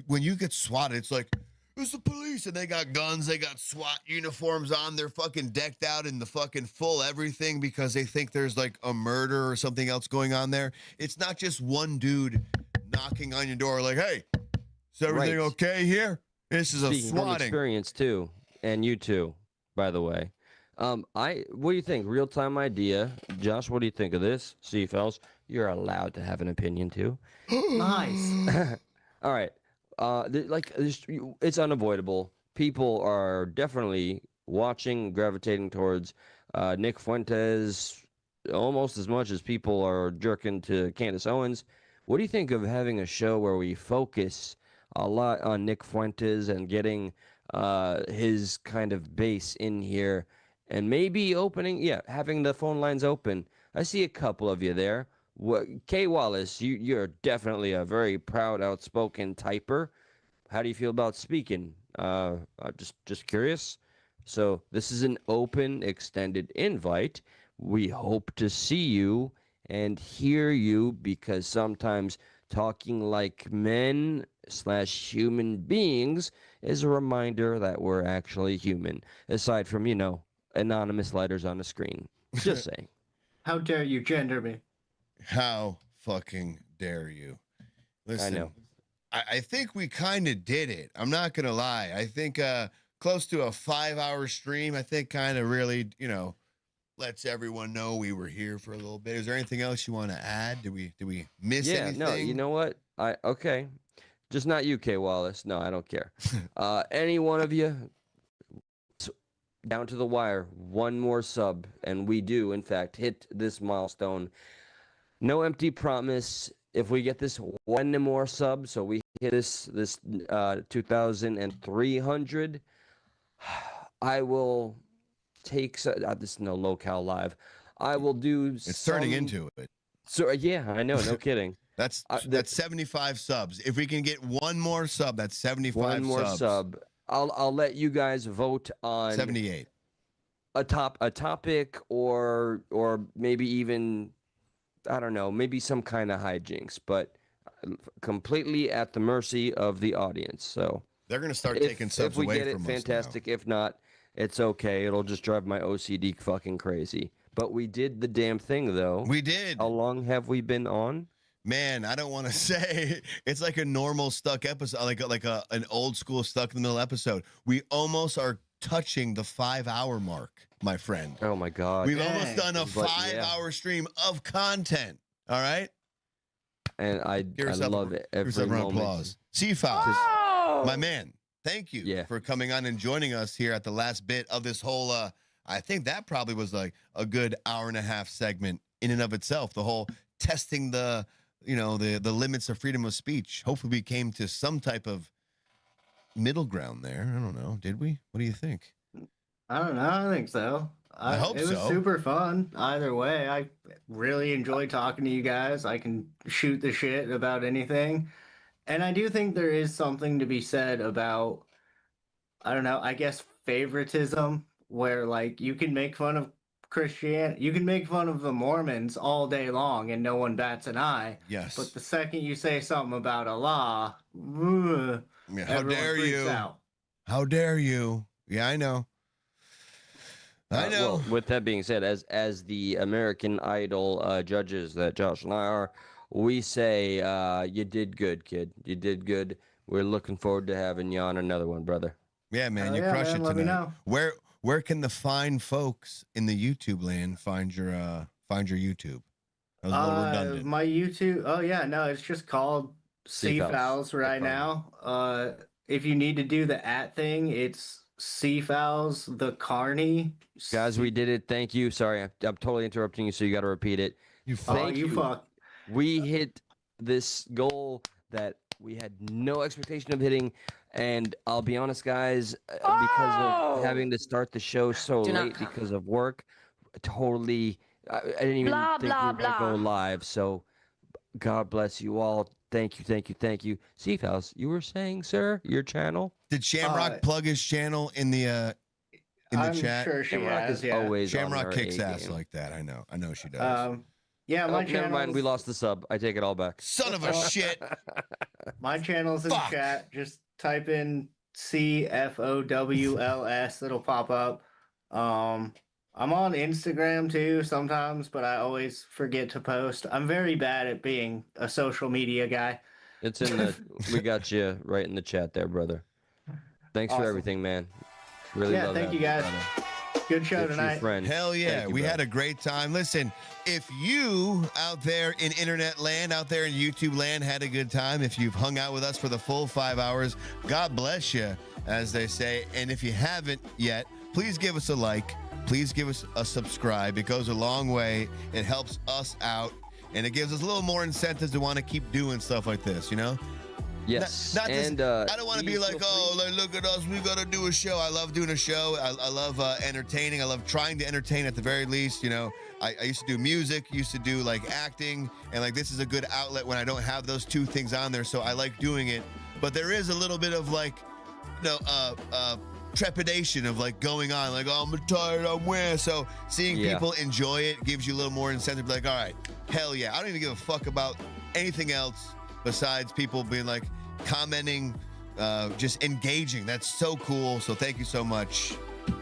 When you get swatted, it's like, it's the police, and they got guns, they got SWAT uniforms on, they're fucking decked out in the fucking full everything because they think there's like a murder or something else going on there. It's not just one dude knocking on your door like, hey, is everything okay here? This is Speaking a swatting. from experience too, and you too, by the way. What do you think? Real-time idea. Josh, what do you think of this? See, fellas, you're allowed to have an opinion too. Nice. All right. It's unavoidable. People are definitely watching, gravitating towards Nick Fuentes almost as much as people are jerking to Candace Owens. What do you think of having a show where we focus a lot on Nick Fuentes and getting his kind of base in here, and maybe having the phone lines open? I see a couple of you there. Kay Wallace, you're definitely a very proud, outspoken typer. How do you feel about speaking? Just curious. So this is an open, extended invite. We hope to see you and hear you, because sometimes talking like men / human beings is a reminder that we're actually human, aside from, anonymous letters on the screen. Just saying. How dare you gender me? How fucking dare you? Listen, I know. I think we kind of did it. I'm not going to lie. I think close to a 5-hour stream, I think kind of really, lets everyone know we were here for a little bit. Is there anything else you want to add? Did we miss anything? No, you know what? Okay. Just not you, Kay Wallace. No, I don't care. Any one of you, down to the wire, one more sub, and we do, in fact, hit this milestone. No empty promise. If we get this one more sub, so we hit this 2,300, I will take this is no locale live. I will do. It's turning into it. So yeah, I know, no kidding. That's 75 subs. If we can get one more sub, that's 75 One more subs. sub. I'll let you guys vote on 78. A topic or maybe even, I don't know, maybe some kind of hijinks, but completely at the mercy of the audience. So they're gonna start taking subs away from us. If we get it, fantastic. If not, it's okay. It'll just drive my OCD fucking crazy. But we did the damn thing, though. We did. How long have we been on? Man, I don't want to say. It's like a normal stuck episode, like an old school stuck in the middle episode. We almost are touching the 5-hour mark, my friend. Oh my God. We've almost done a 5-hour stream of content. All right. And I love it. Every moment. Applause. C-Files, my man. Thank you for coming on and joining us here at the last bit of this whole. I think that probably was like a good hour-and-a-half segment in and of itself. The whole testing the limits of freedom of speech. Hopefully, we came to some type of middle ground there. I don't know. Did we? What do you think? I don't know. I think so. I hope it was so. super fun. Either way, I really enjoyed talking to you guys. I can shoot the shit about anything. And I do think there is something to be said about, I don't know, I guess favoritism, where like you can make fun of Christianity, you can make fun of the Mormons all day long and no one bats an eye. Yes. But the second you say something about Allah, how dare you? Out. How dare you? Yeah, I know. I know. Well, with that being said, as the American Idol judges that Josh and I are, we say you did good, kid. You did good. We're looking forward to having you on another one, brother. Yeah, man, you crushed it tonight. Let me know. Where can the fine folks in the YouTube land find your YouTube? That was a little redundant. My YouTube. Oh yeah, no, it's just called C-Fouls right now. If you need to do the @ thing, it's C-Fouls the Carney. Guys, we did it. Thank you. Sorry, I'm totally interrupting you, so you got to repeat it. Thank you. Fuck. We hit this goal that we had no expectation of hitting, and I'll be honest, guys, because of having to start the show so late because of work, totally, I didn't even think we were going to go live. So, God bless you all. Thank you. C-Fouls, you were saying, sir, your channel? Did Shamrock plug his channel in the chat? Sure she Shamrock has, is always Shamrock on kicks her ass A-game. like that. I know she does. Yeah, my channel. Never mind, we lost the sub. I take it all back. Son of a shit. My channel's in chat. Just type in CFOWLS. It'll pop up. I'm on Instagram too sometimes, but I always forget to post. I'm very bad at being a social media guy. It's in the. We got you right in the chat there, brother. Thanks for everything, man. Really love thank you guys. Brother. Good show Get you, tonight. friend. Hell yeah, Thank you, we brother. had a great time. Listen, if you out there in internet land, out there in YouTube land had a good time, if you've hung out with us for the full 5 hours, God bless you, as they say. And if you haven't yet, please give us a like. Please give us a subscribe. It goes a long way. It helps us out, and it gives us a little more incentives to want to keep doing stuff like this, you know? Yes. Not and I don't want to be like, oh, like, look at us, we got to do a show. I love doing a show. I love entertaining. I love trying to entertain at the very least. You know, I used to do music, used to do like acting, and like this is a good outlet when I don't have those two things on there. So I like doing it. But there is a little bit of like, trepidation of like going on, like, oh, I'm tired, I'm weird. So seeing people enjoy it gives you a little more incentive. Like, all right, hell yeah. I don't even give a fuck about anything else besides people being like commenting, just engaging. That's so cool. So thank you so much.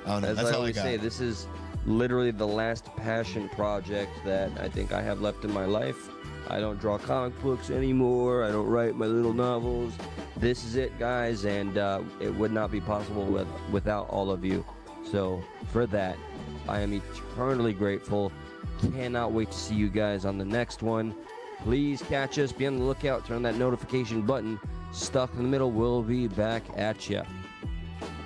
As That's I all always say, this is literally the last passion project that I think I have left in my life. I don't draw comic books anymore. I don't write my little novels. This is it, guys, and it would not be possible without all of you. So for that, I am eternally grateful. Cannot wait to see you guys on the next one. Please catch us. Be on the lookout. Turn that notification button. Stuck in the Middle. We'll be back at you.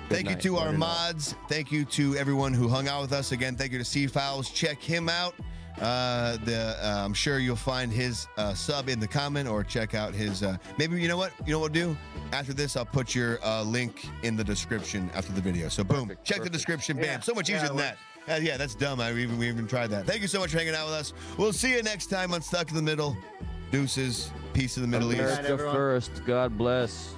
Thank you to our mods. Thank you to everyone who hung out with us. Again, thank you to C-Fouls. Check him out. I'm sure you'll find his sub in the comment, or check out his. Maybe you know what we'll do after this. I'll put your link in the description after the video. So boom, check the description. Bam. So much easier than that. Yeah, that's dumb. We even tried that. Thank you so much for hanging out with us. We'll see you next time on Stuck in the Middle. Deuces. Peace of the Middle East. America first. God bless.